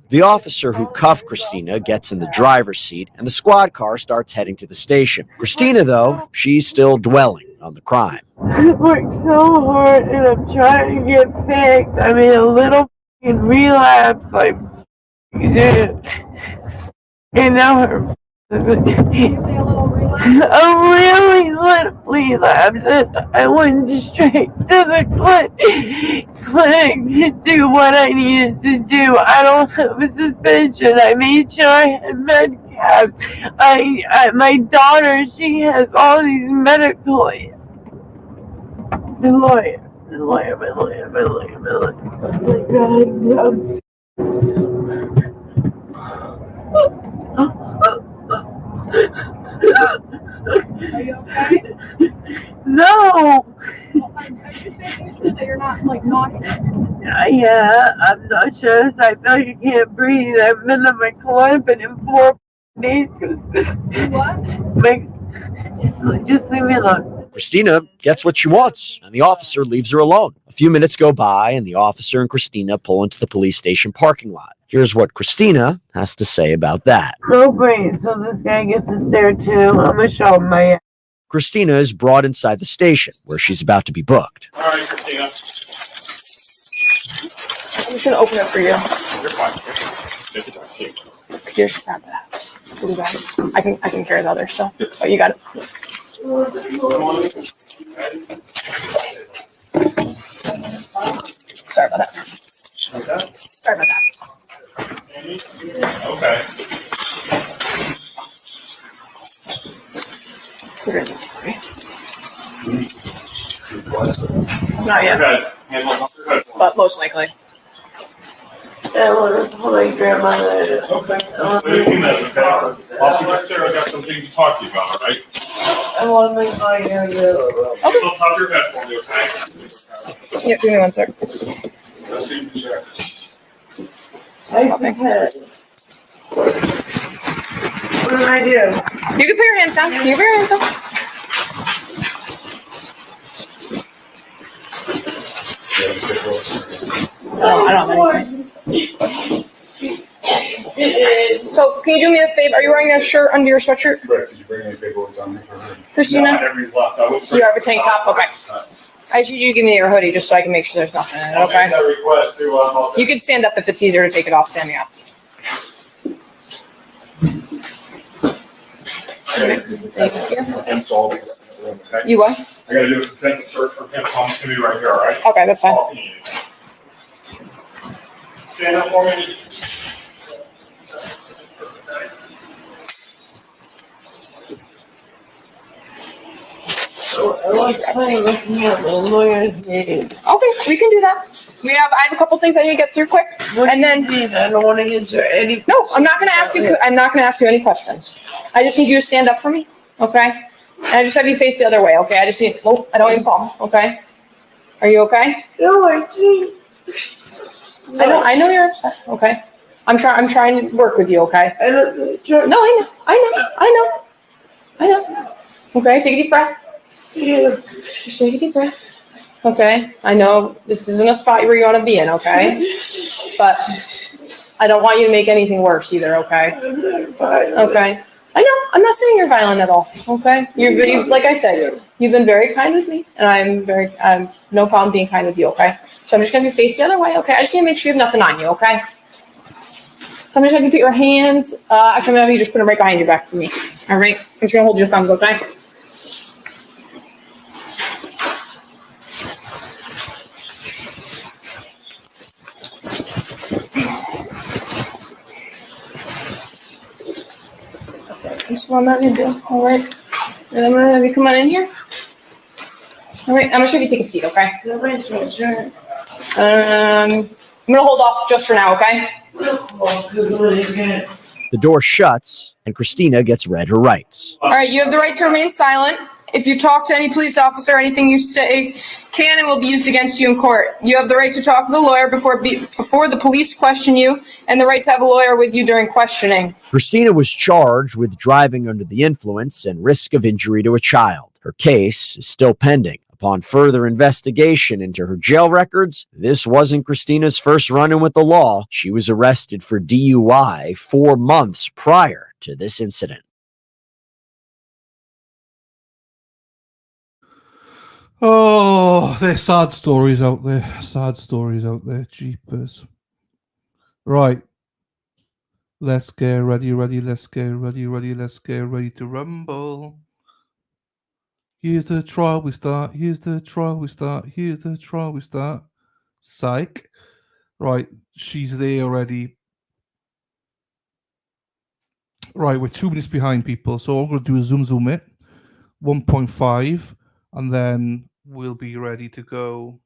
The officer who cuffed Christina gets in the driver's seat, and the squad car starts heading to the station. Christina, though, she's still dwelling on the crime. I worked so hard and I'm trying to get fixed. I'm in a little relapse, like, and now her a really little relapse, and I went straight to the clinic to do what I needed to do. I don't have a suspension. I made sure I had med cabs. My daughter, she has all these medical. My lawyer. Oh Are you okay? No. I'm just making sure that you're not like knocking. Yeah, I'm not sure. So I feel like I can't breathe. I've been on my clonopin in 4 days. What? Just leave me alone. Christina gets what she wants, and the officer leaves her alone. A few minutes go by, and the officer and Christina pull into the police station parking lot. Here's what Christina has to say about that. No brain, so this guy gets to stare too. I'm gonna show him my. Christina is brought inside the station, where she's about to be booked. All right, Christina. I'm just going to open it for you. You're fine. Take your time. Shake. Could you just grab that? Blue bag. I can carry the other stuff. Oh, you got it. Sorry about that. Sorry about that. Okay. Not yet, but most likely. I want to pull my grandmother. Okay. Wait a few minutes, okay? While she gets there, I got some things to talk to you about, all right? I want to make my hair yellow. Okay. Don't top your head for me, okay? Yeah, give me 1 sec. Let's see if you check. I forget. What do I do? You can put your hands down. You can put your hands down. No, I don't have anything. So, can you do me a favor? Are you wearing a shirt under your sweatshirt? Correct. Did you bring any paperwork on me for her? Christina? No, every left. I would. You have a tank top? Okay. I just need you to give me your hoodie just so I can make sure there's nothing in it, I'll okay? make that request too. You can stand up if it's easier to take it off standing up. Okay. You what? I gotta do a consent search for him, so I'm just gonna be right here, all right? Okay, that's fine. Stand up for me. I want to looking at my lawyer's name. Okay, we can do that. I have a couple things I need to get through quick, and then I don't want to answer any. No, I'm not going to ask you. I'm not going to ask you any questions. I just need you to stand up for me, okay? And I just have you face the other way, okay? I just need. Oh, I don't even fall, okay? Are you okay? No, I do. I know you're upset, okay? I'm trying to work with you, okay? No, I know. Okay, take a deep breath. Yeah. Just take a deep breath. Okay, I know this isn't a spot where you want to be in, okay? But I don't want you to make anything worse either, okay? Okay. I know. I'm not saying you're violent at all, okay? You've like I said, you've been very kind with me, and I'm no problem being kind with you, okay? So I'm just gonna be face the other way, okay? I just need to make sure you have nothing on you, okay? So I'm just gonna put your hands. Actually, I'm gonna have you just put them right behind your back for me. All right. I'm just gonna hold your thumbs, okay? That's what I'm not gonna do. All right. And I'm gonna have you come on in here. All right. I'm gonna show you take a seat, okay? Nobody's my shirt. I'm gonna hold off just for now, okay? The door shuts, and Christina gets read her rights. All right. You have the right to remain silent. If you talk to any police officer, anything you say can and will be used against you in court. You have the right to talk to the lawyer before the police question you, and the right to have a lawyer with you during questioning. Christina was charged with driving under the influence and risk of injury to a child. Her case is still pending. Upon further investigation into her jail records, this wasn't Christina's first run-in with the law. She was arrested for DUI 4 months prior to this incident. Oh, there's sad stories out there. Sad stories out there. Jeepers. Right. Let's get ready. Let's get ready to rumble. Here's the trial we start. Here's the trial we start. Psych. Right. She's there already. Right. We're 2 minutes behind, people. So all I'm going to do is zoom it. 1.5. And then we'll be ready to go.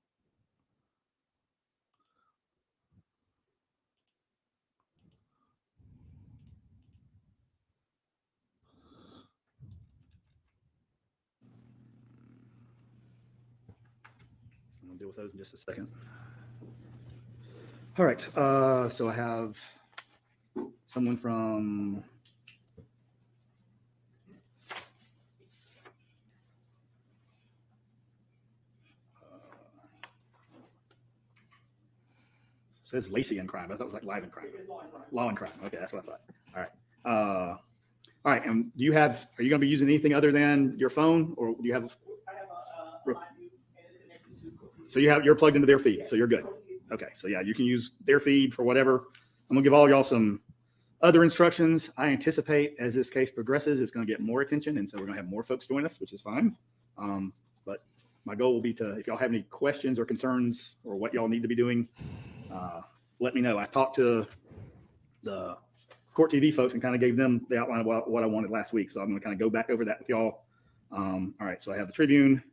I'll deal with those in just a second. All right. So I have someone from says Lacey in crime. I thought it was like live in crime. Law and crime. Okay, that's what I thought. All right. All right. And are you going to be using anything other than your phone, or do you have? So you're plugged into their feed, so you're good. Okay. So yeah, you can use their feed for whatever. I'm gonna give all y'all some other instructions. I anticipate as this case progresses, it's gonna get more attention, and so we're gonna have more folks join us, which is fine. But my goal will be to, if y'all have any questions or concerns or what y'all need to be doing, let me know. I talked to the Court TV folks and kind of gave them the outline of what I wanted last week. So I'm going to kind of go back over that with y'all. All right. So I have the Tribune.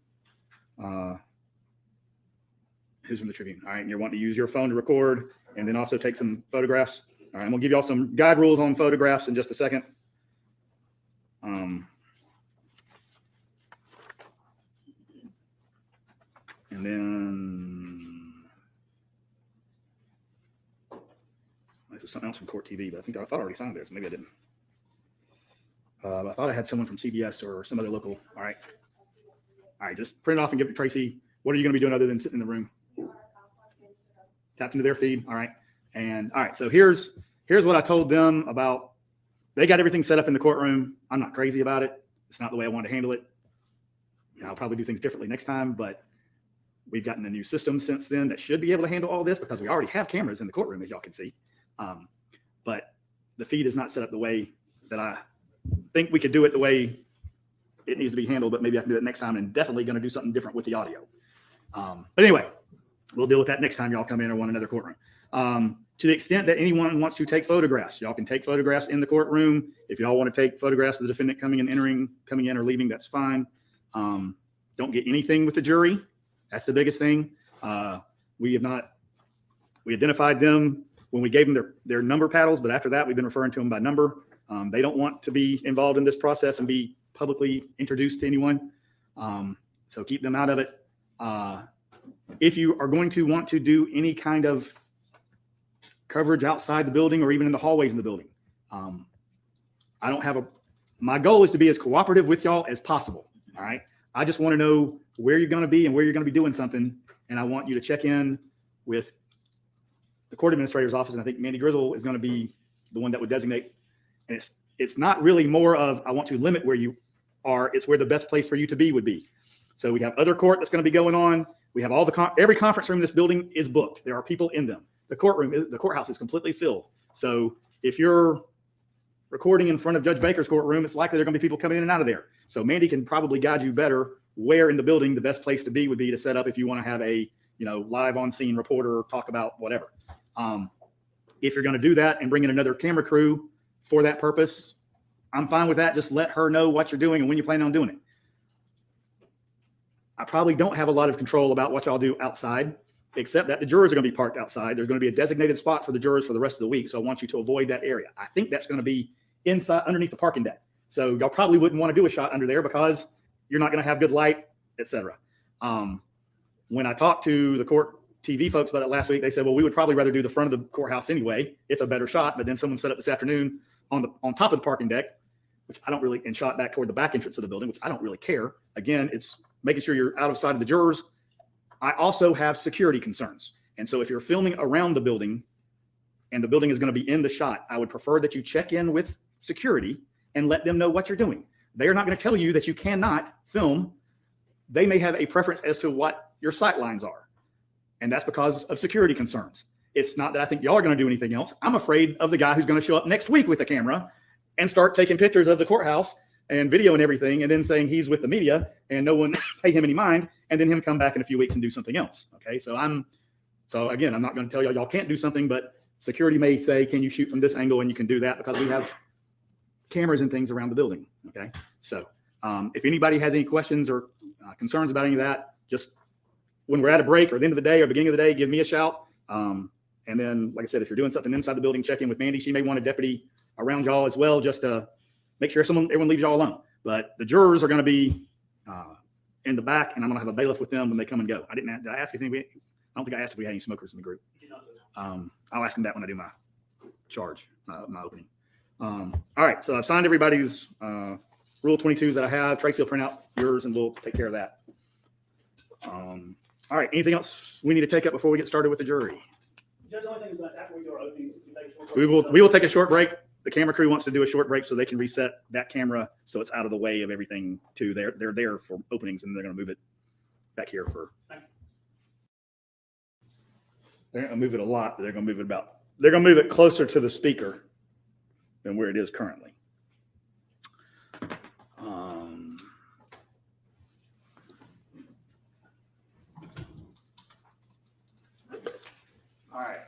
Who's from the Tribune? All right. And you're wanting to use your phone to record and then also take some photographs. All right. I'm going to give y'all some guide rules on photographs in just a second. And then this is something else from Court TV, but I thought I already signed there, so maybe I didn't. I thought I had someone from CBS or some other local. All right. All right. Just print it off and give it to Tracy. What are you going to be doing other than sitting in the room? Tap into their feed. All right. And all right. So here's what I told them about. They got everything set up in the courtroom. I'm not crazy about it. It's not the way I want to handle it. I'll probably do things differently next time, but we've gotten a new system since then that should be able to handle all this because we already have cameras in the courtroom, as y'all can see. But the feed is not set up the way that I think we could do it the way it needs to be handled, but maybe I can do it next time, and definitely going to do something different with the audio. But anyway, we'll deal with that next time y'all come in or want another courtroom. To the extent that anyone wants to take photographs, y'all can take photographs in the courtroom. If y'all want to take photographs of the defendant coming in or leaving, that's fine. Don't get anything with the jury. That's the biggest thing. We identified them when we gave them their number paddles, but after that, we've been referring to them by number. They don't want to be involved in this process and be publicly introduced to anyone. So keep them out of it. If you are going to want to do any kind of coverage outside the building or even in the hallways in the building, my goal is to be as cooperative with y'all as possible. All right. I just want to know where you're going to be and where you're going to be doing something. And I want you to check in with the court administrator's office. And I think Mandy Grizzle is going to be the one that would designate. And it's not really more of, I want to limit where you are. It's where the best place for you to be would be. So we have other court that's going to be going on. We have every conference room in this building is booked. There are people in them. The courthouse is completely filled. So if you're recording in front of Judge Baker's courtroom, it's likely there are going to be people coming in and out of there. So Mandy can probably guide you better where in the building the best place to be would be to set up if you want to have a live on scene reporter talk about whatever. If you're going to do that and bring in another camera crew for that purpose, I'm fine with that. Just let her know what you're doing and when you plan on doing it. I probably don't have a lot of control about what y'all do outside, except that the jurors are going to be parked outside. There's going to be a designated spot for the jurors for the rest of the week. So I want you to avoid that area. I think that's going to be inside underneath the parking deck. So y'all probably wouldn't want to do a shot under there because you're not going to have good light, etc. When I talked to the court TV folks about it last week, they said, well, we would probably rather do the front of the courthouse anyway. It's a better shot. But then someone set up this afternoon on top of the parking deck, which I don't really, and shot back toward the back entrance of the building, which I don't really care. Again, it's making sure you're out of sight of the jurors. I also have security concerns. And so if you're filming around the building and the building is going to be in the shot, I would prefer that you check in with security and let them know what you're doing. They are not going to tell you that you cannot film. They may have a preference as to what your sight lines are. And that's because of security concerns. It's not that I think y'all are going to do anything else. I'm afraid of the guy who's going to show up next week with a camera and start taking pictures of the courthouse and video and everything, and then saying he's with the media and no one pay him any mind, and then him come back in a few weeks and do something else. Okay, so again, I'm not going to tell y'all can't do something, but security may say, can you shoot from this angle? And you can do that because we have cameras and things around the building. Okay, so if anybody has any questions or concerns about any of that, just when we're at a break or the end of the day or beginning of the day, give me a shout. And then, like I said, if you're doing something inside the building, check in with Mandy. She may want a deputy around y'all as well, just to make sure everyone leaves y'all alone. But the jurors are going to be in the back, and I'm going to have a bailiff with them when they come and go. Did I ask if anybody? I don't think I asked if we had any smokers in the group. I'll ask them that when I do my charge, my opening. All right, so I've signed everybody's Rule 22s that I have. Tracy will print out yours, and we'll take care of that. All right, anything else we need to take up before we get started with the jury? Judge, the only thing is that after we do our openings, We will take a short break. The camera crew wants to do a short break so they can reset that camera so it's out of the way of everything too. They're there for openings, and they're going to move it back here for. They're going to move it a lot, but they're going to move it closer to the speaker than where it is currently. All right.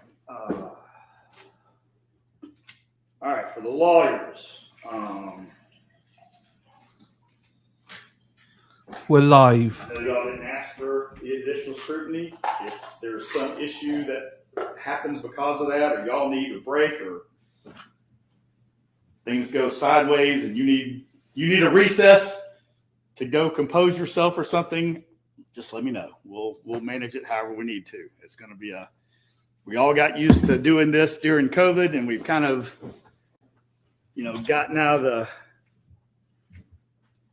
All right, for the lawyers. We're live. I know y'all didn't ask for the additional scrutiny. If there's some issue that happens because of that, or y'all need a break, or things go sideways and you need a recess to go compose yourself or something, just let me know. We'll manage it however we need to. It's going to be we all got used to doing this during COVID, and we've kind of, gotten out of the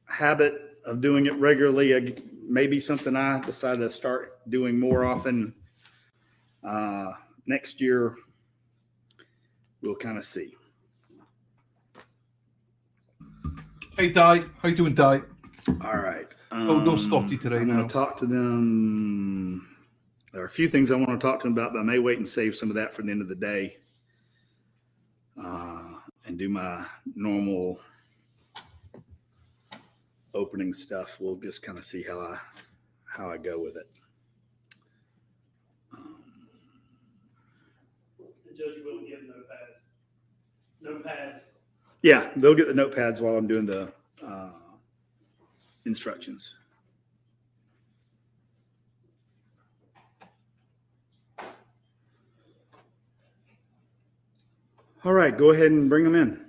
habit of doing it regularly. Maybe something I decided to start doing more often next year. We'll kind of see. Hey, Di. How you doing, Di? All right. No Scotty today. I'm going to talk to them. There are a few things I want to talk to them about, but I may wait and save some of that for the end of the day and do my normal opening stuff. We'll just kind of see how I go with it. The judge will give notepads. Yeah, they'll get the notepads while I'm doing the instructions. All right, go ahead and bring them in.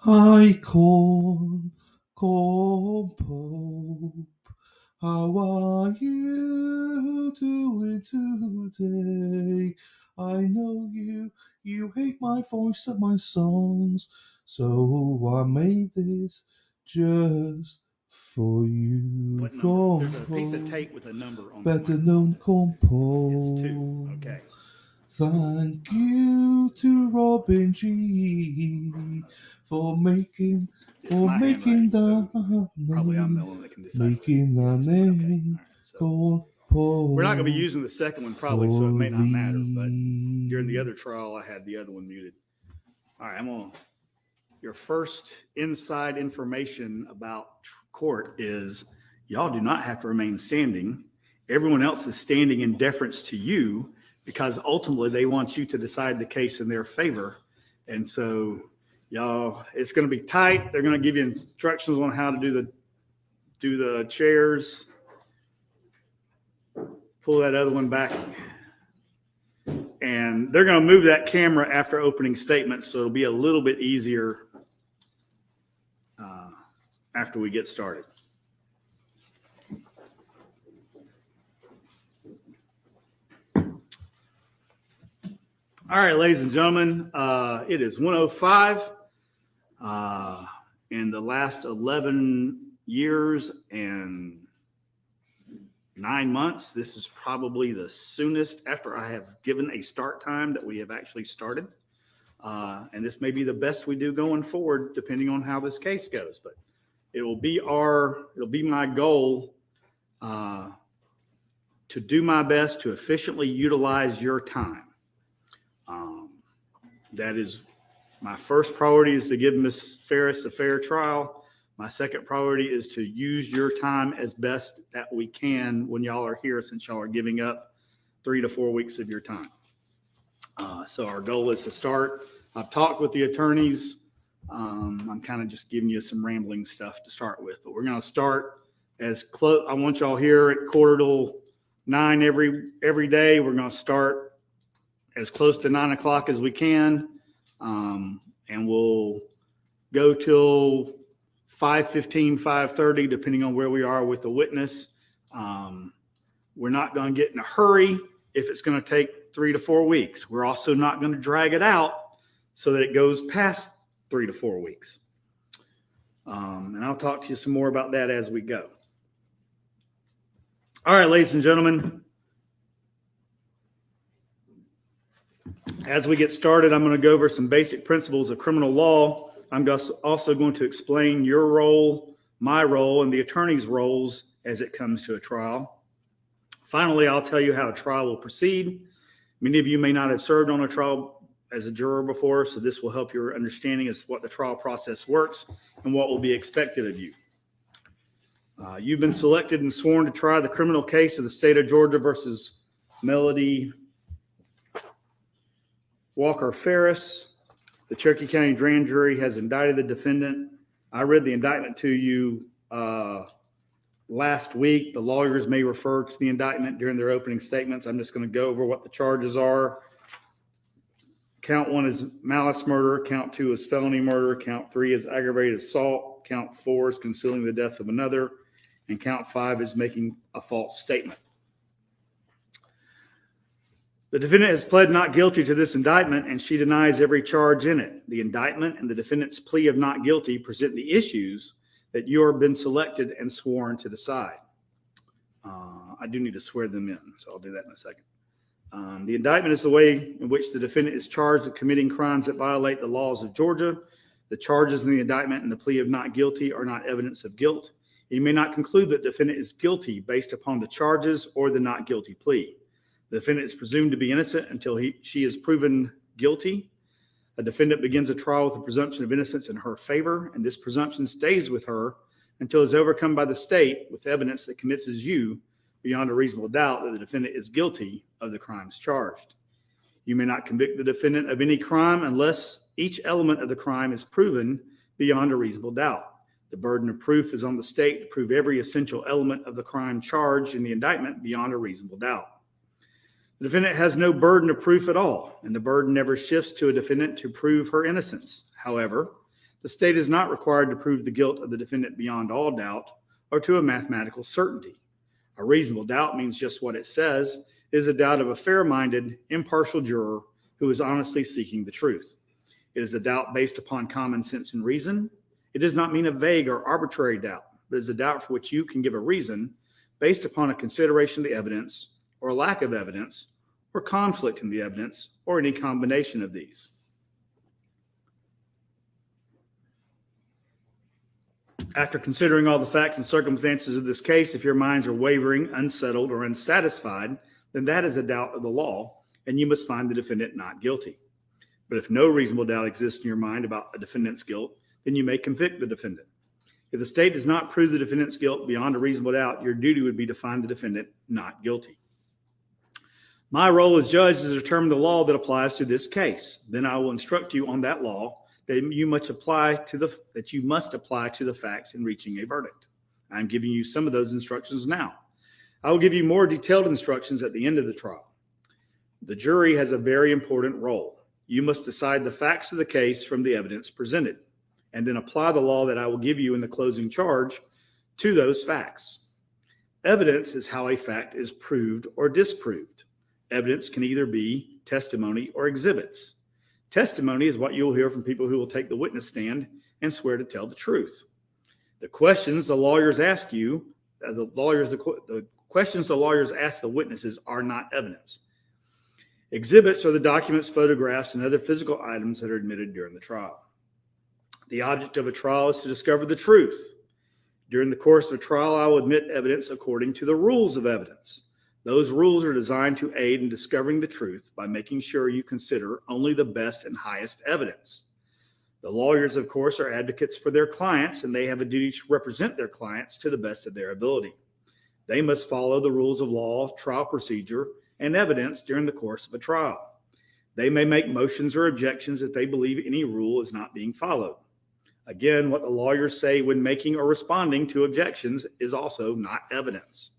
I call Pope. How are you doing today? I know you hate my voice and my songs, so I made this just for you. What number? There's a piece of tape with a number on the Better known Compo. It's 2. Okay. Thank you to Robin G for making the name called Paul. We're not going to be using the second one probably, so it may not matter. But during the other trial, I had the other one muted. All right, your first inside information about court is y'all do not have to remain standing. Everyone else is standing in deference to you because ultimately they want you to decide the case in their favor. And so y'all, it's going to be tight. They're going to give you instructions on how to do the chairs. Pull that other one back. And they're going to move that camera after opening statements, so it'll be a little bit easier after we get started. All right, ladies and gentlemen, it is 1:05. In the last 11 years and 9 months, this is probably the soonest after I have given a start time that we have actually started. And this may be the best we do going forward, depending on how this case goes. But it'll be my goal to do my best to efficiently utilize your time. That is my first priority, is to give Ms. Farris a fair trial. My second priority is to use your time as best that we can when y'all are here, since y'all are giving up 3 to 4 weeks of your time. So our goal is to start. I've talked with the attorneys. I'm kind of just giving you some rambling stuff to start with, but we're going to start as close. I want y'all here at 8:45 every day. We're going to start as close to 9 o'clock as we can. And we'll go till 5:15, 5:30, depending on where we are with the witness. We're not going to get in a hurry if it's going to take 3 to 4 weeks. We're also not going to drag it out so that it goes past 3 to 4 weeks. And I'll talk to you some more about that as we go. All right, ladies and gentlemen, as we get started, I'm going to go over some basic principles of criminal law. I'm also going to explain your role, my role, and the attorney's roles as it comes to a trial. Finally, I'll tell you how a trial will proceed. Many of you may not have served on a trial as a juror before, so this will help your understanding as to what the trial process works and what will be expected of you. You've been selected and sworn to try the criminal case of the state of Georgia versus Melody Walker Farris. The Cherokee County Grand Jury has indicted the defendant. I read the indictment to you last week. The lawyers may refer to the indictment during their opening statements. I'm just going to go over what the charges are. Count 1 is malice murder. Count 2 is felony murder. Count 3 is aggravated assault. Count 4 is concealing the death of another. And count 5 is making a false statement. The defendant has pled not guilty to this indictment, and she denies every charge in it. The indictment and the defendant's plea of not guilty present the issues that you have been selected and sworn to decide. I do need to swear them in, so I'll do that in a second. The indictment is the way in which the defendant is charged with committing crimes that violate the laws of Georgia. The charges in the indictment and the plea of not guilty are not evidence of guilt. You may not conclude that the defendant is guilty based upon the charges or the not guilty plea. The defendant is presumed to be innocent until she is proven guilty. A defendant begins a trial with a presumption of innocence in her favor, and this presumption stays with her until it is overcome by the state with evidence that convinces you beyond a reasonable doubt that the defendant is guilty of the crimes charged. You may not convict the defendant of any crime unless each element of the crime is proven beyond a reasonable doubt. The burden of proof is on the state to prove every essential element of the crime charged in the indictment beyond a reasonable doubt. The defendant has no burden of proof at all, and the burden never shifts to a defendant to prove her innocence. However, The state is not required to prove the guilt of the defendant beyond all doubt or to a mathematical certainty. A reasonable doubt means just what it says, is a doubt of a fair-minded, impartial juror who is honestly seeking the truth. It is a doubt based upon common sense and reason. It does not mean a vague or arbitrary doubt, but is a doubt for which you can give a reason based upon a consideration of the evidence or lack of evidence or conflict in the evidence or any combination of these. After considering all the facts and circumstances of this case, if your minds are wavering, unsettled, or unsatisfied, then that is a doubt of the law, and you must find the defendant not guilty. But if no reasonable doubt exists in your mind about a defendant's guilt, then you may convict the defendant. If the state does not prove the defendant's guilt beyond a reasonable doubt, your duty would be to find the defendant not guilty. My role as judge is to determine the law that applies to this case. Then I will instruct you on that law that you must apply to the facts in reaching a verdict. I'm giving you some of those instructions now. I will give you more detailed instructions at the end of the trial. The jury has a very important role. You must decide the facts of the case from the evidence presented, and then apply the law that I will give you in the closing charge to those facts. Evidence is how a fact is proved or disproved. Evidence can either be testimony or exhibits. Testimony is what you'll hear from people who will take the witness stand and swear to tell the truth. The questions the lawyers ask you, the questions the lawyers ask the witnesses are not evidence. Exhibits are the documents, photographs, and other physical items that are admitted during the trial. The object of a trial is to discover the truth. During the course of a trial, I will admit evidence according to the rules of evidence. Those rules are designed to aid in discovering the truth by making sure you consider only the best and highest evidence. The lawyers, of course, are advocates for their clients, and they have a duty to represent their clients to the best of their ability. They must follow the rules of law, trial procedure, and evidence during the course of a trial. They may make motions or objections if they believe any rule is not being followed. Again, what the lawyers say when making or responding to objections is also not evidence.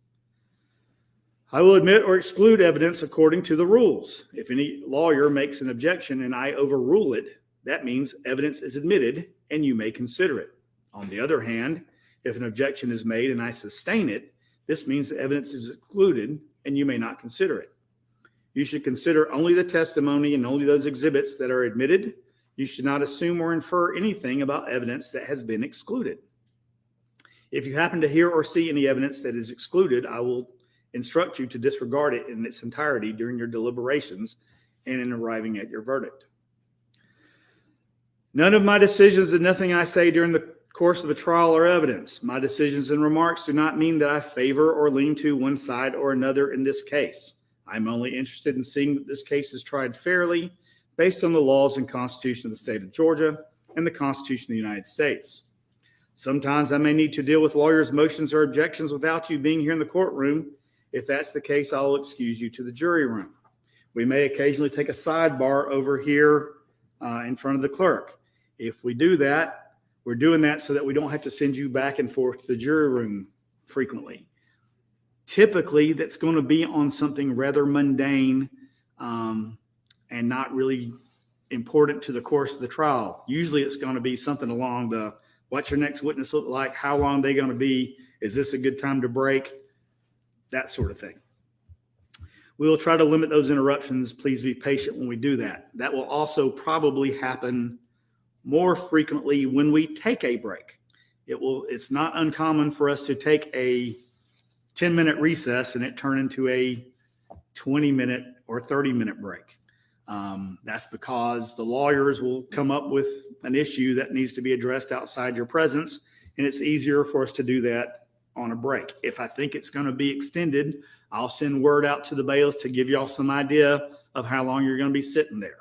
I will admit or exclude evidence according to the rules. If any lawyer makes an objection and I overrule it, that means evidence is admitted and you may consider it. On the other hand, if an objection is made and I sustain it, this means the evidence is excluded and you may not consider it. You should consider only the testimony and only those exhibits that are admitted. You should not assume or infer anything about evidence that has been excluded. If you happen to hear or see any evidence that is excluded, I will instruct you to disregard it in its entirety during your deliberations and in arriving at your verdict. None of my decisions and nothing I say during the course of a trial are evidence. My decisions and remarks do not mean that I favor or lean to one side or another in this case. I'm only interested in seeing that this case is tried fairly based on the laws and Constitution of the state of Georgia and the Constitution of the United States. Sometimes I may need to deal with lawyers' motions or objections without you being here in the courtroom. If that's the case, I'll excuse you to the jury room. We may occasionally take a sidebar over here in front of the clerk. If we do that, we're doing that so that we don't have to send you back and forth to the jury room frequently. Typically, that's going to be on something rather mundane and not really important to the course of the trial. Usually it's going to be something along the, what's your next witness look like? How long are they going to be? Is this a good time to break? That sort of thing. We will try to limit those interruptions. Please be patient when we do that. That will also probably happen more frequently when we take a break. It's not uncommon for us to take a 10-minute recess and it turn into a 20-minute or 30-minute break. That's because the lawyers will come up with an issue that needs to be addressed outside your presence, and it's easier for us to do that on a break. If I think it's going to be extended, I'll send word out to the bailiff to give y'all some idea of how long you're going to be sitting there.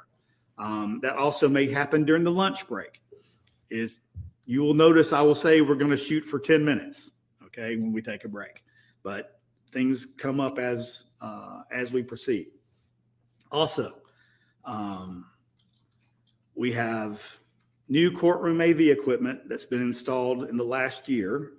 That also may happen during the lunch break. You will notice I will say we're going to shoot for 10 minutes, okay, when we take a break. But things come up as we proceed. Also, we have new courtroom AV equipment that's been installed in the last year.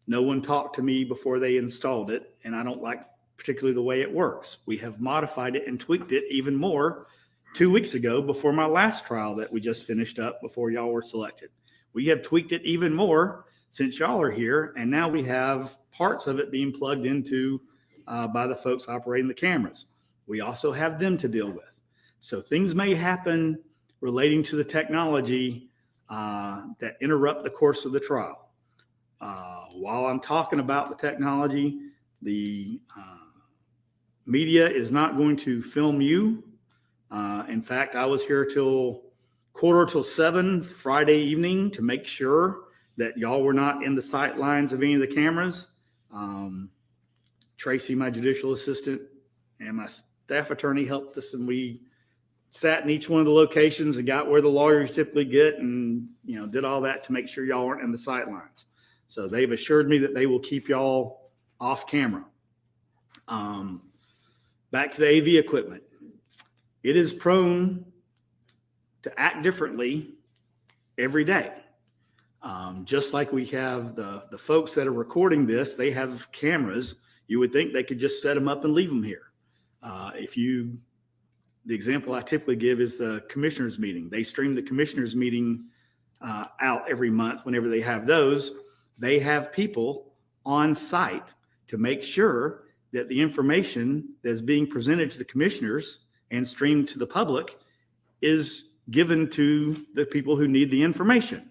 No one talked to me before they installed it, and I don't like particularly the way it works. We have modified it and tweaked it even more 2 weeks ago before my last trial that we just finished up before y'all were selected. we have tweaked it even more since y'all are here. And now we have parts of it being plugged into by the folks operating the cameras. We also have them to deal with. So things may happen relating to the technology that interrupt the course of the trial. While I'm talking about the technology, the media is not going to film you. In fact, I was here till 6:45 Friday evening to make sure that y'all were not in the sight lines of any of the cameras. Tracy, my judicial assistant, and my staff attorney helped us, and we sat in each one of the locations and got where the lawyers typically get, and did all that to make sure y'all weren't in the sight lines. So they've assured me that they will keep y'all off camera. Back to the AV equipment. It is prone to act differently every day. Just like we have the folks that are recording this, they have cameras. You would think they could just set them up and leave them here. The example I typically give is the commissioners meeting. They stream the commissioners meeting out every month. Whenever they have those, they have people on site to make sure that the information that's being presented to the commissioners and streamed to the public is given to the people who need the information.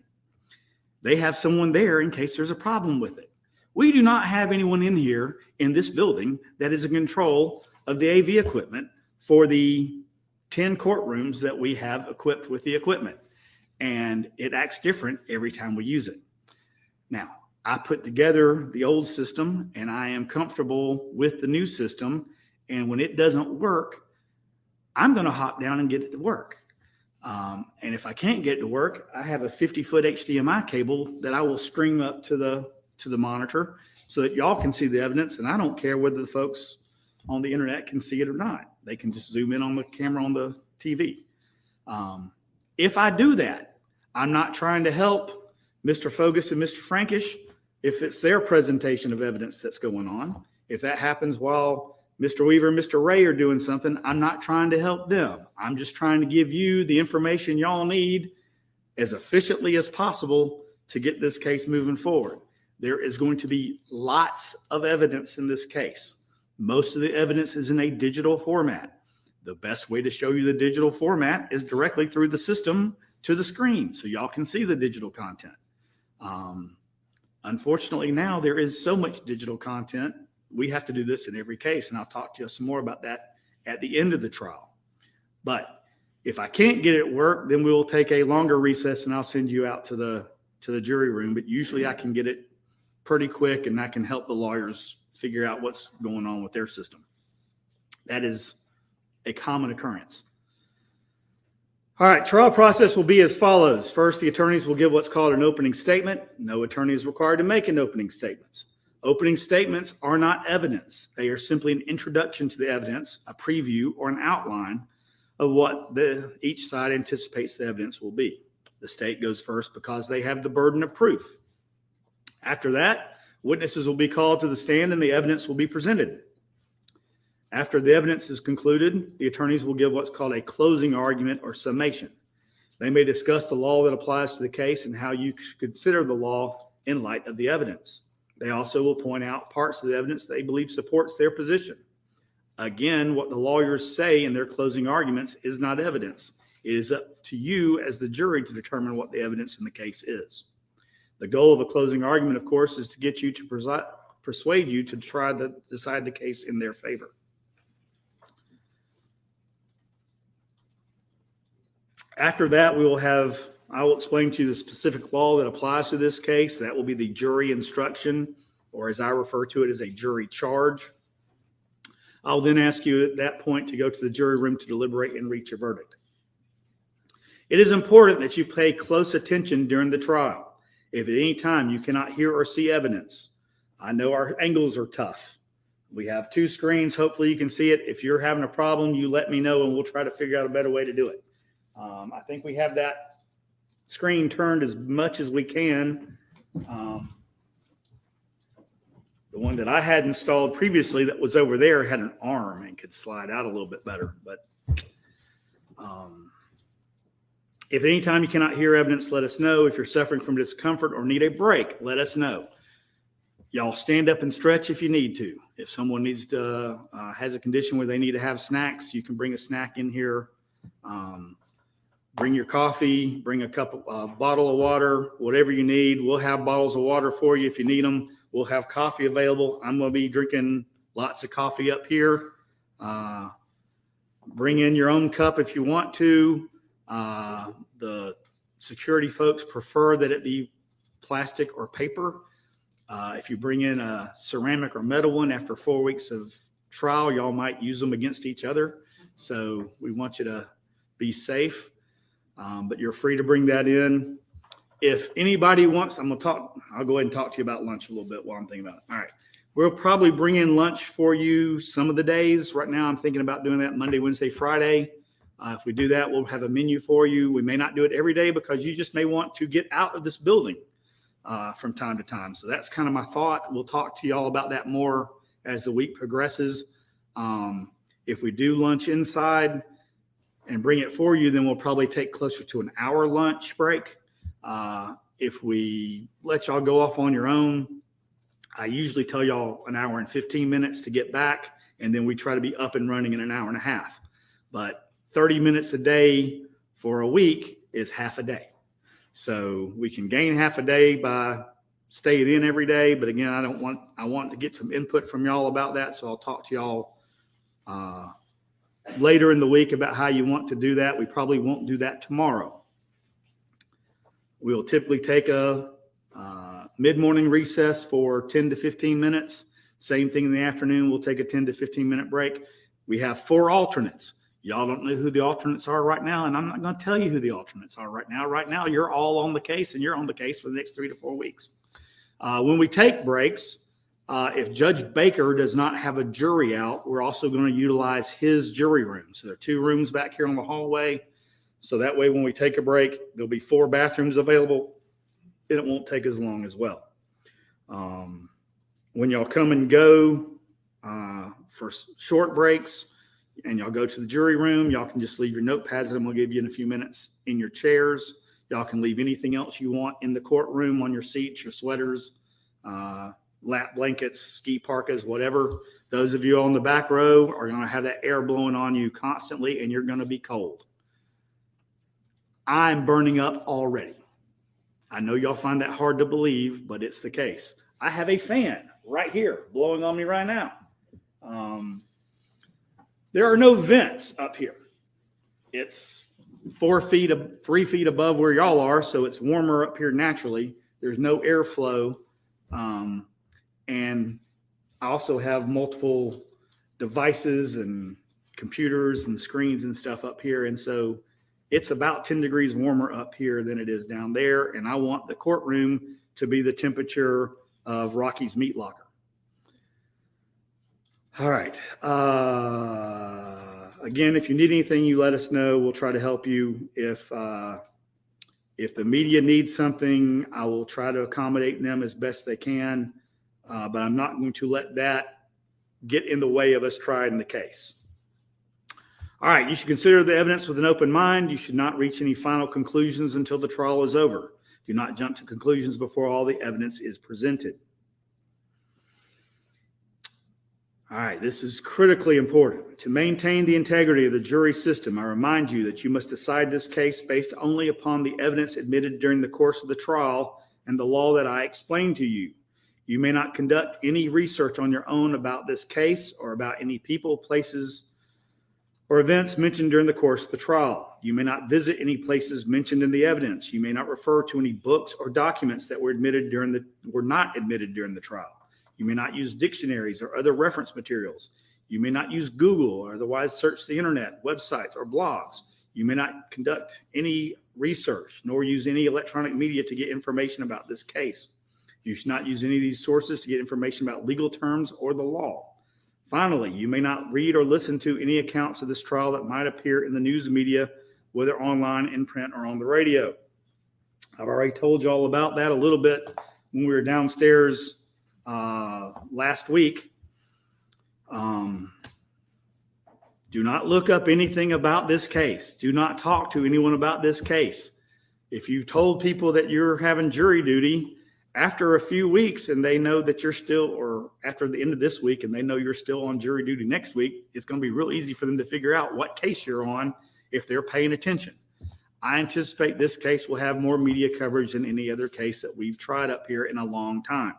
They have someone there in case there's a problem with it. We do not have anyone in here in this building that is in control of the AV equipment for the 10 courtrooms that we have equipped with the equipment. And it acts different every time we use it. Now, I put together the old system and I am comfortable with the new system. And when it doesn't work, I'm going to hop down and get it to work. And if I can't get it to work, I have a 50-foot HDMI cable that I will string up to the monitor so that y'all can see the evidence. And I don't care whether the folks on the internet can see it or not. They can just zoom in on the camera on the TV. If I do that, I'm not trying to help Mr. Fogus and Mr. Frankish if it's their presentation of evidence that's going on. If that happens while Mr. Weaver and Mr. Ray are doing something, I'm not trying to help them. I'm just trying to give you the information y'all need as efficiently as possible to get this case moving forward. There is going to be lots of evidence in this case. Most of the evidence is in a digital format. The best way to show you the digital format is directly through the system to the screen so y'all can see the digital content. Unfortunately, now there is so much digital content, we have to do this in every case, and I'll talk to you some more about that at the end of the trial. But if I can't get it work, then we'll take a longer recess and I'll send you out to the jury room. But usually I can get it pretty quick and I can help the lawyers figure out what's going on with their system. That is a common occurrence. All right, trial process will be as follows. First, the attorneys will give what's called an opening statement. No attorney is required to make an opening statement. Opening statements are not evidence. They are simply an introduction to the evidence, a preview, or an outline of what each side anticipates the evidence will be. The state goes first because they have the burden of proof. After that, witnesses will be called to the stand and the evidence will be presented. After the evidence is concluded, the attorneys will give what's called a closing argument or summation. They may discuss the law that applies to the case and how you consider the law in light of the evidence. They also will point out parts of the evidence they believe supports their position. Again, what the lawyers say in their closing arguments is not evidence. It is up to you as the jury to determine what the evidence in the case is. The goal of a closing argument, of course, is to get you to persuade you to try to decide the case in their favor. After that, I will explain to you the specific law that applies to this case. That will be the jury instruction, or as I refer to it, as a jury charge. I'll then ask you at that point to go to the jury room to deliberate and reach a verdict. It is important that you pay close attention during the trial. If at any time you cannot hear or see evidence, I know our angles are tough. We have two screens. Hopefully you can see it. If you're having a problem, you let me know and we'll try to figure out a better way to do it. I think we have that screen turned as much as we can. The one that I had installed previously that was over there had an arm and could slide out a little bit better. But If any time you cannot hear evidence, let us know. If you're suffering from discomfort or need a break, let us know. Y'all stand up and stretch if you need to. If someone needs to, has a condition where they need to have snacks, you can bring a snack in here. Bring your coffee, bring a bottle of water, whatever you need. We'll have bottles of water for you if you need them. We'll have coffee available. I'm going to be drinking lots of coffee up here. Bring in your own cup if you want to. The security folks prefer that it be plastic or paper. If you bring in a ceramic or metal one after 4 weeks of trial, y'all might use them against each other. So we want you to be safe, but you're free to bring that in. If anybody wants, I'll go ahead and talk to you about lunch a little bit while I'm thinking about it. All right. We'll probably bring in lunch for you some of the days. Right now, I'm thinking about doing that Monday, Wednesday, Friday. If we do that, we'll have a menu for you. We may not do it every day because you just may want to get out of this building from time to time. So that's kind of my thought. We'll talk to you all about that more as the week progresses. If we do lunch inside and bring it for you, then we'll probably take closer to an hour lunch break. If we let y'all go off on your own, I usually tell y'all an hour and 15 minutes to get back, and then we try to be up and running in an hour and a half. But 30 minutes a day for a week is half a day. So we can gain half a day by staying in every day. But again, I want to get some input from y'all about that. So I'll talk to y'all later in the week about how you want to do that. We probably won't do that tomorrow. We'll typically take a mid-morning recess for 10 to 15 minutes. Same thing in the afternoon. We'll take a 10 to 15 minute break. We have 4 alternates. Y'all don't know who the alternates are right now, and I'm not going to tell you who the alternates are right now. Right now, you're all on the case, and you're on the case for the next 3 to 4 weeks. When we take breaks, if Judge Baker does not have a jury out, we're also going to utilize his jury room. So there are 2 rooms back here on the hallway. So that way, when we take a break, there'll be 4 bathrooms available, and it won't take as long as well. When y'all come and go for short breaks, and y'all go to the jury room, y'all can just leave your notepads, and we'll give you in a few minutes in your chairs. Y'all can leave anything else you want in the courtroom on your seats, your sweaters, lap blankets, ski parkas, whatever. Those of you on the back row are going to have that air blowing on you constantly, and you're going to be cold. I'm burning up already. I know y'all find that hard to believe, but it's the case. I have a fan right here blowing on me right now. There are no vents up here. It's 3 feet above where y'all are, so it's warmer up here naturally. There's no airflow. And I also have multiple devices and computers and screens and stuff up here. And so it's about 10 degrees warmer up here than it is down there. And I want the courtroom to be the temperature of Rocky's meat locker. All right. Again, if you need anything, you let us know. We'll try to help you. If the media needs something, I will try to accommodate them as best they can. But I'm not going to let that get in the way of us trying the case. All right. You should consider the evidence with an open mind. You should not reach any final conclusions until the trial is over. Do not jump to conclusions before all the evidence is presented. All right, this is critically important. To maintain the integrity of the jury system, I remind you that you must decide this case based only upon the evidence admitted during the course of the trial and the law that I explained to you. You may not conduct any research on your own about this case or about any people, places, or events mentioned during the course of the trial. You may not visit any places mentioned in the evidence. You may not refer to any books or documents that were not admitted during the trial. You may not use dictionaries or other reference materials. You may not use Google or otherwise search the internet, websites, or blogs. You may not conduct any research nor use any electronic media to get information about this case. You should not use any of these sources to get information about legal terms or the law. Finally, you may not read or listen to any accounts of this trial that might appear in the news media, whether online, in print, or on the radio. I've already told you all about that a little bit when we were downstairs last week. Do not look up anything about this case. Do not talk to anyone about this case. If you've told people that you're having jury duty after a few weeks and they know that you're still, or after the end of this week and they know you're still on jury duty next week, it's going to be real easy for them to figure out what case you're on if they're paying attention. I anticipate this case will have more media coverage than any other case that we've tried up here in a long time.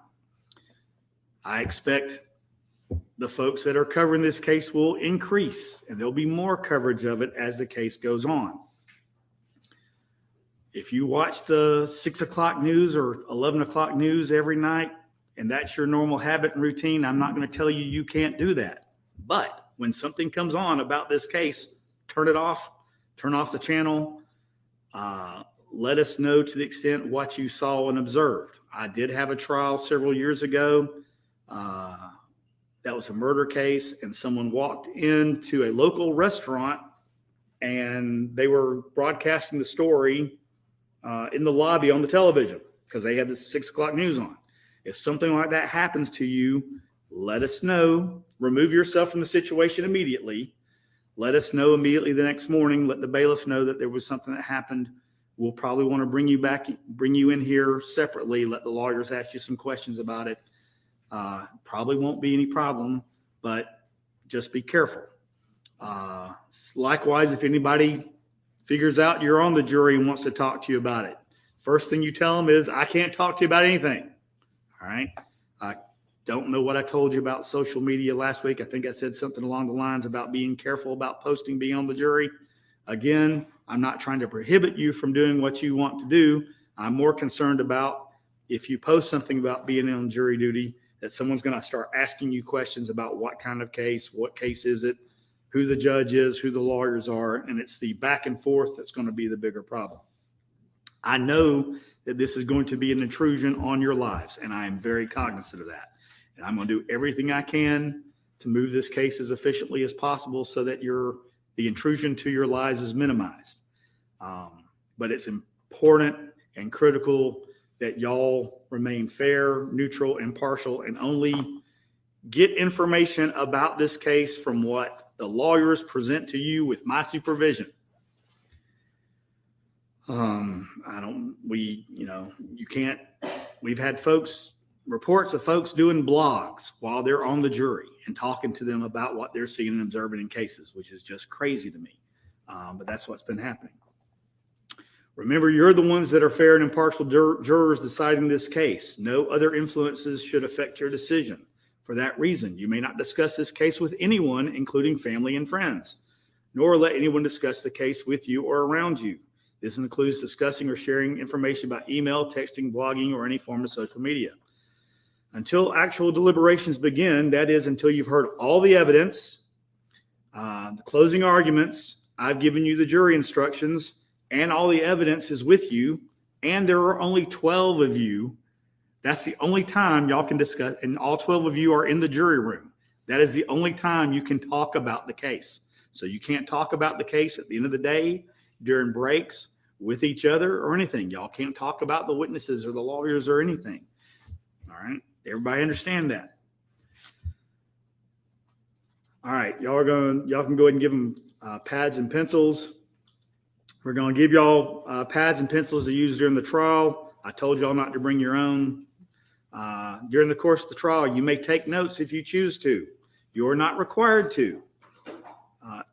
I expect the folks that are covering this case will increase, and there'll be more coverage of it as the case goes on. If you watch the 6 o'clock news or 11 o'clock news every night, and that's your normal habit and routine, I'm not going to tell you you can't do that. But when something comes on about this case, turn it off, turn off the channel. Let us know to the extent what you saw and observed. I did have a trial several years ago. That was a murder case, and someone walked into a local restaurant and they were broadcasting the story in the lobby on the television because they had the 6 o'clock news on. If something like that happens to you, let us know. Remove yourself from the situation immediately. Let us know immediately the next morning. Let the bailiff know that there was something that happened. We'll probably want to bring you in here separately. Let the lawyers ask you some questions about it. Probably won't be any problem, but just be careful. Likewise, if anybody figures out you're on the jury and wants to talk to you about it, first thing you tell them is, I can't talk to you about anything. All right. I don't know what I told you about social media last week. I think I said something along the lines about being careful about posting being on the jury. Again, I'm not trying to prohibit you from doing what you want to do. I'm more concerned about if you post something about being on jury duty, that someone's going to start asking you questions about what kind of case, what case is it, who the judge is, who the lawyers are, and it's the back and forth that's going to be the bigger problem. I know that this is going to be an intrusion on your lives, and I am very cognizant of that. And I'm going to do everything I can to move this case as efficiently as possible so that the intrusion to your lives is minimized. But it's important and critical that y'all remain fair, neutral, impartial, and only get information about this case from what the lawyers present to you with my supervision. We've had reports of folks doing blogs while they're on the jury and talking to them about what they're seeing and observing in cases, which is just crazy to me. But that's what's been happening. Remember, you're the ones that are fair and impartial jurors deciding this case. No other influences should affect your decision. For that reason, you may not discuss this case with anyone, including family and friends, nor let anyone discuss the case with you or around you. This includes discussing or sharing information about email, texting, blogging, or any form of social media. Until actual deliberations begin, that is, until you've heard all the evidence, the closing arguments, I've given you the jury instructions, and all the evidence is with you, and there are only 12 of you. That's the only time y'all can discuss, and all 12 of you are in the jury room. That is the only time you can talk about the case. So you can't talk about the case at the end of the day, during breaks, with each other, or anything. Y'all can't talk about the witnesses or the lawyers or anything. All right? Everybody understand that? All right, y'all can go ahead and give them pads and pencils. We're going to give y'all pads and pencils to use during the trial. I told y'all not to bring your own. During the course of the trial, you may take notes if you choose to. You are not required to.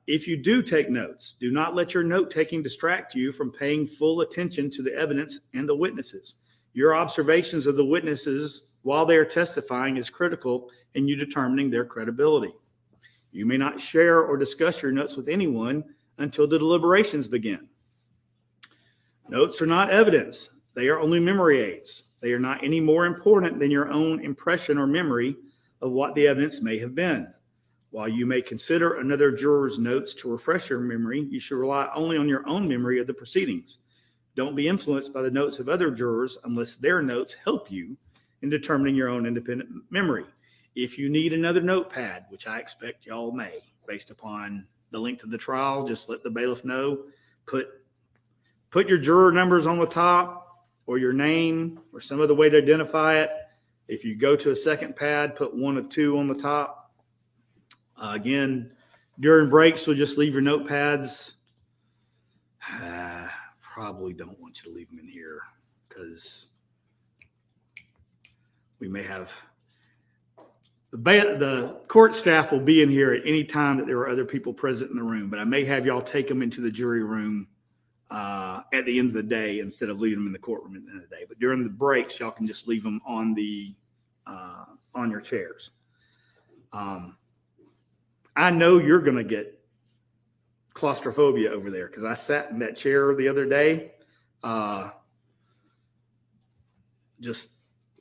If you do take notes, do not let your note-taking distract you from paying full attention to the evidence and the witnesses. Your observations of the witnesses while they are testifying is critical in you determining their credibility. You may not share or discuss your notes with anyone until the deliberations begin. Notes are not evidence. They are only memory aids. They are not any more important than your own impression or memory of what the evidence may have been. While you may consider another juror's notes to refresh your memory, you should rely only on your own memory of the proceedings. Don't be influenced by the notes of other jurors unless their notes help you in determining your own independent memory. If you need another notepad, which I expect y'all may, based upon the length of the trial, just let the bailiff know. Put your juror numbers on the top, or your name, or some other way to identify it. If you go to a second pad, put one of two on the top. Again, During breaks, so just leave your notepads. Probably don't want you to leave them in here because we may have the court staff will be in here at any time that there are other people present in the room, but I may have y'all take them into the jury room at the end of the day instead of leaving them in the courtroom at the end of the day. But during the breaks, y'all can just leave them on the on your chairs. I know you're going to get claustrophobia over there because I sat in that chair the other day. Just,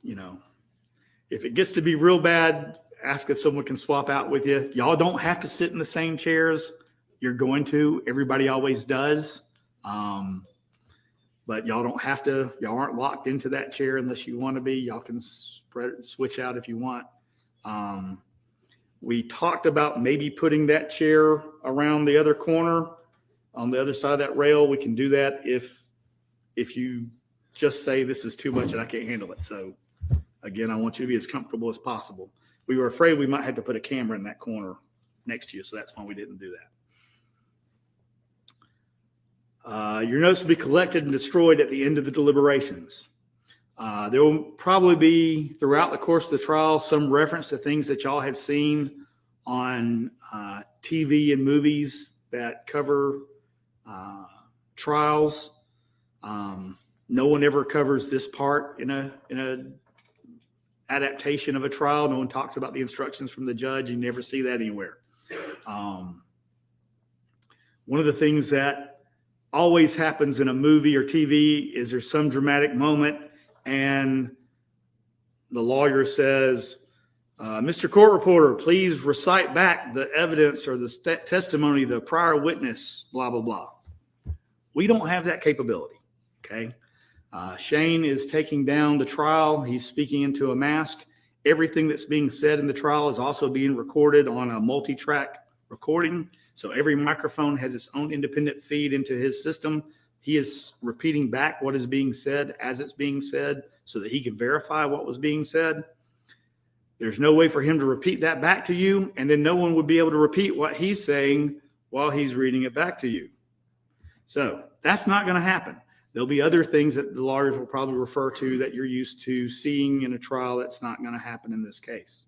you know, if it gets to be real bad, ask if someone can swap out with you. Y'all don't have to sit in the same chairs. You're going to. Everybody always does. But y'all don't have to. Y'all aren't locked into that chair unless you want to be. Y'all can switch out if you want. We talked about maybe putting that chair around the other corner on the other side of that rail. We can do that if you just say this is too much and I can't handle it. So again, I want you to be as comfortable as possible. We were afraid we might have to put a camera in that corner next to you, so that's why we didn't do that. Your notes will be collected and destroyed at the end of the deliberations. There will probably be, throughout the course of the trial, some reference to things that y'all have seen on TV and movies that cover trials. No one ever covers this part in a adaptation of a trial. No one talks about the instructions from the judge. You never see that anywhere. One of the things that always happens in a movie or TV is there's some dramatic moment and the lawyer says, Mr. Court Reporter, please recite back the evidence or the testimony of the prior witness, blah, blah, blah. We don't have that capability, okay? Shane is taking down the trial. He's speaking into a mask. Everything that's being said in the trial is also being recorded on a multi-track recording. So every microphone has its own independent feed into his system. He is repeating back what is being said as it's being said so that he can verify what was being said. There's no way for him to repeat that back to you, and then no one would be able to repeat what he's saying while he's reading it back to you. So that's not going to happen. There'll be other things that the lawyers will probably refer to that you're used to seeing in a trial that's not going to happen in this case.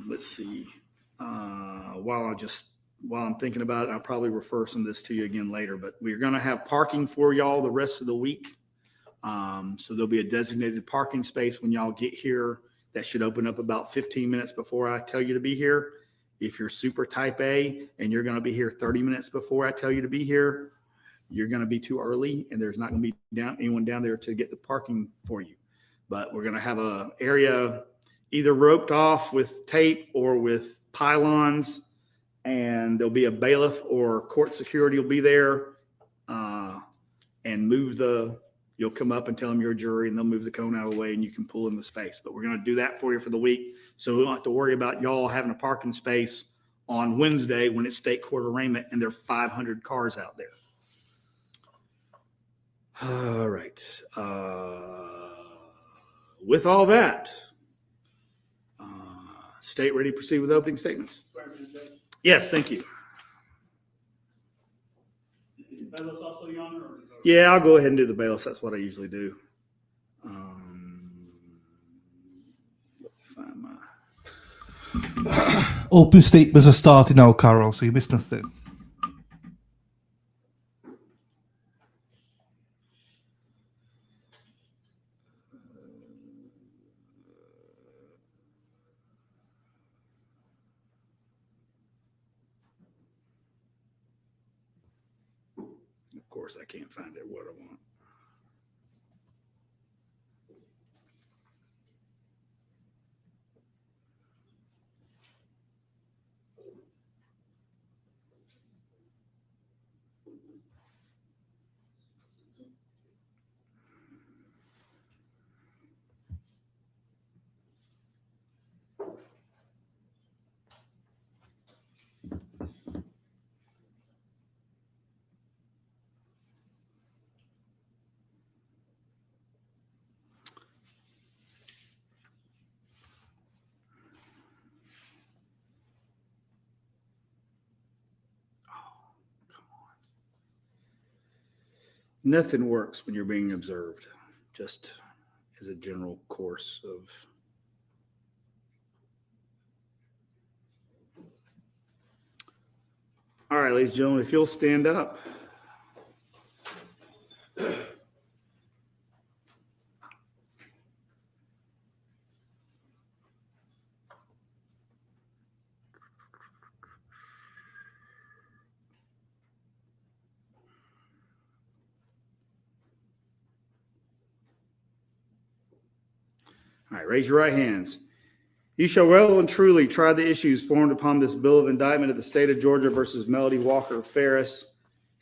Let's see. While I'm thinking about it, I'll probably refer some of this to you again later, but we're going to have parking for y'all the rest of the week. So there'll be a designated parking space when y'all get here. That should open up about 15 minutes before I tell you to be here. If you're super type A and you're going to be here 30 minutes before I tell you to be here, you're going to be too early and there's not going to be anyone down there to get the parking for you. But we're going to have an area either roped off with tape or with pylons, and there'll be a bailiff or court security will be there and you'll come up and tell them you're a jury and they'll move the cone out of the way and you can pull in the space. But we're going to do that for you for the week. So we don't have to worry about y'all having a parking space on Wednesday when it's state court arraignment and there are 500 cars out there. All right. With all that, state ready to proceed with opening statements. Yes, thank you. Yeah, I'll go ahead and do the bailiffs. That's what I usually do. Find my... Open statements are starting now, Carol, so you missed nothing. Of course, I can't find it what I want. Nothing works when you're being observed, just as a general course of. All right, ladies and gentlemen, if you'll stand up. All right, raise your right hands. You shall well and truly try the issues formed upon this bill of indictment of the state of Georgia versus Melody Walker Farris,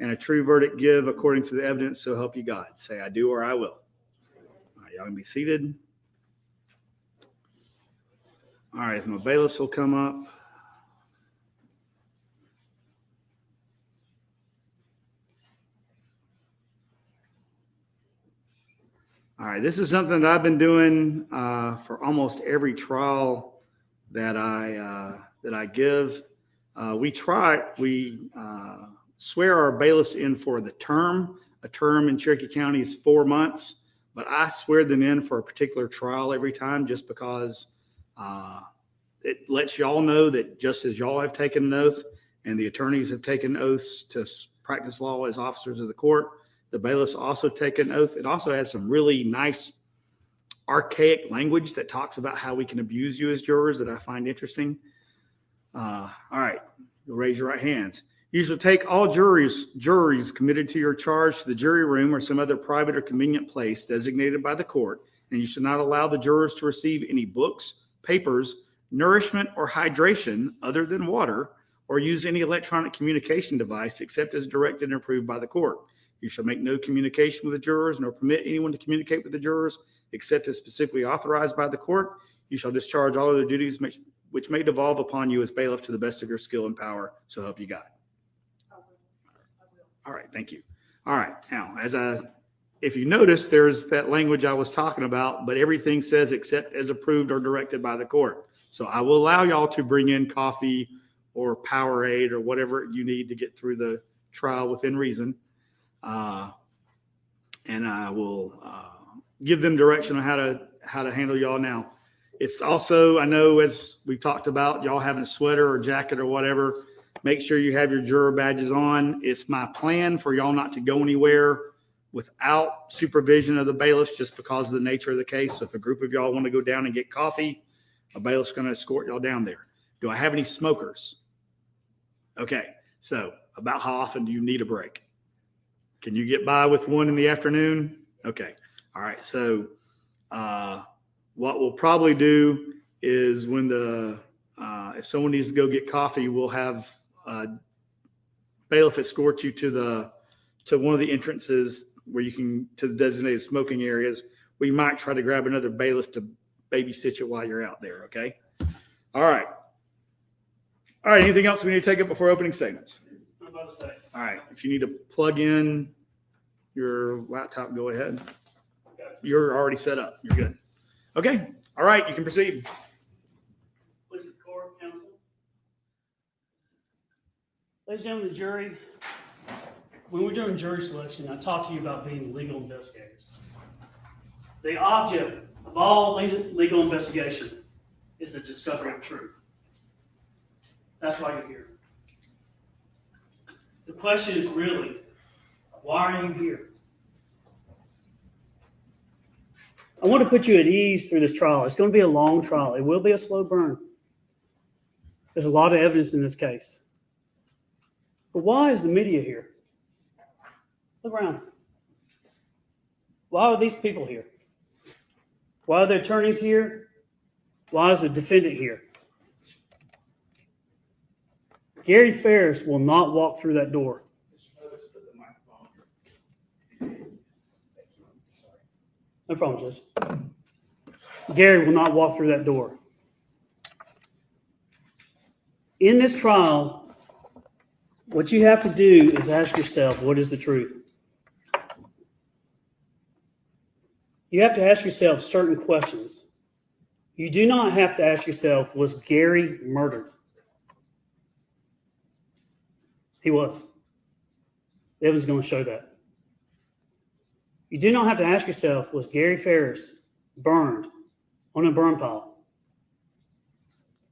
and a true verdict give according to the evidence, so help you God. Say, I do or I will. All right, y'all can be seated. All right, if my bailiffs will come up. All right, this is something that I've been doing for almost every trial that I give. We swear our bailiffs in for the term. A term in Cherokee County is 4 months, but I swear them in for a particular trial every time, just because it lets y'all know that just as y'all have taken an oath and the attorneys have taken oaths to practice law as officers of the court, the bailiffs also take an oath. It also has some really nice archaic language that talks about how we can abuse you as jurors that I find interesting. All right, you'll raise your right hands. You shall take all juries committed to your charge to the jury room or some other private or convenient place designated by the court, and you shall not allow the jurors to receive any books, papers, nourishment, or hydration other than water, or use any electronic communication device except as directed and approved by the court. You shall make no communication with the jurors, nor permit anyone to communicate with the jurors except as specifically authorized by the court. You shall discharge all other duties which may devolve upon you as bailiff to the best of your skill and power. So help you God. All right, thank you. All right, now, if you notice, there's that language I was talking about, but everything says except as approved or directed by the court. So I will allow y'all to bring in coffee or Powerade or whatever you need to get through the trial within reason. And I will give them direction on how to handle y'all now. It's also, I know, as we've talked about, y'all having a sweater or jacket or whatever, make sure you have your juror badges on. It's my plan for y'all not to go anywhere without supervision of the bailiffs, just because of the nature of the case. So if a group of y'all want to go down and get coffee, a bailiff's going to escort y'all down there. Do I have any smokers? Okay, so about how often do you need a break? Can you get by with one in the afternoon? Okay. All right. So what we'll probably do is when if someone needs to go get coffee, we'll have bailiff escort you to one of the entrances where you can, to the designated smoking areas. We might try to grab another bailiff to babysit you while you're out there. Okay. All right. All right. Anything else we need to take up before opening statements? All right. If you need to plug in your laptop, go ahead. You're already set up. You're good. Okay. All right. You can proceed. Please, the court, counsel. Ladies and gentlemen of the jury, when we're doing jury selection, I talked to you about being legal investigators. The object of all legal investigation is the discovery of truth. That's why you're here. The question is really, why are you here? I want to put you at ease through this trial. It's going to be a long trial. It will be a slow burn. There's a lot of evidence in this case. But why is the media here? Look around. Why are these people here? Why are the attorneys here? Why is the defendant here? Gary Farris will not walk through that door. No problem, Judge. Gary will not walk through that door. In this trial, what you have to do is ask yourself, what is the truth? You have to ask yourself certain questions. You do not have to ask yourself, was Gary murdered? He was. The evidence is going to show that. You do not have to ask yourself, was Gary Farris burned on a burn pile?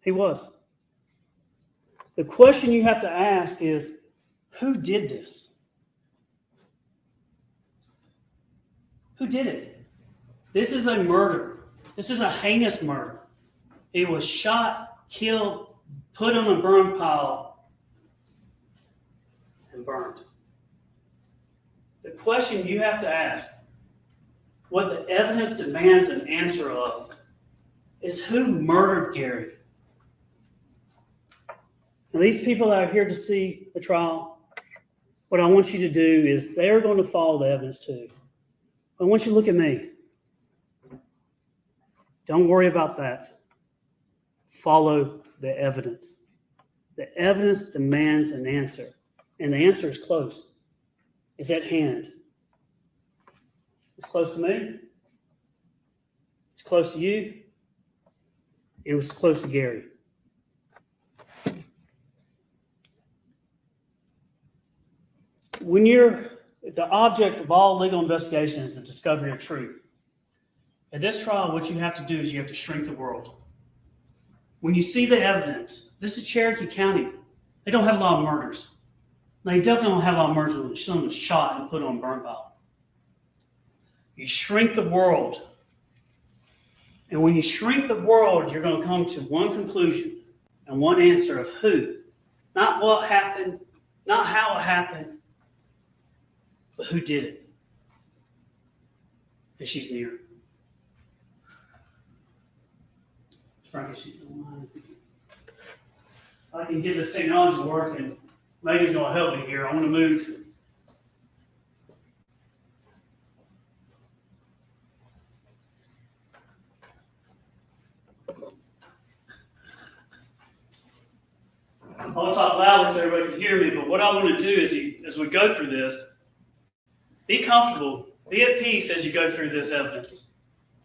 He was. The question you have to ask is, who did this? Who did it? This is a murder. This is a heinous murder. He was shot, killed, put on a burn pile, and burned. The question you have to ask, what the evidence demands an answer of, is who murdered Gary? And these people that are here to see the trial, what I want you to do is they're going to follow the evidence too. I want you to look at me. Don't worry about that. Follow the evidence. The evidence demands an answer, and the answer is close. It's at hand. It's close to me. It's close to you. It was close to Gary. When the object of all legal investigation is the discovery of truth, at this trial, what you have to do is you have to shrink the world. When you see the evidence, this is Cherokee County. They don't have a lot of murders. They definitely don't have a lot of murders when someone was shot and put on a burn pile. You shrink the world. And when you shrink the world, you're going to come to one conclusion and one answer of who. Not what happened, not how it happened, but who did it. And she's near. Frankie, she's online. If I can get this technology working, Megan's going to help me here. I want to move. I want to talk loudly so everybody can hear me, but what I want to do is, as we go through this, be comfortable, be at peace as you go through this evidence.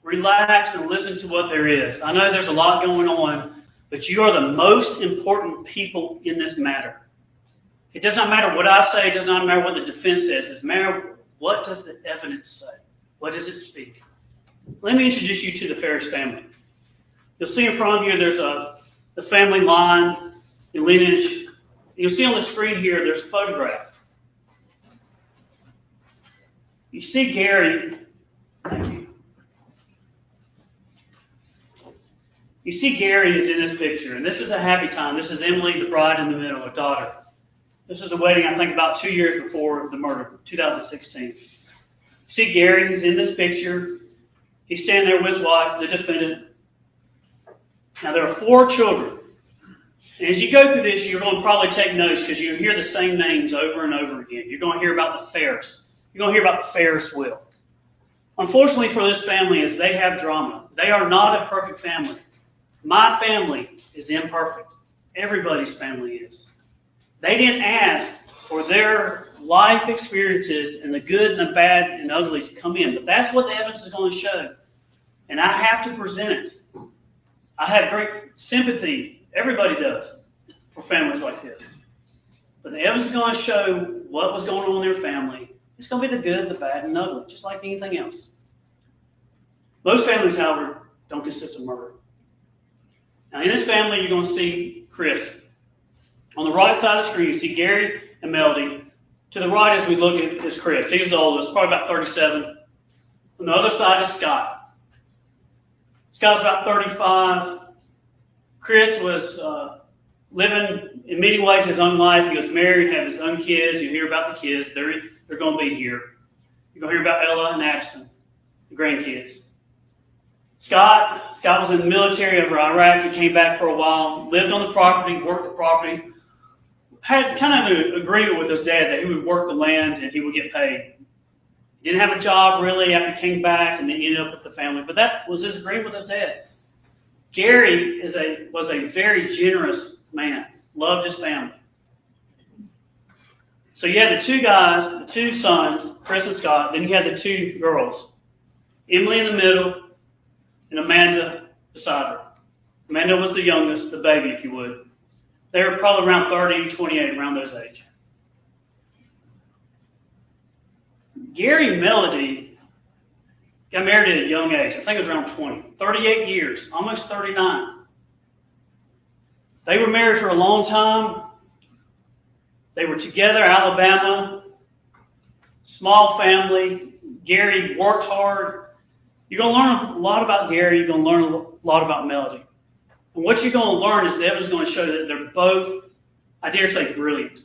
Relax and listen to what there is. I know there's a lot going on, but you are the most important people in this matter. It does not matter what I say. It does not matter what the defense says. It matters what does the evidence say? What does it speak? Let me introduce you to the Farris family. You'll see in front of you there's the family line, the lineage. You'll see on the screen here there's a photograph. You see Gary. Thank you. You see Gary is in this picture, and this is a happy time. This is Emily, the bride in the middle, a daughter. This is a wedding, I think, about 2 years before the murder, 2016. You see Gary, he's in this picture. He's standing there with his wife, the defendant. Now, there are 4 children. And as you go through this, you're going to probably take notes because you hear the same names over and over again. You're going to hear about the Farris. You're going to hear about the Farris will. Unfortunately for this family is they have drama. They are not a perfect family. My family is imperfect. Everybody's family is. They didn't ask for their life experiences and the good and the bad and ugly to come in. But that's what the evidence is going to show. And I have to present it. I have great sympathy. Everybody does for families like this. But the evidence is going to show what was going on in their family. It's going to be the good, the bad, and ugly, just like anything else. Most families, however, don't consist of murder. Now, in this family, you're going to see Chris. On the right side of the screen, you see Gary and Melody. To the right, as we look at, is Chris. He's the oldest, probably about 37. On the other side is Scott. Scott's about 35. Chris was living, in many ways, his own life. He was married, had his own kids. You hear about the kids. They're going to be here. You're going to hear about Ella and Addison, the grandkids. Scott was in the military over Iraq. He came back for a while, lived on the property, worked the property, had kind of an agreement with his dad that he would work the land and he would get paid. He didn't have a job really after he came back, and then he ended up with the family. But that was his agreement with his dad. Gary was a very generous man, loved his family. So you had the 2 guys, the 2 sons, Chris and Scott. Then you had the 2 girls, Emily in the middle, and Amanda beside her. Amanda was the youngest, the baby, if you would. They were probably around 30, 28, around those age. Gary and Melody Got married at a young age. I think it was around 20. 38 years, almost 39. They were married for a long time. They were together, Alabama, small family. Gary worked hard. You're going to learn a lot about Gary. You're going to learn a lot about Melody. And what you're going to learn is the evidence is going to show that they're both, I dare say, brilliant.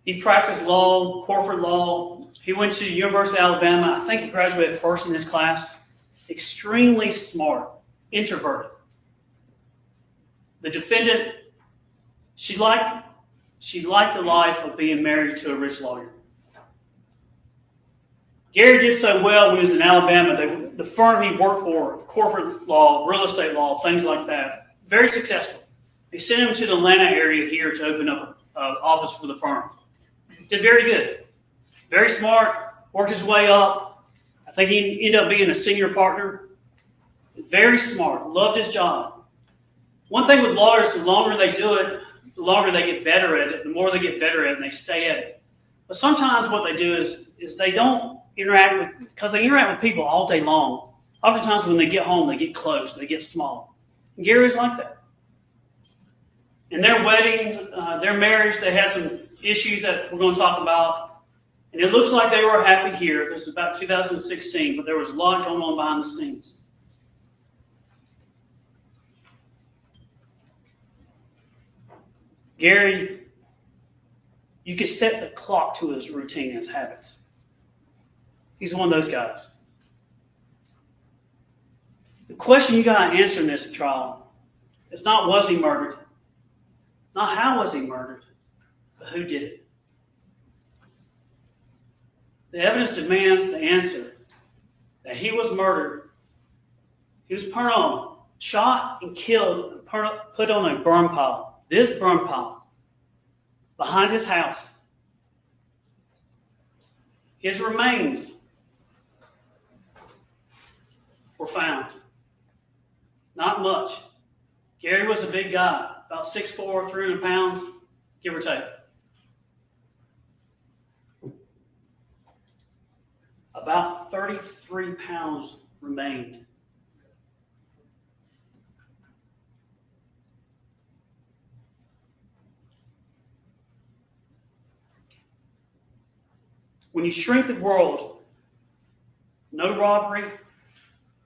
He practiced law, corporate law. He went to the University of Alabama. I think he graduated first in his class. Extremely smart, introverted. The defendant, she liked the life of being married to a rich lawyer. Gary did so well when he was in Alabama. The firm he worked for, corporate law, real estate law, things like that, very successful. They sent him to the Atlanta area here to open up an office for the firm. Did very good. Very smart, worked his way up. I think he ended up being a senior partner. Very smart, loved his job. One thing with lawyers, the longer they do it, the longer they get better at it, the more they get better at it, and they stay at it. But sometimes what they do is they don't interact with, because they interact with people all day long. Oftentimes when they get home, they get close, they get small. And Gary's like that. In their wedding, their marriage, they had some issues that we're going to talk about. And it looks like they were happy here. This is about 2016, but there was a lot going on behind the scenes. Gary, you could set the clock to his routine, his habits. He's one of those guys. The question you got to answer in this trial is not was he murdered, not how was he murdered, but who did it. The evidence demands the answer that he was murdered. He was shot and killed and put on a burn pile. This burn pile behind his house. His remains were found. Not much. Gary was a big guy, about 6'4", 300 pounds, give or take. About 33 pounds remained. When you shrink the world, no robbery,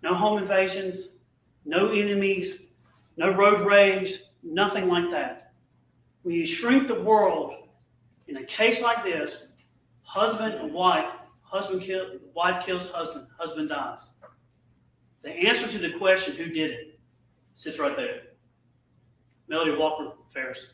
no home invasions, no enemies, no road rage, nothing like that. When you shrink the world, in a case like this, husband and wife, wife kills husband, husband dies. The answer to the question, who did it, sits right there. Melody Walker Farris.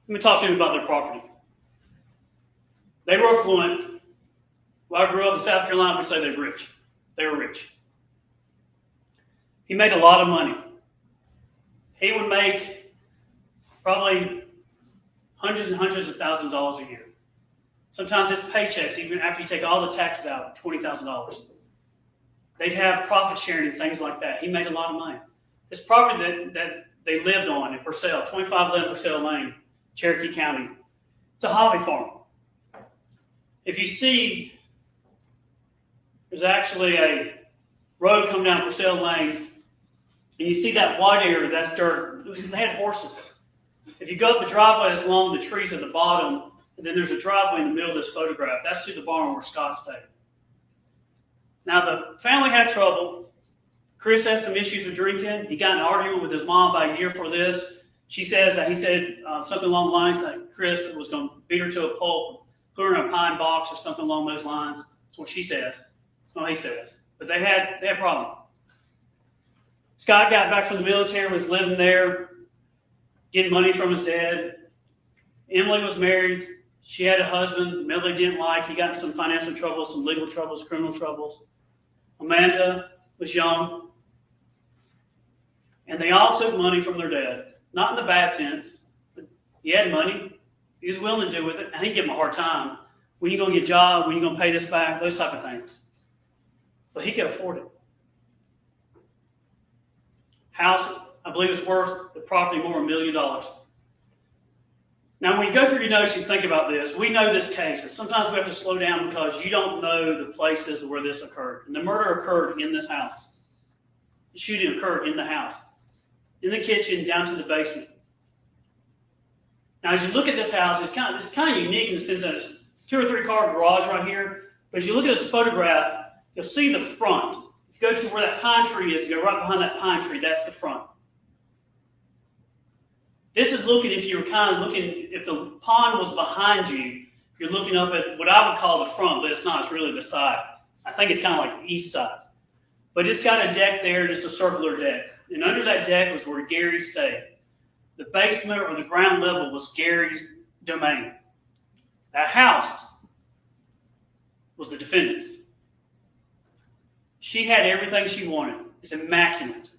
Let me talk to you about their property. They were affluent. When I grew up in South Carolina, we'd say they're rich. They were rich. He made a lot of money. He would make probably hundreds and hundreds of thousands of dollars a year. Sometimes his paychecks, even after you take all the taxes out, $20,000. They'd have profit sharing and things like that. He made a lot of money. This property that they lived on in Purcell, 2511 Purcell Lane, Cherokee County. It's a hobby farm. If you see, there's actually a road coming down Purcell Lane, and you see that white area, that's dirt. They had horses. If you go up the driveway, it's along the trees at the bottom, and then there's a driveway in the middle of this photograph. That's to the barn where Scott stayed. Now, the family had trouble. Chris had some issues with drinking. He got in an argument with his mom about a year for this. She says that he said something along the lines that Chris was going to beat her to a pulp, put her in a pine box or something along those lines. That's what she says. No, he says. But they had a problem. Scott got back from the military, was living there, getting money from his dad. Emily was married. She had a husband Melody didn't like. He got in some financial troubles, some legal troubles, criminal troubles. Amanda was young. And they all took money from their dad. Not in the bad sense, but he had money. He was willing to do with it. And he'd give him a hard time. When are you going to get a job? When are you going to pay this back? Those type of things. But he could afford it. House I believe it's worth the property more than $1 million. Now, when you go through your notes, you think about this. We know this case, and sometimes we have to slow down because you don't know the places where this occurred. And the murder occurred in this house. The shooting occurred in the house, in the kitchen, down to the basement. Now, as you look at this house, it's kind of unique in the sense that it's 2 or 3 car garage right here. But as you look at this photograph, you'll see the front. If you go to where that pine tree is, go right behind that pine tree, that's the front. This is looking, if you were kind of looking, if the pond was behind you, you're looking up at what I would call the front, but it's not, it's really the side. I think it's kind of like the east side. But it's got a deck there, and it's a circular deck. And under that deck was where Gary stayed. The basement or the ground level was Gary's domain. That house was the defendant's. She had everything she wanted. It's immaculate.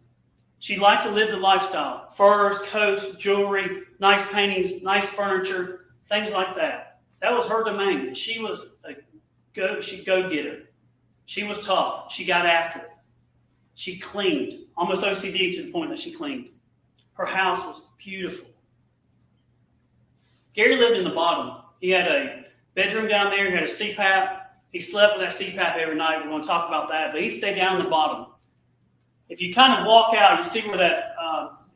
She liked to live the lifestyle. Furs, coats, jewelry, nice paintings, nice furniture, things like that. That was her domain. She was a go-getter. She was tough. She got after it. She cleaned, almost OCD to the point that she cleaned. Her house was beautiful. Gary lived in the bottom. He had a bedroom down there. He had a CPAP. He slept with that CPAP every night. We're going to talk about that. But he stayed down in the bottom. If you kind of walk out, you see where that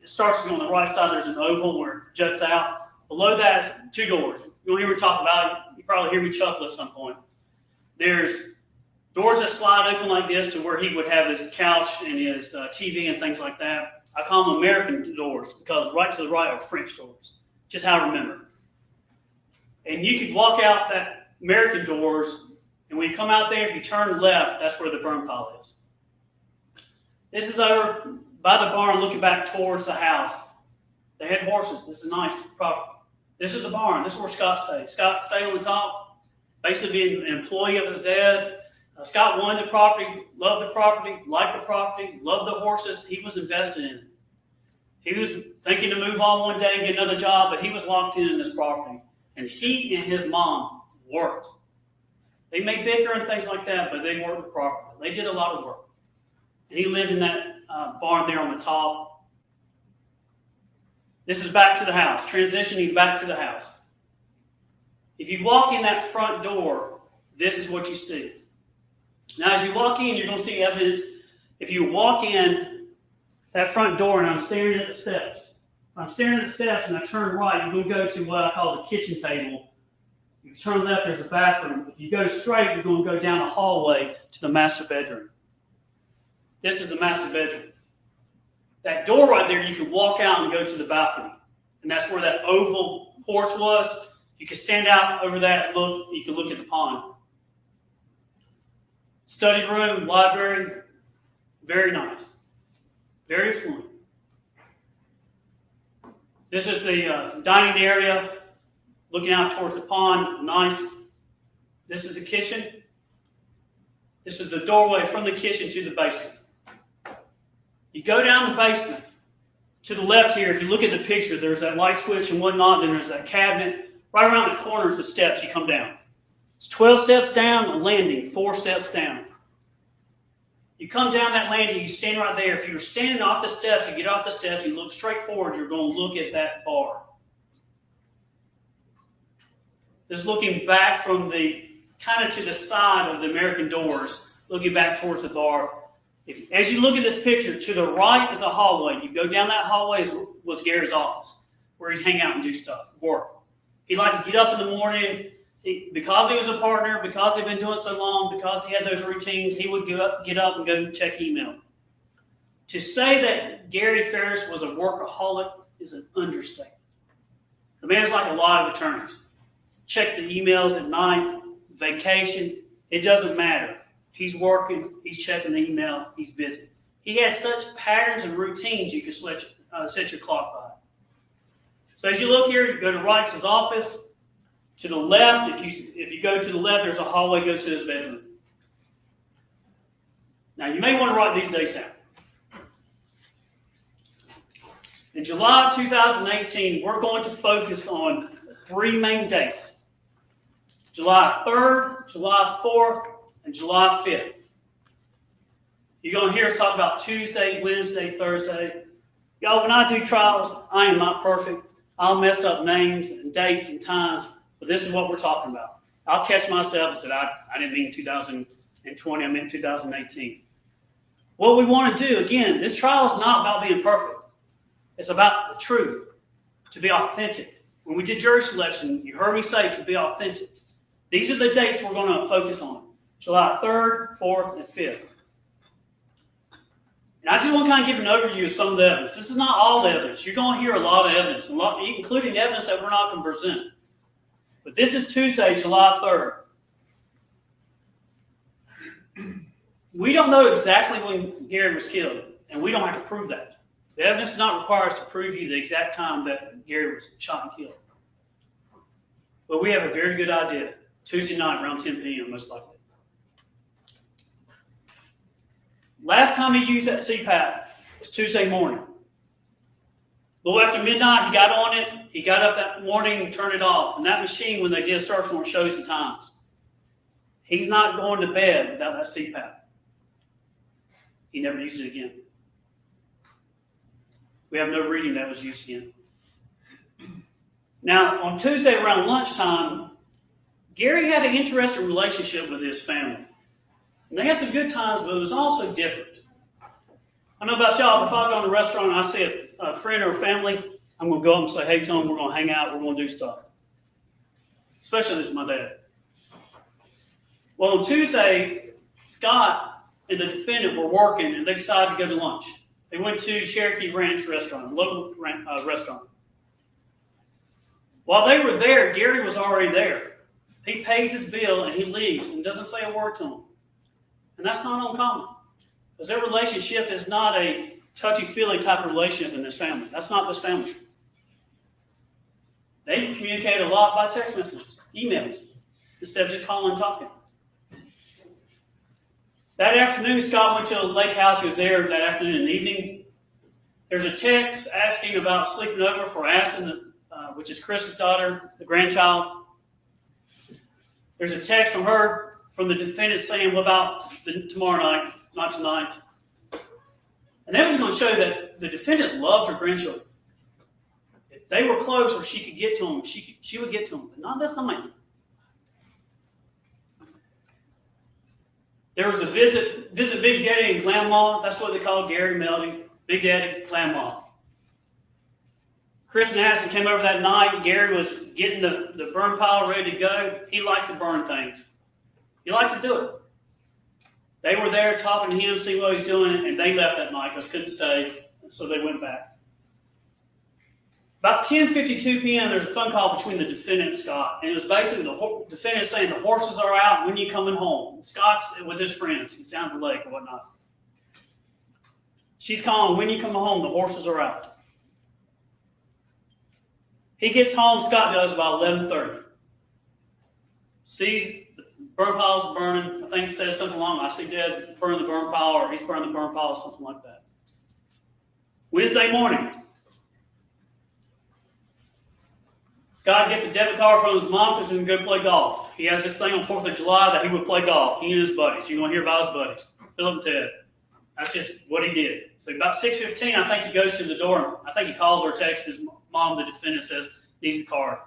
it starts to go on the right side. There's an oval where it juts out. Below that is 2 doors. You'll hear me talk about it. You probably hear me chuckle at some point. There's doors that slide open like this to where he would have his couch and his TV and things like that. I call them American doors because right to the right are French doors. Just how I remember. And you could walk out that American doors, and when you come out there, if you turn left, that's where the burn pile is. This is over by the barn looking back towards the house. They had horses. This is nice property. This is the barn. This is where Scott stayed. Scott stayed on the top, basically being an employee of his dad. Scott wanted the property, loved the property, liked the property, loved the horses. He was invested in it. He was thinking to move on one day and get another job, but he was locked in this property. And he and his mom worked. They may bicker and things like that, but they worked the property. They did a lot of work. And he lived in that barn there on the top. This is back to the house, transitioning back to the house. If you walk in that front door, this is what you see. Now, as you walk in, you're going to see evidence. If you walk in that front door, and I'm staring at the steps. If I'm staring at the steps and I turn right, you're going to go to what I call the kitchen table. If you turn left, there's a bathroom. If you go straight, you're going to go down the hallway to the master bedroom. This is the master bedroom. That door right there, you can walk out and go to the balcony. And that's where that oval porch was. You can stand out over that and look. You can look at the pond. Study room, library, very nice. Very affluent. This is the dining area, looking out towards the pond, nice. This is the kitchen. This is the doorway from the kitchen to the basement. You go down the basement. To the left here, if you look at the picture, there's that light switch and whatnot, then there's that cabinet. Right around the corner is the steps you come down. It's 12 steps down, a landing, 4 steps down. You come down that landing, you stand right there. If you're standing off the steps, you get off the steps, you look straight forward, you're going to look at that bar. This is looking back from the, kind of to the side of the American doors, looking back towards the bar. As you look at this picture, to the right is a hallway. You go down that hallway was Gary's office, where he'd hang out and do stuff, work. He liked to get up in the morning. Because he was a partner, because he'd been doing it so long, because he had those routines, he would get up and go check email. To say that Gary Farris was a workaholic is an understatement. The man's like a lot of attorneys. Check the emails at night, vacation, it doesn't matter. He's working, he's checking the email, he's busy. He has such patterns and routines you can set your clock by. So as you look here, you go to Wright's office. To the left, if you go to the left, there's a hallway that goes to his bedroom. Now, you may want to write these dates down. In July of 2018, we're going to focus on 3 main dates. July 3rd, July 4th, and July 5th. You're going to hear us talk about Tuesday, Wednesday, Thursday. Y'all, when I do trials, I am not perfect. I'll mess up names and dates and times, but this is what we're talking about. I'll catch myself and say, I didn't mean 2020, I meant 2018. What we want to do, again, this trial is not about being perfect. It's about the truth, to be authentic. When we did jury selection, you heard me say to be authentic. These are the dates we're going to focus on. July 3rd, 4th, and 5th. And I just want to kind of give an overview of some of the evidence. This is not all the evidence. You're going to hear a lot of evidence, including evidence that we're not going to present. But this is Tuesday, July 3rd. We don't know exactly when Gary was killed, and we don't have to prove that. The evidence does not require us to prove you the exact time that Gary was shot and killed. But we have a very good idea. Tuesday night around 10 p.m. most likely. Last time he used that CPAP was Tuesday morning. A little after midnight, he got on it. He got up that morning and turned it off. And that machine, when they did a search warrant, shows the times. He's not going to bed without that CPAP. He never used it again. We have no reading that was used again. Now, on Tuesday around lunchtime, Gary had an interesting relationship with his family. And they had some good times, but it was also different. I don't know about y'all, but if I go to a restaurant and I see a friend or a family, I'm going to go up and say, hey, Tom, we're going to hang out, we're going to do stuff. Especially if it's my dad. Well, on Tuesday, Scott and the defendant were working, and they decided to go to lunch. They went to Cherokee Ranch restaurant, a local restaurant. While they were there, Gary was already there. He pays his bill, and he leaves and doesn't say a word to him. And that's not uncommon. Because their relationship is not a touchy-feely type of relationship in this family. That's not this family. They communicate a lot by text messages, emails, instead of just calling and talking. That afternoon, Scott went to a lake house. He was there that afternoon and evening. There's a text asking about sleeping over for Aston, which is Chris's daughter, the grandchild. There's a text from her, from the defendant saying, what about tomorrow night, not tonight? And that was going to show that the defendant loved her grandchildren. If they were close or she could get to them, she would get to them, but not this night. There was a visit Big Daddy and Grandma. That's what they called Gary Meldy. Big Daddy, Grandma. Chris and Aston came over that night. Gary was getting the burn pile ready to go. He liked to burn things. He liked to do it. They were there talking to him, see what he's doing, and they left that night because couldn't stay, so they went back. About 10:52 p.m., there's a phone call between the defendant and Scott, and it was basically the defendant saying the horses are out, when are you coming home? Scott's with his friends. He's down at the lake or whatnot. She's calling, when are you coming home? The horses are out. He gets home, Scott does, about 11:30. Sees the burn pile's burning. I think he says something along, I see Dad's burning the burn pile, or he's burning the burn pile, something like that. Wednesday morning, Scott gets a debit card from his mom because he can go play golf. He has this thing on 4th of July that he would play golf, he and his buddies. You're going to hear about his buddies, Philip and Ted. That's just what he did. So about 6:15, I think he goes to the door. I think he calls or texts his mom, the defendant, says, needs the card.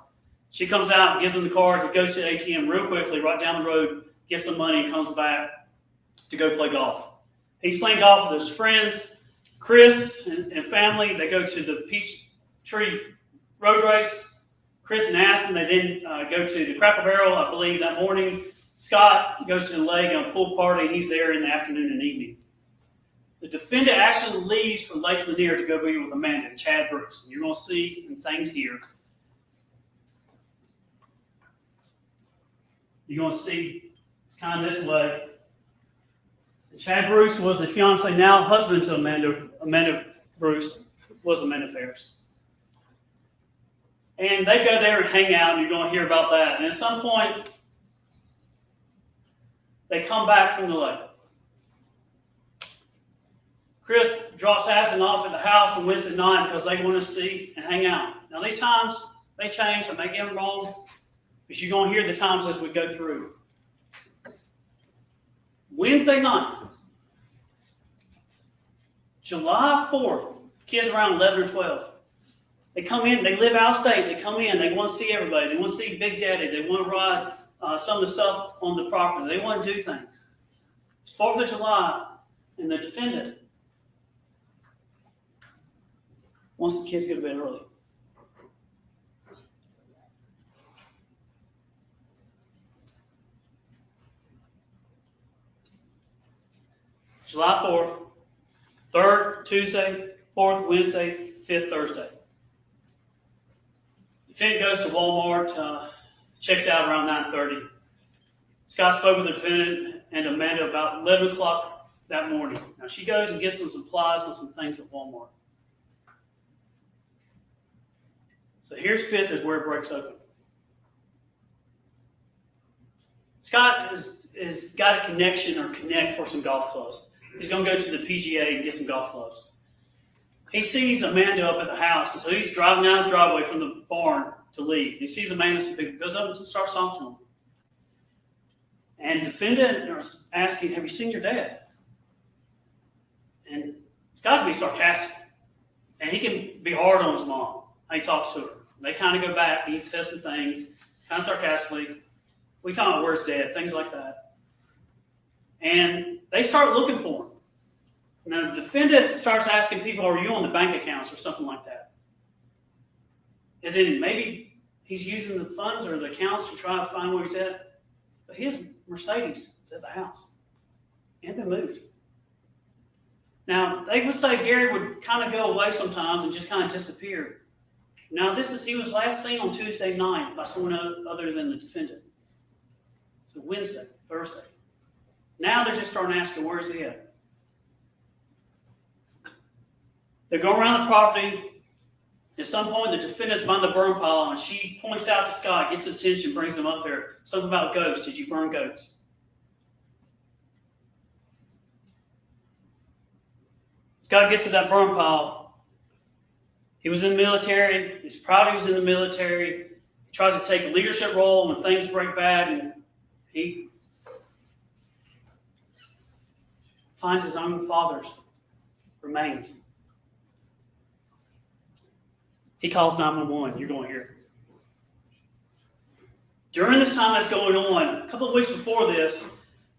She comes out and gives him the card. He goes to the ATM real quickly, right down the road, gets some money, and comes back to go play golf. He's playing golf with his friends, Chris and family. They go to the Peachtree Road Race. Chris and Aston, they then go to the Cracker Barrel, I believe, that morning. Scott goes to the lake on a pool party. He's there in the afternoon and evening. The defendant actually leaves for Lake Lanier to go be with Amanda and Chad Bruce. And you're going to see some things here. You're going to see it's kind of this way. Chad Bruce was the fiance, now husband to Amanda. Amanda Bruce was Amanda Farris. And they go there and hang out, and you're going to hear about that. And at some point, they come back from the lake. Chris drops Aston off at the house on Wednesday night because they want to see and hang out. Now, these times, they change. I may get them wrong, but you're going to hear the times as we go through. Wednesday night, July 4th, kids around 11 or 12. They come in, they live out of state, they come in, they want to see everybody, they want to see Big Daddy, they want to ride some of the stuff on the property, they want to do things. It's 4th of July, and the defendant wants the kids to go to bed early. July 4th, 3rd, Tuesday, 4th, Wednesday, 5th, Thursday. The defendant goes to Walmart, checks out around 9:30. Scott spoke with the defendant and Amanda about 11 o'clock that morning. Now she goes and gets some supplies and some things at Walmart. So here's 5th is where it breaks open. Scott has got a connection or connect for some golf clubs. He's going to go to the PGA and get some golf clubs. He sees Amanda up at the house, and so he's driving down his driveway from the barn to leave. He sees Amanda, so he goes up and starts talking to him. And the defendant is asking, have you seen your dad? And it's got to be sarcastic. And he can be hard on his mom. He talks to her. They kind of go back. He says some things, kind of sarcastically. We talk about where's dad, things like that. And they start looking for him. Now, the defendant starts asking people, are you on the bank accounts or something like that? As in, maybe he's using the funds or the accounts to try to find where he's at. But his Mercedes is at the house. It had been moved. Now, they would say Gary would kind of go away sometimes and just kind of disappear. Now, he was last seen on Tuesday night by someone other than the defendant. So Wednesday, Thursday. Now they're just starting asking, where's he at? They go around the property. At some point, the defendant's behind the burn pile, and she points out to Scott, gets his attention, brings him up there. Something about goats. Did you burn goats? Scott gets to that burn pile. He was in the military. He's proud he was in the military. He tries to take a leadership role when things break bad, and he finds his own father's remains. He calls 911. You're going to hear it. During this time that's going on, a couple of weeks before this,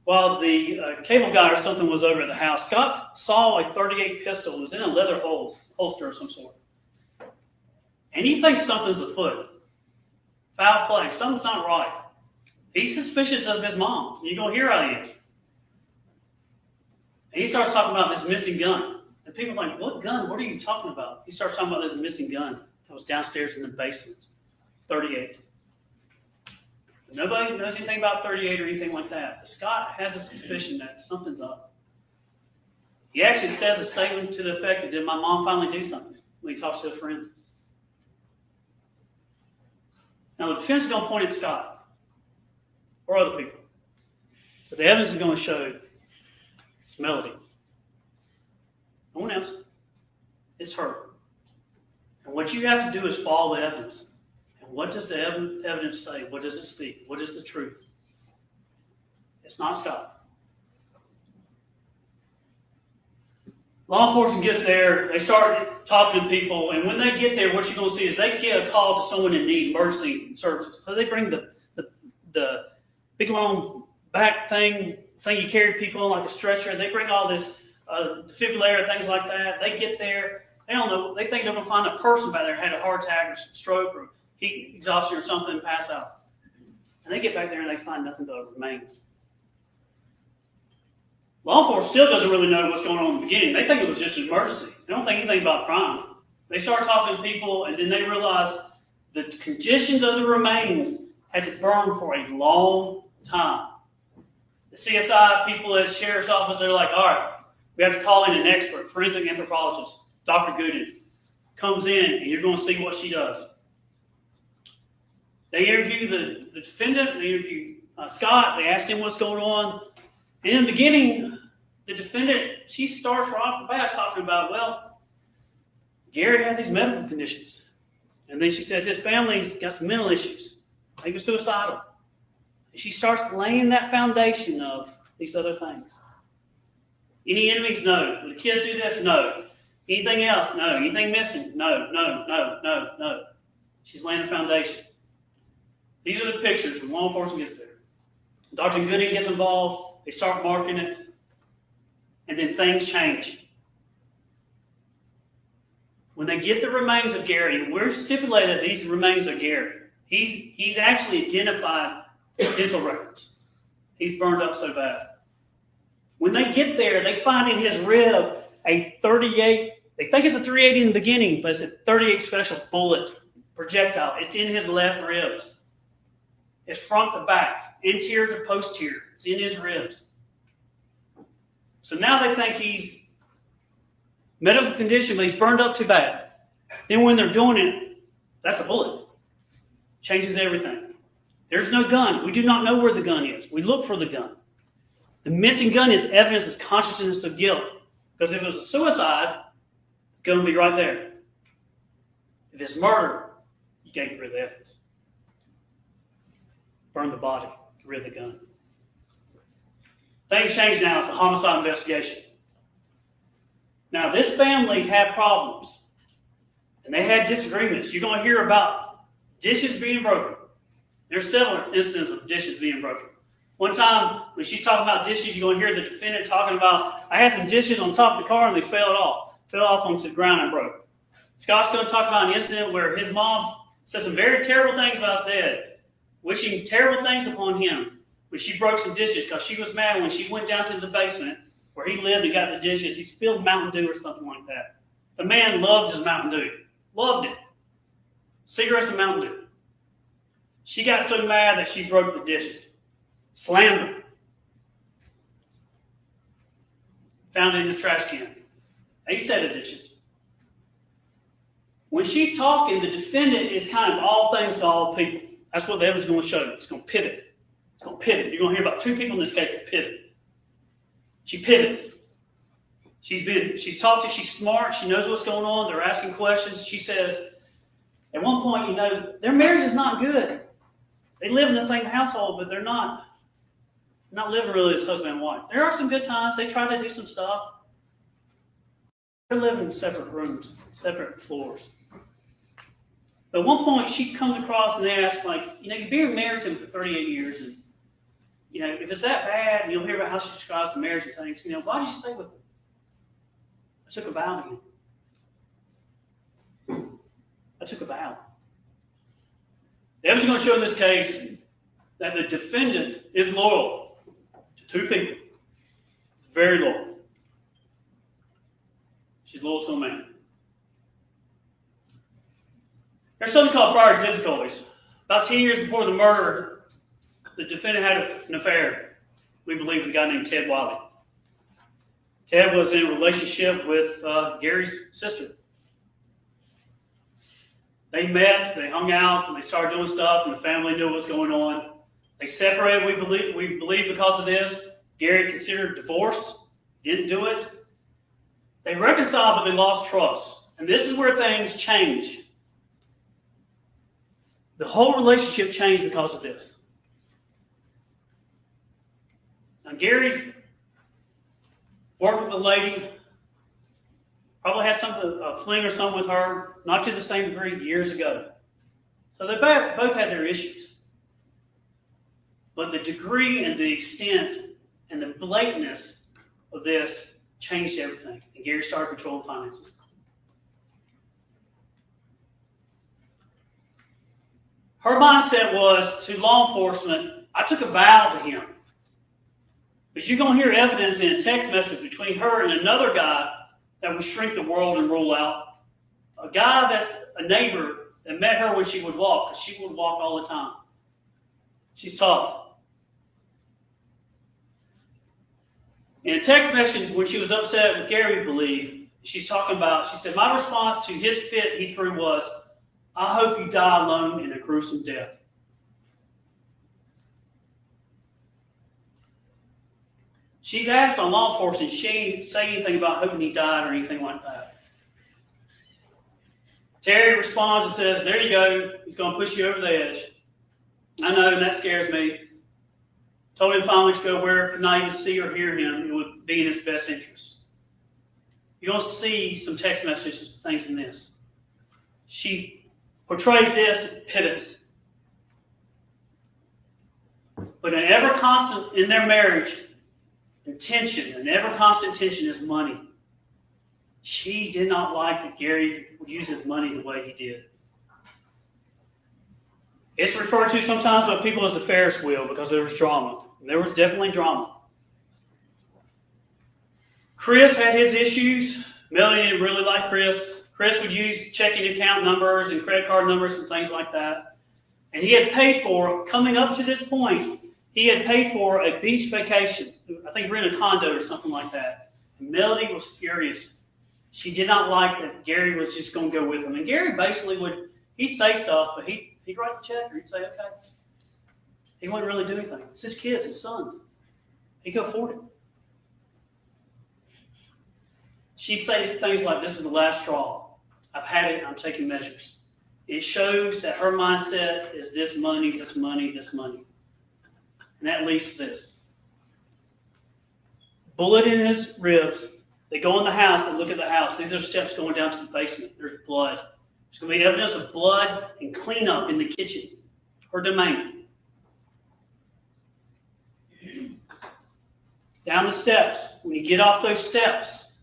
while the cable guy or something was over at the house, Scott saw a .38 pistol. It was in a leather holster of some sort. And he thinks something's afoot. Foul play. Something's not right. He's suspicious of his mom. You're going to hear how he is. And he starts talking about this missing gun. And people are like, what gun? What are you talking about? He starts talking about this missing gun that was downstairs in the basement. 38. But nobody knows anything about 38 or anything like that. But Scott has a suspicion that something's up. He actually says a statement to the effect that, did my mom finally do something? When he talks to a friend. Now, the defense is going to point at Scott or other people. But the evidence is going to show it's Melody. No one else. It's her. And what you have to do is follow the evidence. And what does the evidence say? What does it speak? What is the truth? It's not Scott. Law enforcement gets there. They start talking to people. And when they get there, what you're going to see is they get a call to someone in need, emergency services. So they bring the big long back thing you carry people on like a stretcher. They bring all this defibrillator, things like that. They get there. They don't know. They think they're going to find a person back there who had a heart attack or stroke or heat exhaustion or something and pass out. And they get back there and they find nothing but remains. Law enforcement still doesn't really know what's going on in the beginning. They think it was just an emergency. They don't think anything about crime. They start talking to people, and then they realize the conditions of the remains had to burn for a long time. The CSI people at the sheriff's office, they're like, all right, we have to call in an expert, forensic anthropologist, Dr. Gooden, comes in, and you're going to see what she does. They interview the defendant, they interview Scott, they ask him what's going on. And in the beginning, the defendant, she starts right off the bat talking about, well, Gary had these medical conditions. And then she says his family's got some mental issues. He was suicidal. And she starts laying that foundation of these other things. Any enemies? No. Will the kids do this? No. Anything else? No. Anything missing? No. She's laying the foundation. These are the pictures when law enforcement gets there. Dr. Gooding gets involved. They start marking it. And then things change. When they get the remains of Gary, we're stipulated that these remains are Gary. He's actually identified dental records. He's burned up so bad. When they get there, they find in his rib a 38. They think it's a 380 in the beginning, but it's a 38 special bullet projectile. It's in his left ribs. It's front to back, anterior to posterior. It's in his ribs. So now they think he's medical condition, but he's burned up too bad. Then when they're doing it, that's a bullet. Changes everything. There's no gun. We do not know where the gun is. We look for the gun. The missing gun is evidence of consciousness of guilt. Because if it was a suicide, the gun would be right there. If it's murder, you can't get rid of the evidence. Burn the body, get rid of the gun. Things change now. It's a homicide investigation. Now, this family had problems, and they had disagreements. You're going to hear about dishes being broken. There's several incidents of dishes being broken. One time, when she's talking about dishes, you're going to hear the defendant talking about, I had some dishes on top of the car, and they fell off onto the ground and broke. Scott's going to talk about an incident where his mom said some very terrible things about his dad, wishing terrible things upon him when she broke some dishes because she was mad when she went down to the basement where he lived and got the dishes. He spilled Mountain Dew or something like that. The man loved his Mountain Dew. Loved it. Cigarettes and Mountain Dew. She got so mad that she broke the dishes. Slammed them. Found it in his trash can. A set of dishes. When she's talking, the defendant is kind of all things to all people. That's what the evidence is going to show you. It's going to pivot. It's going to pivot. You're going to hear about two people in this case that pivot. She pivots. She's talked to, she's smart, she knows what's going on, they're asking questions. She says, at one point, their marriage is not good. They live in the same household, but they're not living really as husband and wife. There are some good times. They try to do some stuff. They're living in separate rooms, separate floors. But at one point, she comes across and they ask, you've been married to him for 38 years, and if it's that bad, and you'll hear about how she describes the marriage and things, why did you stay with him? I took a vow to him. I took a vow. The evidence is going to show in this case that the defendant is loyal to two people. Very loyal. She's loyal to a man. There's something called prior difficulties. About 10 years before the murder, the defendant had an affair, we believe, with a guy named Ted Wiley. Ted was in a relationship with Gary's sister. They met, they hung out, and they started doing stuff, and the family knew what was going on. They separated, we believe because of this. Gary considered divorce, didn't do it. They reconciled, but they lost trust. And this is where things change. The whole relationship changed because of this. Now, Gary worked with a lady, probably had a fling or something with her, not to the same degree, years ago. So they both had their issues. But the degree and the extent and the blatantness of this changed everything. And Gary started controlling finances. Her mindset was, to law enforcement, I took a vow to him. But you're going to hear evidence in a text message between her and another guy that would shrink the world and rule out. A guy that's a neighbor that met her when she would walk, because she would walk all the time. She's tough. In a text message when she was upset with Gary, we believe, she said, my response to his fit he threw was, I hope you die alone in a gruesome death. She's asked by law enforcement, she didn't say anything about hoping he died or anything like that. Terry responds and says, there you go. He's going to push you over the edge. I know, and that scares me. Told him 5 weeks ago where could not even see or hear him. It would be in his best interest. you're going to see some text messages, things in this. She portrays this, pivots. But an ever constant in their marriage, tension, an ever constant tension is money. She did not like that Gary would use his money the way he did. It's referred to sometimes by people as the Farris wheel because there was drama. And there was definitely drama. Chris had his issues. Melody didn't really like Chris. Chris would use checking account numbers and credit card numbers and things like that. And he had paid for, coming up to this point, he had paid for a beach vacation. I think rent a condo or something like that. And Melody was furious. She did not like that Gary was just going to go with him. And Gary basically he'd say stuff, but he'd write the check or he'd say, okay. He wouldn't really do anything. It's his kids, his sons. He could afford it. She'd say things like, this is the last straw. I've had it. I'm taking measures. It shows that her mindset is this money, this money, this money. And that leads to this. Bullet in his ribs. They go in the house and look at the house. These are steps going down to the basement. There's blood. There's going to be evidence of blood and cleanup in the kitchen. Her domain. Down the steps. When you get off those steps,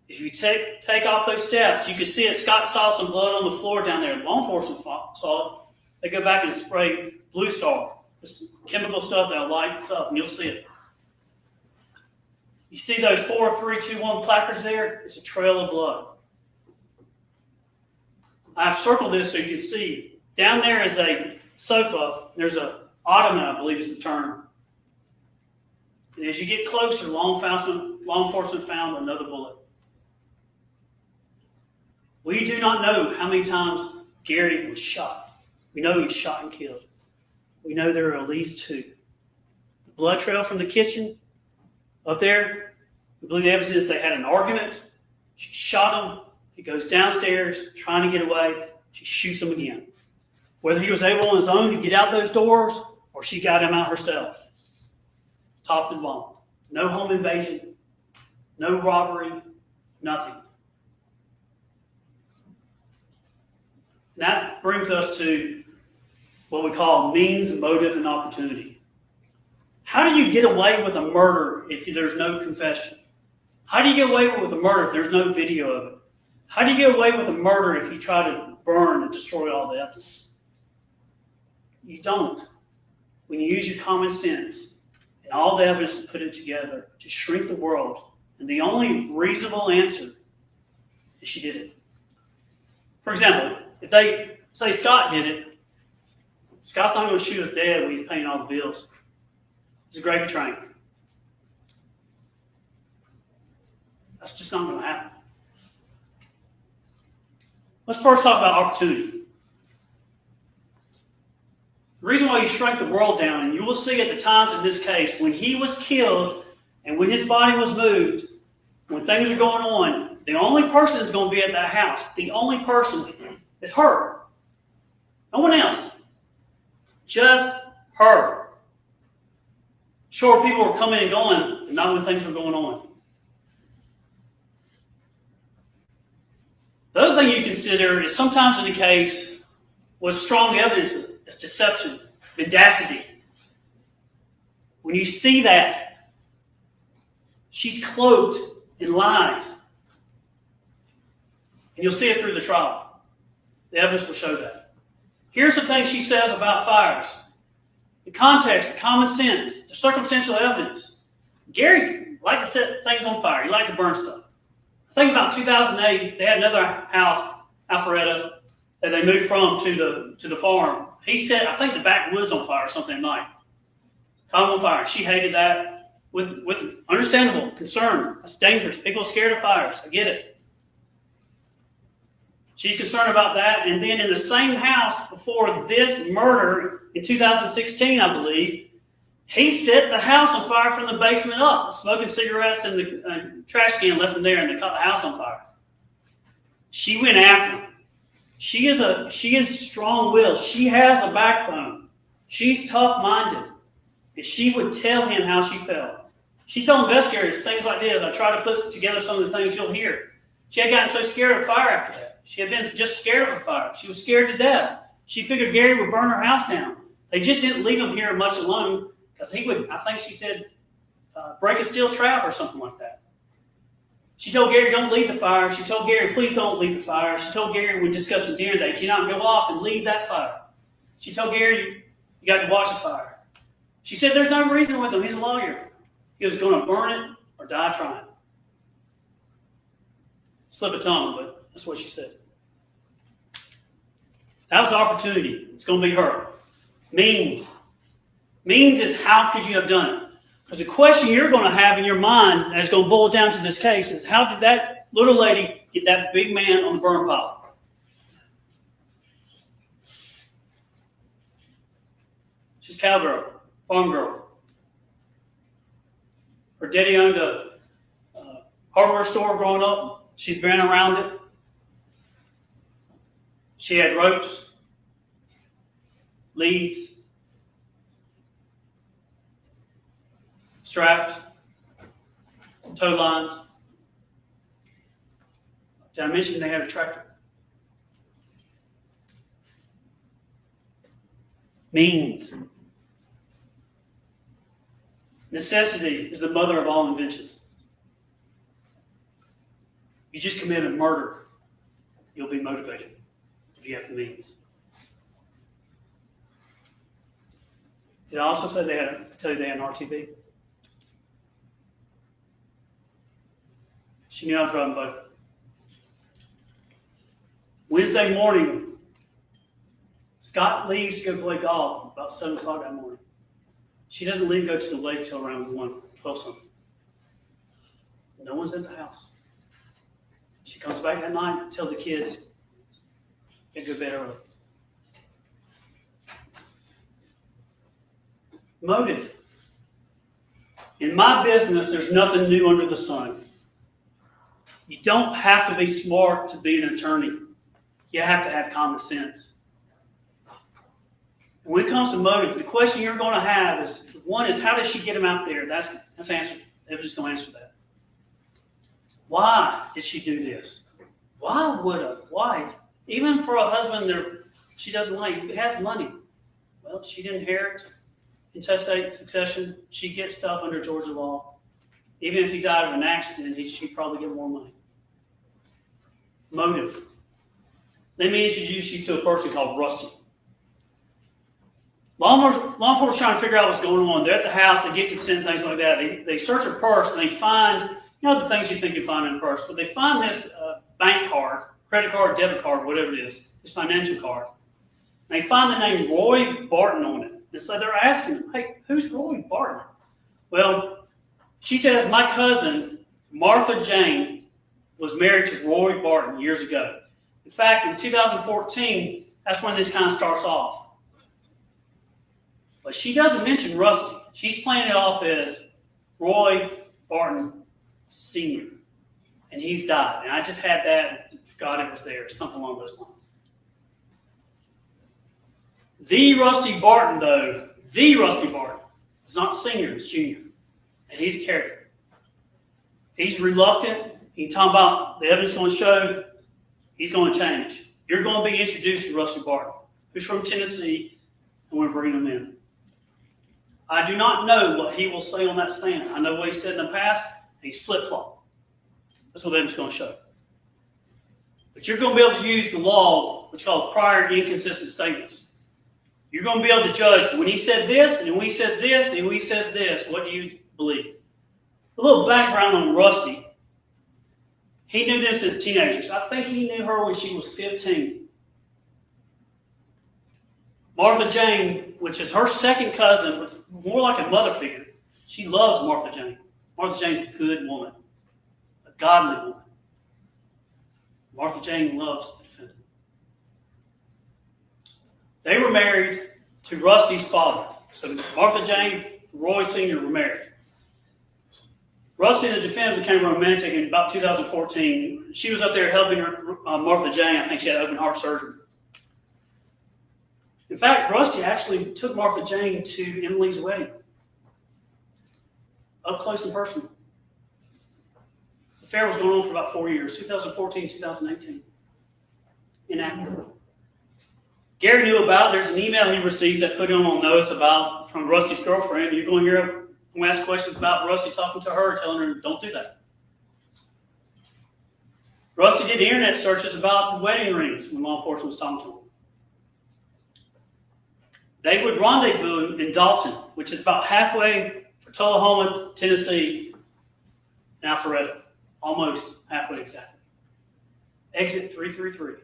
if you take off those steps, you can see it. Scott saw some blood on the floor down there. Law enforcement saw it. They go back and spray Blue Star. This chemical stuff that lights up, and you'll see it. You see those 4, 3, 2, 1 placards there? It's a trail of blood. I've circled this so you can see. Down there is a sofa. There's an ottoman, I believe is the term. And as you get closer, law enforcement found another bullet. We do not know how many times Gary was shot. We know he was shot and killed. We know there are at least 2. The blood trail from the kitchen up there, we believe the evidence is they had an argument. She shot him. He goes downstairs trying to get away. She shoots him again. Whether he was able on his own to get out those doors or she got him out herself. Top and bottom. No home invasion. No robbery. Nothing. That brings us to what we call means, motive, and opportunity. How do you get away with a murder if there's no confession? How do you get away with a murder if there's no video of it? How do you get away with a murder if you try to burn and destroy all the evidence? You don't. When you use your common sense and all the evidence to put it together to shrink the world, and the only reasonable answer is she did it. For example, if they say Scott did it, Scott's not going to shoot us dead when he's paying all the bills. It's a gravy train. That's just not going to happen. Let's first talk about opportunity. The reason why you shrink the world down, and you will see at the times in this case, when he was killed and when his body was moved, when things are going on, the only person that's going to be at that house, the only person is her. No one else. Just her. Sure, people were coming and going, but not when things were going on. The other thing you consider is sometimes in the case, with strong evidence is deception, mendacity. When you see that, she's cloaked in lies. And you'll see it through the trial. The evidence will show that. Here's the thing she says about Farris. The context, the common sense, the circumstantial evidence. Gary liked to set things on fire. He liked to burn stuff. I think about 2008, they had another house, Alpharetta, that they moved from to the farm. He set, I think, the backwoods on fire or something at night. Caught him on fire. She hated that with understandable concern. That's dangerous. People are scared of fires. I get it. She's concerned about that. And then in the same house before this murder in 2016, I believe, he set the house on fire from the basement up, smoking cigarettes in the trash can, left them there, and they caught the house on fire. She went after him. She is strong-willed. She has a backbone. She's tough-minded. And she would tell him how she felt. She told investigators things like this. I try to put together some of the things you'll hear. She had gotten so scared of fire after that. She had been just scared of the fire. She was scared to death. She figured Gary would burn her house down. They just didn't leave him here much alone because he would, I think she said, break a steel trap or something like that. She told Gary, don't leave the fire. She told Gary, please don't leave the fire. She told Gary when discussing dinner that he cannot go off and leave that fire. She told Gary, you got to watch the fire. She said there's no reason with him. He's a lawyer. He was going to burn it or die trying. Slip of tongue, but that's what she said. That was the opportunity. It's going to be her. Means. Means is how could you have done it? Because the question you're going to have in your mind that's going to boil down to this case is how did that little lady get that big man on the burn pile? She's a cowgirl, farm girl. Her daddy owned a hardware store growing up. She's been around it. She had ropes, leads, straps, tow lines. Did I mention they had a tractor? Means. Necessity is the mother of all inventions. You just committed murder, you'll be motivated if you have the means. Did I also say tell you they had an RTV? She knew I was driving a boat. Wednesday morning, Scott leaves to go play golf about 7 o'clock that morning. She doesn't leave to go to the lake till around 12 something. No one's in the house. She comes back that night and tells the kids, get to bed early. Motive. In my business, there's nothing new under the sun. You don't have to be smart to be an attorney. You have to have common sense. And when it comes to motive, the question you're going to have is, one is, how does she get him out there? That's the answer. They're just going to answer that. Why did she do this? Why would a wife, even for a husband that she doesn't like, he has money? Well, she didn't inherit, intestate succession. She gets stuff under Georgia law. Even if he died of an accident, she'd probably get more money. Motive. Let me introduce you to a person called Rusty. Law enforcement trying to figure out what's going on. They're at the house, they get consent, things like that. They search her purse and they find, the things you think you find in a purse, but they find this bank card, credit card, debit card, whatever it is, this financial card. And they find the name Roy Barton on it. And so they're asking him, hey, who's Roy Barton? Well, she says, my cousin, Martha Jane, was married to Roy Barton years ago. In fact, in 2014, that's when this kind of starts off. But she doesn't mention Rusty. She's playing it off as Roy Barton Sr. And he's died. And I just had that and forgot it was there, something along those lines. The Rusty Barton, though, is not senior, it's junior. And he's a character. He's reluctant. He's talking about the evidence going to show he's going to change. You're going to be introduced to Rusty Barton, who's from Tennessee, and we're bringing him in. I do not know what he will say on that stand. I know what he said in the past, and he's flip-flop. That's what the evidence is going to show. But you're going to be able to use the law, which is called prior inconsistent statements. You're going to be able to judge when he said this, and when he says this, and when he says this, what do you believe? A little background on Rusty. He knew them since teenagers. I think he knew her when she was 15. Martha Jane, which is her second cousin, but more like a mother figure. She loves Martha Jane. Martha Jane's a good woman, a godly woman. Martha Jane loves the defendant. They were married to Rusty's father. So Martha Jane, Roy Sr. were married. Rusty and the defendant became romantic in about 2014. She was up there helping her, Martha Jane. I think she had open heart surgery. In fact, Rusty actually took Martha Jane to Emily's wedding. up close and personal. The affair was going on for about 4 years, 2014, 2018. Inactive. Gary knew about it. There's an email he received that put him on notice about from Rusty's girlfriend. You're going to hear him ask questions about Rusty talking to her, telling her, don't do that. Rusty did internet searches about the wedding rings when law enforcement was talking to him. They would rendezvous in Dalton, which is about halfway from Tullahoma, Tennessee, and Alpharetta. Almost halfway exactly. Exit 333.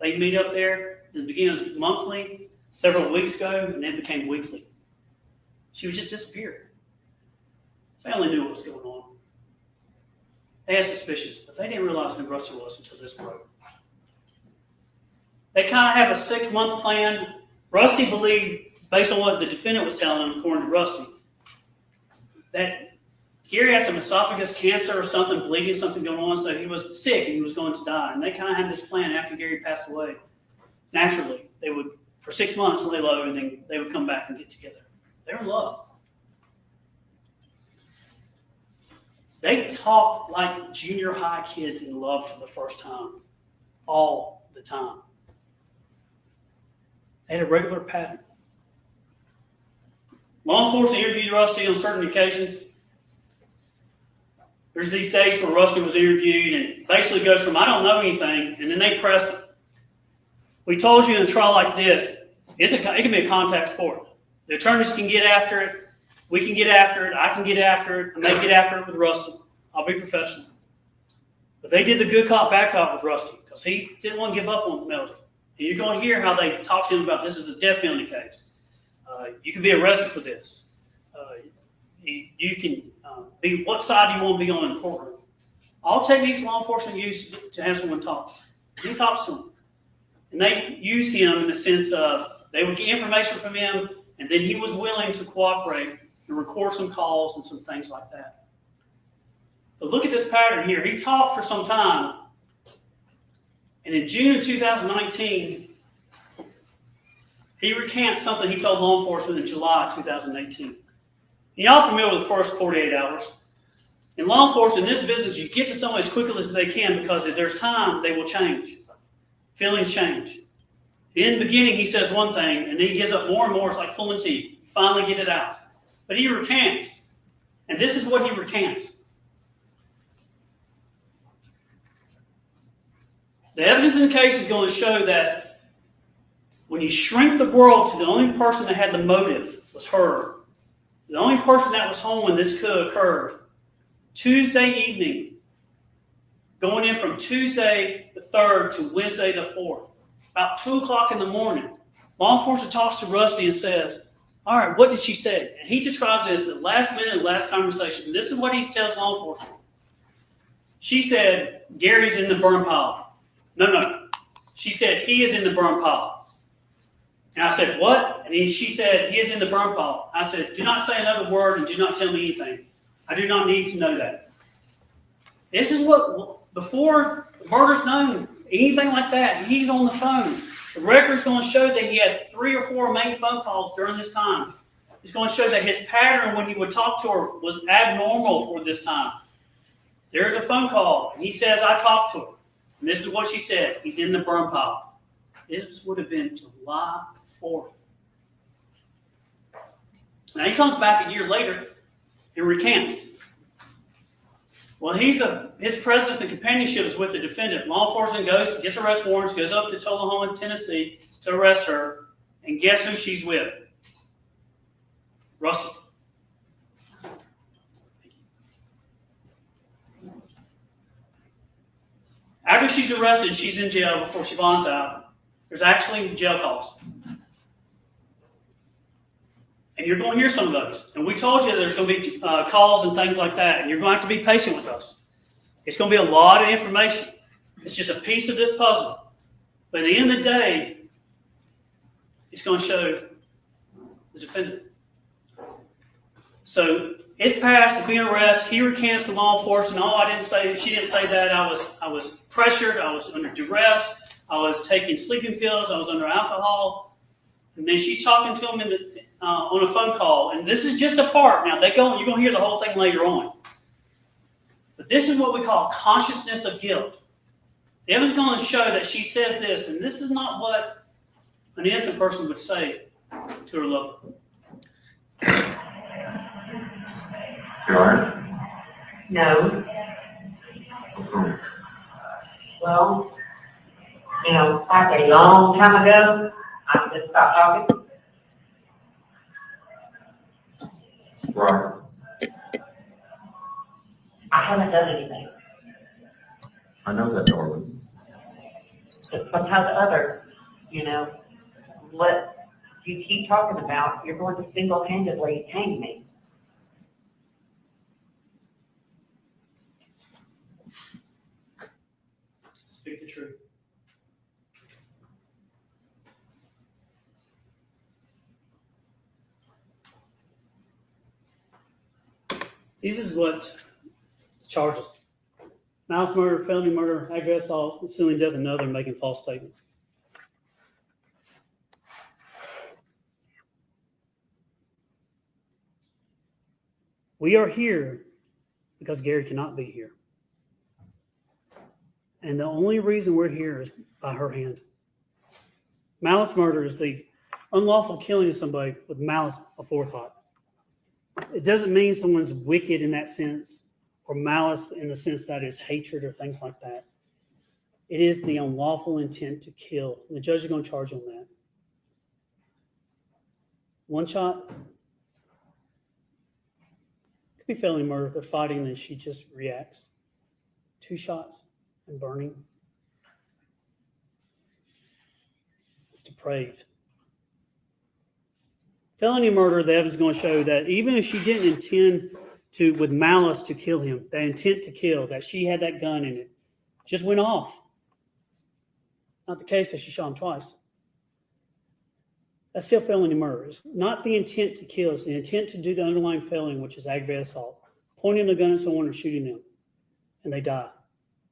They'd meet up there. In the beginning, it was monthly, several weeks ago, and then it became weekly. She would just disappear. Family knew what was going on. They had suspicions, but they didn't realize who Rusty was until this broke. They kind of have a 6-month plan. Rusty believed, based on what the defendant was telling him, according to Rusty, that Gary had some esophagus cancer or something, bleeding, something going on, so he was sick and he was going to die. And they kind of had this plan after Gary passed away. Naturally, they would, for 6 months, lay low, and then they would come back and get together. They were in love. They talk like junior high kids in love for the first time, all the time. They had a regular pattern. Law enforcement interviewed Rusty on certain occasions. There's these days where Rusty was interviewed and basically goes from, I don't know anything, and then they press it. We told you in a trial like this, it can be a contact sport. The attorneys can get after it. We can get after it. I can get after it. And they get after it with Rusty. I'll be professional. But they did the good cop, bad cop with Rusty because he didn't want to give up on Melody. And you're going to hear how they talk to him about this is a death penalty case. You can be arrested for this. You can be what side you want to be on in the courtroom. All techniques law enforcement use to have someone talk. He talks to them. And they use him in the sense of they would get information from him, and then he was willing to cooperate and record some calls and some things like that. But look at this pattern here. He talked for some time, and in June of 2019, he recants something he told law enforcement in July 2018. Y'all familiar with the first 48 hours? In law enforcement, in this business, you get to someone as quickly as they can because if there's time, they will change. Feelings change. In the beginning, he says one thing, and then he gives up more and more. It's like pulling teeth. You finally get it out. But he recants. And this is what he recants. The evidence in the case is going to show that when you shrink the world to the only person that had the motive was her, the only person that was home when this could have occurred, Tuesday evening, going in from Tuesday the 3rd to Wednesday the 4th, about 2 o'clock in the morning, law enforcement talks to Rusty and says, all right, what did she say? And he describes it as the last minute, last conversation. And this is what he tells law enforcement. She said, Gary's in the burn pile. No. She said, he is in the burn pile. And I said, what? And she said, he is in the burn pile. I said, do not say another word and do not tell me anything. I do not need to know that. This is what, before the murder's known, anything like that, he's on the phone. The record's going to show that he had 3 or 4 main phone calls during this time. It's going to show that his pattern when he would talk to her was abnormal for this time. There's a phone call, and he says, I talked to her. And this is what she said. He's in the burn pile. This would have been July 4th. Now he comes back a year later and recants. Well, his presence and companionship is with the defendant. Law enforcement goes, gets arrest warrants, goes up to Tullahoma, Tennessee to arrest her, and guess who she's with? Rusty. After she's arrested, she's in jail before she bonds out. There's actually jail calls. And you're going to hear some of those. And we told you there's going to be calls and things like that. And you're going to have to be patient with us. It's going to be a lot of information. It's just a piece of this puzzle. But at the end of the day, it's going to show the defendant. So it's past, being arrested. He recants to law enforcement. Oh, I didn't say, she didn't say that. I was pressured. I was under duress. I was taking sleeping pills. I was under alcohol. And then she's talking to him on a phone call, and this is just a part. Now you're going to hear the whole thing later on. But this is what we call consciousness of guilt. The evidence is going to show that she says this, and this is not what an innocent person would say to her loved one. No. Well, like a long time ago, I just stopped talking. Right. I haven't done anything. I know that, darling. Just because what you keep talking about, you're going to single-handedly hang me. Speak the truth. This is what charges: malice murder, felony murder, aggravated assault, concealing death, and other, making false statements. We are here because Gary cannot be here. And the only reason we're here is by her hand. Malice murder is the unlawful killing of somebody with malice aforethought. It doesn't mean someone's wicked in that sense, or malice in the sense that is hatred or things like that. It is the unlawful intent to kill. And the judge is going to charge on that. One shot could be felony murder if they're fighting and she just reacts. 2 shots and burning. It's depraved. Felony murder, the evidence is going to show that even if she didn't intend to, with malice, to kill him, that intent to kill, that she had that gun in it, just went off. Not the case because she shot him twice. That's still felony murder. It's not the intent to kill. It's the intent to do the underlying felony, which is aggravated assault. Pointing the gun at someone and shooting them, and they die.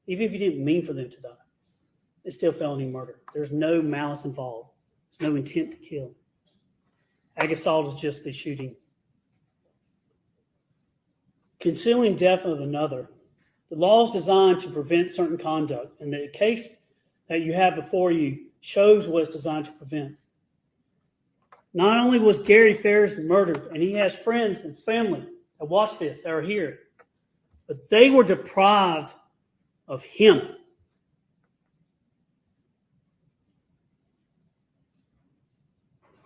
Even if you didn't mean for them to die, it's still felony murder. There's no malice involved. There's no intent to kill. Aggravated assault is just the shooting. Concealing death of another. The law is designed to prevent certain conduct, and the case that you have before you shows what it's designed to prevent. Not only was Gary Farris murdered, and he has friends and family that watch this, that are here, but they were deprived of him.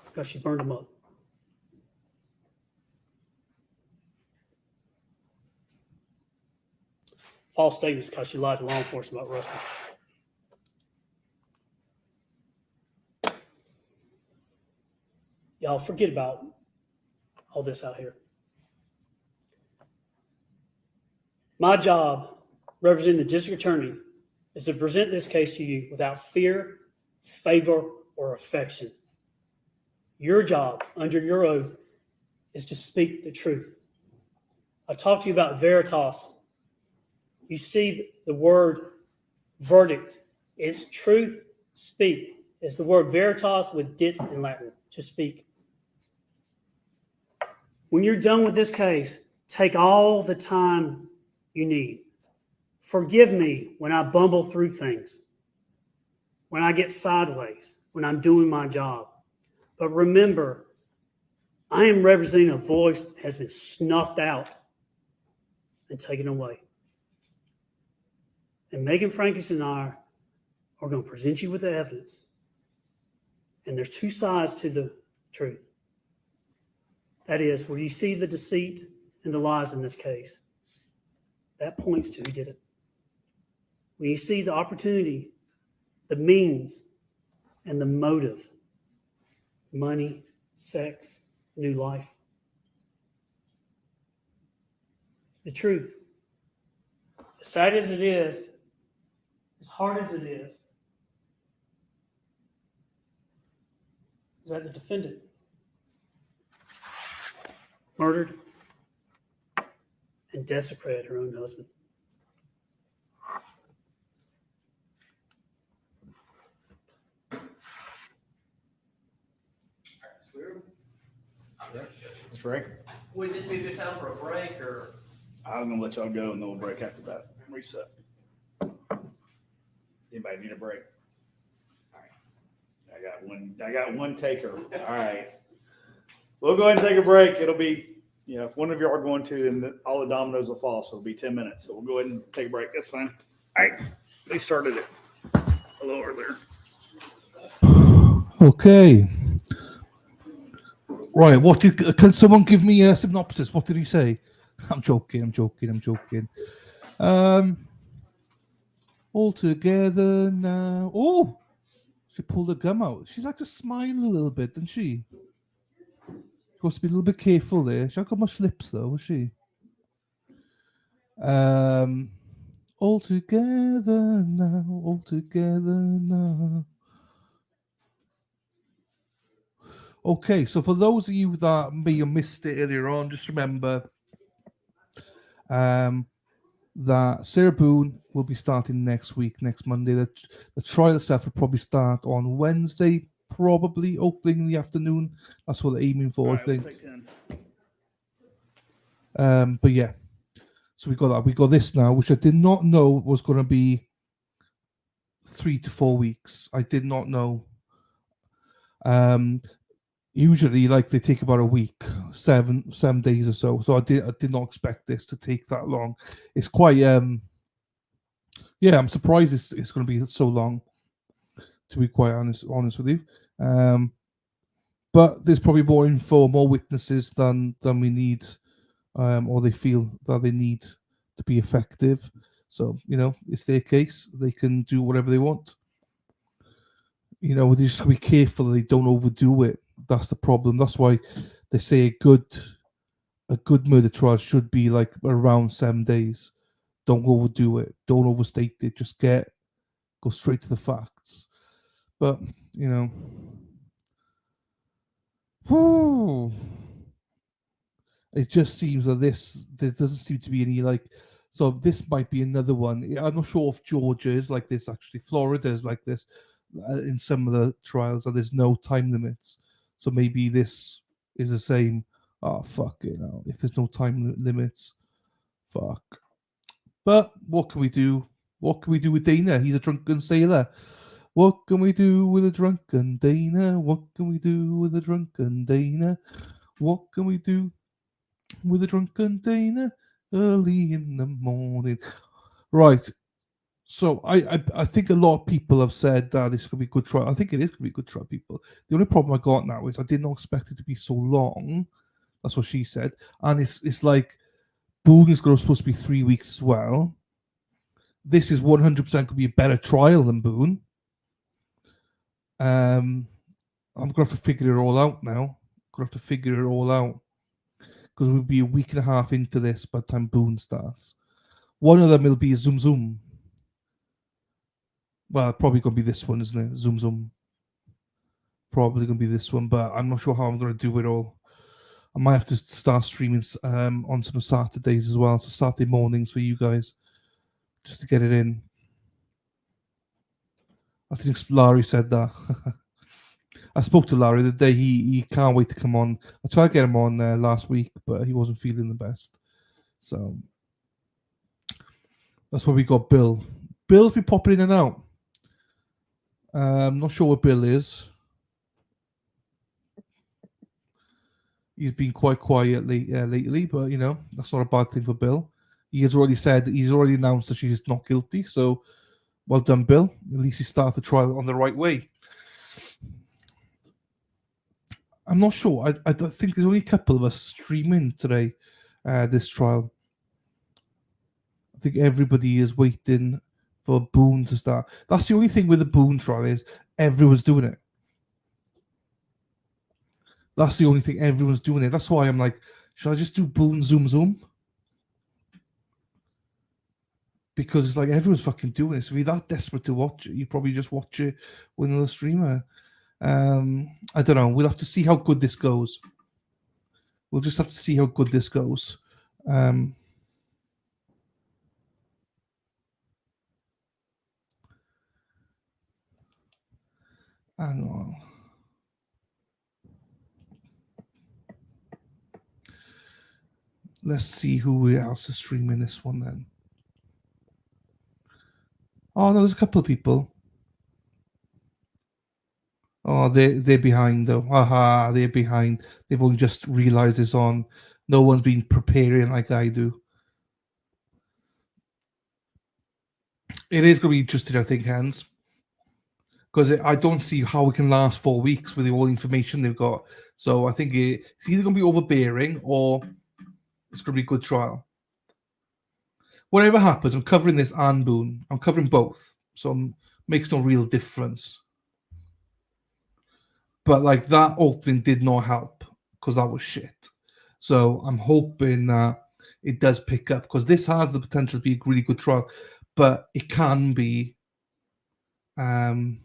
Because she burned him up. False statements because she lied to law enforcement about Russell. Y'all forget about all this out here. My job, representing the district attorney, is to present this case to you without fear, favor, or affection. Your job, under your oath, is to speak the truth. I talked to you about veritas. You see the word verdict. It's truth, speak. It's the word veritas with dit in Latin, to speak. When you're done with this case, take all the time you need. Forgive me when I bumble through things, when I get sideways, when I'm doing my job. But remember, I am representing a voice that has been snuffed out and taken away. And Megan Frankis and I are going to present you with the evidence. And there's 2 sides to the truth. That is, where you see the deceit and the lies in this case, that points to who did it. When you see the opportunity, the means, and the motive, money, sex, new life, the truth, as sad as it is, as hard as it is that the defendant murdered and desecrated her own husband. That's right. Would this be a good time for a break or? I'm gonna let y'all go and then we'll break after that. Reset. Anybody need a break? All right. I got one taker. All right. We'll go ahead and take a break. It'll be, if one of you are going to, then all the dominoes will fall. So it'll be 10 minutes. So we'll go ahead and take a break. That's fine. All right. They started it a little earlier. Okay. Right. Can someone give me a synopsis? What did he say? I'm joking. All together now. Oh, she pulled her gum out. She likes to smile a little bit, doesn't she? She wants to be a little bit careful there. She hasn't got much lips though, has she? All together now. All together now. Okay, so for those of you that may have missed it earlier on, just remember that Sarah Boone will be starting next week, next Monday. The trial itself will probably start on Wednesday, probably opening in the afternoon. That's what they're aiming for, I think. But yeah, so we got that. We got this now, which I did not know was going to be 3 to 4 weeks. I did not know. Usually, like, they take about a week, seven days or so. So I did not expect this to take that long. It's quite I'm surprised it's going to be so long. To be quite honest with you, but there's probably more info, more witnesses than we need, or they feel that they need to be effective. So it's their case; they can do whatever they want. They just have to be careful that they don't overdo it. That's the problem. That's why they say a good murder trial should be like around 7 days. Don't overdo it. Don't overstate it. Just go straight to the facts. But it just seems that there doesn't seem to be any so this might be another one. I'm not sure if Georgia is like this. Actually, Florida is like this in some of the trials, and there's no time limits. So maybe this is the same. Oh, fuck it now. If there's no time limits, fuck. But what can we do? What can we do with Dana? He's a drunken sailor. What can we do with a drunken Dana? What can we do with a drunken Dana? What can we do with a drunken Dana early in the morning? Right. So I think a lot of people have said that this could be a good trial. I think it is going to be a good trial, people. The only problem I got now is I did not expect it to be so long. That's what she said. And it's like Boone is supposed to be 3 weeks as well. This is 100% going to be a better trial than Boone. I'm going to have to figure it all out now. Because we'll be a week and a half into this by the time Boone starts. One of them will be Zoom Zoom. Well, probably going to be this one, isn't it? Zoom Zoom. Probably going to be this one, but I'm not sure how I'm going to do it all. I might have to start streaming on some Saturdays as well. So Saturday mornings for you guys. Just to get it in. I think Larry said that. I spoke to Larry the day he can't wait to come on. I tried to get him on last week, but he wasn't feeling the best. So that's why we got Bill. Bill's been popping in and out. I'm not sure what Bill is. He's been quite quiet lately, but that's not a bad thing for Bill. He has already said he's already announced that she's not guilty. So well done, Bill. At least he started the trial on the right way. I'm not sure. I think there's only a couple of us streaming today, this trial. I think everybody is waiting for Boone to start. That's the only thing with the Boone trial is everyone's doing it. That's the only thing, everyone's doing it. That's why I'm like, should I just do Boone Zoom Zoom? Because it's like everyone's fucking doing it. So if you're that desperate to watch it, you probably just watch it with another streamer. I don't know. We'll have to see how good this goes. We'll just have to see how good this goes. Hang on. Let's see who else is streaming this one then. Oh no, there's a couple of people. Oh, they're behind though. Aha, they're behind. They've only just realised it's on. No one's been preparing like I do. It is going to be interesting, I think, Hans, because I don't see how we can last 4 weeks with all the information they've got. So I think it's either going to be overbearing or it's going to be a good trial. Whatever happens, I'm covering this and Boone. I'm covering both, so it makes no real difference. But like that opening did not help because that was shit. So I'm hoping that it does pick up because this has the potential to be a really good trial, but it can be, it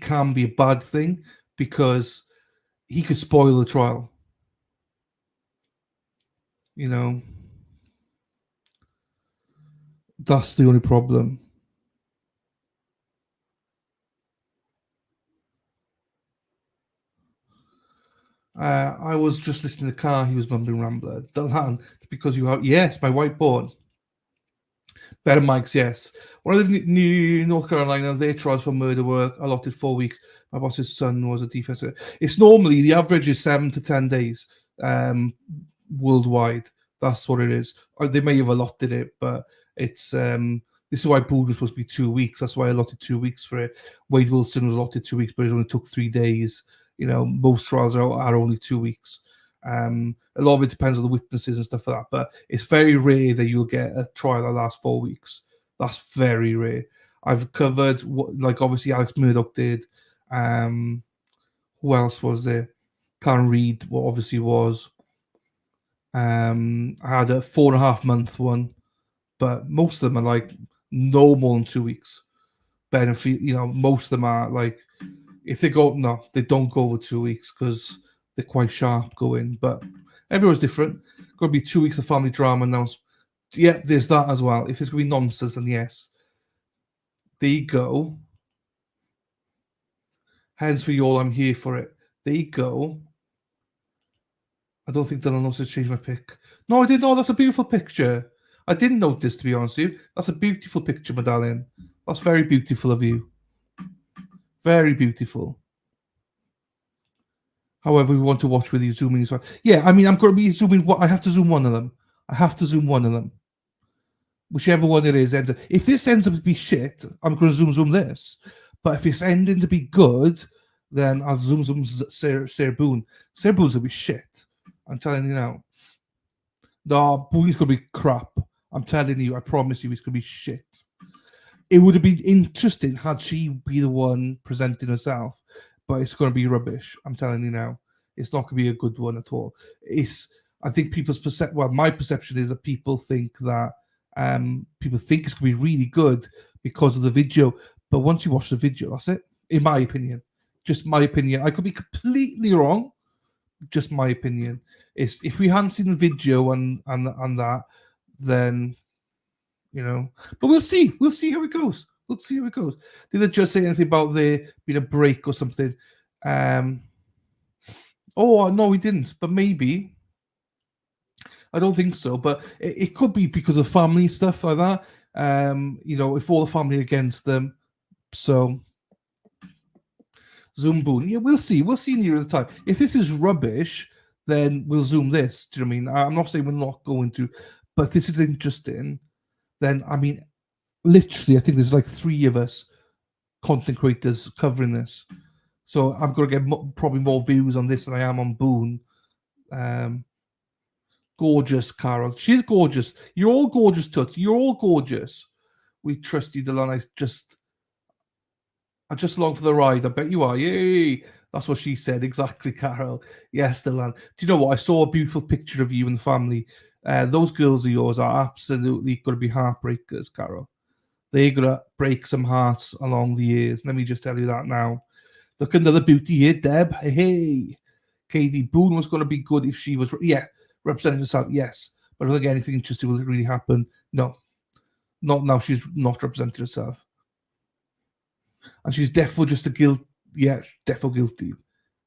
can be a bad thing because he could spoil the trial. That's the only problem. I was just listening to the car. He was mumbling rambler. Because you have yes, my whiteboard. Better mics, yes. When I lived in New North Carolina, their trials for murder were allotted 4 weeks. My boss's son was a defense. It's normally the average is 7 to 10 days worldwide. That's what it is. Or they may have allotted it, but it's this is why Poole was supposed to be 2 weeks. That's why I allotted 2 weeks for it. Wade Wilson was allotted 2 weeks, but it only took 3 days. Most trials are only 2 weeks. A lot of it depends on the witnesses and stuff like that, but it's very rare that you'll get a trial that lasts 4 weeks. That's very rare. I've covered like obviously Alex Murdoch did. Who else was there? Karen Reed, what obviously was. I had a 4.5 month one, but most of them are like no more than 2 weeks. Benefit, most of them are like if they don't go over 2 weeks because they're quite sharp going, but everyone's different. Going to be 2 weeks of family drama now. Yeah, there's that as well. If it's going to be nonsense, then yes. There you go. Hence for you all, I'm here for it. There you go. I don't think Dylan knows to change my pick. No, I didn't know. That's a beautiful picture. I didn't notice, to be honest with you. That's a beautiful picture, medallion. That's very beautiful of you. Very beautiful. However, we want to watch with you zooming as well. Yeah, I mean, I'm going to be zooming. I have to zoom one of them. Whichever one it is. If this ends up to be shit, I'm going to zoom this. But if it's ending to be good, then I'll zoom Sarah Boone. Sarah Boone's going to be shit. I'm telling you now. No, Boone's going to be crap. I'm telling you. I promise you, it's going to be shit. It would have been interesting had she be the one presenting herself. But it's going to be rubbish. I'm telling you now. It's not going to be a good one at all. I think my perception is that people think that it's going to be really good because of the video. But once you watch the video, that's it. In my opinion. Just my opinion. I could be completely wrong. Just my opinion. If we hadn't seen the video and that, then but we'll see. We'll see how it goes. Let's see how it goes. Did they just say anything about there being a break or something? Oh, no, we didn't. But maybe. I don't think so. But it could be because of family stuff like that. If all the family against them. So, zoom Boone. Yeah, we'll see. We'll see near the time. If this is rubbish, then we'll zoom this. Do you know what I mean? I'm not saying we're not going to. But if this is interesting, then, I mean, literally, I think there's like 3 of us content creators covering this. So I'm going to get probably more views on this than I am on Boone. Gorgeous, Carol. She's gorgeous. You're all gorgeous, Toots. You're all gorgeous. We trust you, Dylan. I just long for the ride. I bet you are. Yay. That's what she said. Exactly, Carol. Yes, Dylan. Do you know what? I saw a beautiful picture of you and the family. Those girls of yours are absolutely going to be heartbreakers, Carol. They're going to break some hearts along the years. Let me just tell you that now. Look, another beauty here, Deb. Hey. KD Boone was going to be good if she was, representing herself, yes. But I don't think anything interesting will really happen. No. Not now. She's not representing herself. And she's definitely just a guilt. Yeah, definitely guilty.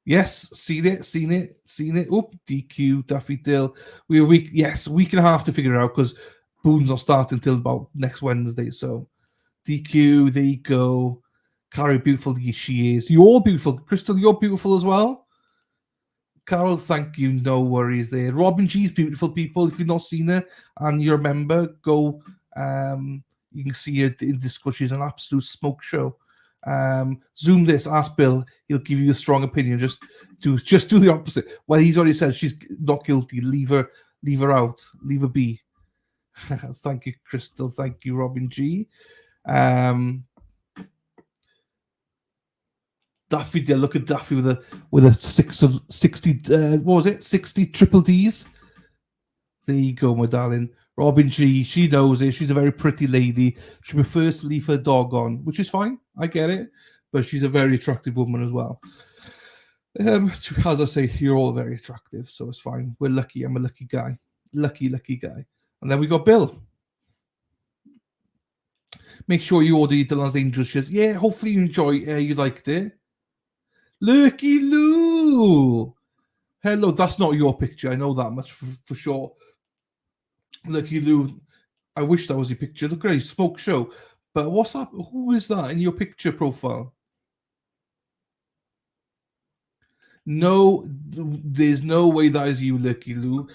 Yes, seen it. Oop, DQ, Daffodil. We're a week, yes, week and a half to figure it out because Boone's not starting until about next Wednesday. So DQ, there you go. Carrie, beautiful she is. You're all beautiful. Crystal, you're beautiful as well. Carol, thank you. No worries there. Robin G's beautiful, people. If you've not seen her and you're a member, go. You can see her in Discord. She's an absolute smoke show. Zoom this. Ask Bill. He'll give you a strong opinion. Just do the opposite. Well, he's already said she's not guilty. Leave her out. Leave her be. Thank you, Crystal. Thank you, Robin G. Daffy, look at Daffy with a 60 what was it? 60 triple D's. There you go, my darling. Robin G, she knows it. She's a very pretty lady. She prefers to leave her dog on, which is fine. I get it. But she's a very attractive woman as well. As I say, you're all very attractive, so it's fine. We're lucky. I'm a lucky guy. Lucky guy. And then we got Bill. Make sure you order the Los Angeles shirts. Yeah, hopefully you you liked it. Lurky Lou. Hello, that's not your picture. I know that much for sure. Lurky Lou. I wish that was your picture. Look at it, smoke show. But what's that? Who is that in your picture profile? No, there's no way that is you, Lurky Lou.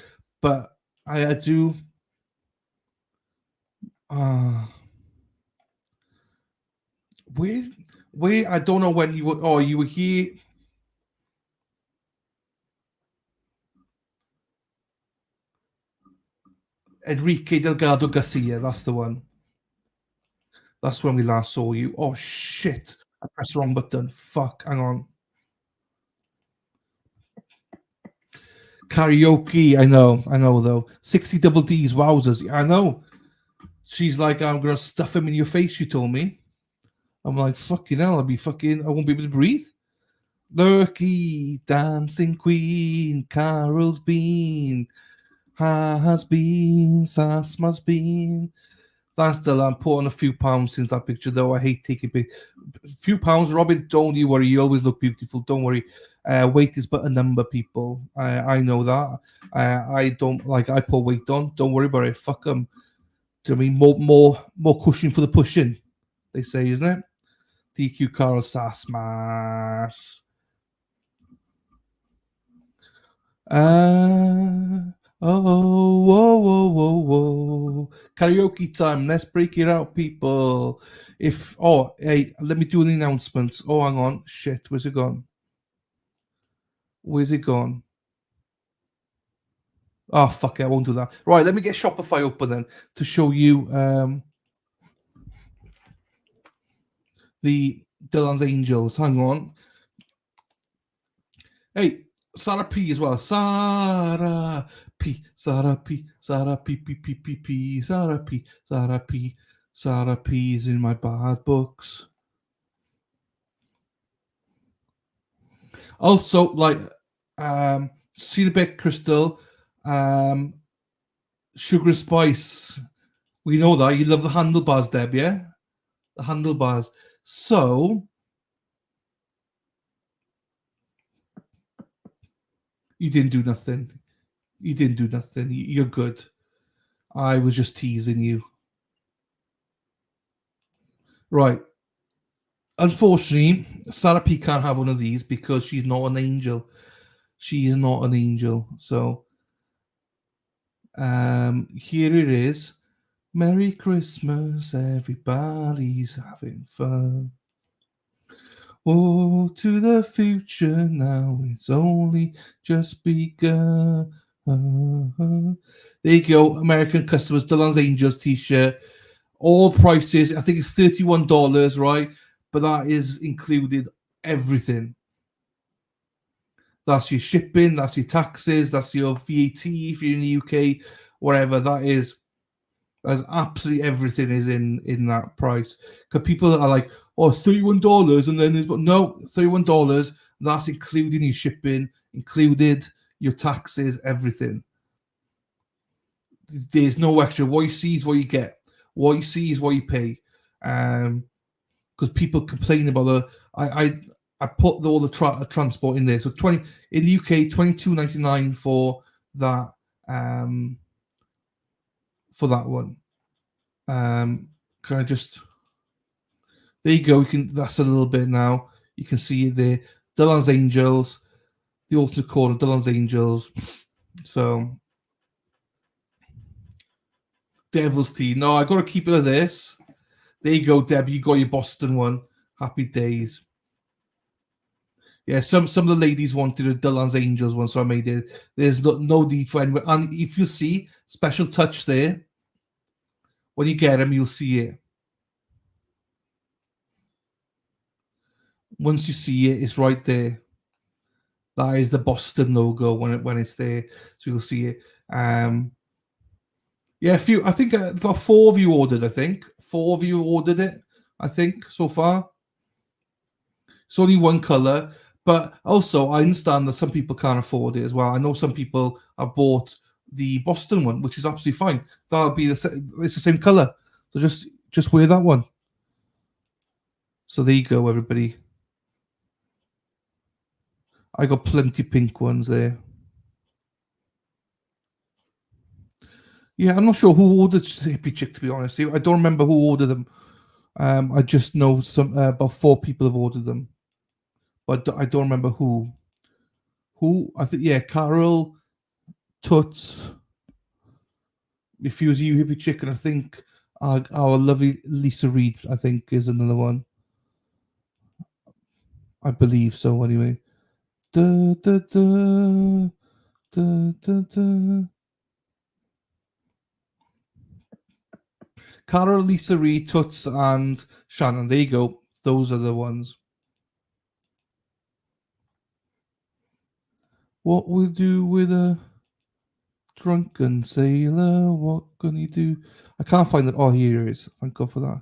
But I do. Where I don't know when you were. Oh, you were here. Enrique Delgado Garcia, that's the one. That's when we last saw you. Oh shit! I pressed the wrong button. Fuck. Hang on. Karaoke. I know though. 60 double D's. Wowzers. I know. She's like, I'm gonna stuff him in your face. She told me. I'm like, fucking hell. I won't be able to breathe. Lurky, dancing queen, Carol's been, has been, Sasma's been. That's still, I'm putting a few pounds since that picture, though. I hate taking a few pounds. Robin, don't you worry. You always look beautiful. Don't worry. Weight is but a number, people. I know that. I don't like. I put weight on. Don't worry about it. Fuck them. Do you know what I mean more cushion for the pushing? They say, isn't it? DQ Carl Sasmas. Whoa. Karaoke time. Let's break it out, people. Hey, let me do the announcements. Oh, hang on. Shit, where's it gone? Oh, fuck it, I won't do that. Right, let me get Shopify open then to show you the Dylan's Angels. Hang on. Hey, Sarah P as well. Sarah P. Sarah P is in my bad books. Also, like, see the bit, Crystal. Sugar Spice. We know that. You love the handlebars, Deb, yeah? The handlebars. So, you didn't do nothing. You're good. I was just teasing you. Right. Unfortunately, Sarah P can't have one of these because she's not an angel. She is not an angel. So, here it is. Merry Christmas, everybody's having fun. Oh, to the future now, it's only just begun. There you go, American customers, Dylan's Angels t-shirt. All prices, I think it's $31, right? But that is included everything. That's your shipping, that's your taxes, that's your VAT if you're in the UK, whatever that is. There's absolutely everything is in that price. Because people are like, oh, $31, and then there's no $31. That's including your shipping, included your taxes, everything. There's no extra. What you see is what you get. What you see is what you pay. Because people complain about I put all the transport in there. So 20 in the UK, £22.99 for that one. Can I just? There you go. You can. That's a little bit now. You can see it there. Dylan's Angels, the alternate chord of Dylan's Angels. So Devil's Tea. No, I got to keep it of this. There you go, Debbie. You got your Boston one. Happy days. Yeah, some of the ladies wanted a Dylan's Angels one, so I made it. There's no need for anyone. And if you see special touch there, when you get them, you'll see it. Once you see it, it's right there. That is the Boston logo when it's there, so you'll see it. Yeah, a few. I think 4 of you ordered. I think 4 of you ordered it. I think so far. It's only one color, but also I understand that some people can't afford it as well. I know some people have bought the Boston one, which is absolutely fine. That'll be it's the same color, so just wear that one. So there you go, everybody. I got plenty pink ones there. Yeah, I'm not sure who ordered Hippie Chick, to be honest. I don't remember who ordered them. I just know about 4 people have ordered them, but I don't remember who. Who? I think, yeah, Carol, Toots. If you was you, Hippie Chick, and I think our lovely Lisa Reed, I think, is another one. I believe so, anyway. Da, da, da, da, da, da. Carol, Lisa Reed, Toots, and Shannon. There you go. Those are the ones. What we'll do with a drunken sailor? What can you do? I can't find it. Oh, here it is. Thank God for that.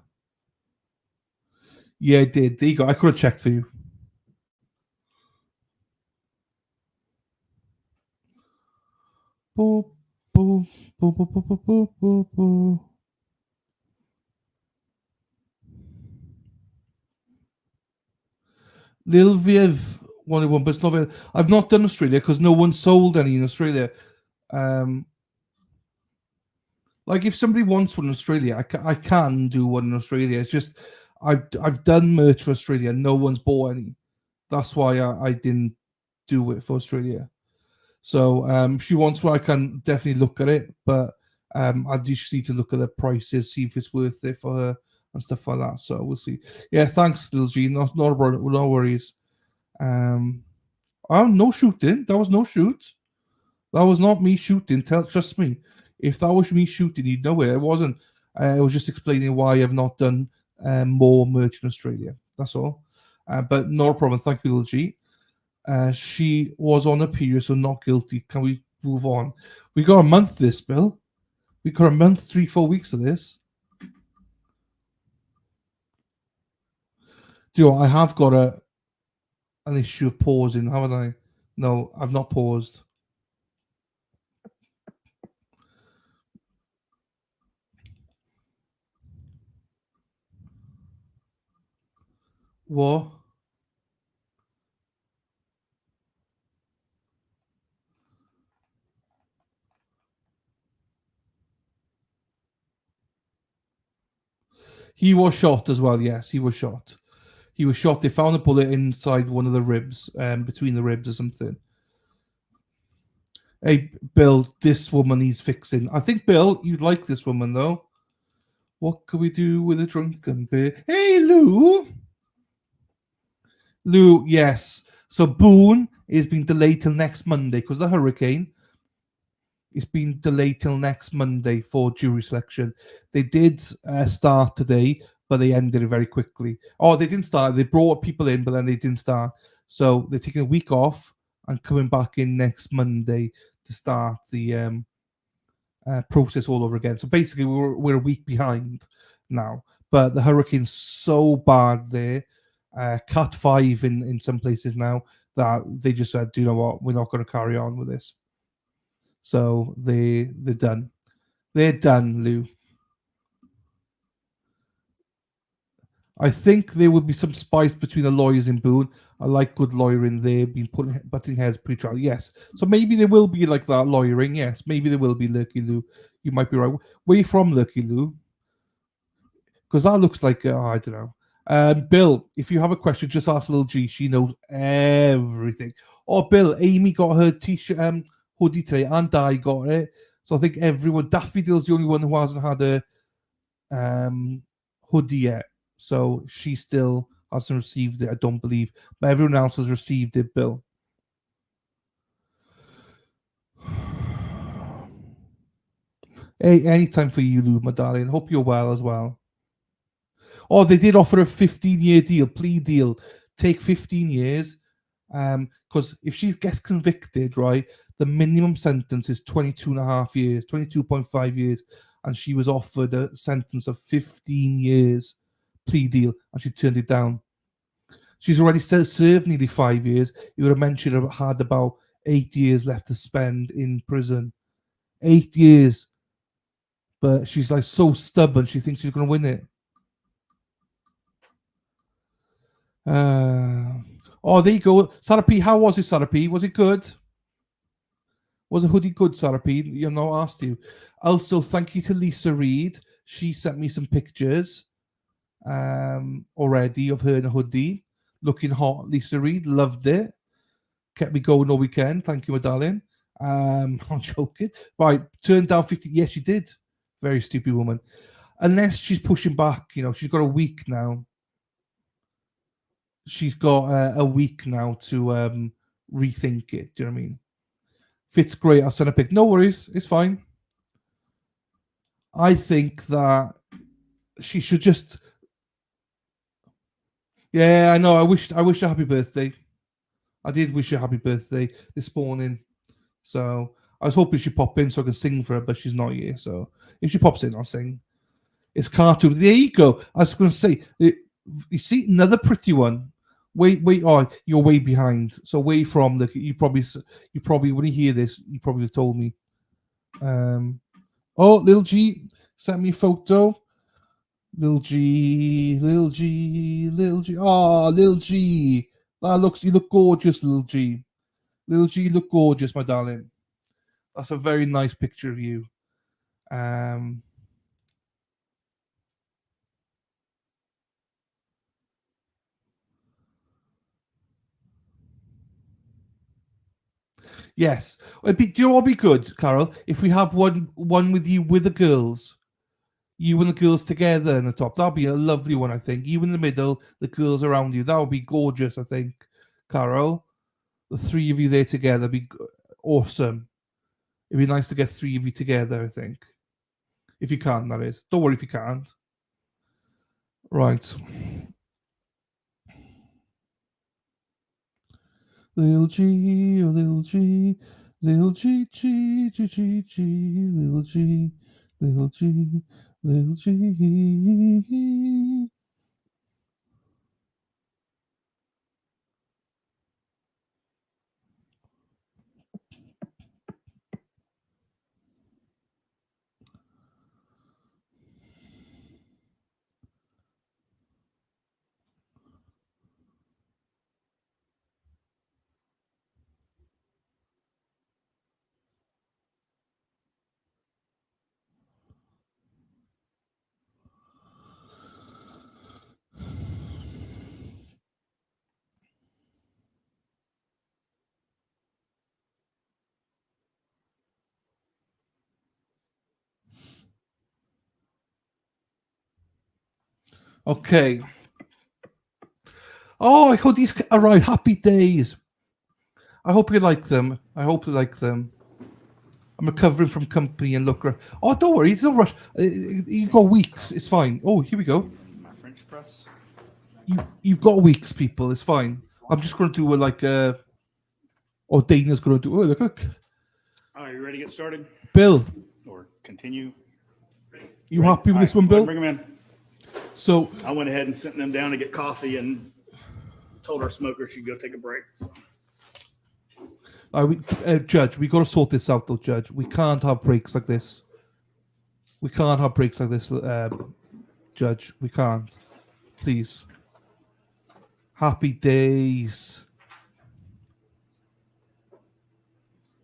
Yeah, I did. There you go. I could have checked for you. Boop, boop, boop, boop, boop, boop, boop, boop. Lil Viv wanted one, but it's not very, I've not done Australia because no one sold any in Australia. Like if somebody wants one in Australia, I can do one in Australia. It's just I've done merch for Australia. No one's bought any. That's why I didn't do it for Australia. So if she wants one, I can definitely look at it, but I just need to look at the prices, see if it's worth it for her and stuff like that. So we'll see. Yeah, thanks, Lil G. No worries. Oh, no shooting. That was no shoot. That was not me shooting. Trust me. If that was me shooting, you'd know it. It wasn't. I was just explaining why I've not done more merch in Australia. That's all. But no problem. Thank you, Lil G. She was on a period, so not guilty. Can we move on? We got a month this, Bill. We got a month, 3-4 weeks of this. Do you know, I have got an issue of pausing, haven't I? No, I've not paused. What? He was shot as well. Yes, he was shot. He was shot. They found a bullet inside one of the ribs, between the ribs or something. Hey, Bill, this woman needs fixing. I think, Bill, you'd like this woman, though. What can we do with a drunken bear? Hey, Lou! Lou, yes. So Boone is being delayed till next Monday because the hurricane. It's been delayed till next Monday for jury selection. They did start today, but they ended it very quickly. Oh, they didn't start. They brought people in, but then they didn't start. So they're taking a week off and coming back in next Monday to start the process all over again. So basically, we're a week behind now. But the hurricane's so bad there, Cat 5 in some places now, that they just said, do you know what? We're not going to carry on with this. So they're done. They're done, Lou. I think there will be some spice between the lawyers in Boone. I like good lawyering there, been butting heads pre-trial. Yes. So maybe there will be like that lawyering. Yes. Maybe there will be, Lurky Lou. You might be right. Where are you from, Lurky Lou? Because that looks like, I don't know. Bill, if you have a question, just ask Little G. She knows everything. Oh, Bill, Amy got her t-shirt, hoodie today, and Di got it. So I think everyone, Daffy Dill's the only one who hasn't had a hoodie yet. So she still hasn't received it, I don't believe. But everyone else has received it, Bill. Hey, anytime for you, Lou, my darling. Hope you're well as well. Oh, they did offer a 15-year deal, plea deal. Take 15 years. Because if she gets convicted, right, the minimum sentence is 22.5 years, 22.5 years. And she was offered a sentence of 15 years plea deal, and she turned it down. She's already served nearly 5 years. You would have mentioned had about 8 years left to spend in prison. 8 years. But she's like so stubborn, she thinks she's going to win it. Oh, there you go. Sarah P, how was it, Sarah P? Was it good? Was the hoodie good, Sarah P? You know, I asked you. Also, thank you to Lisa Reed. She sent me some pictures already of her in a hoodie. Looking hot, Lisa Reed. Loved it. Kept me going all weekend. Thank you, my darling. I'm joking. Right, turned down 50. Yes, she did. Very stupid woman. Unless she's pushing back, you know, she's got a week now. She's got a week now to rethink it. Do you know what I mean? If it's great, I'll send a pic. No worries. It's fine. I think that she should just... Yeah, I know. I wish her happy birthday. I did wish her happy birthday this morning. So I was hoping she'd pop in so I could sing for her, but she's not here. So if she pops in, I'll sing. It's cartoon. There you go. I was going to say, you see another pretty one. Wait. Oh, you're way behind. So way from the. You probably when you hear this, you probably have told me. Oh, Lil G sent me a photo. Lil G. Oh, Lil G. You look gorgeous, Lil G. Lil G, you look gorgeous, my darling. That's a very nice picture of you. Yes. Do you know what would be good, Carol? If we have one with you with the girls. You and the girls together in the top. That'll be a lovely one, I think. You in the middle, the girls around you. That would be gorgeous, I think, Carol. The three of you there together would be awesome. It'd be nice to get three of you together, I think. If you can, that is. Don't worry if you can't. Right. Lil G, oh Lil G, Lil G, G, G, G, G, Lil G, Lil G, Lil G. Okay. Oh, I hope these arrive. Happy days. I hope you like them. I'm recovering from company and look. Oh, don't worry. It's no rush. You've got weeks. It's fine. Oh, here we go. My French press. You've got weeks, people. It's fine. I'm just going to do or Dana's going to do. Oh, look. All right, you ready to get started? Bill. Or continue? You happy with this one, Bill? Bring them in. So I went ahead and sent them down to get coffee and told our smoker she'd go take a break. So. Judge, we got to sort this out, though, Judge. We can't have breaks like this. Judge. We can't. please. Happy days.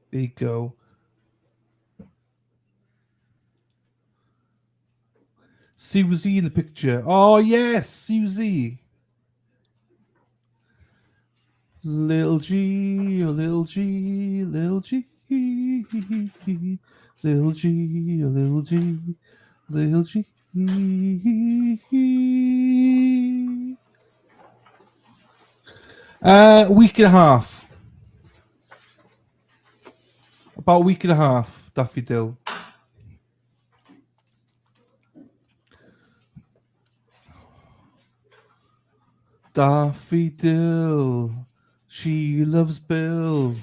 There you go. Susie in the picture. Oh, yes, Susie. Little G, oh, little G, little G. Little G, oh, little G, little G. Week and a half. About a week and a half, Daffodil. Daffodil, she loves Bill.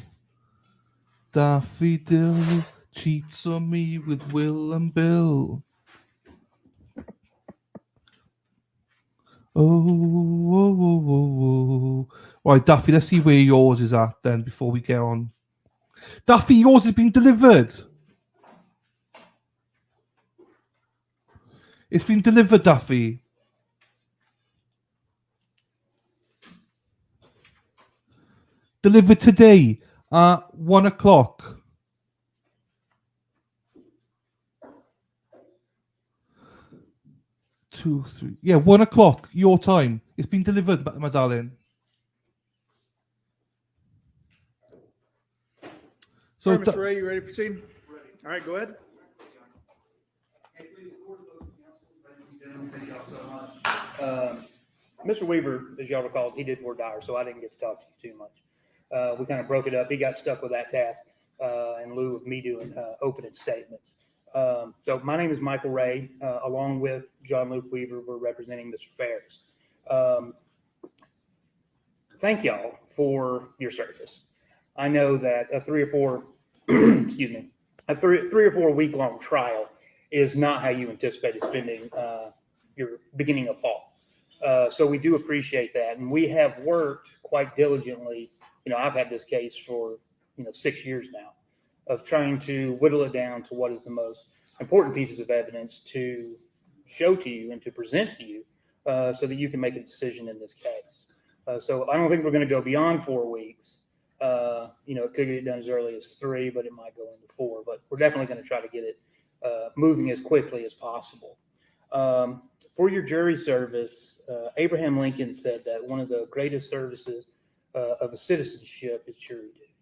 Daffodil cheats on me with Will and Bill. Oh. Right, Daffy, let's see where yours is at then before we get on. Daffy, yours has been delivered. It's been delivered, Daffy. Delivered today at 1 o'clock. Two, three. Yeah, 1 o'clock, your time. It's been delivered, my darling. So, All right, Mr. Ray, you ready to proceed? Ready. All right, go ahead. Mr. Weaver, as y'all recall, he did more dire, so I didn't get to talk to you too much. We kind of broke it up. He got stuck with that task in lieu of me doing opening statements. So my name is Michael Ray. Along with John Luke Weaver, we're representing Mr. Farris. Thank y'all for your service. I know that a 3 or 4, excuse me, a 3 or 4 week long trial is not how you anticipated spending your beginning of fall. So we do appreciate that. And we have worked quite diligently. You know, I've had this case for, 6 years now of trying to whittle it down to what is the most important pieces of evidence to show to you and to present to you so that you can make a decision in this case. So I don't think we're going to go beyond 4 weeks. It could get done as early as 3, but it might go into 4. But we're definitely going to try to get it moving as quickly as possible. For your jury service, Abraham Lincoln said that one of the greatest services of a citizenship is jury duty.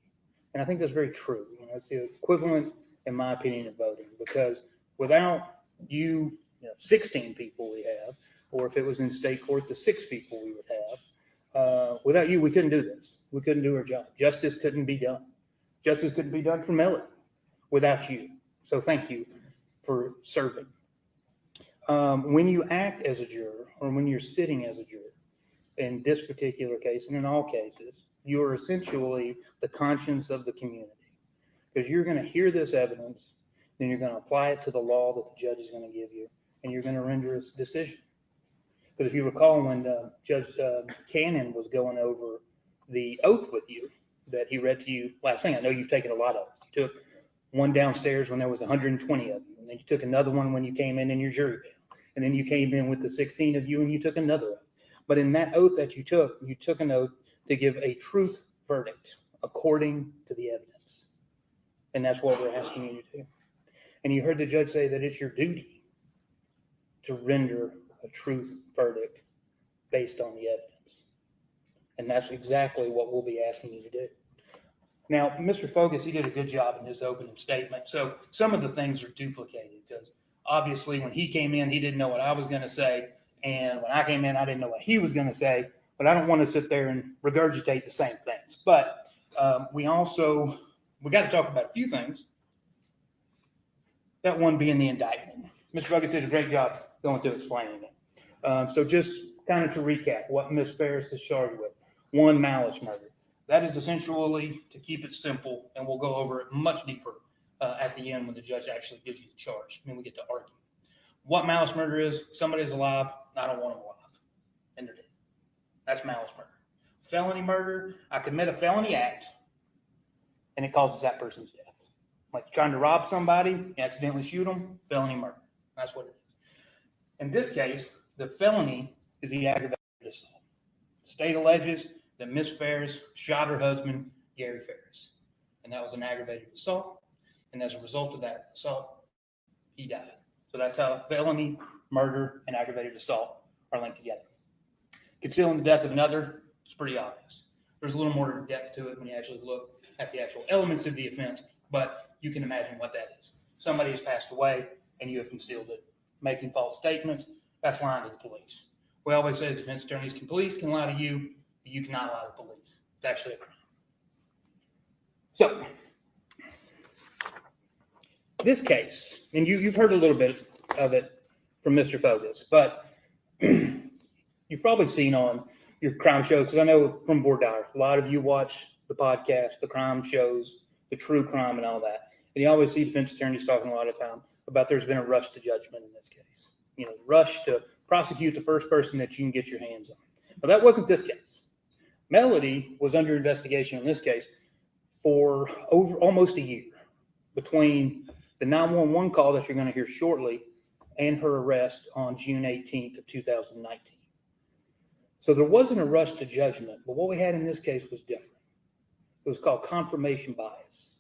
And I think that's very true. It's the equivalent, in my opinion, of voting, because without you, 16 people we have, or if it was in state court, the 6 people we would have, without you, we couldn't do this. We couldn't do our job. Justice couldn't be done. Justice couldn't be done for Melody without you. So thank you for serving. When you act as a juror, or when you're sitting as a juror, in this particular case, and in all cases, you are essentially the conscience of the community, because you're going to hear this evidence, then you're going to apply it to the law that the judge is going to give you, and you're going to render a decision. Because if you recall, when Judge Cannon was going over the oath with you that he read to you last thing, I know you've taken a lot of it. You took one downstairs when there was 120 of you, and then you took another one when you came in your jury bill, and then you came in with the 16 of you, and you took another oath. But in that oath that you took an oath to give a truth verdict according to the evidence. And that's what we're asking you to do. And you heard the judge say that it's your duty to render a truth verdict based on the evidence. And that's exactly what we'll be asking you to do. Now, Mr. Focus, he did a good job in his opening statement. So some of the things are duplicated because obviously when he came in, he didn't know what I was going to say. And when I came in, I didn't know what he was going to say. But I don't want to sit there and regurgitate the same things. But we got to talk about a few things. That one being the indictment. Mr. Focus did a great job going through explaining it. So just kind of to recap what Ms. Farris is charged with. 1, malice murder. That is essentially, to keep it simple, and we'll go over it much deeper at the end when the judge actually gives you the charge. And then we get to argue. What malice murder is, somebody's alive, I don't want them alive. And they're dead. That's malice murder. Felony murder, I commit a felony act, and it causes that person's death. Like trying to rob somebody, you accidentally shoot them, felony murder. That's what it is. In this case, the felony is the aggravated assault. The state alleges that Miss Farris shot her husband, Gary Farris, and that was an aggravated assault. And as a result of that assault, he died. So that's how felony, murder, and aggravated assault are linked together. Concealing the death of another is pretty obvious. There's a little more depth to it when you actually look at the actual elements of the offense, but you can imagine what that is. Somebody has passed away and you have concealed it. Making false statements, that's lying to the police. We always say defense attorneys can lie to you, but you cannot lie to the police. It's actually a crime. So, this case, and you've heard a little bit of it from Mr. Fogus, but you've probably seen on your crime show, because I know from Bordier, a lot of you watch the podcast, the crime shows, the true crime and all that. And you always see defense attorneys talking a lot of time about there's been a rush to judgment in this case. You know, rush to prosecute the first person that you can get your hands on. But that wasn't this case. Melody was under investigation in this case for over almost a year, between the 911 call that you're going to hear shortly and her arrest on June 18th of 2019. So there wasn't a rush to judgment, but what we had in this case was different. It was called confirmation bias.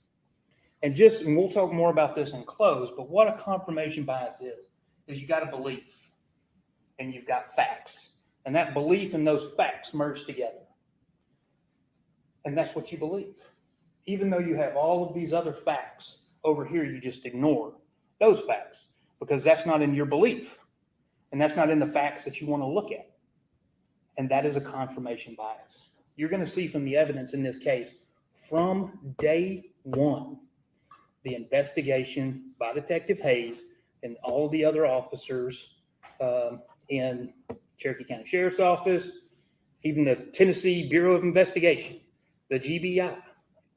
And we'll talk more about this in close, but what a confirmation bias is you got a belief and you've got facts. And that belief and those facts merge together. And that's what you believe. Even though you have all of these other facts over here, you just ignore those facts because that's not in your belief. And that's not in the facts that you want to look at. And that is a confirmation bias. You're going to see from the evidence in this case, from day one, the investigation by Detective Hayes and all the other officers in Cherokee County Sheriff's Office, even the Tennessee Bureau of Investigation, the GBI,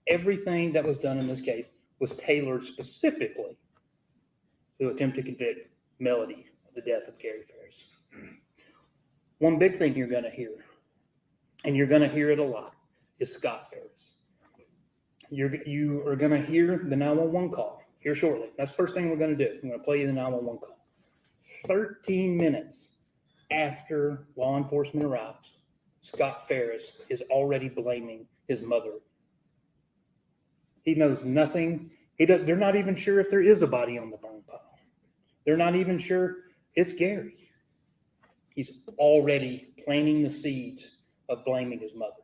everything that was done in this case was tailored specifically to attempt to convict Melody of the death of Gary Farris. One big thing you're going to hear, and you're going to hear it a lot, is Scott Farris. You are going to hear the 911 call here shortly. That's the first thing we're going to do. I'm going to play you the 911 call. 13 minutes after law enforcement arrives, Scott Farris is already blaming his mother. He knows nothing. They're not even sure if there is a body on the burn pile. They're not even sure it's Gary. He's already planting the seeds of blaming his mother.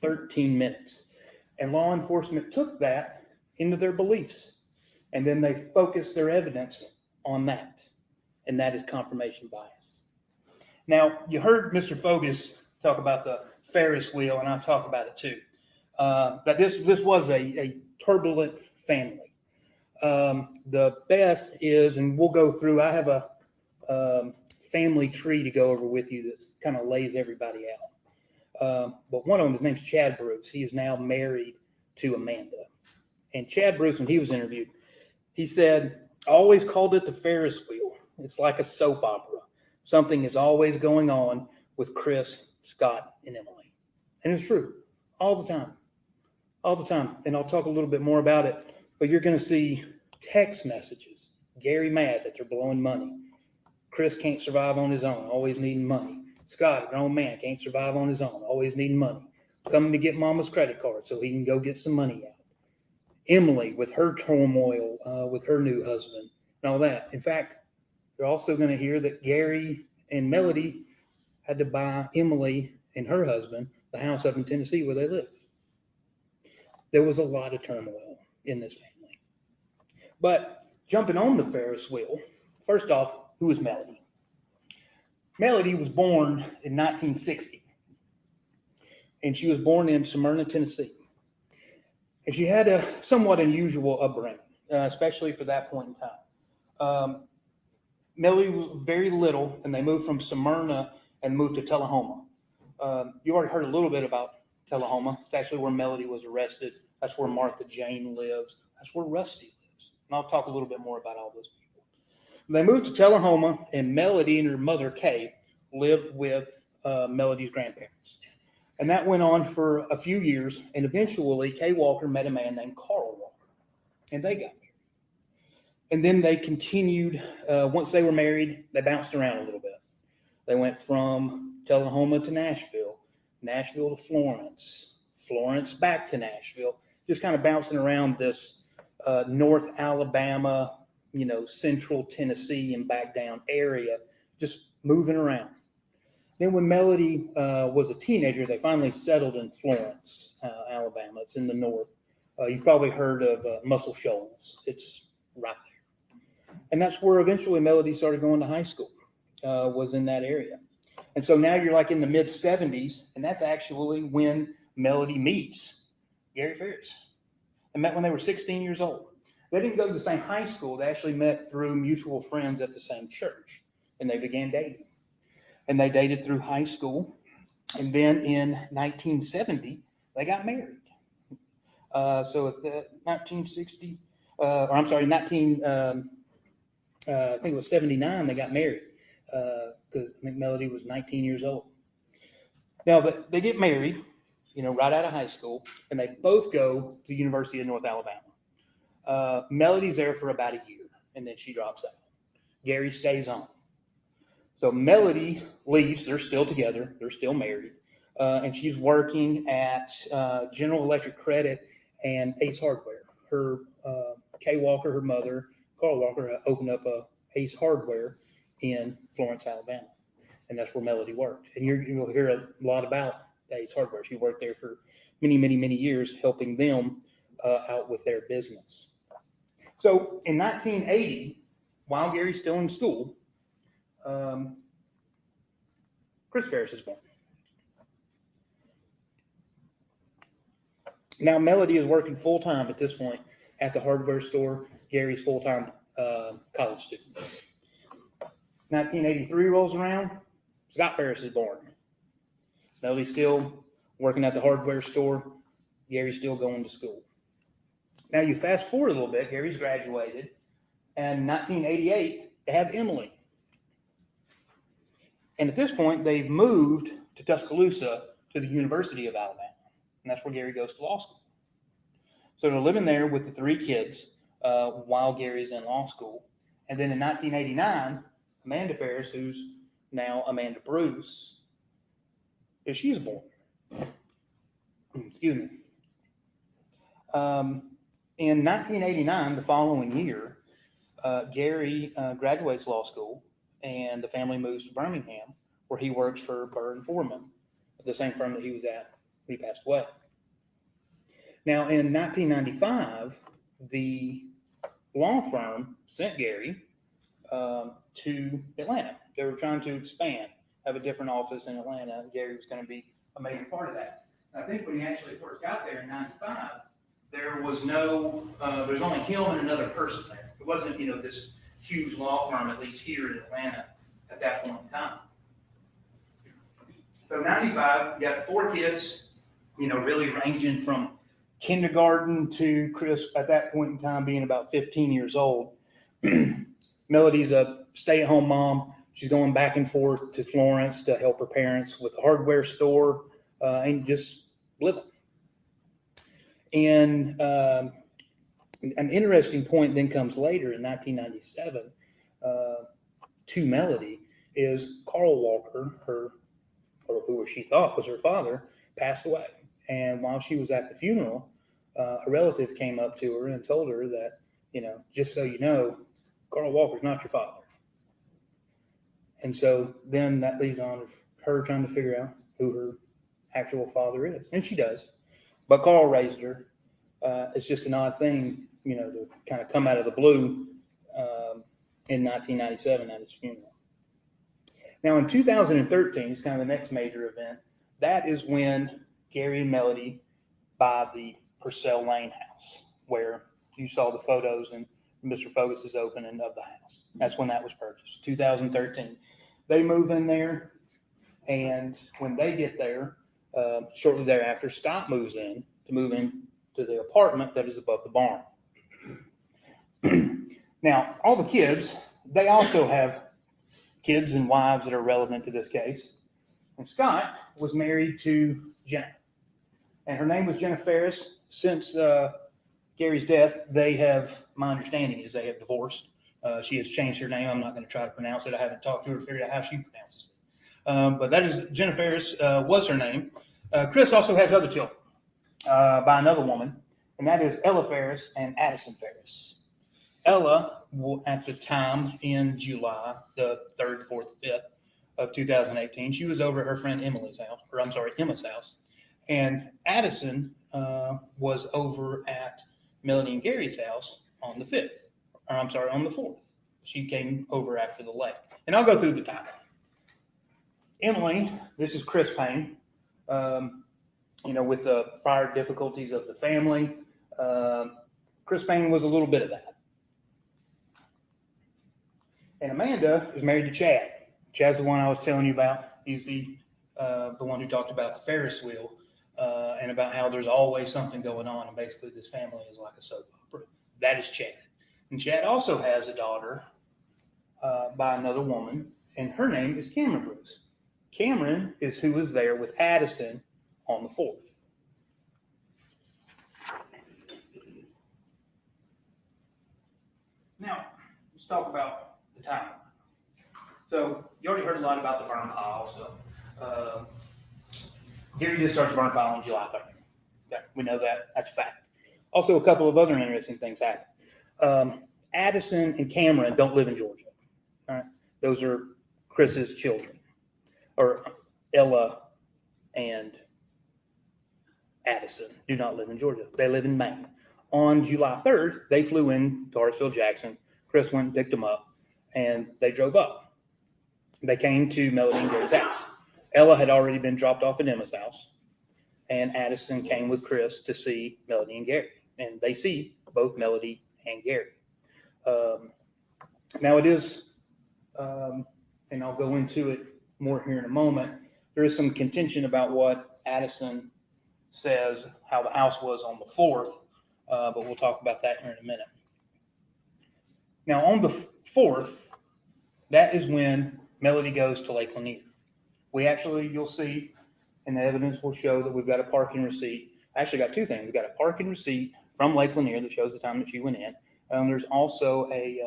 13 minutes. And law enforcement took that into their beliefs. And then they focused their evidence on that. And that is confirmation bias. Now, you heard Mr. Fogus talk about the Ferris wheel, and I'll talk about it too. That this was a turbulent family. The best is, and we'll go through, I have a family tree to go over with you that kind of lays everybody out. But one of them, his name's Chad Bruce. He is now married to Amanda. And Chad Bruce, when he was interviewed, he said, I always called it the Ferris wheel. It's like a soap opera. Something is always going on with Chris, Scott, and Emily. And it's true. All the time. All the time. And I'll talk a little bit more about it. But you're going to see text messages. Gary mad that they're blowing money. Chris can't survive on his own, always needing money. Scott, a grown man, can't survive on his own, always needing money. Coming to get mama's credit card so he can go get some money out. Emily with her turmoil with her new husband and all that. In fact, you're also going to hear that Gary and Melody had to buy Emily and her husband the house up in Tennessee where they live. There was a lot of turmoil in this family. But jumping on the Ferris wheel, first off, who is Melody? Melody was born in 1960. And she was born in Smyrna, Tennessee. And she had a somewhat unusual upbringing, especially for that point in time. Melody was very little, and they moved from Smyrna and moved to Tullahoma. You already heard a little bit about Tullahoma. It's actually where Melody was arrested. That's where Martha Jane lives. That's where Rusty lives. And I'll talk a little bit more about all those people. They moved to Tullahoma, and Melody and her mother, Kay, lived with Melody's grandparents. And that went on for a few years, and eventually Kay Walker met a man named Carl Walker, and they got married. And then they continued, once they were married, they bounced around a little bit. They went from Tullahoma to Nashville, Nashville to Florence, Florence back to Nashville, just kind of bouncing around this North Alabama, Central Tennessee and back down area, just moving around. Then when Melody was a teenager, they finally settled in Florence, Alabama. It's in the north. You've probably heard of Muscle Shoals. It's right there. And that's where eventually Melody started going to high school, was in that area. And so now you're like in the mid-70s, and that's actually when Melody meets Gary Farris. They met when they were 16 years old. They didn't go to the same high school. They actually met through mutual friends at the same church, and they began dating. And they dated through high school. And then in 1970, they got married. So if 1960, I think it was 79, they got married. Because I think Melody was 19 years old. Now, they get married, right out of high school, and they both go to the University of North Alabama. Melody's there for about a year, and then she drops out. Gary stays on. So Melody leaves. They're still together. They're still married. And she's working at General Electric Credit and Ace Hardware. Her Kay Walker, her mother, Carl Walker, opened up a Ace Hardware in Florence, Alabama. And that's where Melody worked. And you'll hear a lot about Ace Hardware. She worked there for many, many, many years, helping them out with their business. So in 1980, while Gary's still in school, Chris Farris is born. Now, Melody is working full-time at this point at the hardware store. Gary's full-time college student. 1983 rolls around. Scott Farris is born. Melody's still working at the hardware store. Gary's still going to school. Now, you fast forward a little bit. Gary's graduated. And in 1988, they have Emily. And at this point, they've moved to Tuscaloosa to the University of Alabama. And that's where Gary goes to law school. So they're living there with the 3 kids while Gary's in law school. And then in 1989, Amanda Farris, who's now Amanda Bruce, she's born. Excuse me. In 1989, the following year, Gary graduates law school, and the family moves to Birmingham, where he works for Burr & Foreman, the same firm that he was at when he passed away. Now, in 1995, the law firm sent Gary to Atlanta. They were trying to expand, have a different office in Atlanta, and Gary was going to be a major part of that. I think when he actually first got there in 95, there was there's only him and another person there. It wasn't, this huge law firm, at least here in Atlanta at that point in time. So 95, you got 4 kids, really ranging from kindergarten to Chris at that point in time being about 15 years old. Melody's a stay-at-home mom. She's going back and forth to Florence to help her parents with the hardware store and just living. And an interesting point then comes later in 1997 to Melody is Carl Walker, who she thought was her father, passed away. And while she was at the funeral, a relative came up to her and told her that, just so you know, Carl Walker's not your father. And so then that leads on to her trying to figure out who her actual father is. And she does. But Carl raised her. It's just an odd thing, to kind of come out of the blue in 1997 at his funeral. Now, in 2013, it's kind of the next major event. That is when Gary and Melody buy the Purcell Lane house, where you saw the photos in Mr. Fogus's opening of the house. That's when that was purchased, 2013. They move in there, and when they get there, shortly thereafter, Scott moves in to the apartment that is above the barn. Now, all the kids, they also have kids and wives that are relevant to this case. And Scott was married to Jenna, and her name was Jenna Farris. Since Gary's death, my understanding is they have divorced. She has changed her name. I'm not going to try to pronounce it. I haven't talked to her to figure out how she pronounces But that is Jenna Farris was her name. Chris also has other children by another woman, and that is Ella Farris and Addison Farris. Ella, at the time in July, the 3rd, 4th, 5th of 2018, she was over at her friend Emma's house. And Addison was over at Melanie and Gary's house on the 4th. She came over after the lake. And I'll go through the timeline. Emily, this is Chris Payne, with the prior difficulties of the family. Chris Payne was a little bit of that. And Amanda is married to Chad. Chad's the one I was telling you about. He's the one who talked about the Ferris wheel and about how there's always something going on. And basically this family is like a soap opera. That is Chad. And Chad also has a daughter by another woman, and her name is Cameron Bruce. Cameron is who was there with Addison on the 4th. Now, let's talk about the time. So you already heard a lot about the burn pile. So Gary did start the burn pile on July 3rd. Okay, we know that. That's a fact. Also, a couple of other interesting things happened. Addison and Cameron don't live in Georgia. All right, those are Chris's children, or Ella and Addison do not live in Georgia. They live in Maine. On July 3rd, they flew in to Hartsfield-Jackson. Chris went and picked them up, and they drove up. They came to Melody and Gary's house. Ella had already been dropped off at Emma's house, and Addison came with Chris to see Melody and Gary, and they see both Melody and Gary. Now it is, and I'll go into it more here in a moment, there is some contention about what Addison says, how the house was on the 4th, but we'll talk about that here in a minute. Now on the 4th, that is when Melody goes to Lake Lanier. You'll see, and the evidence will show that we've got a parking receipt. I actually got two things. We've got a parking receipt from Lake Lanier that shows the time that she went in. There's also a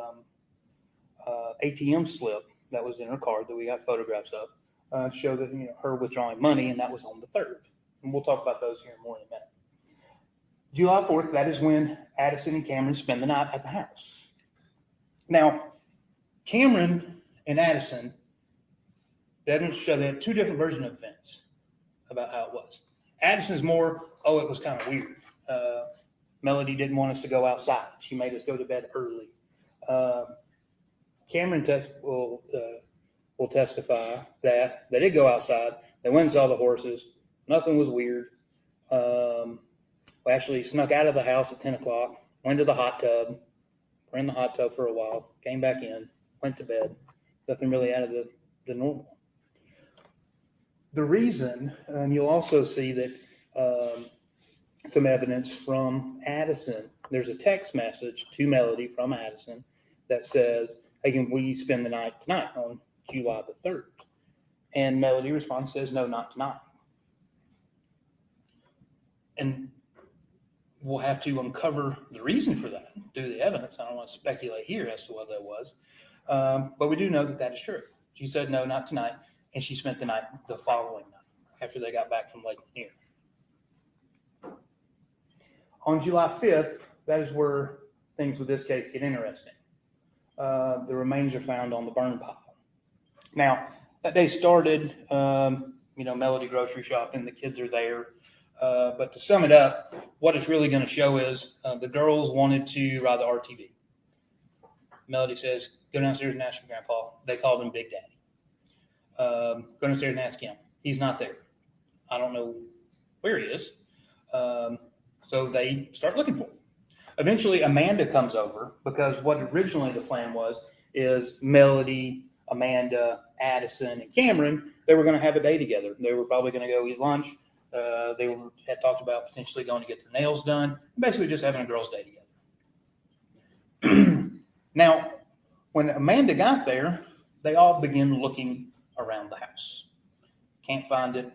ATM slip that was in her car that we got photographs of, show that her withdrawing money, and that was on the 3rd. And we'll talk about those here more in a minute. July 4th, that is when Addison and Cameron spend the night at the house. Now, Cameron and Addison, they have two different versions of events about how it was. Addison's more, it was kind of weird. Melody didn't want us to go outside. She made us go to bed early. Cameron will testify that they did go outside. They went and saw the horses. Nothing was weird. We actually snuck out of the house at 10 o'clock, went to the hot tub, were in the hot tub for a while, came back in, went to bed. Nothing really out of the normal. The reason, and you'll also see that some evidence from Addison. There's a text message to Melody from Addison that says, hey, can we spend the night tonight on July the 3rd? And Melody responds, says, no, not tonight. And we'll have to uncover the reason for that, do the evidence. I don't want to speculate here as to what that was. But we do know that that is true. She said, no, not tonight. And she spent the night the following night after they got back from Lake Lanier. On July 5th, that is where things with this case get interesting. The remains are found on the burn pile. Now, that day started, Melody grocery shopping, the kids are there. But to sum it up, what it's really going to show is the girls wanted to ride the RTV. Melody says, go downstairs and ask your grandpa. They called him Big Daddy. Go downstairs and ask him. He's not there. I don't know where he is. So they start looking for him. Eventually, Amanda comes over because what originally the plan was is Melody, Amanda, Addison, and Cameron, they were going to have a day together. They were probably going to go eat lunch. They had talked about potentially going to get their nails done, basically just having a girls' day together. Now, when Amanda got there, they all began looking around the house. Can't find it.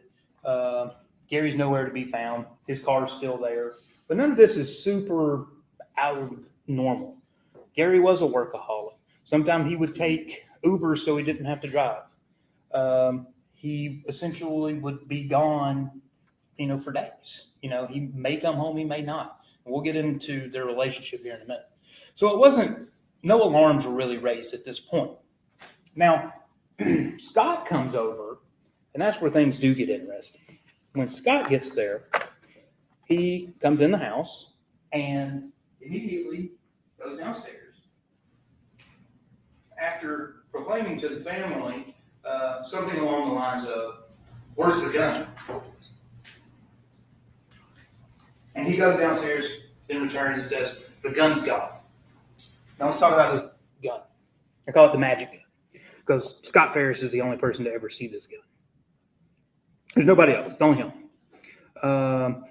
Gary's nowhere to be found. His car's still there. But none of this is super out of normal. Gary was a workaholic. Sometimes he would take Uber so he didn't have to drive. he essentially would be gone, for days. He may come home, he may not. We'll get into their relationship here in a minute. So no alarms were really raised at this point. Now, Scott comes over, and that's where things do get interesting. When Scott gets there, he comes in the house and immediately goes downstairs. After proclaiming to the family something along the lines of, "Where's the gun?" And he goes downstairs in return and says, "The gun's gone." Now let's talk about this gun. I call it the magic gun because Scott Farris is the only person to ever see this gun. There's nobody else, only him.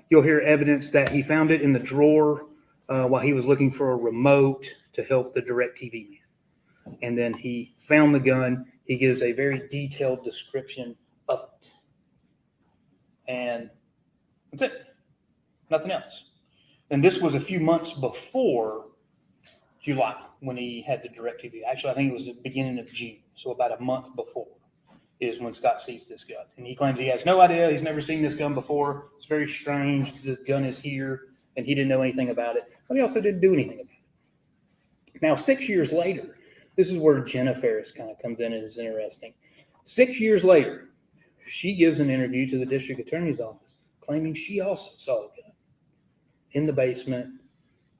You'll hear evidence that he found it in the drawer while he was looking for a remote to help the DirecTV man. And then he found the gun. He gives a very detailed description of it. And that's it. Nothing else. And this was a few months before July when he had the DirecTV. Actually, I think it was the beginning of June. So about a month before is when Scott sees this gun. And he claims he has no idea. He's never seen this gun before. It's very strange. This gun is here. And he didn't know anything about it. But he also didn't do anything about it. Now, 6 years later, this is where Jenna Farris kind of comes in and is interesting. 6 years later, she gives an interview to the district attorney's office claiming she also saw a gun in the basement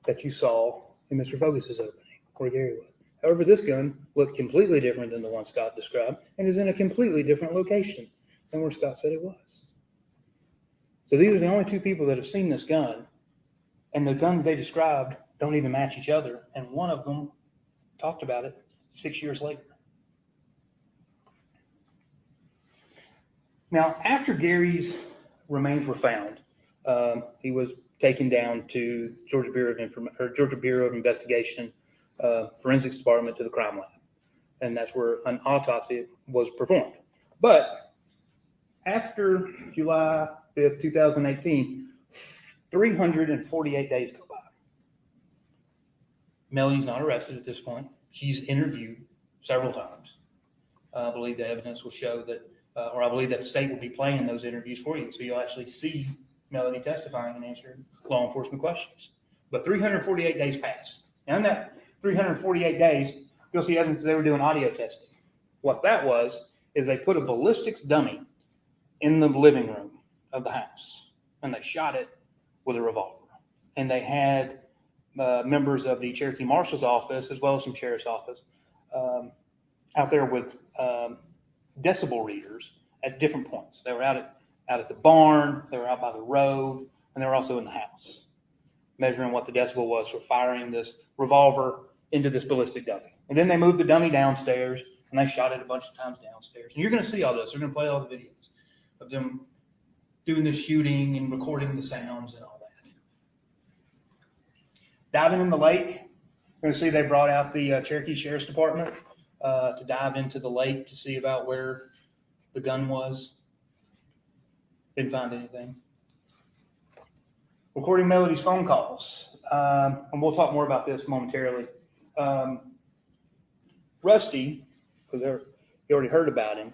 that you saw in Mr. Focus's opening, where Gary was. However, this gun looked completely different than the one Scott described and is in a completely different location than where Scott said it was. So these are the only two people that have seen this gun, and the guns they described don't even match each other, and one of them talked about it 6 years later. Now, after Gary's remains were found, he was taken down to Georgia Bureau of Investigation Forensics Department to the crime lab, and that's where an autopsy was performed. But after July 5th, 2018, 348 days go by. Melody's not arrested at this point. She's interviewed several times. I believe the evidence will show that, or I believe that the state will be playing those interviews for you, so you'll actually see Melody testifying and answering law enforcement questions. But 348 days pass. And in that 348 days, you'll see evidence they were doing audio testing. What that was is they put a ballistics dummy in the living room of the house, and they shot it with a revolver. And they had members of the Cherokee Marshal's office, as well as some sheriff's office, out there with decibel readers at different points. They were out at the barn, they were out by the road, and they were also in the house, measuring what the decibel was for firing this revolver into this ballistic dummy. And then they moved the dummy downstairs, and they shot it a bunch of times downstairs. And you're going to see all this. They're going to play all the videos of them doing the shooting and recording the sounds and all that. Diving in the lake, you're going to see they brought out the Cherokee Sheriff's Department to dive into the lake to see about where the gun was. Didn't find anything. Recording Melody's phone calls. And we'll talk more about this momentarily. Rusty, because you already heard about him,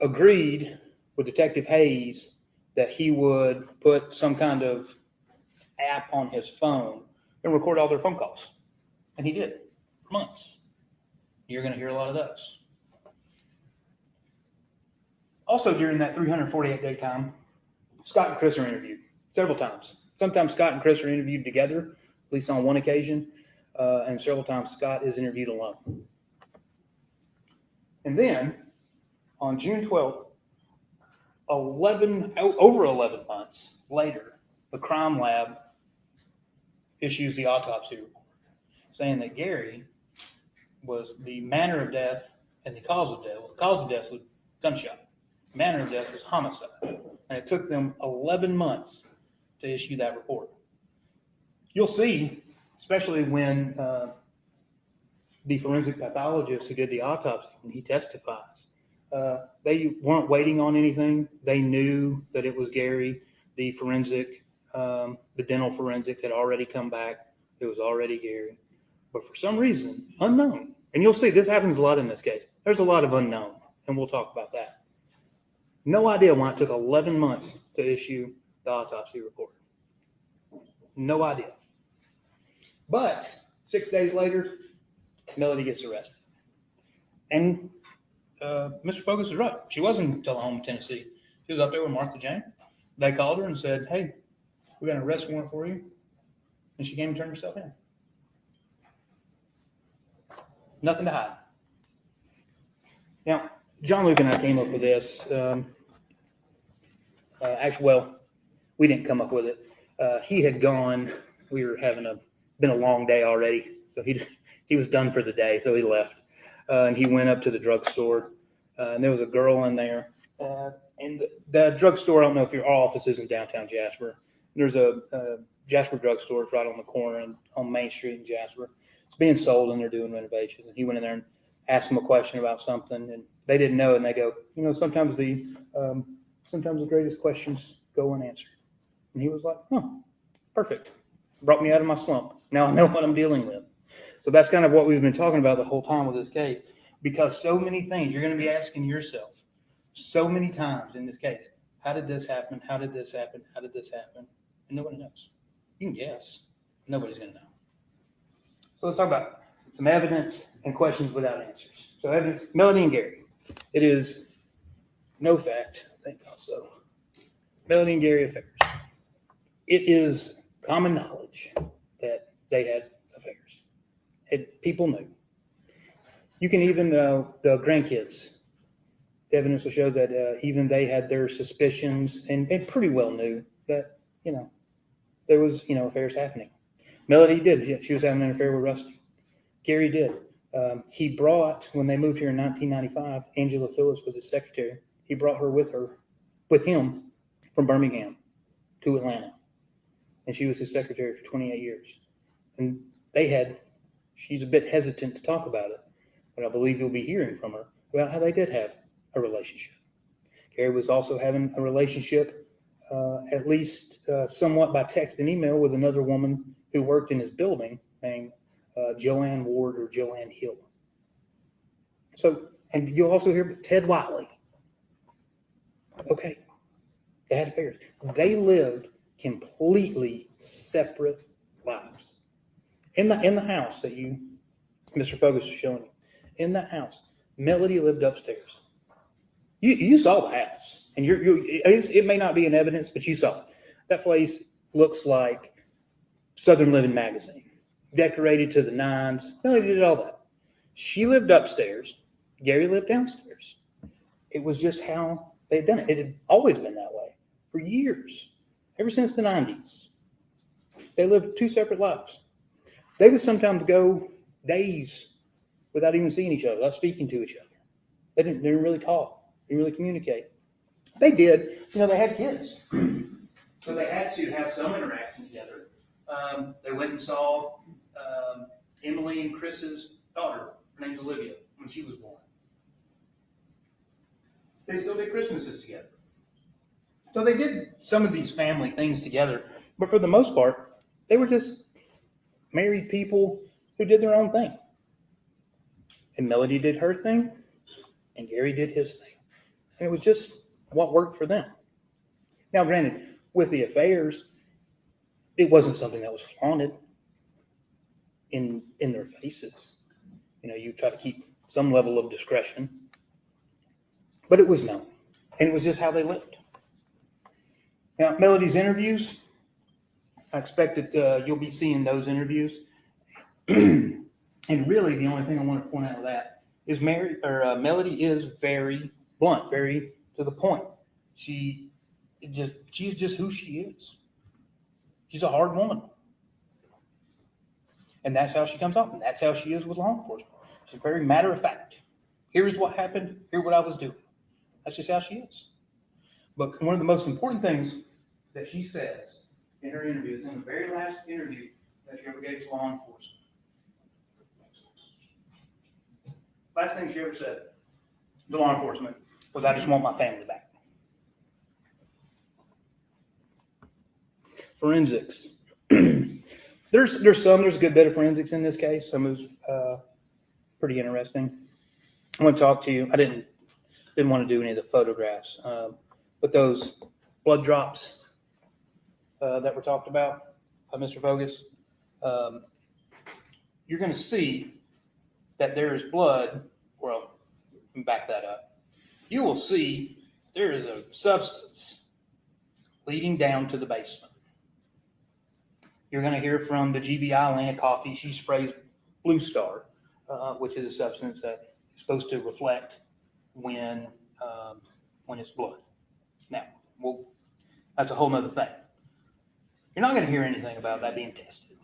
agreed with Detective Hayes that he would put some kind of app on his phone and record all their phone calls. And he did for months. You're going to hear a lot of those. Also, during that 348-day time, Scott and Chris are interviewed several times. Sometimes Scott and Chris are interviewed together, at least on one occasion, and several times Scott is interviewed alone. And then, on June 12th, over 11 months later, the crime lab issues the autopsy report, saying that Gary was the manner of death and the cause of death. Well, the cause of death was gunshot. The manner of death was homicide. And it took them 11 months to issue that report. You'll see, especially when the forensic pathologist who did the autopsy, when he testifies, they weren't waiting on anything. They knew that it was Gary. The forensic, the dental forensics had already come back. It was already Gary. But for some reason, unknown. And you'll see this happens a lot in this case. There's a lot of unknown, and we'll talk about that. No idea why it took 11 months to issue the autopsy report. No idea. But 6 days later, Melody gets arrested. And Mr. Focus is right. She wasn't in Tullahoma, Tennessee. She was up there with Martha Jane. They called her and said, hey, we got an arrest warrant for you. And she came and turned herself in. Nothing to hide. Now, John Luke and I came up with this. Actually, well, we didn't come up with it. He had gone. We were been a long day already, so he was done for the day, so he left. And he went up to the drugstore, and there was a girl in there. And the drugstore, I don't know if your office is in downtown Jasper. There's a Jasper drugstore. It's right on the corner on Main Street in Jasper. It's being sold, and they're doing renovations. And he went in there and asked them a question about something, and they didn't know. And they go, sometimes the greatest questions go unanswered. And he was like, oh, perfect. Brought me out of my slump. Now I know what I'm dealing with. So that's kind of what we've been talking about the whole time with this case, because so many things you're going to be asking yourself so many times in this case. How did this happen? How did this happen? How did this happen? And nobody knows. You can guess. Nobody's going to know. So let's talk about some evidence and questions without answers. So evidence, Melody and Gary. It is no fact, I think also, Melody and Gary affairs. It is common knowledge that they had affairs. People knew. You can even, the grandkids, the evidence will show that even they had their suspicions and pretty well knew that, there was, affairs happening. Melody did. She was having an affair with Rusty. Gary did. He brought, when they moved here in 1995, Angela Phillips was his secretary. He brought her with him from Birmingham to Atlanta. And she was his secretary for 28 years. And she's a bit hesitant to talk about it, but I believe you'll be hearing from her about how they did have a relationship. Gary was also having a relationship, at least somewhat by text and email, with another woman who worked in his building named Joanne Ward or Joanne Hill. So, and you'll also hear Ted Wiley. Okay, they had affairs. They lived completely separate lives. In the house that Mr. Focus is showing you, in the house, Melody lived upstairs. You saw the house, and it may not be in evidence, but you saw it. That place looks like Southern Living magazine, decorated to the nines. Melody did all that. She lived upstairs. Gary lived downstairs. It was just how they'd done it. It had always been that way for years, ever since the 90s. They lived two separate lives. They would sometimes go days without even seeing each other, without speaking to each other. They didn't really talk, didn't really communicate. They did, they had kids. So they had to have some interaction together. They went and saw Emily and Chris's daughter, her name's Olivia, when she was born. They still did Christmases together. So they did some of these family things together, but for the most part, they were just married people who did their own thing. And Melody did her thing, and Gary did his thing. And it was just what worked for them. Now, granted, with the affairs, it wasn't something that was flaunted in their faces. You try to keep some level of discretion, but it was known, and it was just how they lived. Now, Melody's interviews, I expect that you'll be seeing those interviews. And really, the only thing I want to point out of that is Melody is very blunt, very to the point. She's just who she is. She's a hard woman. And that's how she comes off, and that's how she is with law enforcement. She's very matter of fact. Here's what happened. Here's what I was doing. That's just how she is. But one of the most important things that she says in her interview is in the very last interview that she ever gave to law enforcement. Last thing she ever said to law enforcement was, "I just want my family back." Forensics. There's a good bit of forensics in this case. Some is pretty interesting. I want to talk to you. I didn't didn't want to do any of the photographs. But those blood drops that were talked about by Mr. Vogus, you're going to see that there is blood. Well, let me back that up. You will see there is a substance leading down to the basement. You're going to hear from the GBI Lana Coffee. She sprays Blue Star, which is a substance that is supposed to reflect when it's blood. Now, that's a whole nother thing. You're not going to hear anything about that being tested,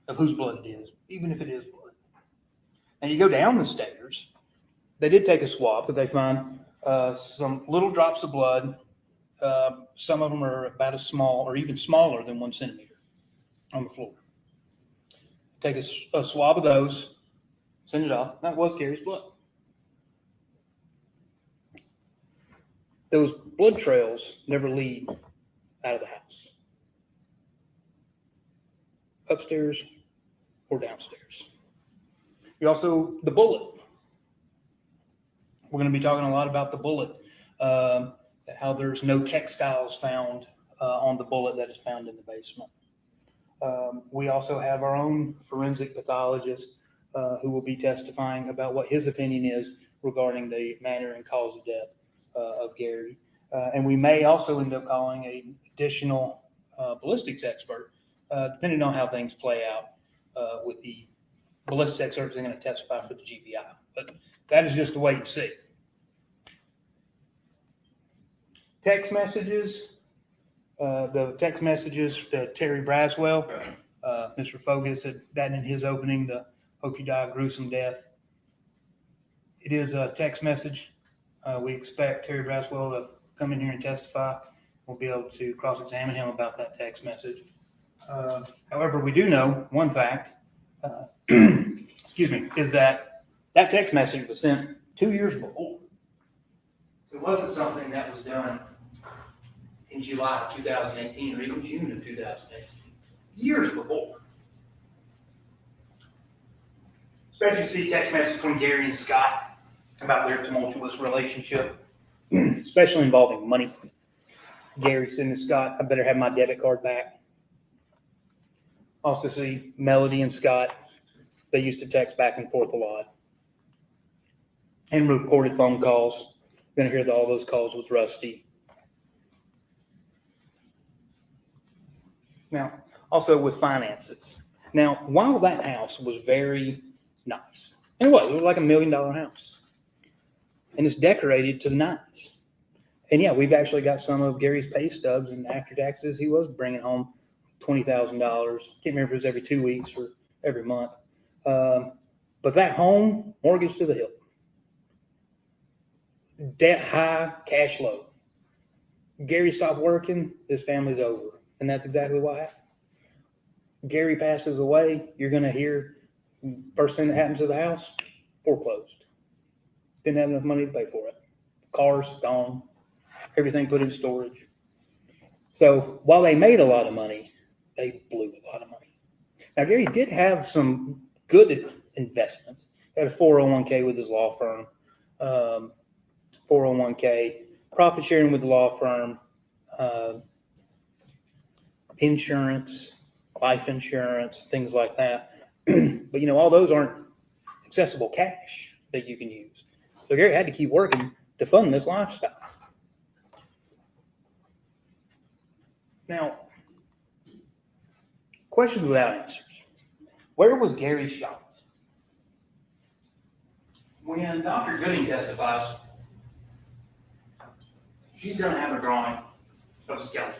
of whose blood it is, even if it is blood. And you go down the stairs, they did take a swab, but they find some little drops of blood. Some of them are about as small or even smaller than 1 centimeter on the floor. Take a swab of those, send it off. That was Gary's blood. Those blood trails never lead out of the house, upstairs or downstairs. You also, the bullet. We're going to be talking a lot about the bullet, how there's no textiles found on the bullet that is found in the basement. We also have our own forensic pathologist who will be testifying about what his opinion is regarding the manner and cause of death of Gary. And we may also end up calling an additional ballistics expert, depending on how things play out with the ballistics experts that are going to testify for the GBI. But that is just a wait and see. Text messages. The text messages to Terry Braswell. Mr. Fogus said that in his opening, the hope you die a gruesome death. It is a text message. We expect Terry Braswell to come in here and testify. We'll be able to cross-examine him about that text message. However, we do know one fact, is that text message was sent 2 years before. So it wasn't something that was done in July of 2018 or even June of 2018. Years before. Especially see text message from Gary and Scott about their tumultuous relationship, especially involving money. Gary sending Scott, I better have my debit card back. Also see Melody and Scott, they used to text back and forth a lot. And recorded phone calls. Going to hear all those calls with Rusty. Now, also with finances. Now, while that house was very nice, and it was like $1 million house, and it's decorated to the nines. And yeah, we've actually got some of Gary's pay stubs, and after taxes, he was bringing home $20,000. Can't remember if it was every 2 weeks or every month. But that home, mortgage to the hill. Debt high, cash low. Gary stopped working, his family's over. And that's exactly what happened. Gary passes away, you're going to hear first thing that happens to the house, foreclosed. Didn't have enough money to pay for it. Cars gone, everything put in storage. So while they made a lot of money, they blew a lot of money. Now, Gary did have some good investments. He had a 401k with his law firm, 401k, profit sharing with the law firm, insurance, life insurance, things like that. But, all those aren't accessible cash that you can use. So Gary had to keep working to fund this lifestyle. Now, questions without answers. Where was Gary shot? When Dr. Gooding testifies, she's going to have a drawing of a skeleton.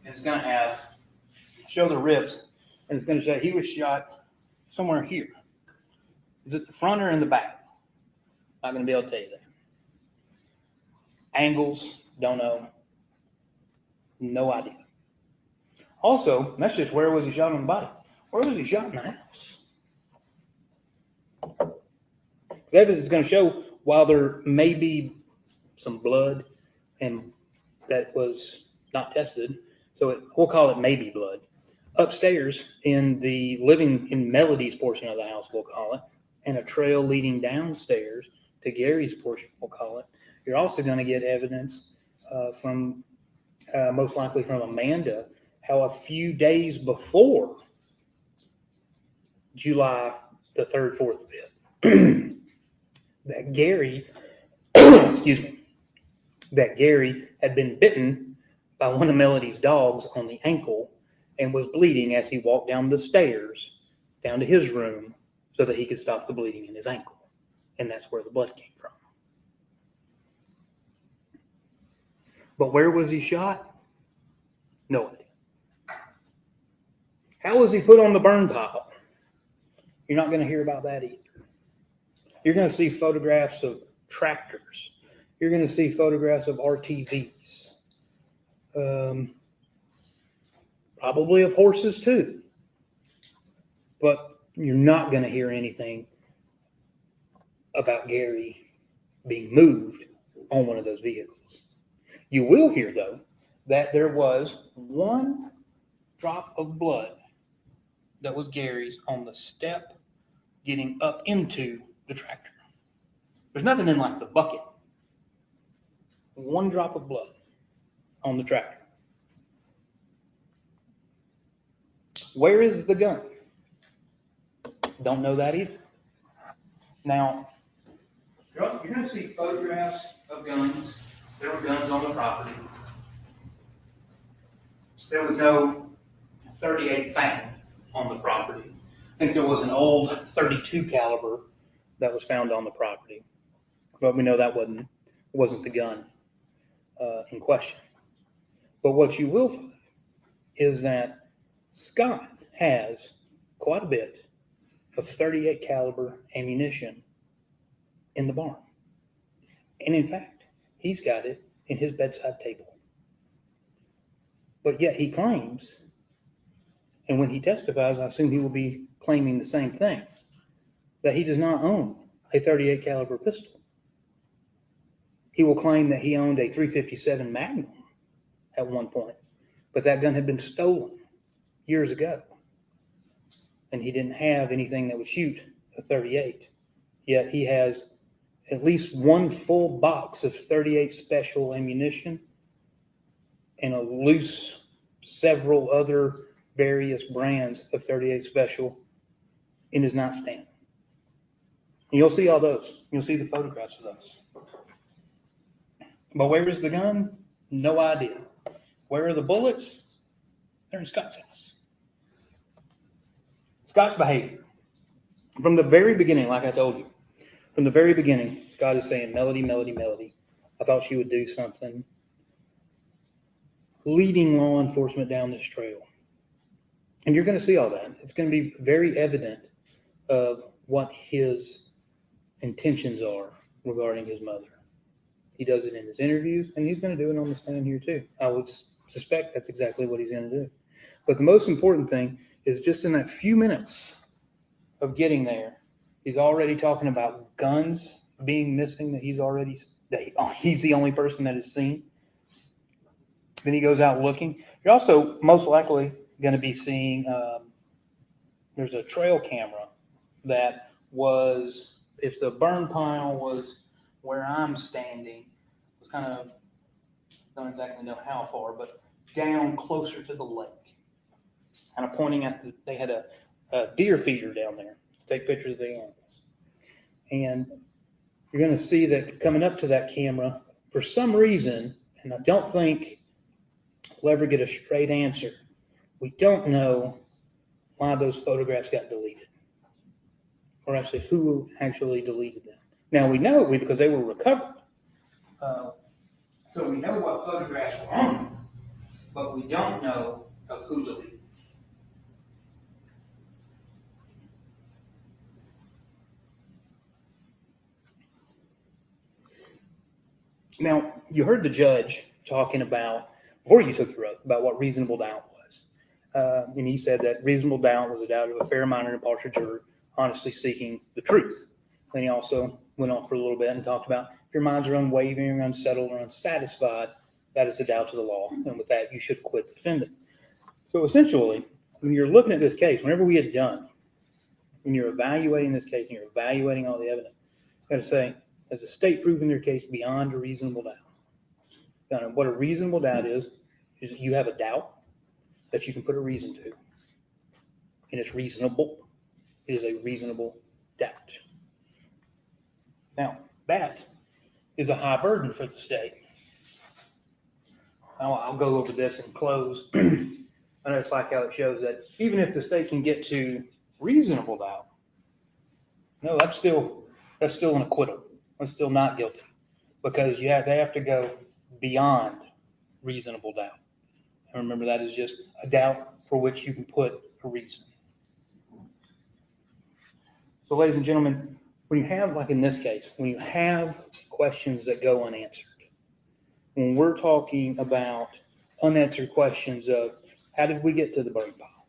And it's going to show the ribs, and it's going to show he was shot somewhere here. Is it the front or in the back? Not going to be able to tell you that. Angles, don't know. No idea. Also, that's just where was he shot on the body. Where was he shot in the house? The evidence is going to show while there may be some blood and that was not tested, so we'll call it maybe blood. Upstairs in the living in Melody's portion of the house, we'll call it, and a trail leading downstairs to Gary's portion, we'll call it. You're also going to get evidence from, most likely from Amanda, how a few days before July the 3rd, 4th, 5th, that Gary, excuse me, that Gary had been bitten by one of Melody's dogs on the ankle and was bleeding as he walked down the stairs down to his room so that he could stop the bleeding in his ankle. And that's where the blood came from. But where was he shot? No idea. How was he put on the burn pile? You're not going to hear about that either. You're going to see photographs of tractors. You're going to see photographs of RTVs. Probably of horses too. But you're not going to hear anything about Gary being moved on one of those vehicles. You will hear, though, that there was one drop of blood that was Gary's on the step getting up into the tractor. There's nothing in like the bucket. One drop of blood on the tractor. Where is the gun? Don't know that either. Now, you're going to see photographs of guns. There were guns on the property. There was no .38 Fang on the property. I think there was an old .32 caliber that was found on the property, but we know that wasn't the gun in question. But what you will find is that Scott has quite a bit of .38 caliber ammunition in the barn, and in fact, he's got it in his bedside table. But yet he claims, and when he testifies, I assume he will be claiming the same thing, that he does not own a .38 caliber pistol. He will claim that he owned a .357 Magnum at one point, but that gun had been stolen years ago, and he didn't have anything that would shoot a .38. Yet he has at least one full box of .38 special ammunition and a loose several other various brands of .38 special in his nightstand. And you'll see all those. You'll see the photographs of those. But where is the gun? No idea. Where are the bullets? They're in Scott's house. Scott's behavior. From the very beginning, like I told you, from the very beginning, Scott is saying, Melody, Melody, Melody. I thought she would do something. Leading law enforcement down this trail. And you're going to see all that. It's going to be very evident of what his intentions are regarding his mother. He does it in his interviews, and he's going to do it on the stand here too. I would suspect that's exactly what he's going to do. But the most important thing is just in that few minutes of getting there, he's already talking about guns being missing that he's the only person that has seen. Then he goes out looking. You're also most likely going to be seeing there's a trail camera that was, if the burn pile was where I'm standing, was kind of, don't exactly know how far, but down closer to the lake. Kind of pointing at they had a deer feeder down there to take pictures of the animals. And you're going to see that coming up to that camera, for some reason, and I don't think we'll ever get a straight answer, we don't know why those photographs got deleted, or actually who actually deleted them. Now we know because they were recovered. So we know what photographs were on them, but we don't know of who deleted them. Now, you heard the judge talking about, before you took your oath, about what reasonable doubt was. And he said that reasonable doubt was a doubt of a fair-minded and impartial juror honestly seeking the truth. And he also went on for a little bit and talked about if your minds are unwavering, unsettled, or unsatisfied, that is a doubt to the law. And with that, you should acquit the defendant. So essentially, when you're looking at this case, whenever we had done, when you're evaluating this case and you're evaluating all the evidence, you got to say, Has the state proven their case beyond a reasonable doubt? Now, what a reasonable doubt is that you have a doubt that you can put a reason to. And it's reasonable. It is a reasonable doubt. Now, that is a high burden for the state. Now, I'll go over this and close. I know it's like how it shows that even if the state can get to reasonable doubt, no, that's still an acquittal. That's still not guilty, because they have to go beyond reasonable doubt. And remember, that is just a doubt for which you can put a reason. So, ladies and gentlemen, when you have, like in this case, when you have questions that go unanswered, when we're talking about unanswered questions of how did we get to the burn pile?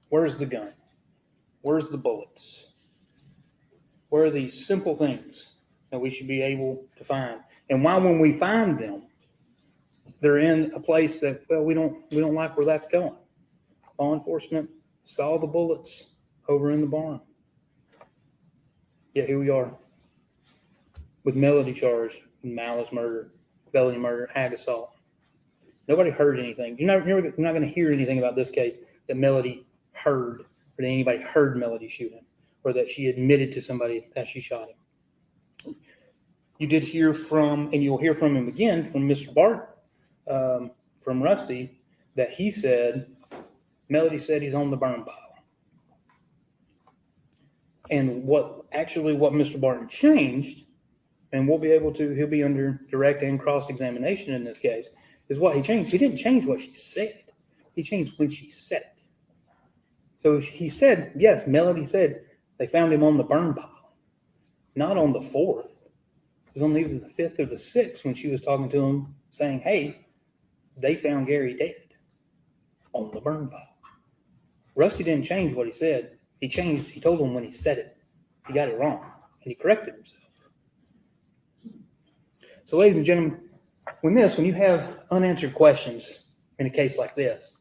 Where's the gun? Where's the bullets? Where are these simple things that we should be able to find? And why, when we find them, they're in a place that, well, we don't like where that's going. Law enforcement saw the bullets over in the barn. Yeah, here we are with Melody charged with malice murder, felony murder, ag assault. Nobody heard anything. You're not going to hear anything about this case that Melody heard, or that anybody heard Melody shoot him, or that she admitted to somebody that she shot him. You did hear from, and you'll hear from him again, from Mr. Barton, from Rusty, that he said, Melody said he's on the burn pile. And what Mr. Barton changed, and he'll be under direct and cross-examination in this case, is what he changed. He didn't change what she said. He changed when she said it. So he said, yes, Melody said they found him on the burn pile, not on the 4th. It was on either the 5th or the 6th when she was talking to him saying, hey, they found Gary dead on the burn pile. Rusty didn't change what he said. He told him when he said it. He got it wrong, and he corrected himself. So, ladies and gentlemen, when you have unanswered questions in a case like this,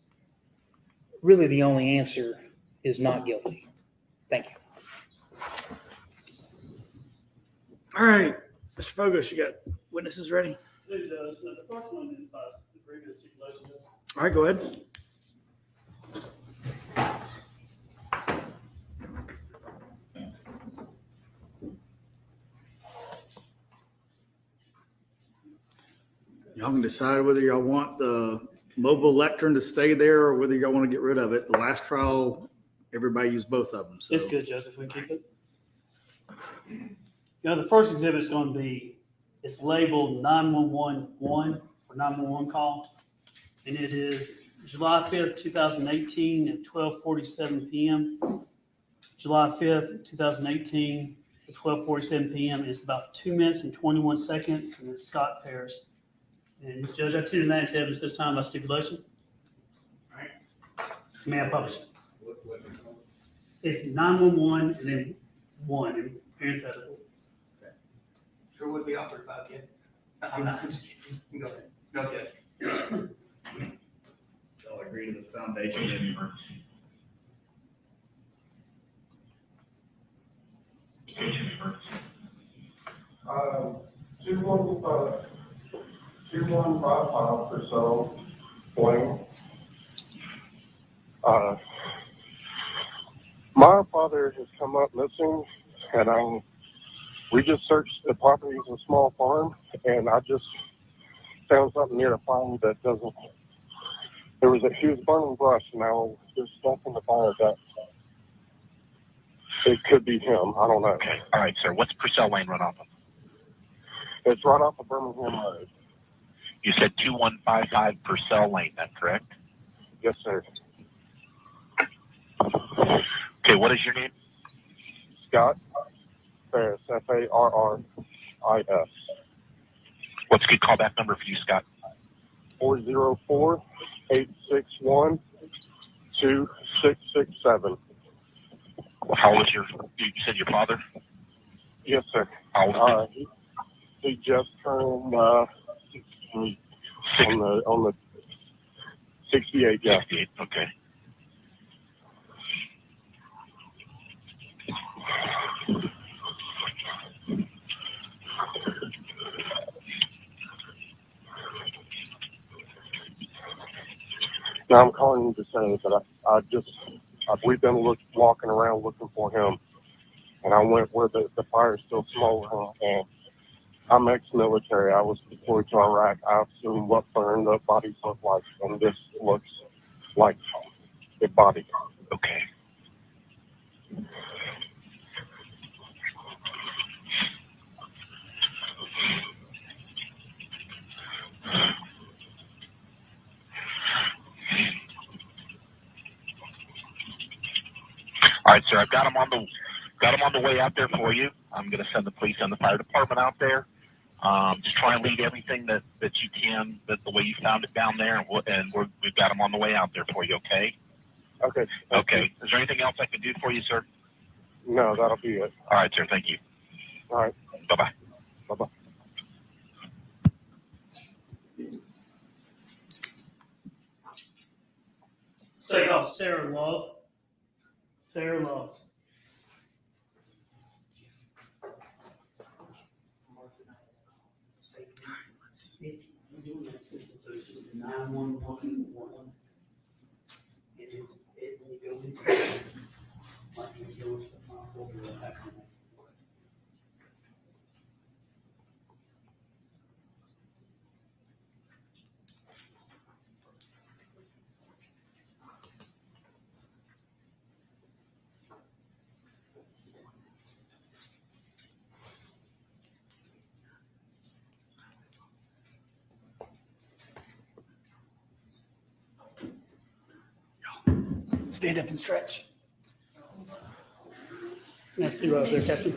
really the only answer is not guilty. Thank you. All right, Mr. Fogus, you got witnesses ready? Please, the first one is by the previous stipulation. All right, go ahead. Y'all can decide whether y'all want the mobile lectern to stay there or whether y'all want to get rid of it. The last trial, everybody used both of them. So. It's good, Joseph. We keep it. The first exhibit is going to be, it's labeled 911-1 for 911 call, and it is July 5th, 2018 at 12:47 p.m. July 5th, 2018 at 12:47 p.m. It's about 2 minutes and 21 seconds, and it's Scott Farris. And Judge, I tune that into evidence this time by stipulation. All right. May I publish it? It's 911 and then 1 in parenthetical. Okay. Sure would be offered about it. I'm not. Just kidding. Go ahead. Go ahead. Y'all agree to the foundation and 2155 or so, Blaine. My father has come up missing, and we just searched the property. It's a small farm, and I just found something near the farm that doesn't. He was burning brush. Now there's nothing to find that. It could be him. I don't know. Okay. All right, sir. What's Purcell Lane run off of? It's right off of Birmingham Road. You said 2155 Purcell Lane, that's correct? Yes, sir. Okay, what is your name? Scott Farris, Farris. What's a good callback number for you, Scott? 404-861-2667. How old is you said your father? Yes, sir. How old is he just turned on the 68, yeah. 68, okay. Now I'm calling you to say that we've been walking around looking for him, and I went where the fire is still smoldering, and I'm ex-military. I was deployed to Iraq. I've seen what burned up bodies look like, and this looks like a body. Okay. All right, sir. I've got him on the way out there for you. I'm going to send the police and the fire department out there. Just try and lead everything that you can, the way you found it down there, and we've got him on the way out there for you. Okay. Okay. Okay. Is there anything else I can do for you, sir? No, that'll be it. All right, sir. Thank you. All right. Bye-bye. Bye-bye. Say, oh, Sarah Love. Sarah Love. We're doing that system, so it's just 911 one. It when you go into like when you go into the front, we'll be right back on that. Stand up and stretch. Nice to see you right there, Captain.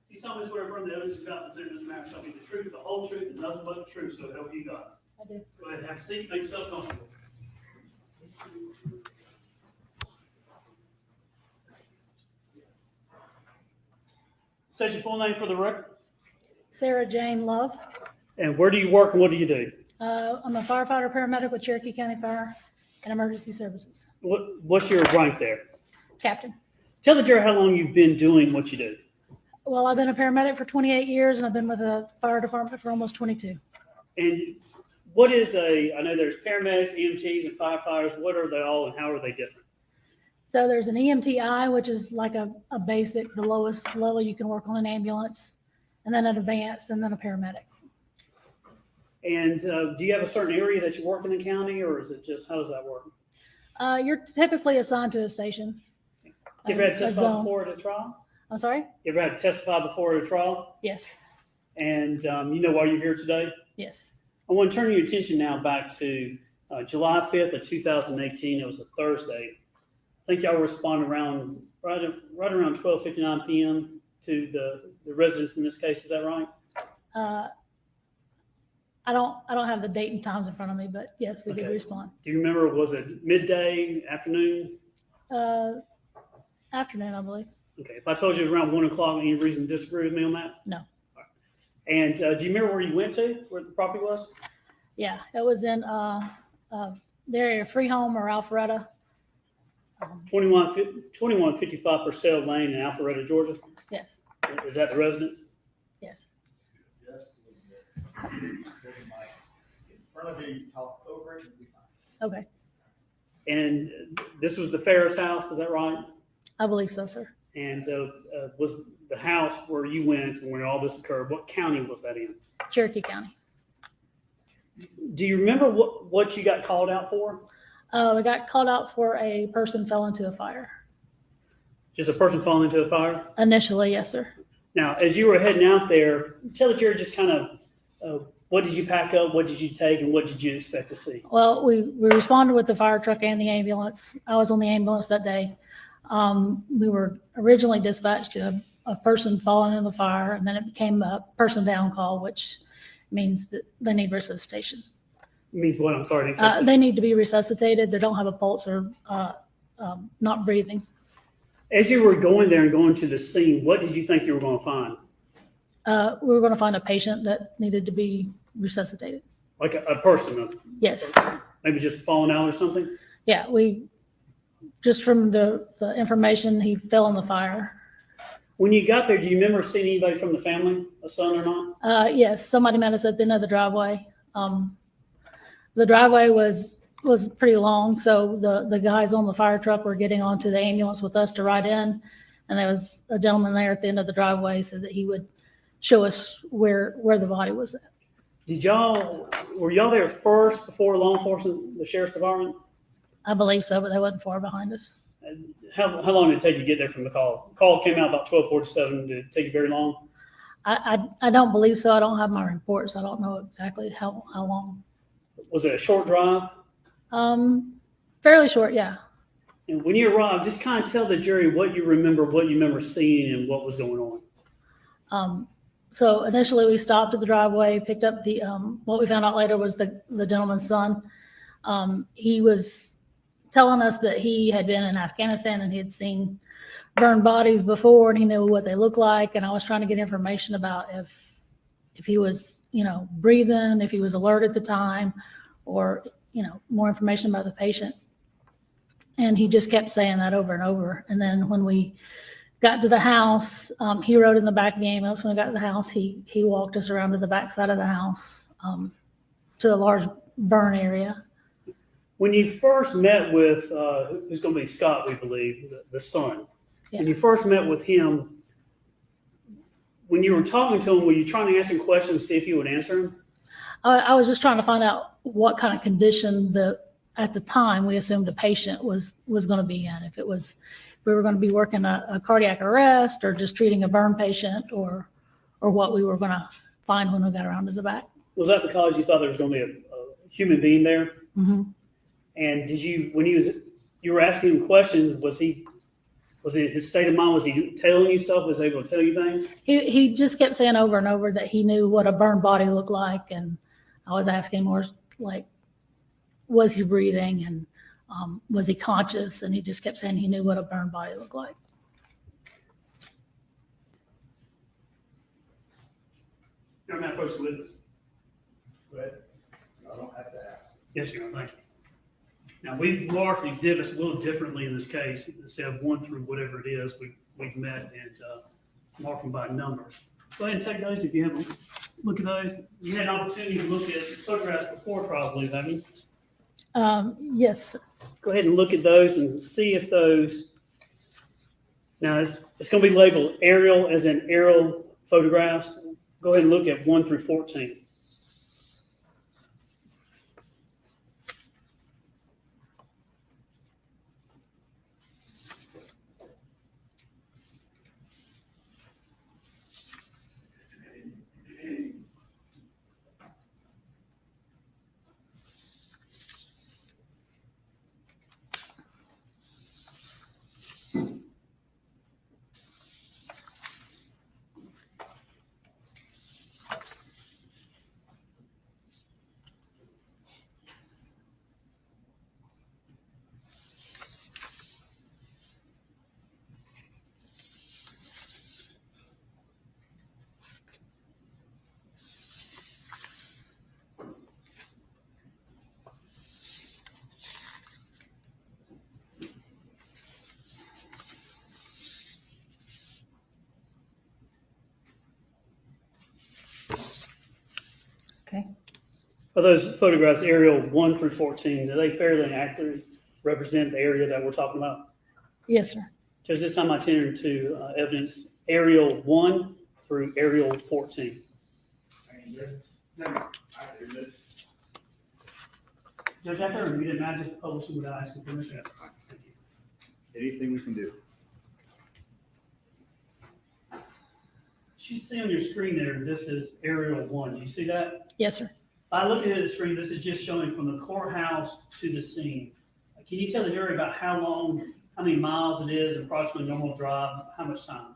These somebody's where from the evidence about the this matter shall be the truth, the whole truth, and nothing but the truth, so help you God. I do. Go ahead, have a seat, make yourself comfortable. Say your full name for the record. Sarah Jane Love. And where do you work and what do you do? I'm a firefighter paramedic with Cherokee County Fire and Emergency Services. What's your rank there? Captain. Tell the jury how long you've been doing what you do. Well, I've been a paramedic for 28 years and I've been with the fire department for almost 22. And what is I know there's paramedics, EMTs, and firefighters. What are they all and how are they different? So there's an EMTI, which is like a basic, the lowest level you can work on an ambulance, and then an advanced, and then a paramedic. And do you have a certain area that you work in the county, or is it just, how does that work? You're typically assigned to a station. You ever had to testify before at a trial? I'm sorry? You ever had to testify before at a trial? Yes. And you know why you're here today? Yes. I want to turn your attention now back to July 5th of 2018. It was a Thursday. I think y'all responded around right around 12:59 p.m. to the residents in this case. Is that right? I don't have the date and times in front of me, but yes, we did respond. Do you remember? Was it midday, afternoon? Afternoon, I believe. Okay. If I told you around 1 o'clock, any reason to disagree with me on that? No. Right. And do you remember where you went to? Where the property was? Yeah, it was in the area of Freeholm or Alpharetta. 2155 Purcell Lane in Alpharetta, Georgia. Yes. Is that the residence? Yes. In front of you, talk over it, and be fine. Okay. And this was the Farris house, is that right? I believe so, sir. And was the house where you went and when all this occurred, what county was that in? Cherokee County. Do you remember what you got called out for? We got called out for a person fell into a fire. Just a person falling into a fire? Initially, yes, sir. Now, as you were heading out there, tell the jury just kind of what did you pack up, what did you take, and what did you expect to see? Well, we responded with the fire truck and the ambulance. I was on the ambulance that day. We were originally dispatched to a person falling in the fire, and then it became a person down call, which means that they need resuscitation. Means what? I'm sorry. They need to be resuscitated. They don't have a pulse or not breathing. As you were going there and going to the scene, what did you think you were going to find? We were going to find a patient that needed to be resuscitated. Like a person? Yes. Maybe just falling out or something? Yeah, we Just from the information, he fell in the fire. When you got there, do you remember seeing anybody from the family, a son or not? Yes, somebody met us at the end of the driveway. The driveway was pretty long, so the guys on the fire truck were getting onto the ambulance with us to ride in, and there was a gentleman there at the end of the driveway so that he would show us where the body was at. Were y'all there first before law enforcement, the sheriff's department? I believe so, but they wasn't far behind us. How long did it take you to get there from the call? The call came out about 12:47. Did it take you very long? I don't believe so. I don't have my reports. I don't know exactly how long. Was it a short drive? Fairly short, yeah. And when you arrived, just kind of tell the jury what you remember seeing and what was going on. So initially we stopped at the driveway, picked up the, what we found out later was the gentleman's son. He was telling us that he had been in Afghanistan and he had seen burned bodies before and he knew what they looked like. And I was trying to get information about if he was, breathing, if he was alert at the time, or, more information about the patient. And he just kept saying that over and over. And then when we got to the house, he rode in the back of the ambulance. When we got to the house, he walked us around to the back side of the house, to a large burn area. When you first met with, who's going to be Scott, we believe, the son, Yeah. when you first met with him, when you were talking to him, were you trying to ask him questions to see if he would answer them? I was just trying to find out what kind of condition at the time we assumed the patient was going to be in. If we were going to be working a cardiac arrest or just treating a burn patient or what we were going to find when we got around to the back. Was that because you thought there was going to be a human being there? Mm-hmm. And did you, when you were asking him questions, was it his state of mind? Was he telling you stuff? Was he able to tell you things? He just kept saying over and over that he knew what a burned body looked like. And I was asking more like, was he breathing and was he conscious? And he just kept saying he knew what a burned body looked like. You're not supposed to witness. Go ahead. I don't have to ask. Yes, Your Honor. Thank you. Now, we've marked exhibits a little differently in this case. Instead of 1 through whatever it is, we've met and marked them by numbers. Go ahead and take those if you have them. Look at those. You had an opportunity to look at photographs before trial, I believe, haven't you? Yes, sir. Go ahead and look at those and see if those. Now, it's going to be labeled aerial as in aerial photographs. Go ahead and look at 1 through 14. Okay. Are those photographs aerial 1 through 14? Do they fairly accurately represent the area that we're talking about? Yes, sir. Just this time I turn to evidence aerial 1 through aerial 14. Judge, I thought you didn't mind just publishing what I asked for permission. That's fine. Thank you. Anything we can do. You see on your screen there, this is aerial 1. Do you see that? Yes, sir. By looking at the screen, this is just showing from the courthouse to the scene. Can you tell the jury about how many miles it is, approximately normal drive, how much time?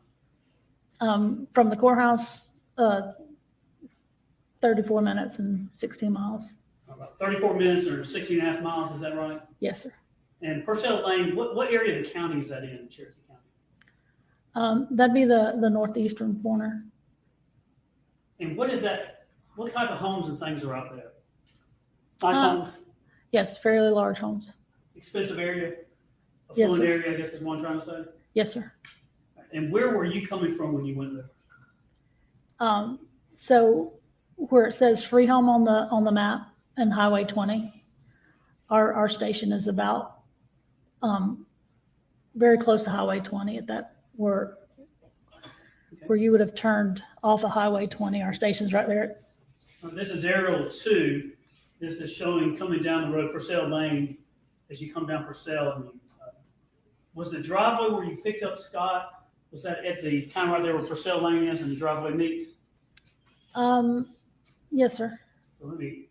From the courthouse, 34 minutes and 16 miles. About 34 minutes or 16 and a half miles, is that right? Yes, sir. And Purcell Lane, what area of the county is that in, Cherokee County? That'd be the northeastern corner. And what is that? What type of homes and things are out there? Nice homes? Yes, fairly large homes. Expensive area? Yes, Affluent sir. area, I guess is what I'm trying to say. Yes, sir. And where were you coming from when you went there? So where it says Freehome on the map and Highway 20, our station is about very close to Highway 20 at that where you would have turned off of Highway 20. Our station's right there. This is aerial 2. This is showing coming down the road, Purcell Lane, as you come down Purcell. And was the driveway where you picked up Scott, was that at the kind of right there where Purcell Lane is and the driveway meets? Yes, sir. So do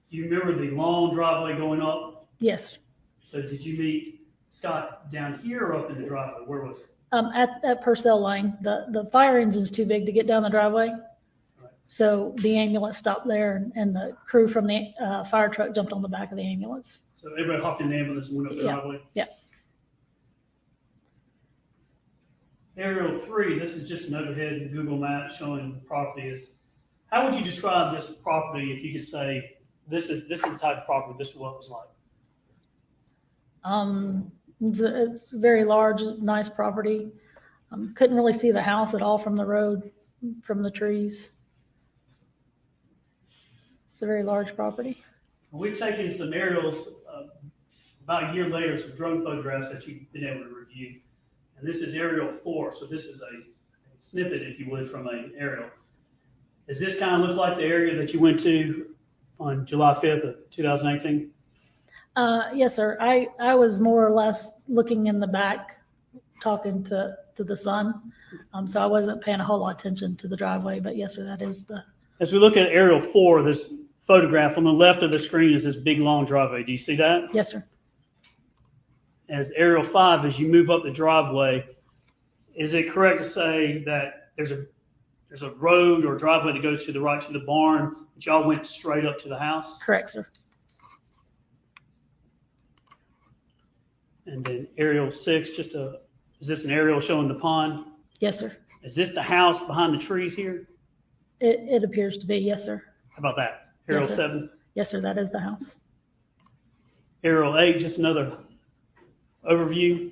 you remember the long driveway going up? Yes. So did you meet Scott down here or up in the driveway? Where was it? At Purcell Lane, the fire engine's too big to get down the driveway. So the ambulance stopped there and the crew from the fire truck jumped on the back of the ambulance. So everybody hopped in the ambulance and went up the driveway? Yeah. Aerial 3, this is just an overhead Google map showing the property is. How would you describe this property if you could say, this is the type of property, this is what it was like? It's a very large, nice property. Couldn't really see the house at all from the road, from the trees. It's a very large property. We've taken some aerials about a year later, some drone photographs that you've been able to review. And this is aerial 4, so this is a snippet, if you would, from an aerial. Does this kind of look like the area that you went to on July 5th of 2018? Yes, sir. I was more or less looking in the back, talking to the son. So I wasn't paying a whole lot of attention to the driveway, but yes, sir, that is the. As we look at aerial 4, this photograph on the left of the screen is this big long driveway. Do you see that? Yes, sir. As aerial 5, as you move up the driveway, is it correct to say that there's a road or driveway that goes to the right to the barn, but y'all went straight up to the house? Correct, sir. And then aerial 6, is this an aerial showing the pond? Yes, sir. Is this the house behind the trees here? It appears to be, yes, sir. How about that? Aerial Yes, sir. 7? Yes, sir, that is the house. Aerial 8, just another overview.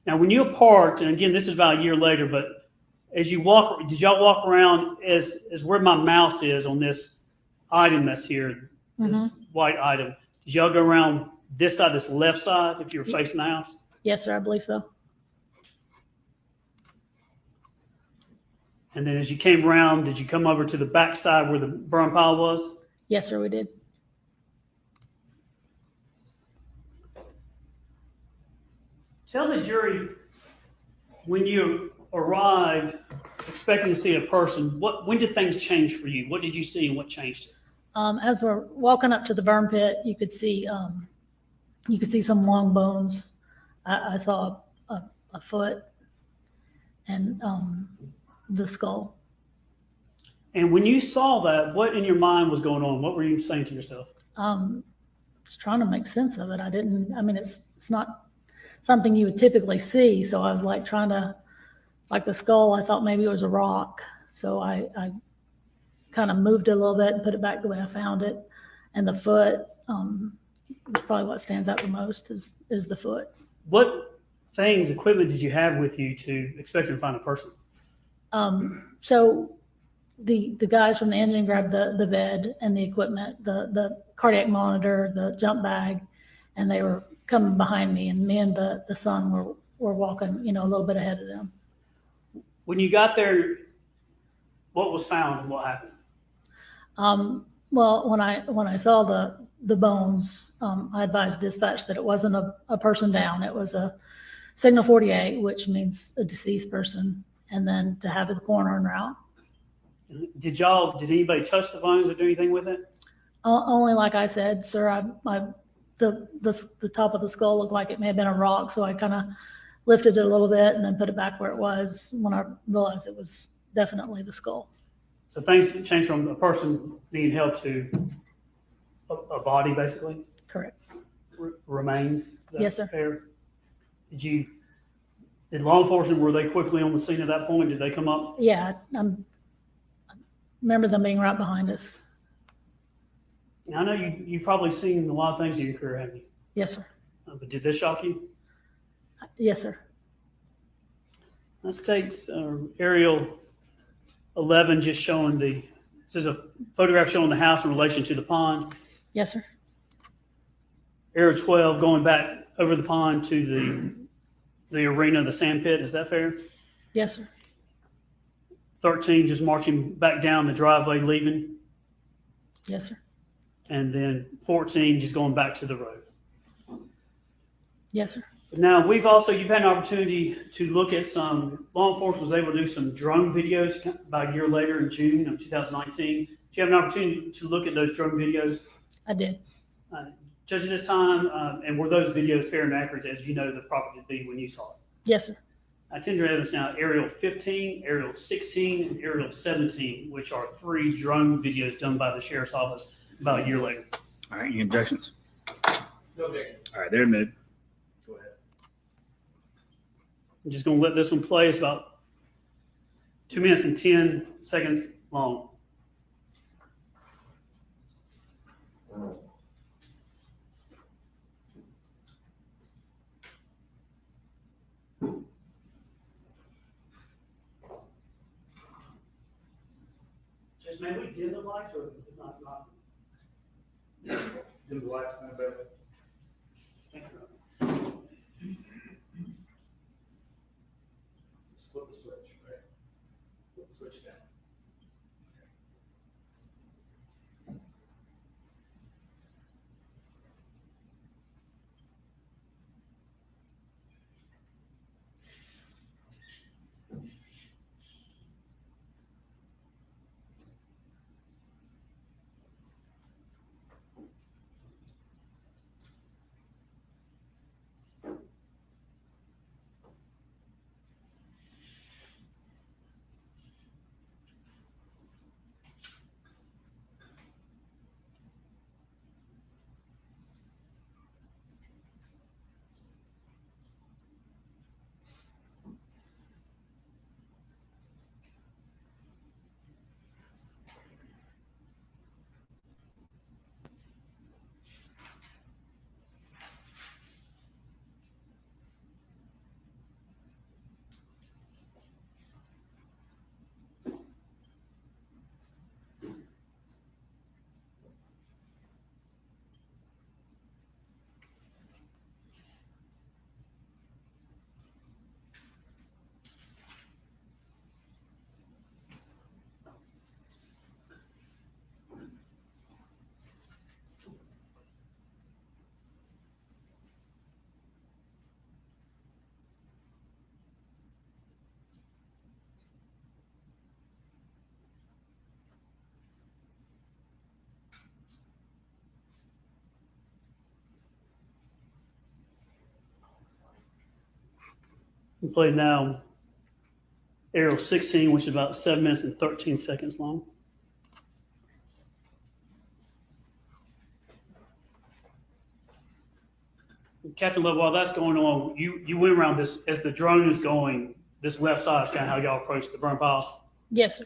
Now, when you parked, and again, this is about a year later, but as you walk, did y'all walk around as where my mouse is on this item that's here, this white item? Did y'all go around this side, this left side, if you were facing the house? Yes, sir, I believe so. And then as you came around, did you come over to the back side where the burn pile was? Yes, sir, we did. Tell the jury, when you arrived expecting to see a person, when did things change for you? What did you see and what changed? As we're walking up to the burn pit, you could see some long bones. I saw a foot and the skull. And when you saw that, what in your mind was going on? What were you saying to yourself? It's trying to make sense of it. It's not something you would typically see. So I was like like the skull, I thought maybe it was a rock. So I kind of moved it a little bit and put it back the way I found it. And the foot, is probably what stands out the most is the foot. What equipment did you have with you to expect to find a person? So the guys from the engine grabbed the bed and the equipment, the cardiac monitor, the jump bag, and they were coming behind me, and me and the son were walking, a little bit ahead of them. When you got there, what was found and what happened? Well, when I saw the bones, I advised dispatch that it wasn't a person down. It was a signal 48, which means a deceased person, and then to have the coroner en route. Did anybody touch the bones or do anything with it? Only like I said, sir, the top of the skull looked like it may have been a rock, so I kind of lifted it a little bit and then put it back where it was when I realized it was definitely the skull. So things changed from a person needing help to a body, basically? Correct. Remains? Is that Yes, sir. fair? Did law enforcement, were they quickly on the scene at that point? Did they come up? Yeah, I remember them being right behind us. Now, I know you've probably seen a lot of things in your career, haven't you? Yes, sir. But did this shock you? Yes, sir. Let's take aerial 11, just showing this is a photograph showing the house in relation to the pond. Yes, sir. Aerial 12 going back over the pond to the arena, the sand pit. Is that fair? Yes, sir. 13 just marching back down the driveway, leaving. Yes, sir. And then 14 just going back to the road. Yes, sir. Now, you've had an opportunity to look at law enforcement was able to do some drone videos about a year later in June of 2019. Did you have an opportunity to look at those drone videos? I did. Judging this time, and were those videos fair and accurate as you know the property to be when you saw it? Yes, sir. I tender evidence now, aerial 15, aerial 16, and aerial 17, which are 3 drone videos done by the sheriff's office about a year later. All right, any objections? No objection. All right, they're admitted. Go ahead. I'm just going to let this one play. It's about 2 minutes and 10 seconds long. Just may we dim the lights or it's not? Dim the lights, no better. Thank you. Just flip the switch, right? Flip the switch down. We play now aerial 16, which is about 7 minutes and 13 seconds long. Captain Love, while that's going on, you went around this as the drone is going. This left side is kind of how y'all approach the burn pile. Yes, sir.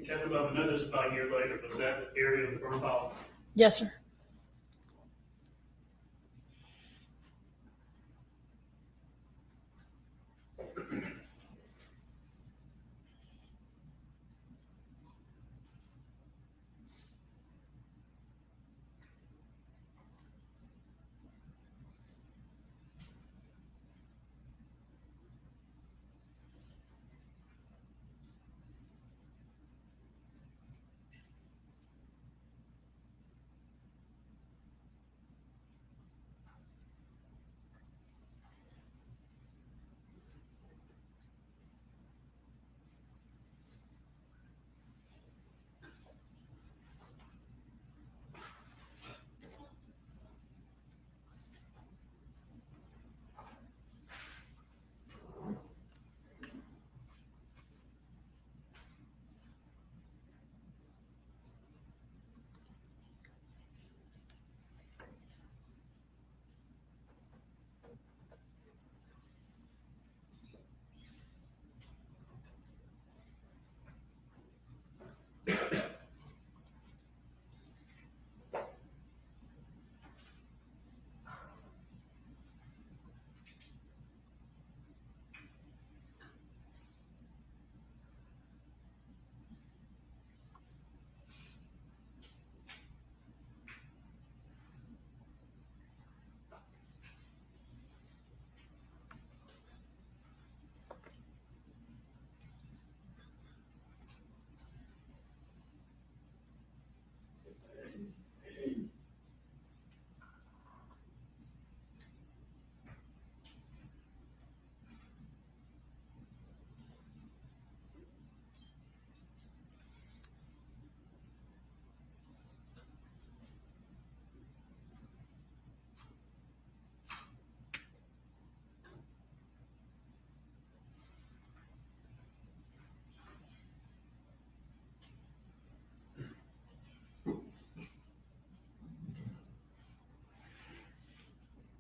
Captain Bob, I know this is about a year later, but is that the area of the burn pile? Yes, sir.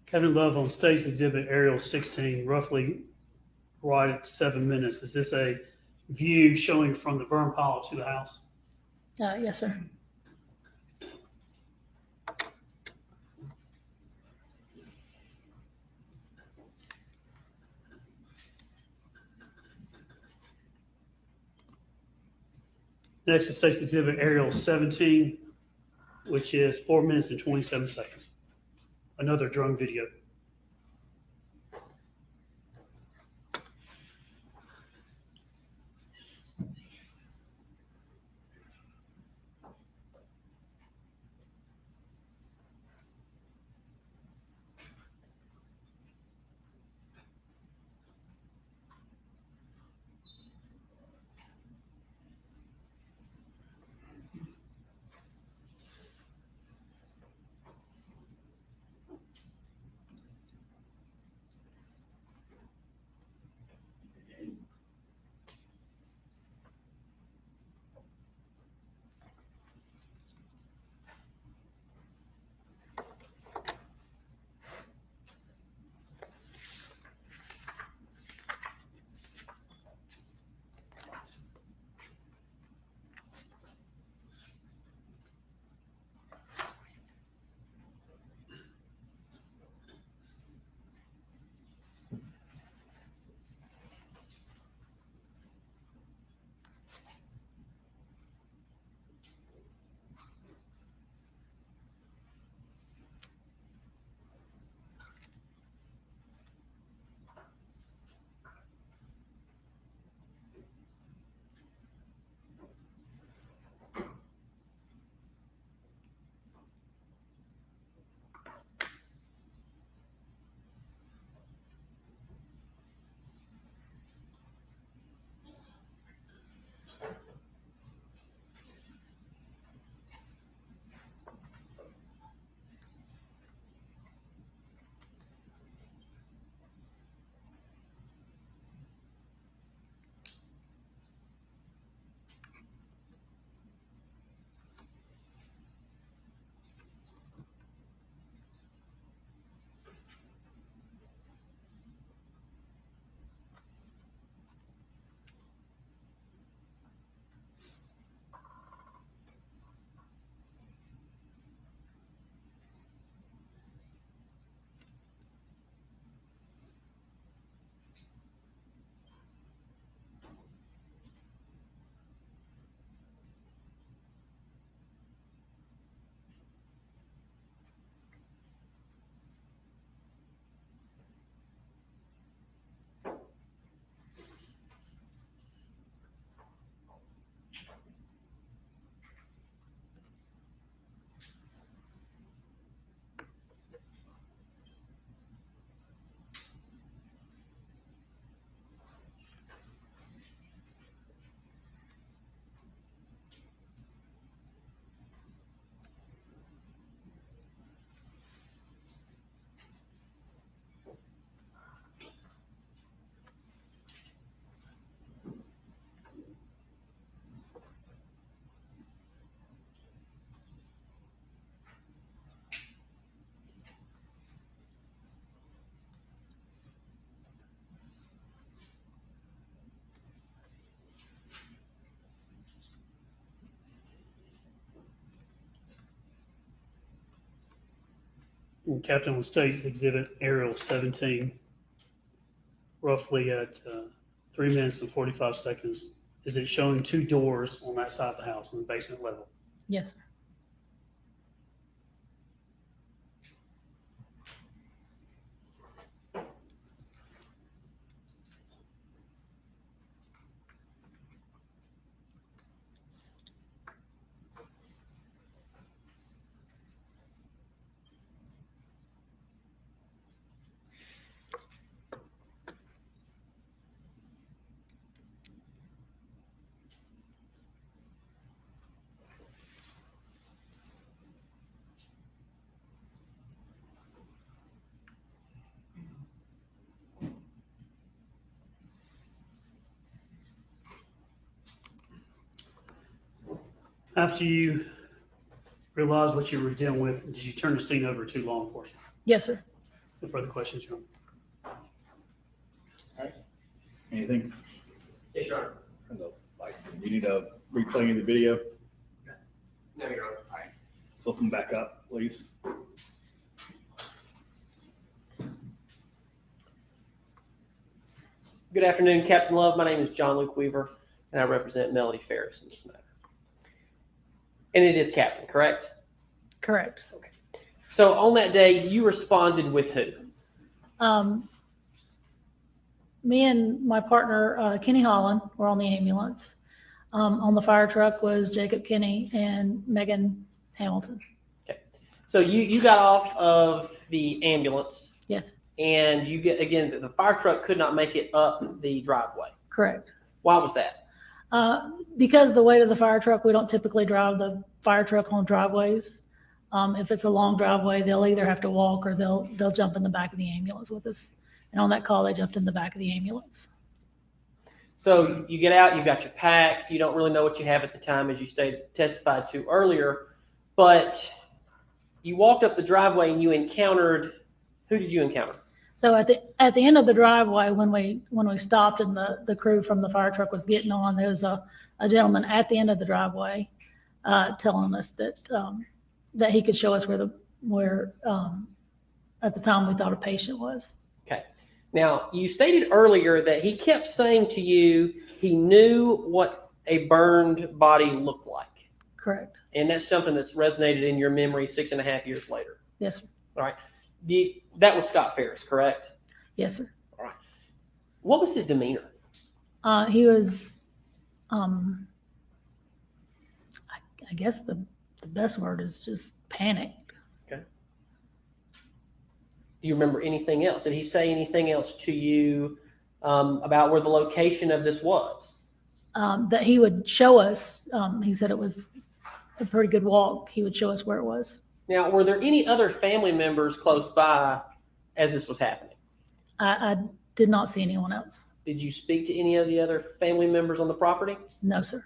Captain Love, on stage exhibit aerial 16, roughly right at 7 minutes, is this a view showing from the burn pile to the house? Yes, sir. Next is stage exhibit aerial 17, which is 4 minutes and 27 seconds. Another drone video. And Captain on State's exhibit aerial 17, roughly at 3 minutes and 45 seconds. Is it showing 2 doors on that side of the house on the basement level? Yes, sir. After you realized what you were dealing with, did you turn the scene over to law enforcement? Yes, sir. No further questions, Your Honor. Anything? Yes, Your Honor. Like, we need a replay of the video. No, Your Honor. Flip them back up, please. Good afternoon, Captain Love. My name is John Luke Weaver, and I represent Melody Farris in this matter. And it is Captain, correct? Correct. Okay. So on that day, you responded with who? Me and my partner, Kenny Holland, were on the ambulance. On the fire truck was Jacob Kinney and Megan Hamilton. Okay. So you got off of the ambulance. Yes. And you get, again, the fire truck could not make it up the driveway. Correct. Why was that? Because the weight of the fire truck, we don't typically drive the fire truck on driveways. If it's a long driveway, they'll either have to walk or they'll jump in the back of the ambulance with us. And on that call, they jumped in the back of the ambulance. So you get out, you've got your pack, you don't really know what you have at the time, as you testified to earlier, but you walked up the driveway and you encountered, who did you encounter? So at the end of the driveway, when we stopped and the crew from the fire truck was getting on, there was a gentleman at the end of the driveway telling us that he could show us where at the time we thought a patient was. Okay. Now, you stated earlier that he kept saying to you he knew what a burned body looked like. Correct. And that's something that's resonated in your memory 6.5 years later. Yes, sir. All right. That was Scott Farris, correct? Yes, sir. All right. What was his demeanor? He was, I guess the best word is just panicked. Okay. Do you remember anything else? Did he say anything else to you about where the location of this was? That he would show us. He said it was a pretty good walk. He would show us where it was. Now, were there any other family members close by as this was happening? I did not see anyone else. Did you speak to any of the other family members on the property? No, sir.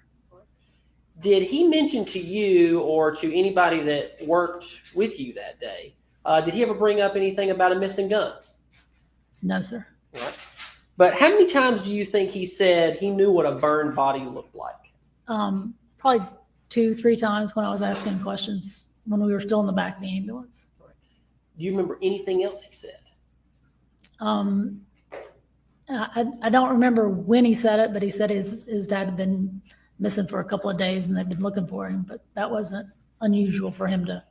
Did he mention to you or to anybody that worked with you that day, did he ever bring up anything about a missing gun? No, sir. All right. But how many times do you think he said he knew what a burned body looked like? Probably 2-3 times when I was asking questions when we were still in the back of the ambulance. Right. Do you remember anything else he said? I don't remember when he said it, but he said his dad had been missing for a couple of days and they'd been looking for him, but that wasn't unusual for him to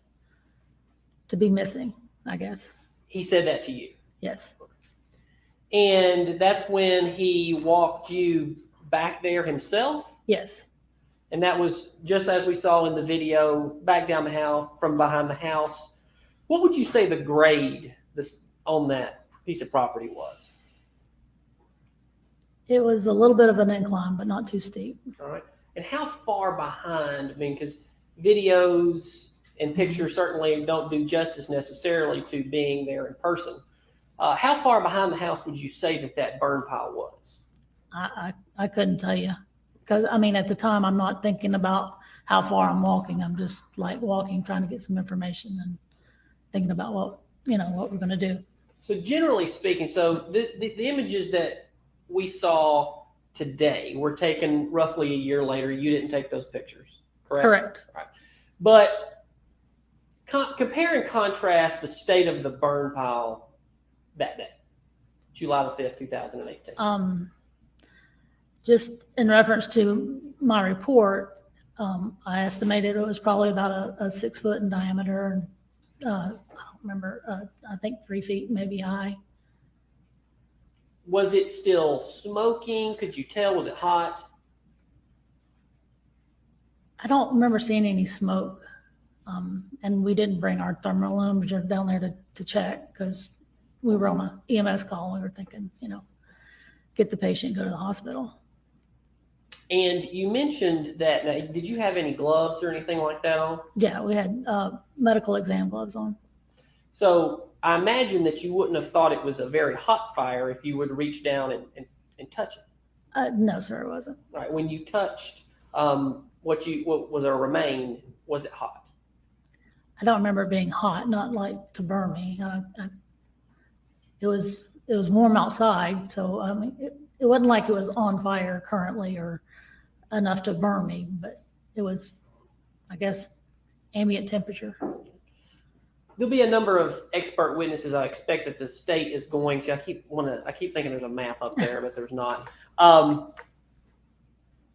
be missing, I guess. He said that to you? Yes. And that's when he walked you back there himself? Yes. And that was just as we saw in the video, back down the house, from behind the house. What would you say the grade on that piece of property was? It was a little bit of an incline, but not too steep. All right. And how far behind? I mean, because videos and pictures certainly don't do justice necessarily to being there in person. How far behind the house would you say that burn pile was? I couldn't tell you. Because, I mean, at the time, I'm not thinking about how far I'm walking. I'm just like walking, trying to get some information and thinking about what we're going to do. So generally speaking, the images that we saw today were taken roughly a year later. You didn't take those pictures, correct? Correct. Right. But Compare and contrast the state of the burn pile that day, July the 5th, 2018. Just in reference to my report, I estimated it was probably about a 6 foot in diameter, and I don't remember, I think 3 feet maybe high. Was it still smoking? Could you tell? Was it hot? I don't remember seeing any smoke. And we didn't bring our thermometer down there to check because we were on a EMS call. And we were thinking, get the patient, go to the hospital. And you mentioned that, now, did you have any gloves or anything like that on? Yeah, we had medical exam gloves on. So I imagine that you wouldn't have thought it was a very hot fire if you would reach down and touch it. No, sir, it wasn't. All right. When you touched what was or remained, was it hot? I don't remember it being hot, not like to burn me. It was warm outside, so I mean, it wasn't like it was on fire currently or enough to burn me, but it was, I guess, ambient temperature. There'll be a number of expert witnesses. I expect that the state is going to. I keep thinking there's a map up there, but there's not.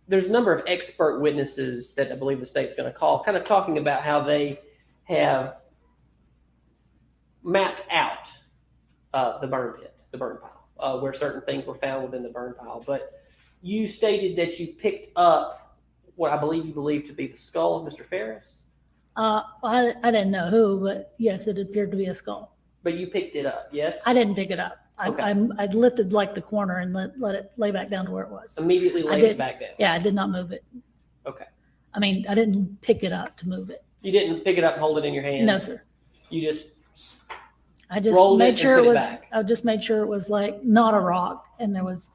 There's a number of expert witnesses that I believe the state's going to call, kind of talking about how they have mapped out the burn pit, the burn pile, where certain things were found within the burn pile. But you stated that you picked up what I believe you believe to be the skull of Mr. Farris. I didn't know who, but yes, it appeared to be a skull. But you picked it up, yes? I didn't pick it up. Okay. I lifted like the corner and let it lay back down to where it was. Immediately laid it back down. Yeah, I did not move it. Okay. I mean, I didn't pick it up to move it. You didn't pick it up and hold it in your hand? No, sir. You just I just rolled made it sure and it put was. back. I just made sure it was like not a rock, and there was,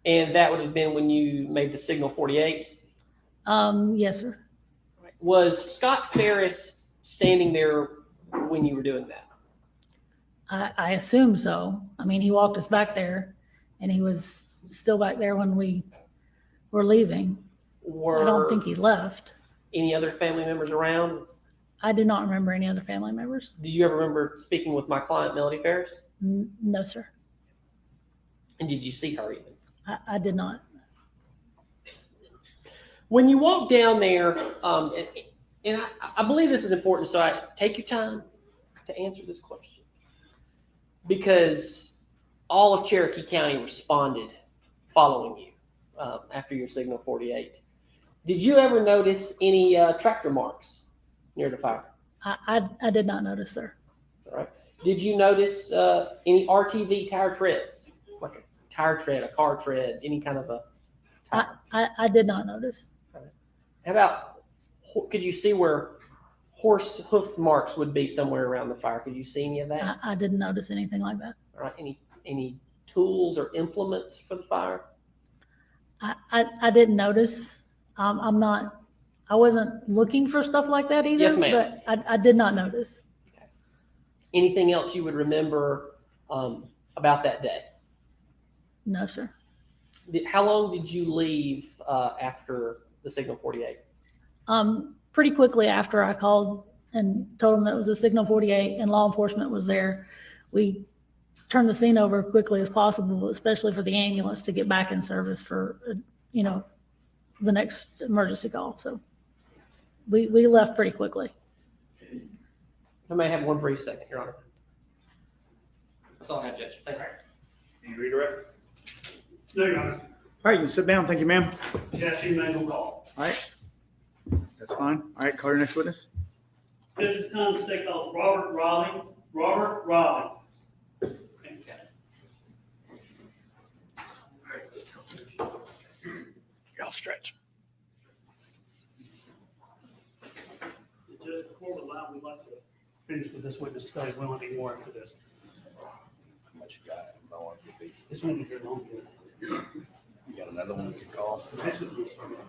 And that would have been when you made the signal 48? Yes, sir. Was Scott Farris standing there when you were doing that? I assume so. I mean, he walked us back there, and he was still back there when we were leaving. I don't think he left. Any other family members around? I do not remember any other family members. Did you ever remember speaking with my client, Melody Farris? No, sir. And did you see her even? I did not. When you walk down there, and I believe this is important, so I take your time to answer this question. Because all of Cherokee County responded following you after your signal 48. Did you ever notice any tractor marks near the fire? I did not notice, sir. All right. Did you notice any RTV tire treads? Like a tire tread, a car tread, any kind of a tire? I did not notice. How about, could you see where horse hoof marks would be somewhere around the fire? Could you see any of that? I didn't notice anything like that. All right. Any tools or implements for the fire? I didn't notice. I wasn't looking for stuff like that either. Yes, ma'am. But I did not notice. Okay. Anything else you would remember about that day? No, sir. How long did you leave after the signal 48? Pretty quickly after I called and told them that it was a signal 48 and law enforcement was there, we turned the scene over quickly as possible, especially for the ambulance to get back in service for, the next emergency call. So we left pretty quickly. I may have one brief second, Your Honor. That's all I have, Judge. Thank you. You redirect? No, Your Honor. All right, you can sit down. Thank you, ma'am. Yes, you may call. All right. That's fine. All right, call your next witness. This is time to take off Robert Raleigh. Robert Raleigh. Y'all stretch. Just before we allow, we'd like to finish with this witness study. We won't need more after this. How much you got? No one could be. This won't be very long. You got another one you can call?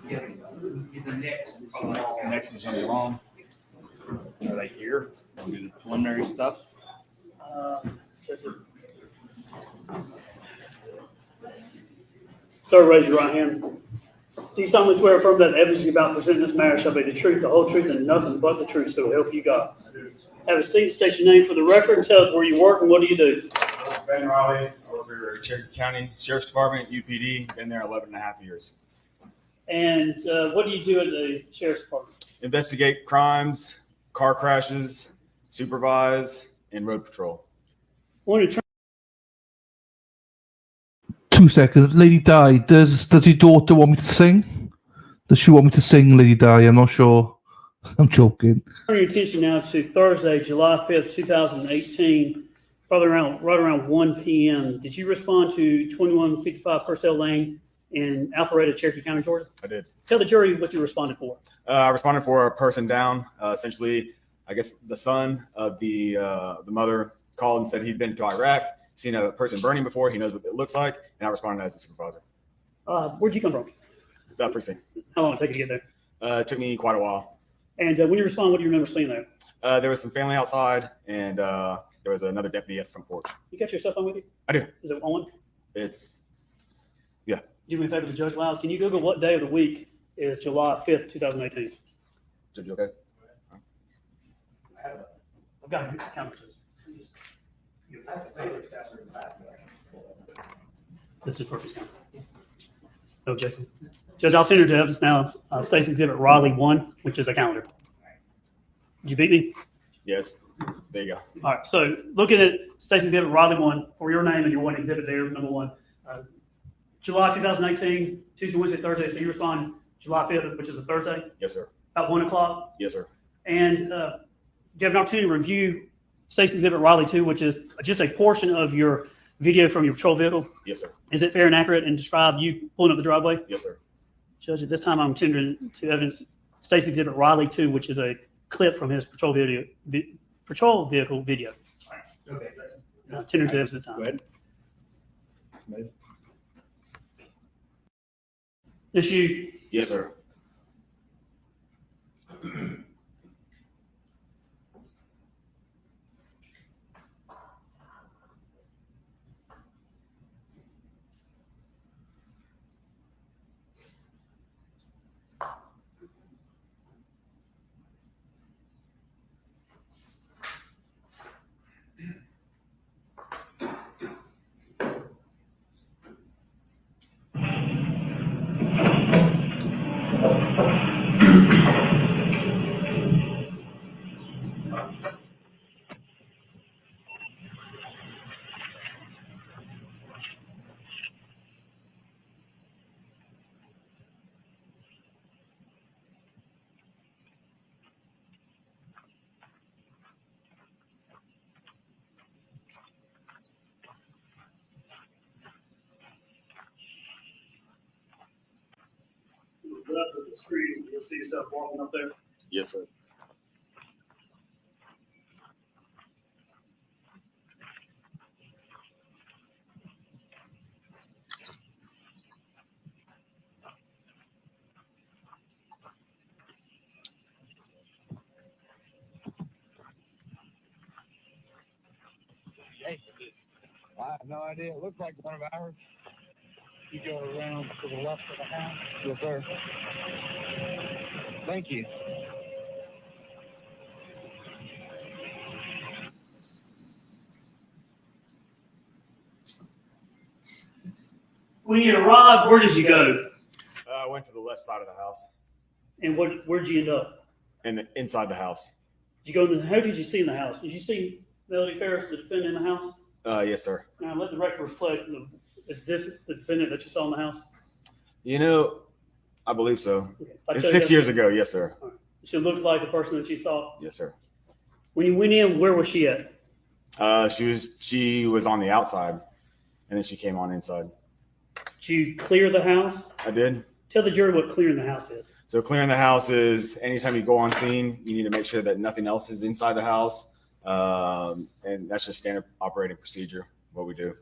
Yeah. The Next one's gonna be long. Are they here? We'll do the preliminary stuff. Sir, raise your right hand. Do you solemnly swear or affirm that the evidence you about presenting this matter shall be the truth, the whole truth, and nothing but the truth, so help you God? Have a seat, state your name for the record, and tell us where you work and what do you do? Ben Riley, over at Cherokee County Sheriff's Department, UPD, been there 11 and a half years. And what do you do at the Sheriff's Department? Investigate crimes, car crashes, supervise, and road patrol. 2 seconds. Lady Di, does your daughter want me to sing? Does she want me to sing, Lady Di? I'm not sure. I'm joking. Turn your attention now to Thursday, July 5th, 2018, right around 1 p.m. Did you respond to 2155 Purcell Lane in Alpharetta, Cherokee County, Georgia? I did. Tell the jury what you responded for. I responded for a person down. Essentially, I guess the son of the mother called and said he'd been to Iraq, seen a person burning before. He knows what it looks like, and I responded as the supervisor. Where'd you come from? That precinct. How long did it take you to get there? It took me quite a while. And when you respond, what do you remember seeing there? There was some family outside, and there was another deputy at the front porch. You got your cell phone with you? I do. Is it on? It's, yeah. Do me a favor, the Judge Loud. Can you Google what day of the week is July 5th, 2018? Judge, you okay? I've got a calendar. This is perfect. No objection. Judge, I'll tender to evidence now State's Exhibit Riley 1, which is a calendar. Did you beat me? Yes. There you go. All right. So looking at State's Exhibit Riley 1 for your name and your one exhibit there, number 1. July 2018, Tuesday, Wednesday, Thursday. So you respond July 5th, which is a Thursday? Yes, sir. About 1 o'clock? Yes, sir. And you have an opportunity to review State's Exhibit Riley 2, which is just a portion of your video from your patrol vehicle. Yes, sir. Is it fair and accurate and describe you pulling up the driveway? Yes, sir. Judge, at this time, I'm tendering to evidence State's Exhibit Riley 2, which is a clip from his patrol vehicle video. Okay. Tender to evidence this time. Go ahead. This you? Yes, sir. Left of the screen, you'll see yourself walking up there. Yes, sir. Hey, I have no idea. It looks like one of ours. You go around to the left of the house. Yes, sir. Thank you. When you arrived, where did you go? I went to the left side of the house. And where'd you end up? And inside the house. Did you go in the, how did you see in the house? Did you see Melody Farris, the defendant, in the house? Yes, sir. Now let the record reflect. Is this the defendant that you saw in the house? You know, I believe so. Okay. It's 6 years ago. Yes, sir. Right. She looked like the person that you saw. Yes, sir. When you went in, where was she at? She was on the outside, and then she came on inside. Did you clear the house? I did. Tell the jury what clearing the house is. So clearing the house is anytime you go on scene, you need to make sure that nothing else is inside the house. And that's just standard operating procedure, what we do.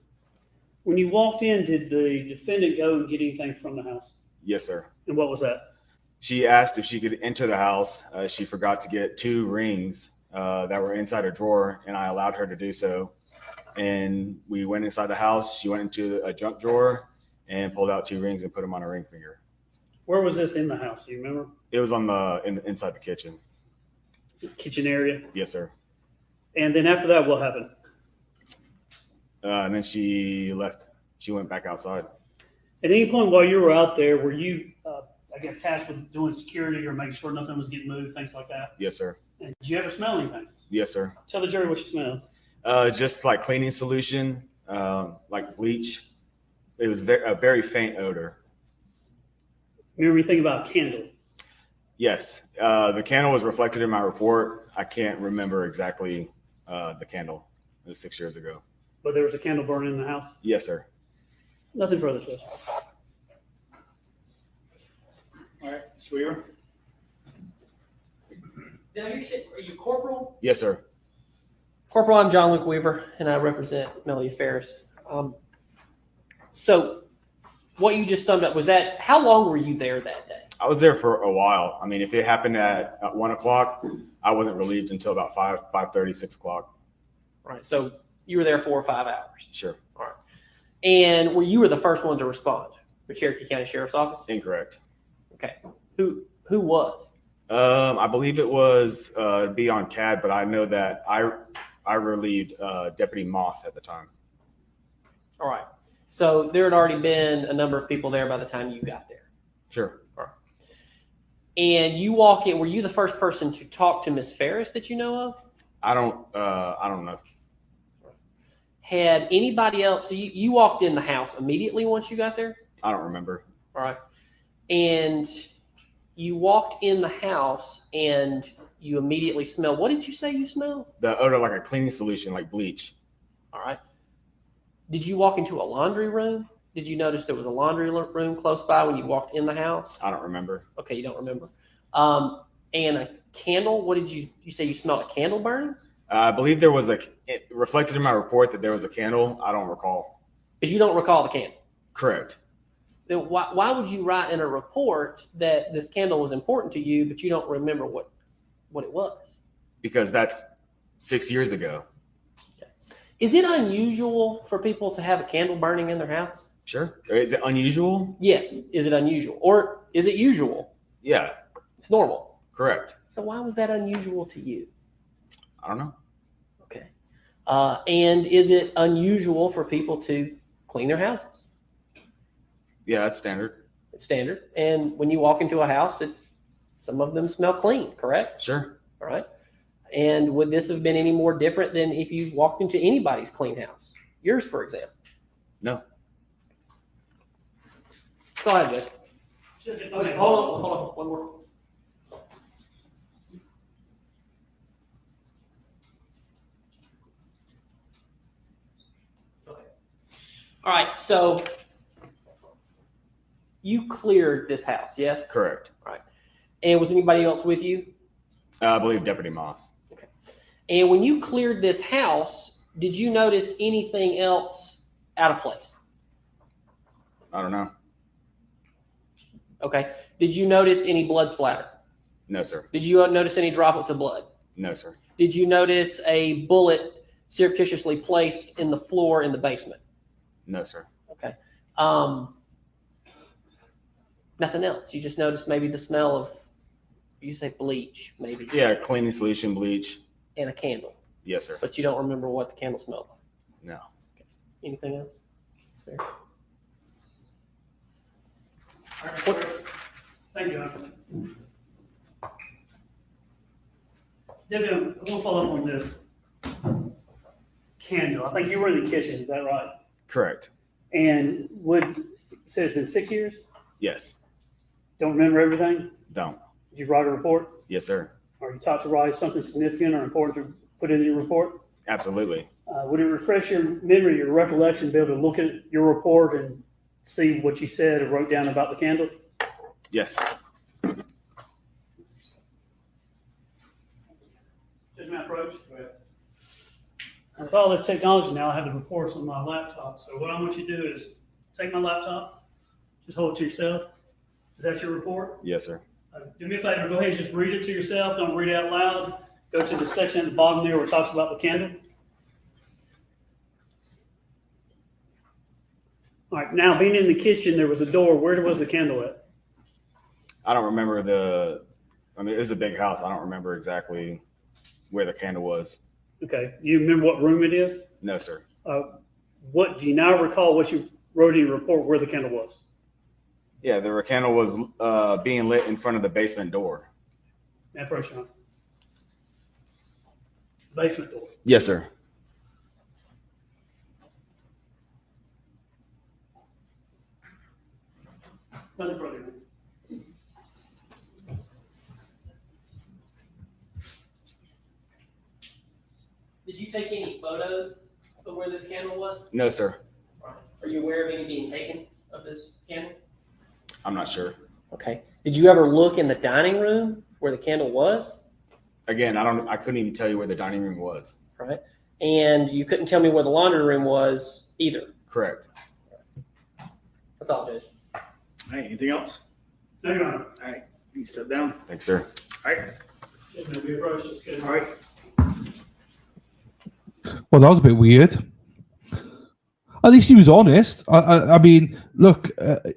When you walked in, did the defendant go and get anything from the house? Yes, sir. And what was that? She asked if she could enter the house. She forgot to get 2 rings that were inside a drawer, and I allowed her to do so. And we went inside the house. She went into a junk drawer and pulled out 2 rings and put them on a ring finger. Where was this in the house? Do you remember? It was on inside the kitchen. Kitchen area. Yes, sir. And then after that, what happened? And then she left. She went back outside. At any point while you were out there, were you, I guess, tasked with doing security or making sure nothing was getting moved, things like that? Yes, sir. And did you ever smell anything? Yes, sir. Tell the jury what you smelled. Just like cleaning solution, like bleach. It was a very faint odor. Remember anything about a candle? Yes. The candle was reflected in my report. I can't remember exactly the candle. It was 6 years ago. But there was a candle burning in the house? Yes, sir. Nothing further, Judge. All right, Mr. Weaver. Did I hear you say, are you corporal? Yes, sir. Corporal, I'm John Luke Weaver, and I represent Melody Farris. So what you just summed up, was that, how long were you there that day? I was there for a while. I mean, if it happened at 1 o'clock, I wasn't relieved until about 5:30, 6 o'clock. Right, so you were there 4 or 5 hours. Sure. All right. And you were the first one to respond, the Cherokee County Sheriff's Office? Incorrect. Okay. Who was? I believe it was be on CAD, but I know that I relieved Deputy Moss at the time. All right. So there had already been a number of people there by the time you got there. Sure. All right. And you walk in, were you the first person to talk to Miss Farris that you know of? I don't know. Had anybody else, so you walked in the house immediately once you got there? I don't remember. All right. And you walked in the house and you immediately smelled, what did you say you smelled? The odor like a cleaning solution, like bleach. All right. Did you walk into a laundry room? Did you notice there was a laundry room close by when you walked in the house? I don't remember. Okay, you don't remember. And a candle, what did you say you smelled a candle burning? I believe there was it reflected in my report that there was a candle. I don't recall. But you don't recall the candle? Correct. Then why would you write in a report that this candle was important to you, but you don't remember what it was? Because that's 6 years ago. Okay. Is it unusual for people to have a candle burning in their house? Sure. Is it unusual? Yes. Is it unusual? Or is it usual? Yeah. It's normal. Correct. So why was that unusual to you? I don't know. Okay. And is it unusual for people to clean their houses? Yeah, that's standard. It's standard. And when you walk into a house, some of them smell clean, correct? Sure. All right. And would this have been any more different than if you walked into anybody's clean house? Yours, for example? No. Go ahead, Judge. Okay, hold on. One more. All right, so you cleared this house, yes? Correct. All right. And was anybody else with you? I believe Deputy Moss. Okay. And when you cleared this house, did you notice anything else out of place? I don't know. Okay. Did you notice any blood splatter? No, sir. Did you notice any droplets of blood? No, sir. Did you notice a bullet surreptitiously placed in the floor in the basement? No, sir. Okay. Nothing else. You just noticed maybe the smell of, you say bleach, maybe. Yeah, cleaning solution, bleach. And a candle. Yes, sir. But you don't remember what the candle smelled like. No. Okay. Anything else? There. All right, thank you, Hunter. Debbie, I want to follow up on this candle. I think you were in the kitchen, is that right? Correct. And you say it's been 6 years? Yes. Don't remember everything? Don't. Did you write a report? Yes, sir. Or you taught to write something significant or important to put in your report? Absolutely. Would it refresh your memory, your recollection, to be able to look at your report and see what you said or wrote down about the candle? Yes. Here's my approach. With all this technology now, I have the reports on my laptop. So what I want you to do is take my laptop, just hold it to yourself. Is that your report? Yes, sir. Do me a favor, go ahead and just read it to yourself. Don't read it out loud. Go to the section at the bottom there where it talks about the candle. All right, now being in the kitchen, there was a door. Where was the candle at? I don't remember I mean, it's a big house. I don't remember exactly where the candle was. Okay. You remember what room it is? No, sir. What do you now recall what you wrote in your report where the candle was? Yeah, the candle was being lit in front of the basement door. Approach on. Basement door. Yes, sir. Nothing further. Did you take any photos of where this candle was? No, sir. Are you aware of any being taken of this candle? I'm not sure. Okay. Did you ever look in the dining room where the candle was? Again, I couldn't even tell you where the dining room was. Right. And you couldn't tell me where the laundry room was either. Correct. That's all, Judge. Hey, anything else? No, Your Honor. All right. You can step down. Thanks, sir. All right. We approach this case. All right. Well, that was a bit weird. At least he was honest. I mean, look,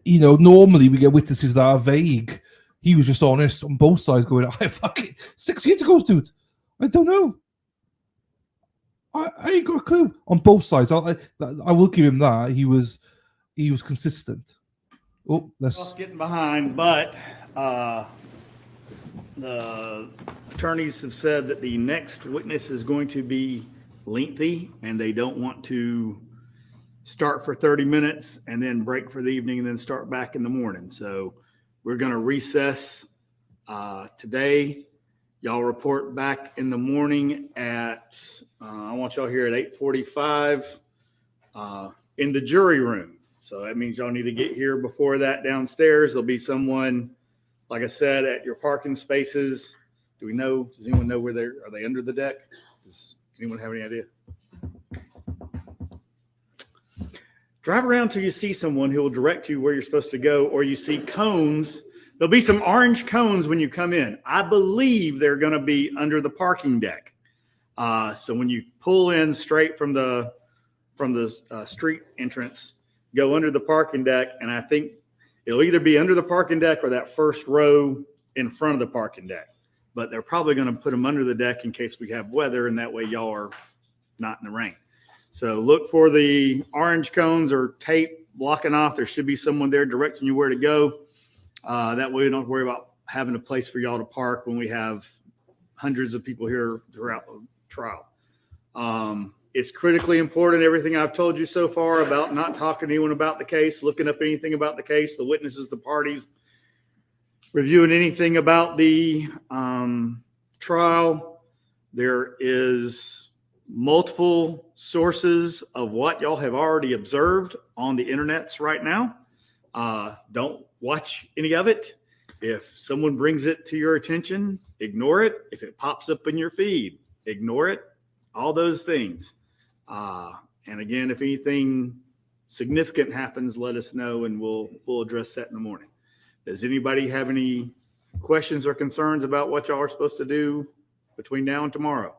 normally we get witnesses that are vague. He was just honest on both sides, going, "I fucking 6 years ago, dude. I don't know. I ain't got a clue." On both sides, I will give him that. He was consistent. Oh, let's Getting behind, but the attorneys have said that the next witness is going to be lengthy, and they don't want to start for 30 minutes and then break for the evening and then start back in the morning. So we're going to recess today. Y'all report back in the morning at, I want y'all here at 8:45 in the jury room. So that means y'all need to get here before that downstairs. There'll be someone, like I said, at your parking spaces. Does anyone know where are they under the deck? Does anyone have any idea? Drive around till you see someone who will direct you where you're supposed to go, or you see cones. There'll be some orange cones when you come in. I believe they're going to be under the parking deck. So when you pull in straight from the street entrance, go under the parking deck, and I think it'll either be under the parking deck or that first row in front of the parking deck. But they're probably going to put them under the deck in case we have weather, and that way y'all are not in the rain. So look for the orange cones or tape blocking off. There should be someone there directing you where to go. That way we don't worry about having a place for y'all to park when we have hundreds of people here throughout the trial. It's critically important, everything I've told you so far about not talking to anyone about the case, looking up anything about the case, the witnesses, the parties, reviewing anything about the trial. There is multiple sources of what y'all have already observed on the internets right now. Don't watch any of it. If someone brings it to your attention, ignore it. If it pops up in your feed, ignore it. All those things. And again, if anything significant happens, let us know and we'll address that in the morning. Does anybody have any questions or concerns about what y'all are supposed to do between now and tomorrow?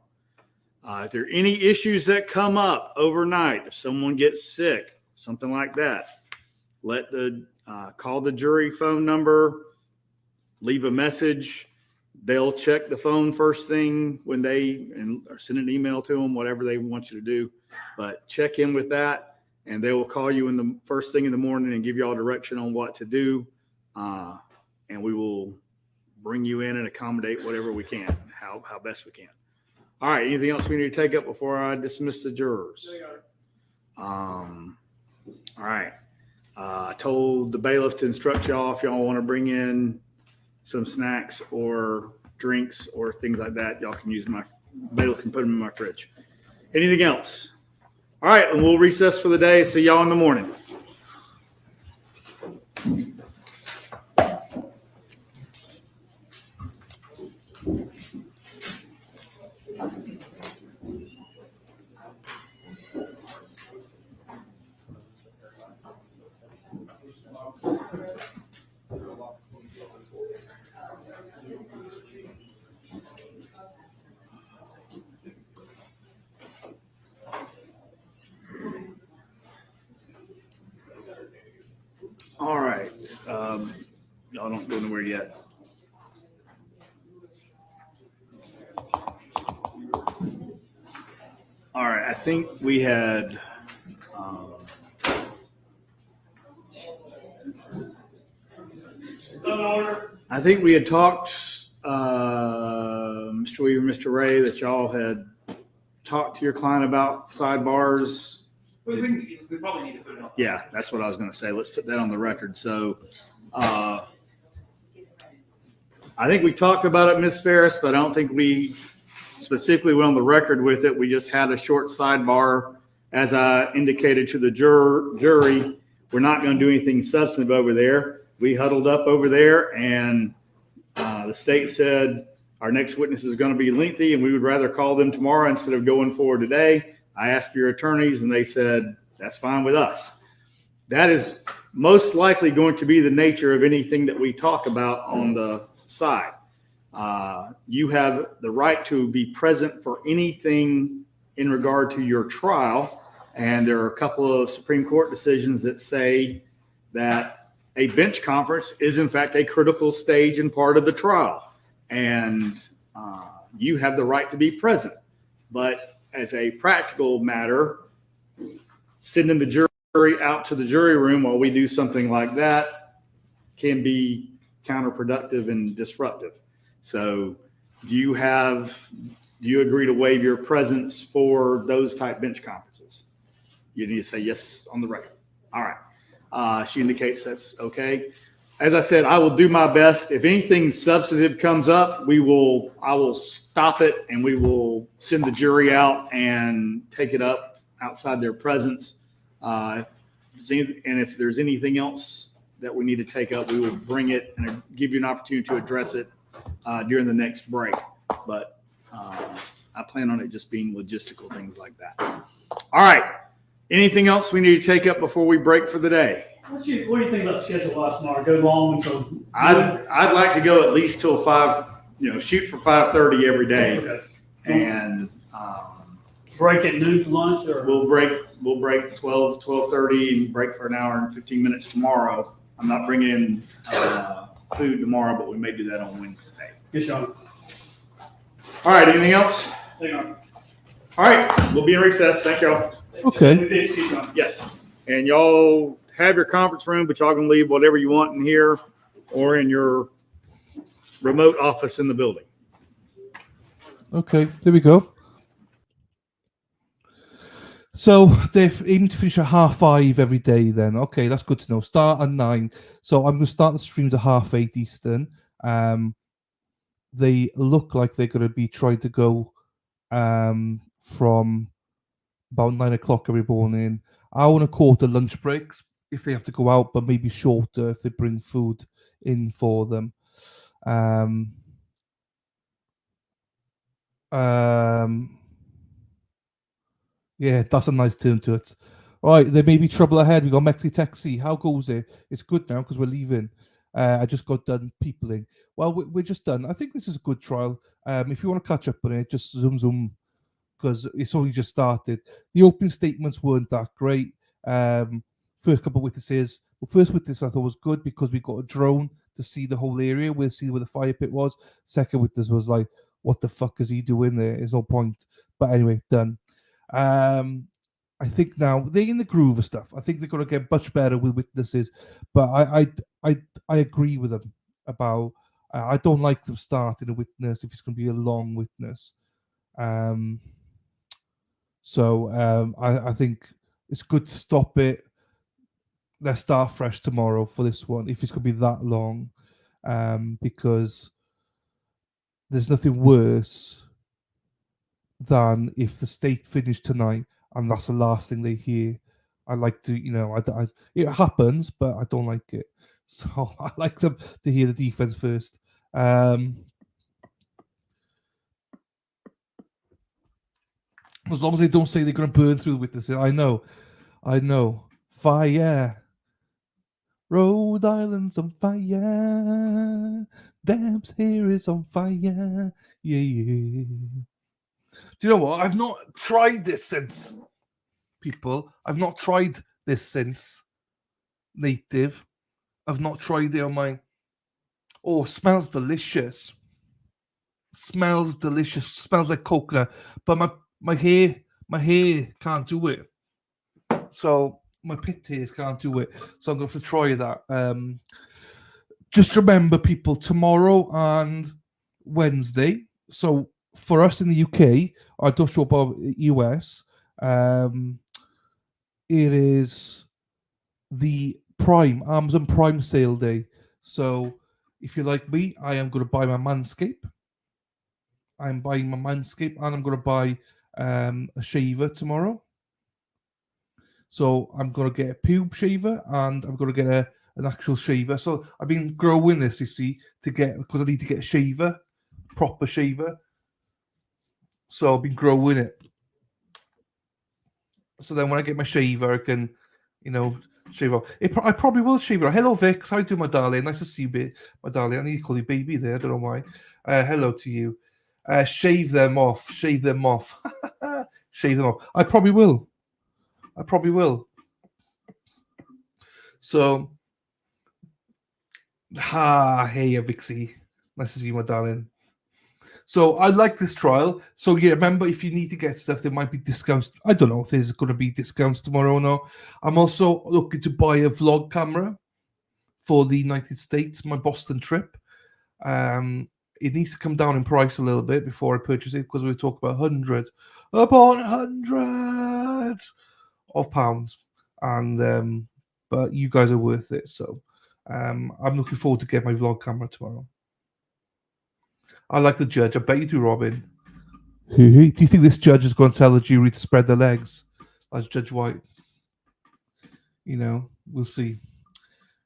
If there are any issues that come up overnight, if someone gets sick, something like that, call the jury phone number, leave a message. They'll check the phone first thing when or send an email to them, whatever they want you to do. But check in with that, and they will call you in the first thing in the morning and give you all direction on what to do. And we will bring you in and accommodate whatever we can, how best we can. All right. Anything else we need to take up before I dismiss the jurors? All right. I told the bailiff to instruct y'all if y'all want to bring in some snacks or drinks or things like that. Y'all can use bailiff can put them in my fridge. Anything else? All right. And we'll recess for the day. See y'all in the morning. All right. Y'all don't go nowhere yet. I think we had. I think we had talked, Mr. Weaver, Mr. Ray, that y'all had talked to your client about sidebars. We probably need to put it on. Yeah, that's what I was going to say. Let's put that on the record. So, I think we talked about it, Ms. Farris, but I don't think we specifically went on the record with it. We just had a short sidebar, as I indicated to the jury. We're not going to do anything substantive over there. We huddled up over there, and the state said our next witness is going to be lengthy, and we would rather call them tomorrow instead of going forward today. I asked your attorneys, and they said that's fine with us. That is most likely going to be the nature of anything that we talk about on the side. You have the right to be present for anything in regard to your trial, and there are a couple of Supreme Court decisions that say that a bench conference is in fact a critical stage and part of the trial, and you have the right to be present. But as a practical matter, sending the jury out to the jury room while we do something like that can be counterproductive and disruptive. So do you agree to waive your presence for those type bench conferences? You need to say yes on the record. All right. She indicates that's okay. As I said, I will do my best. If anything substantive comes up, I will stop it, and we will send the jury out and take it up outside their presence. And if there's anything else that we need to take up, we will bring it and give you an opportunity to address it during the next break. But I plan on it just being logistical things like that. All right. Anything else we need to take up before we break for the day? What do you think about schedule last tomorrow? Go long until I'd like to go at least till 5. Shoot for 5:30 every day, okay. And Break at noon for lunch, or we'll break 12:30 and break for an hour and 15 minutes tomorrow. I'm not bringing in food tomorrow, but we may do that on Wednesday. Yes, Sean. All right. Anything else? Hang on. All right. We'll be in recess. Thank y'all. Okay. Yes. And y'all have your conference room, but y'all can leave whatever you want in here or in your remote office in the building. Okay, there we go. So they've aimed to finish at 5:30 every day then. Okay, that's good to know. Start at 9. So I'm going to start the streams at 8:30 Eastern. They look like they're going to be trying to go from about 9 o'clock every morning. Hour and a quarter lunch breaks if they have to go out, but maybe shorter if they bring food in for them. Yeah, that's a nice turn to it. All right, there may be trouble ahead. We got Mexi Texi. How goes it? It's good now because we're leaving. I just got done peopling. Well, we're just done. I think this is a good trial. If you want to catch up on it, just zoom, because it's only just started. The opening statements weren't that great. First couple of witnesses. The first witness I thought was good because we got a drone to see the whole area. We'll see where the fire pit was. Second witness was like, what the fuck is he doing there? There's no point. But anyway, done. I think now they're in the groove of stuff. I think they're going to get much better with witnesses. But I agree with them about. I don't like them starting a witness if it's going to be a long witness. So I think it's good to stop it. Let's start fresh tomorrow for this one if it's going to be that long, because there's nothing worse than if the state finished tonight and that's the last thing they hear. I like to, it happens, but I don't like it. So I like them to hear the defense first. As long as they don't say they're going to burn through the witnesses. I know. Fire. Rhode Island's on fire. Deb's hair is on fire. Yeah. Do you know what? I've not tried this since, people. I've not tried this since native. I've not tried it on my... Oh, smells delicious. Smells delicious. Smells like coconut. But my hair, my hair can't do it. So my pit hairs can't do it. So I'm going to have to try that. Just remember, people, tomorrow and Wednesday. So for us in the UK, I don't show up about US. It is the Amazon Prime sale day. So if you're like me, I am going to buy my Manscaped. I'm buying my Manscaped, and I'm going to buy a shaver tomorrow. So I'm going to get a pube shaver, and I'm going to get an actual shaver. So I've been growing this, you see, because I need to get a shaver, proper shaver. So I've been growing it. So then when I get my shaver, I can, shave off. I probably will shave it off. Hello, Vic. How you doing, my darling? Nice to see you, my darling. I need to call you baby there. I don't know why. Hello to you. Shave them off. Shave them off. Shave them off. I probably will. So, hey, Vixie. Nice to see you, my darling. So I like this trial. So yeah, remember, if you need to get stuff, there might be discounts. I don't know if there's going to be discounts tomorrow or not. I'm also looking to buy a vlog camera for the United States, my Boston trip. It needs to come down in price a little bit before I purchase it, because we talk about hundreds upon hundreds of pounds. And but you guys are worth it. So I'm looking forward to get my vlog camera tomorrow. I like the judge. I bet you do, Robin. Do you think this judge is going to tell the jury to spread their legs, as Judge White? We'll see.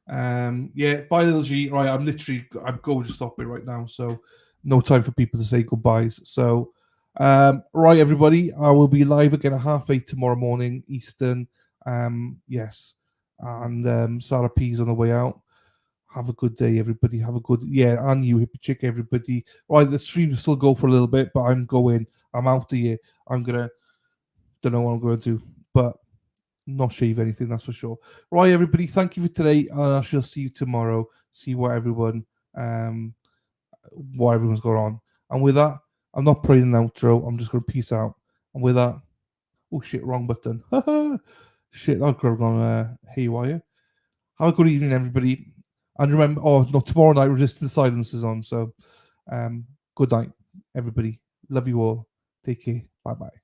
Yeah, bye, little G. Right, I'm going to stop it right now. So no time for people to say goodbyes. So, right, everybody, I will be live again at 8:30 tomorrow morning Eastern. Yes, and Sarah P's on the way out. Have a good day, everybody. And you, hippie chick, everybody. Right, the stream will still go for a little bit, but I'm going. I'm out of here. Don't know what I'm going to do, but not shave anything, that's for sure. Right, everybody, thank you for today, and I shall see you tomorrow. See what everyone's going on. And with that, I'm not playing an outro. I'm just going to peace out. And with that, oh shit, wrong button. Shit, that could have gone haywire. Have a good evening, everybody. And remember, tomorrow night, Resisting Silence is on. So, good night, everybody. Love you all. Take care. Bye-bye.